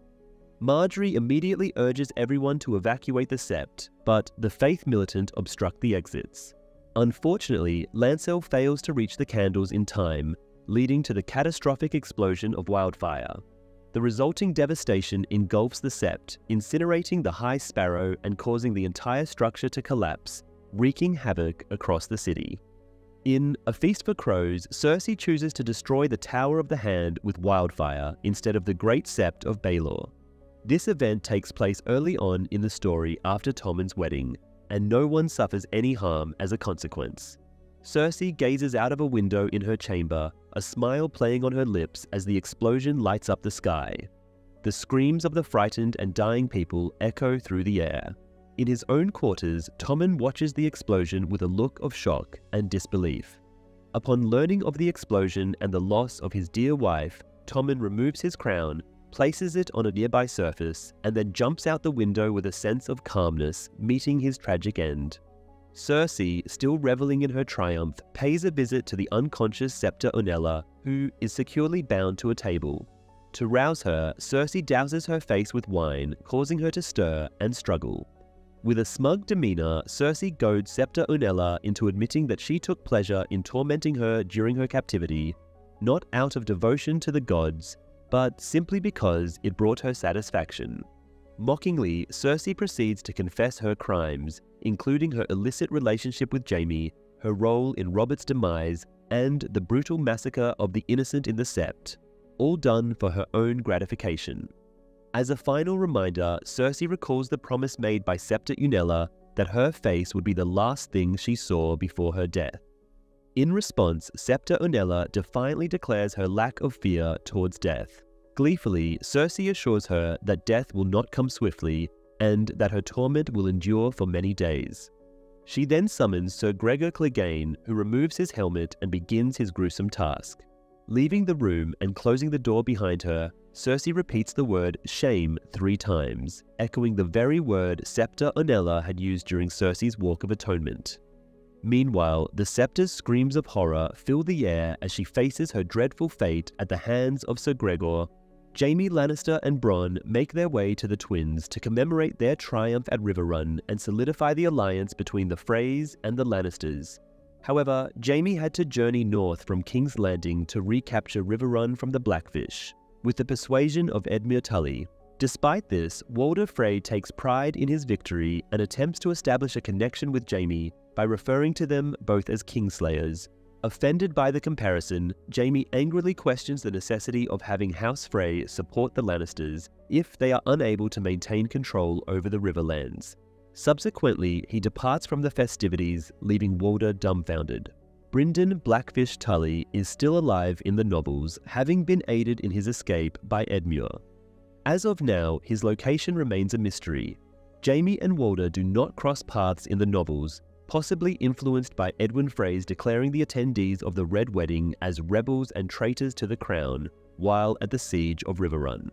Margaery immediately urges everyone to evacuate the Sept, but the Faith Militant obstruct the exits. Unfortunately, Lancel fails to reach the candles in time, leading to the catastrophic explosion of wildfire. The resulting devastation engulfs the Sept, incinerating the High Sparrow and causing the entire structure to collapse, wreaking havoc across the city. In A Feast for Crows, Cersei chooses to destroy the Tower of the Hand with wildfire instead of the Great Sept of Baelor. This event takes place early on in the story after Tommen's wedding, and no one suffers any harm as a consequence. Cersei gazes out of a window in her chamber, a smile playing on her lips as the explosion lights up the sky. The screams of the frightened and dying people echo through the air. In his own quarters, Tommen watches the explosion with a look of shock and disbelief. Upon learning of the explosion and the loss of his dear wife, Tommen removes his crown, places it on a nearby surface, and then jumps out the window with a sense of calmness, meeting his tragic end. Cersei, still reveling in her triumph, pays a visit to the unconscious Septa Unella, who is securely bound to a table. To rouse her, Cersei douses her face with wine, causing her to stir and struggle. With a smug demeanor, Cersei goads Septa Unella into admitting that she took pleasure in tormenting her during her captivity, not out of devotion to the gods, but simply because it brought her satisfaction. Mockingly, Cersei proceeds to confess her crimes, including her illicit relationship with Jaime, her role in Robert's demise, and the brutal massacre of the innocent in the Sept, all done for her own gratification. As a final reminder, Cersei recalls the promise made by Septa Unella that her face would be the last thing she saw before her death. In response, Septa Unella defiantly declares her lack of fear towards death. Gleefully, Cersei assures her that death will not come swiftly, and that her torment will endure for many days. She then summons Sir Gregor Clegane, who removes his helmet and begins his gruesome task. Leaving the room and closing the door behind her, Cersei repeats the word shame 3 times, echoing the very word Septa Unella had used during Cersei's Walk of Atonement. Meanwhile, the Septa's screams of horror fill the air as she faces her dreadful fate at the hands of Sir Gregor. Jaime Lannister and Bronn make their way to the Twins to commemorate their triumph at Riverrun and solidify the alliance between the Freys and the Lannisters. However, Jaime had to journey north from King's Landing to recapture Riverrun from the Blackfish, with the persuasion of Edmure Tully. Despite this, Walder Frey takes pride in his victory and attempts to establish a connection with Jaime by referring to them both as Kingslayers. Offended by the comparison, Jaime angrily questions the necessity of having House Frey support the Lannisters if they are unable to maintain control over the Riverlands. Subsequently, he departs from the festivities, leaving Walder dumbfounded. Brynden Blackfish Tully is still alive in the novels, having been aided in his escape by Edmure. As of now, his location remains a mystery. Jaime and Walder do not cross paths in the novels, possibly influenced by Edwin Frey's declaring the attendees of the Red Wedding as rebels and traitors to the crown while at the siege of Riverrun.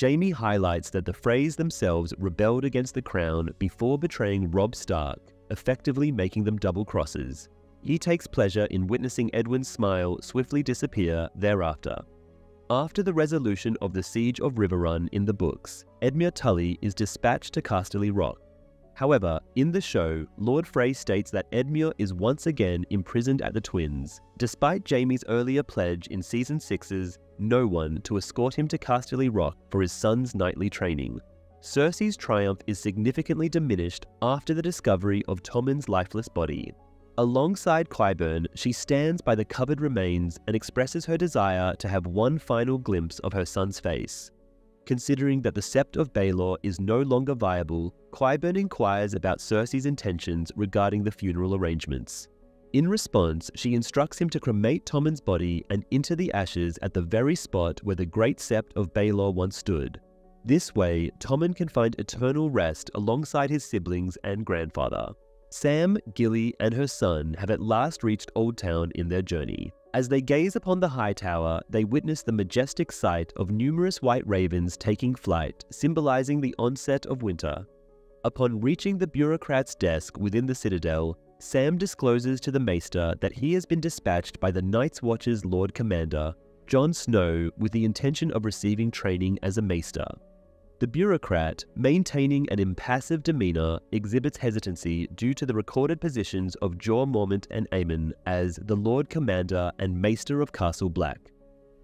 Jaime highlights that the Freys themselves rebelled against the crown before betraying Robb Stark, effectively making them double-crosses. He takes pleasure in witnessing Edwin's smile swiftly disappear thereafter. After the resolution of the siege of Riverrun in the books, Edmure Tully is dispatched to Casterly Rock. However, in the show, Lord Frey states that Edmure is once again imprisoned at the Twins, despite Jaime's earlier pledge in Season 6's No One to escort him to Casterly Rock for his son's knightly training. Cersei's triumph is significantly diminished after the discovery of Tommen's lifeless body. Alongside Qyburn, she stands by the covered remains and expresses her desire to have one final glimpse of her son's face. Considering that the Sept of Baelor is no longer viable, Qyburn inquires about Cersei's intentions regarding the funeral arrangements. In response, she instructs him to cremate Tommen's body and inter the ashes at the very spot where the Great Sept of Baelor once stood. This way, Tommen can find eternal rest alongside his siblings and grandfather. Sam, Gilly, and her son have at last reached Oldtown in their journey. As they gaze upon the High Tower, they witness the majestic sight of numerous white ravens taking flight, symbolizing the onset of winter. Upon reaching the bureaucrat's desk within the Citadel, Sam discloses to the Maester that he has been dispatched by the Night's Watch's Lord Commander, Jon Snow, with the intention of receiving training as a Maester. The bureaucrat, maintaining an impassive demeanor, exhibits hesitancy due to the recorded positions of Jorah Mormont and Aemon as the Lord Commander and Maester of Castle Black.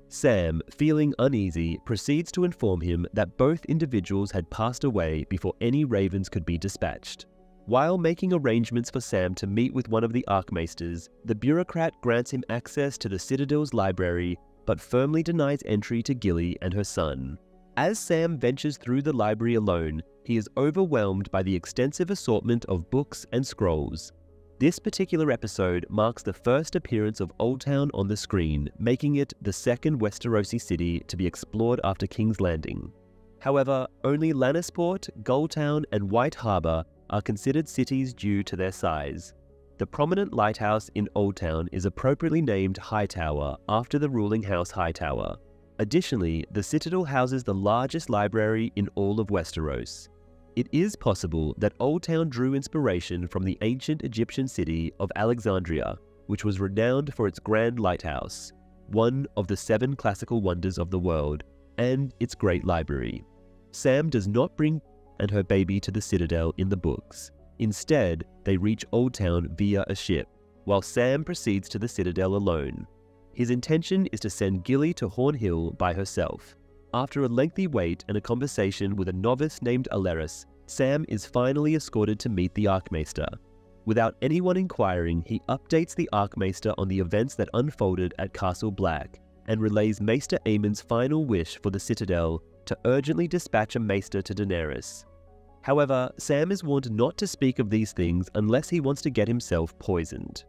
Sam, feeling uneasy, proceeds to inform him that both individuals had passed away before any ravens could be dispatched. While making arrangements for Sam to meet with one of the Archmaesters, the bureaucrat grants him access to the Citadel's library, but firmly denies entry to Gilly and her son. As Sam ventures through the library alone, he is overwhelmed by the extensive assortment of books and scrolls. This particular episode marks the first appearance of Oldtown on the screen, making it the second Westerosi city to be explored after King's Landing. However, only Lannisport, Gulltown, and White Harbor are considered cities due to their size. The prominent lighthouse in Oldtown is appropriately named Hightower after the ruling house Hightower. Additionally, the Citadel houses the largest library in all of Westeros. It is possible that Oldtown drew inspiration from the ancient Egyptian city of Alexandria, which was renowned for its grand lighthouse, one of the 7 classical wonders of the world, and its great library. Sam does not bring and her baby to the Citadel in the books. Instead, they reach Oldtown via a ship, while Sam proceeds to the Citadel alone. His intention is to send Gilly to Horn Hill by herself. After a lengthy wait and a conversation with a novice named Alleras, Sam is finally escorted to meet the Archmaester. Without anyone inquiring, he updates the Archmaester on the events that unfolded at Castle Black, and relays Maester Aemon's final wish for the Citadel to urgently dispatch a Maester to Daenerys. However, Sam is warned not to speak of these things unless he wants to get himself poisoned.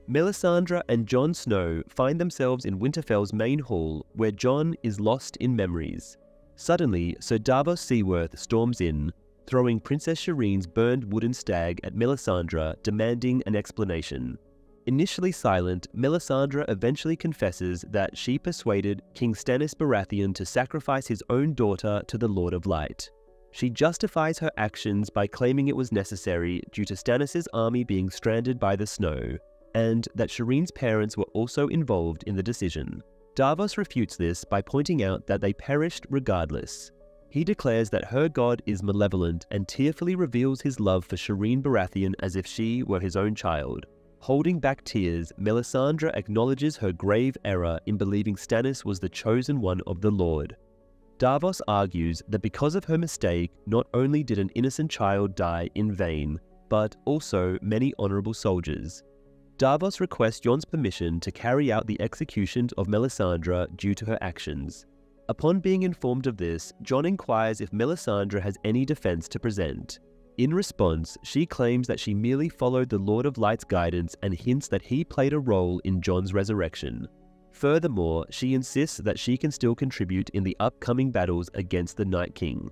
Melisandre and Jon Snow find themselves in Winterfell's main hall, where Jon is lost in memories. Suddenly, Sir Davos Seaworth storms in, throwing Princess Shireen's burned wooden stag at Melisandre, demanding an explanation. Initially silent, Melisandre eventually confesses that she persuaded King Stannis Baratheon to sacrifice his own daughter to the Lord of Light. She justifies her actions by claiming it was necessary due to Stannis' army being stranded by the snow, and that Shireen's parents were also involved in the decision. Davos refutes this by pointing out that they perished regardless. He declares that her god is malevolent and tearfully reveals his love for Shireen Baratheon as if she were his own child. Holding back tears, Melisandre acknowledges her grave error in believing Stannis was the chosen one of the Lord. Davos argues that because of her mistake, not only did an innocent child die in vain, but also many honorable soldiers. Davos requests Jon's permission to carry out the execution of Melisandre due to her actions. Upon being informed of this, Jon inquires if Melisandre has any defense to present. In response, she claims that she merely followed the Lord of Light's guidance and hints that he played a role in Jon's resurrection. Furthermore, she insists that she can still contribute in the upcoming battles against the Night King.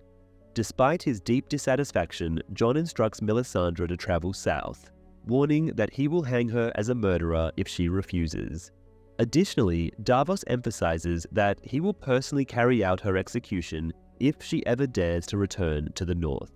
Despite his deep dissatisfaction, Jon instructs Melisandre to travel south, warning that he will hang her as a murderer if she refuses. Additionally, Davos emphasizes that he will personally carry out her execution if she ever dares to return to the north.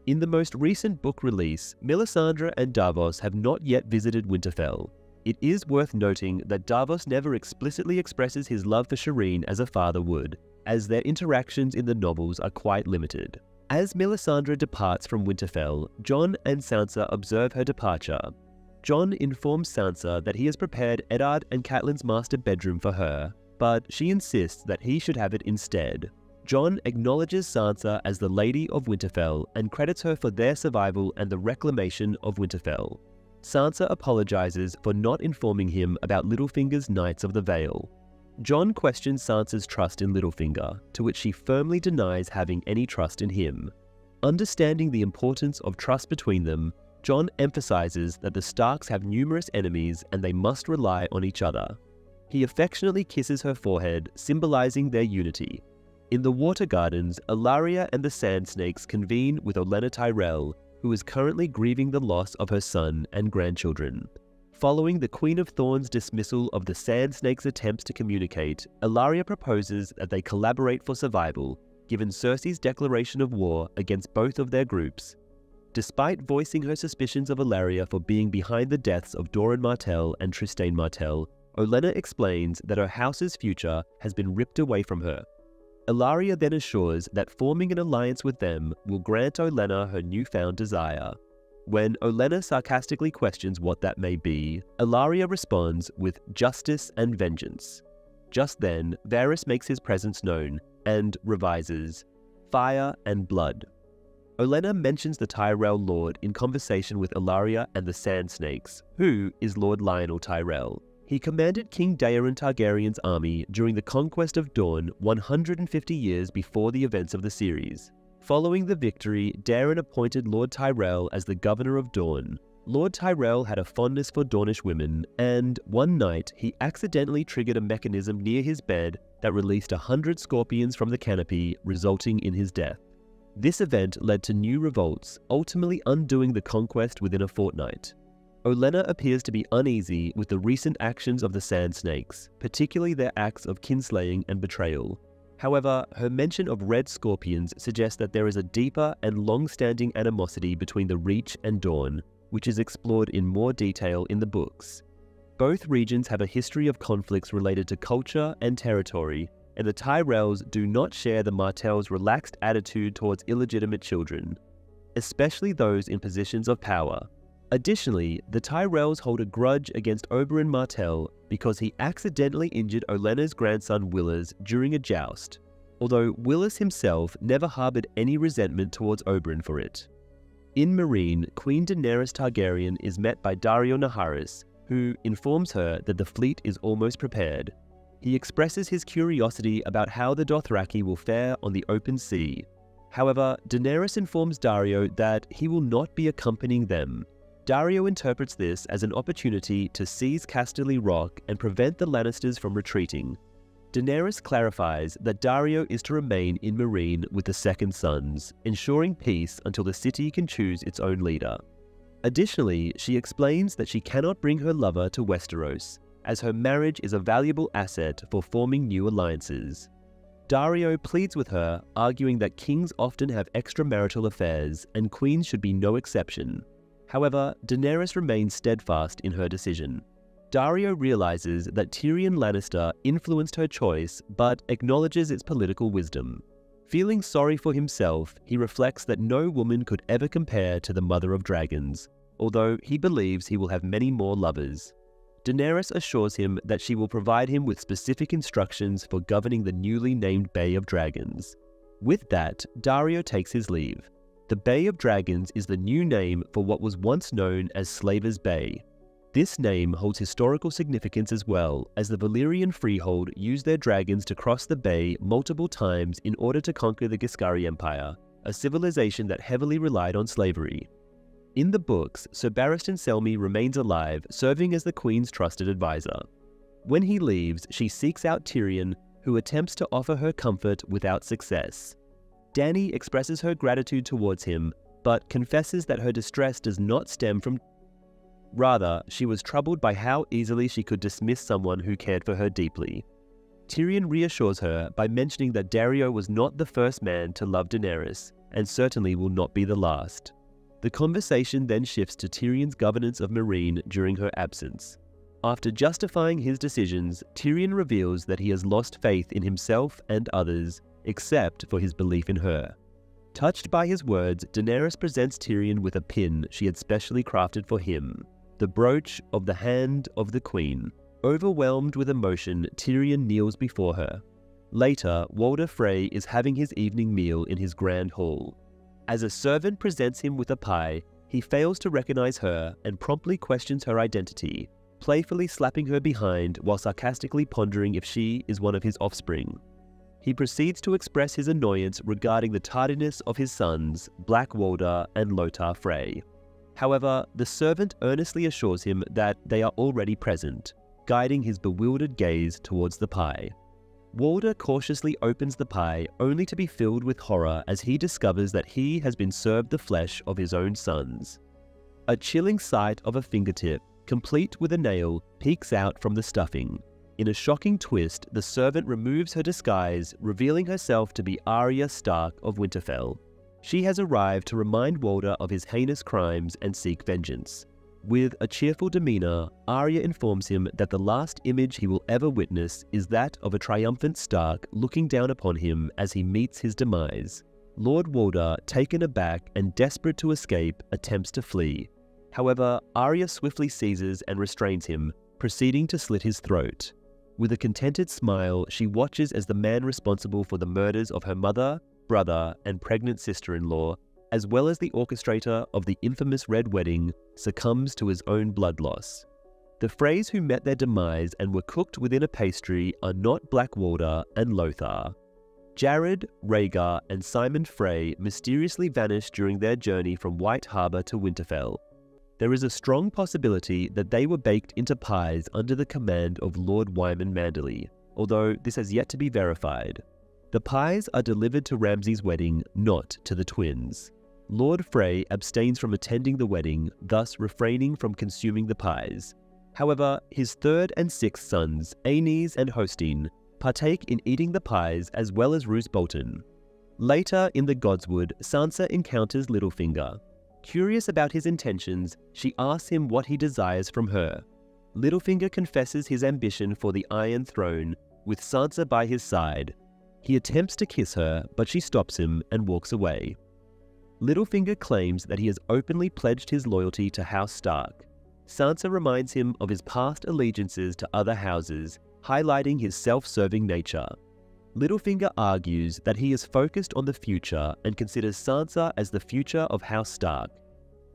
In the most recent book release, Melisandre and Davos have not yet visited Winterfell. It is worth noting that Davos never explicitly expresses his love for Shireen as a father would, as their interactions in the novels are quite limited. As Melisandre departs from Winterfell, Jon and Sansa observe her departure. Jon informs Sansa that he has prepared Eddard and Catelyn's master bedroom for her, but she insists that he should have it instead. Jon acknowledges Sansa as the Lady of Winterfell and credits her for their survival and the reclamation of Winterfell. Sansa apologizes for not informing him about Littlefinger's Knights of the Vale. Jon questions Sansa's trust in Littlefinger, to which she firmly denies having any trust in him. Understanding the importance of trust between them, Jon emphasizes that the Starks have numerous enemies and they must rely on each other. He affectionately kisses her forehead, symbolizing their unity. In the Water Gardens, Ellaria and the Sand Snakes convene with Olenna Tyrell, who is currently grieving the loss of her son and grandchildren. Following the Queen of Thorns' dismissal of the Sand Snake's attempts to communicate, Ellaria proposes that they collaborate for survival, given Cersei's declaration of war against both of their groups. Despite voicing her suspicions of Ellaria for being behind the deaths of Doran Martell and Trystane Martell, Olenna explains that her house's future has been ripped away from her. Ellaria then assures that forming an alliance with them will grant Olenna her newfound desire. When Olenna sarcastically questions what that may be, Ellaria responds with justice and vengeance. Just then, Varys makes his presence known and revises fire and blood. Olenna mentions the Tyrell Lord in conversation with Ellaria and the Sand Snakes, who is Lord Lionel Tyrell. He commanded King Daeron Targaryen's army during the conquest of Dorne 150 years before the events of the series. Following the victory, Daeron appointed Lord Tyrell as the governor of Dorne. Lord Tyrell had a fondness for Dornish women, and one night he accidentally triggered a mechanism near his bed that released 100 scorpions from the canopy, resulting in his death. This event led to new revolts, ultimately undoing the conquest within a fortnight. Olenna appears to be uneasy with the recent actions of the Sand Snakes, particularly their acts of kinslaying and betrayal. However, her mention of red scorpions suggests that there is a deeper and long-standing animosity between the Reach and Dorne, which is explored in more detail in the books. Both regions have a history of conflicts related to culture and territory, and the Tyrells do not share the Martells' relaxed attitude towards illegitimate children, especially those in positions of power. Additionally, the Tyrells hold a grudge against Oberyn Martell because he accidentally injured Olenna's grandson Willas during a joust, although Willas himself never harbored any resentment towards Oberyn for it. In Meereen, Queen Daenerys Targaryen is met by Daario Naharis, who informs her that the fleet is almost prepared. He expresses his curiosity about how the Dothraki will fare on the open sea. However, Daenerys informs Daario that he will not be accompanying them. Daario interprets this as an opportunity to seize Casterly Rock and prevent the Lannisters from retreating. Daenerys clarifies that Daario is to remain in Meereen with the Second Sons, ensuring peace until the city can choose its own leader. Additionally, she explains that she cannot bring her lover to Westeros, as her marriage is a valuable asset for forming new alliances. Daario pleads with her, arguing that kings often have extramarital affairs, and queens should be no exception. However, Daenerys remains steadfast in her decision. Daario realizes that Tyrion Lannister influenced her choice, but acknowledges its political wisdom. Feeling sorry for himself, he reflects that no woman could ever compare to the Mother of Dragons, although he believes he will have many more lovers. Daenerys assures him that she will provide him with specific instructions for governing the newly named Bay of Dragons. With that, Daario takes his leave. The Bay of Dragons is the new name for what was once known as Slaver's Bay. This name holds historical significance as well, as the Valyrian Freehold used their dragons to cross the bay multiple times in order to conquer the Giscari Empire, a civilization that heavily relied on slavery. In the books, Sir Barristan Selmy remains alive, serving as the Queen's trusted advisor. When he leaves, she seeks out Tyrion, who attempts to offer her comfort without success. Dany expresses her gratitude towards him, but confesses that her distress does not stem from. Rather, she was troubled by how easily she could dismiss someone who cared for her deeply. Tyrion reassures her by mentioning that Daario was not the first man to love Daenerys, and certainly will not be the last. The conversation then shifts to Tyrion's governance of Meereen during her absence. After justifying his decisions, Tyrion reveals that he has lost faith in himself and others, except for his belief in her. Touched by his words, Daenerys presents Tyrion with a pin she had specially crafted for him, the brooch of the hand of the Queen. Overwhelmed with emotion, Tyrion kneels before her. Later, Walder Frey is having his evening meal in his grand hall. As a servant presents him with a pie, he fails to recognize her and promptly questions her identity, playfully slapping her behind while sarcastically pondering if she is one of his offspring. He proceeds to express his annoyance regarding the tardiness of his sons, Black Walder and Lothar Frey. However, the servant earnestly assures him that they are already present, guiding his bewildered gaze towards the pie. Walder cautiously opens the pie, only to be filled with horror as he discovers that he has been served the flesh of his own sons. A chilling sight of a fingertip, complete with a nail, peeks out from the stuffing. In a shocking twist, the servant removes her disguise, revealing herself to be Arya Stark of Winterfell. She has arrived to remind Walder of his heinous crimes and seek vengeance. With a cheerful demeanor, Arya informs him that the last image he will ever witness is that of a triumphant Stark looking down upon him as he meets his demise. Lord Walder, taken aback and desperate to escape, attempts to flee. However, Arya swiftly seizes and restrains him, proceeding to slit his throat. With a contented smile, she watches as the man responsible for the murders of her mother, brother, and pregnant sister-in-law, as well as the orchestrator of the infamous Red Wedding, succumbs to his own blood loss. The Freys who met their demise and were cooked within a pastry are not Black Walder and Lothar. Jared, Rhaegar, and Simon Frey mysteriously vanished during their journey from White Harbor to Winterfell. There is a strong possibility that they were baked into pies under the command of Lord Wyman Manderly, although this has yet to be verified. The pies are delivered to Ramsay's wedding, not to the twins. Lord Frey abstains from attending the wedding, thus refraining from consuming the pies. However, his third and sixth sons, Aenys and Hostine, partake in eating the pies as well as Roose Bolton. Later in the Godswood, Sansa encounters Littlefinger. Curious about his intentions, she asks him what he desires from her. Littlefinger confesses his ambition for the Iron Throne, with Sansa by his side. He attempts to kiss her, but she stops him and walks away. Littlefinger claims that he has openly pledged his loyalty to House Stark. Sansa reminds him of his past allegiances to other houses, highlighting his self-serving nature. Littlefinger argues that he is focused on the future and considers Sansa as the future of House Stark.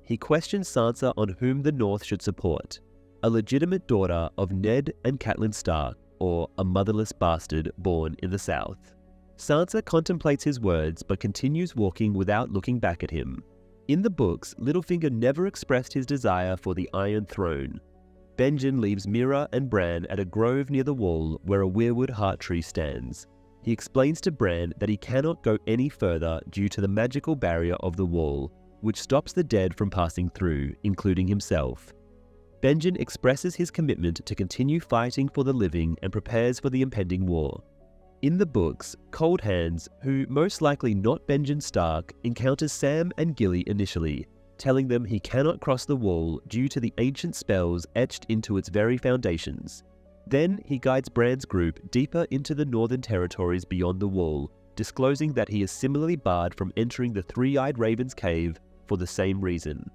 He questions Sansa on whom the North should support, a legitimate daughter of Ned and Catelyn Stark, or a motherless bastard born in the South. Sansa contemplates his words but continues walking without looking back at him. In the books, Littlefinger never expressed his desire for the Iron Throne. Benjen leaves Meera and Bran at a grove near the wall where a weirwood heart tree stands. He explains to Bran that he cannot go any further due to the magical barrier of the wall, which stops the dead from passing through, including himself. Benjen expresses his commitment to continue fighting for the living and prepares for the impending war. In the books, Cold Hands, who most likely not Benjen Stark, encounters Sam and Gilly initially. telling them he cannot cross the wall due to the ancient spells etched into its very foundations. Then he guides Bran's group deeper into the northern territories beyond the wall, disclosing that he is similarly barred from entering the Three-Eyed Raven's cave for the same reason.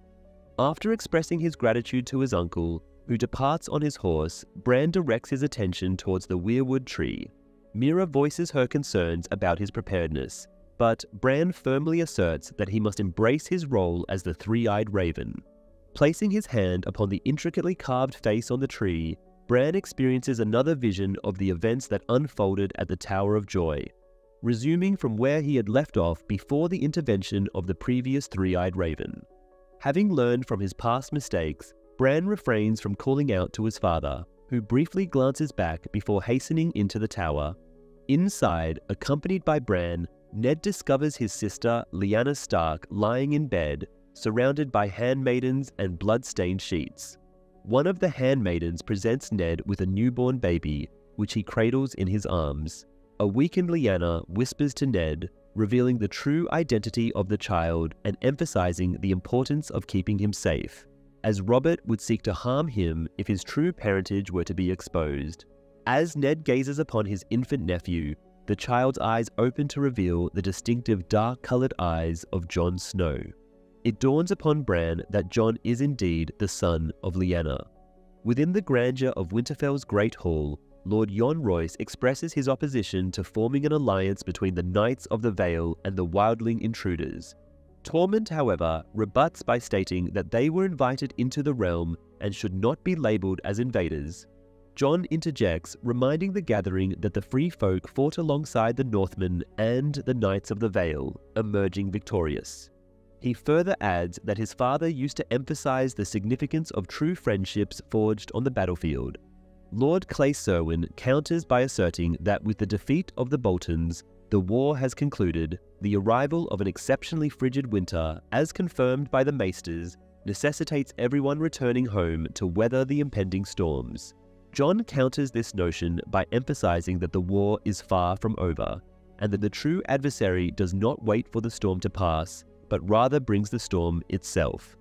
After expressing his gratitude to his uncle, who departs on his horse, Bran directs his attention towards the weirwood tree. Mira voices her concerns about his preparedness, but Bran firmly asserts that he must embrace his role as the Three-Eyed Raven. Placing his hand upon the intricately carved face on the tree, Bran experiences another vision of the events that unfolded at the Tower of Joy, resuming from where he had left off before the intervention of the previous Three-Eyed Raven. Having learned from his past mistakes, Bran refrains from calling out to his father, who briefly glances back before hastening into the tower. Inside, accompanied by Bran, Ned discovers his sister, Lyanna Stark, lying in bed, surrounded by handmaidens and blood-stained sheets. One of the handmaidens presents Ned with a newborn baby, which he cradles in his arms. A weakened Lyanna whispers to Ned, revealing the true identity of the child and emphasizing the importance of keeping him safe, as Robert would seek to harm him if his true parentage were to be exposed. As Ned gazes upon his infant nephew, the child's eyes open to reveal the distinctive dark-colored eyes of Jon Snow. It dawns upon Bran that Jon is indeed the son of Lyanna. Within the grandeur of Winterfell's Great Hall, Lord Yohn Royce expresses his opposition to forming an alliance between the Knights of the Vale and the Wildling intruders. Tormund, however, rebuts by stating that they were invited into the realm and should not be labelled as invaders. Jon interjects, reminding the gathering that the Free Folk fought alongside the Northmen and the Knights of the Vale, emerging victorious. He further adds that his father used to emphasize the significance of true friendships forged on the battlefield. Lord Clay Serwyn counters by asserting that with the defeat of the Boltons, the war has concluded. The arrival of an exceptionally frigid winter, as confirmed by the Maesters, necessitates everyone returning home to weather the impending storms. Jon counters this notion by emphasizing that the war is far from over, and that the true adversary does not wait for the storm to pass, but rather brings the storm itself.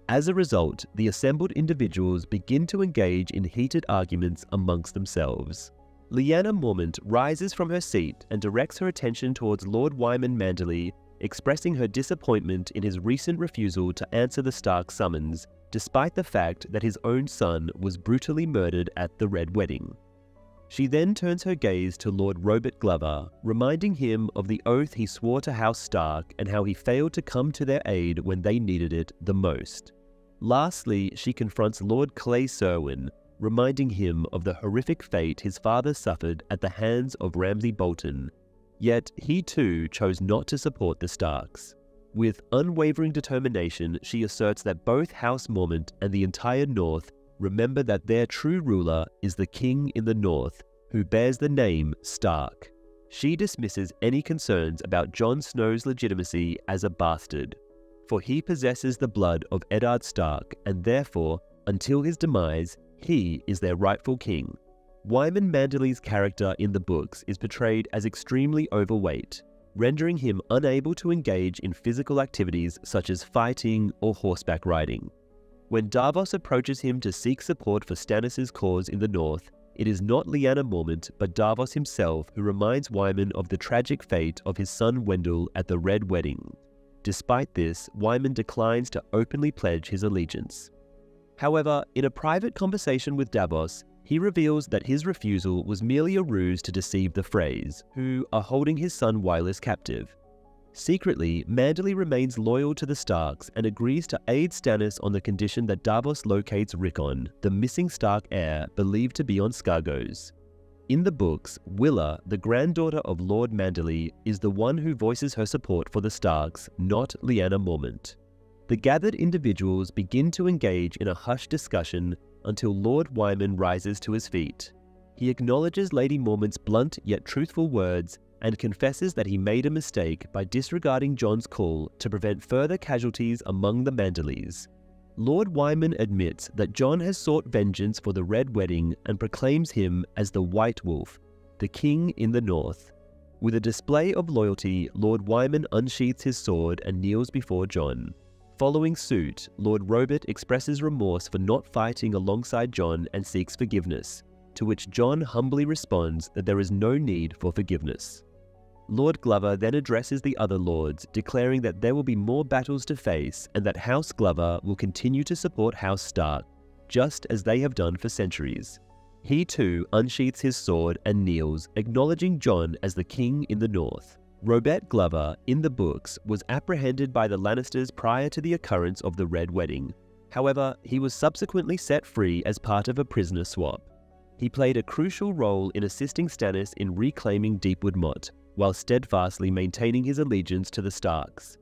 As a result, the assembled individuals begin to engage in heated arguments amongst themselves. Lyanna Mormont rises from her seat and directs her attention towards Lord Wyman Manderly, expressing her disappointment in his recent refusal to answer the Stark summons, despite the fact that his own son was brutally murdered at the Red Wedding. She then turns her gaze to Lord Robert Glover, reminding him of the oath he swore to House Stark and how he failed to come to their aid when they needed it the most. Lastly, she confronts Lord Clay Serwyn, reminding him of the horrific fate his father suffered at the hands of Ramsay Bolton. Yet he too chose not to support the Starks. With unwavering determination, she asserts that both House Mormont and the entire North remember that their true ruler is the King in the North, who bears the name Stark. She dismisses any concerns about Jon Snow's legitimacy as a bastard, for he possesses the blood of Eddard Stark, and therefore, until his demise, he is their rightful king. Wyman Manderly's character in the books is portrayed as extremely overweight, rendering him unable to engage in physical activities such as fighting or horseback riding. When Davos approaches him to seek support for Stannis' cause in the north, it is not Lyanna Mormont but Davos himself who reminds Wyman of the tragic fate of his son Wendell at the Red Wedding. Despite this, Wyman declines to openly pledge his allegiance. However, in a private conversation with Davos, he reveals that his refusal was merely a ruse to deceive the Freys, who are holding his son Wylis captive. Secretly, Manderly remains loyal to the Starks and agrees to aid Stannis on the condition that Davos locates Rickon, the missing Stark heir believed to be on Skargos. In the books, Willa, the granddaughter of Lord Manderly, is the one who voices her support for the Starks, not Lyanna Mormont. The gathered individuals begin to engage in a hushed discussion until Lord Wyman rises to his feet. He acknowledges Lady Mormont's blunt yet truthful words and confesses that he made a mistake by disregarding Jon's call to prevent further casualties among the Manderlys. Lord Wyman admits that Jon has sought vengeance for the Red Wedding and proclaims him as the White Wolf, the king in the north. With a display of loyalty, Lord Wyman unsheaths his sword and kneels before Jon. Following suit, Lord Robert expresses remorse for not fighting alongside Jon and seeks forgiveness, to which Jon humbly responds that there is no need for forgiveness. Lord Glover then addresses the other lords, declaring that there will be more battles to face and that House Glover will continue to support House Stark, just as they have done for centuries. He too unsheaths his sword and kneels, acknowledging Jon as the king in the north. Robert Glover, in the books, was apprehended by the Lannisters prior to the occurrence of the Red Wedding. However, he was subsequently set free as part of a prisoner swap. He played a crucial role in assisting Stannis in reclaiming Deepwood Motte, while steadfastly maintaining his allegiance to the Starks.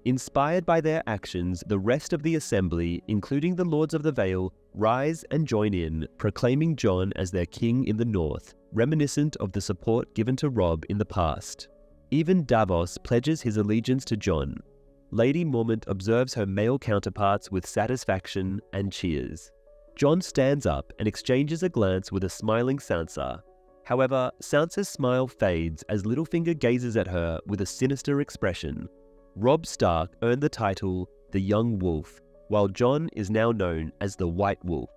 Inspired by their actions, the rest of the Assembly, including the Lords of the Vale, rise and join in, proclaiming Jon as their king in the north, reminiscent of the support given to Robb in the past. Even Davos pledges his allegiance to Jon. Lady Mormont observes her male counterparts with satisfaction and cheers. Jon stands up and exchanges a glance with a smiling Sansa. However, Sansa's smile fades as Littlefinger gazes at her with a sinister expression. Robb Stark earned the title the Young Wolf, while Jon is now known as the White Wolf.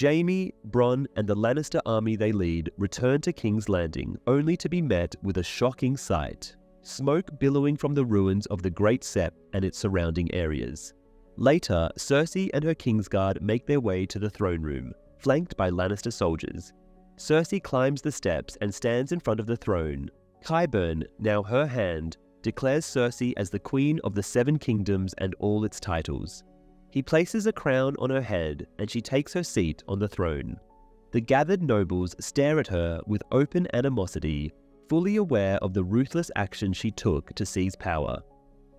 Jaime, Bronn, and the Lannister army they lead return to King's Landing, only to be met with a shocking sight: smoke billowing from the ruins of the Great Sept and its surrounding areas. Later, Cersei and her Kingsguard make their way to the throne room, flanked by Lannister soldiers. Cersei climbs the steps and stands in front of the throne. Qyburn, now her hand, declares Cersei as the Queen of the Seven Kingdoms and all its titles. He places a crown on her head and she takes her seat on the throne. The gathered nobles stare at her with open animosity, fully aware of the ruthless action she took to seize power.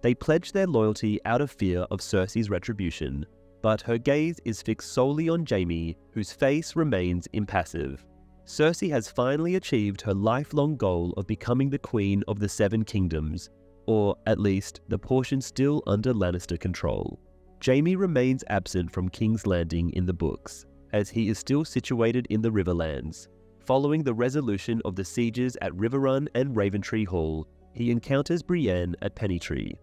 They pledge their loyalty out of fear of Cersei's retribution, but her gaze is fixed solely on Jaime, whose face remains impassive. Cersei has finally achieved her lifelong goal of becoming the Queen of the Seven Kingdoms, or at least the portion still under Lannister control. Jaime remains absent from King's Landing in the books, as he is still situated in the Riverlands. Following the resolution of the sieges at Riverrun and Raventree Hall, he encounters Brienne at Pennytree.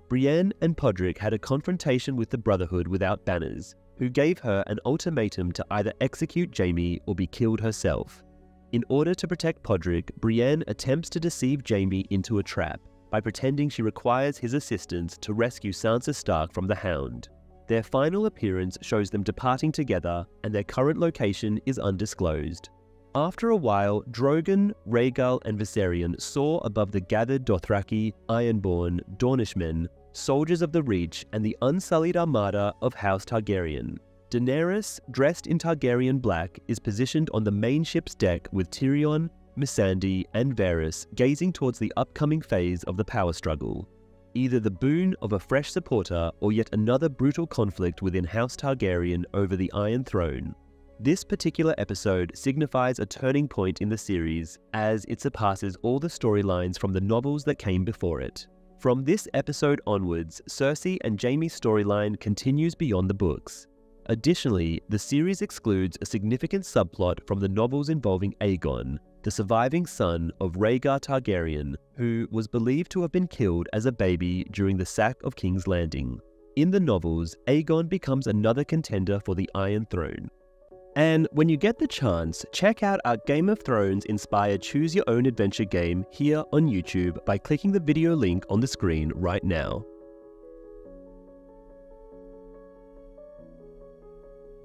Brienne and Podrick had a confrontation with the Brotherhood without banners, who gave her an ultimatum to either execute Jaime or be killed herself. In order to protect Podrick, Brienne attempts to deceive Jaime into a trap by pretending she requires his assistance to rescue Sansa Stark from the Hound. Their final appearance shows them departing together, and their current location is undisclosed. After a while, Drogon, Rhaegal, and Viserion soar above the gathered Dothraki, Ironborn, Dornishmen, soldiers of the Reach, and the unsullied armada of House Targaryen. Daenerys, dressed in Targaryen black, is positioned on the main ship's deck with Tyrion, Missandei, and Varys gazing towards the upcoming phase of the power struggle. Either the boon of a fresh supporter or yet another brutal conflict within House Targaryen over the Iron Throne. This particular episode signifies a turning point in the series, as it surpasses all the storylines from the novels that came before it. From this episode onwards, Cersei and Jaime's storyline continues beyond the books. Additionally, the series excludes a significant subplot from the novels involving Aegon, the surviving son of Rhaegar Targaryen, who was believed to have been killed as a baby during the sack of King's Landing. In the novels, Aegon becomes another contender for the Iron Throne. And when you get the chance, check out our Game of Thrones-inspired Choose Your Own Adventure game here on YouTube by clicking the video link on the screen right now.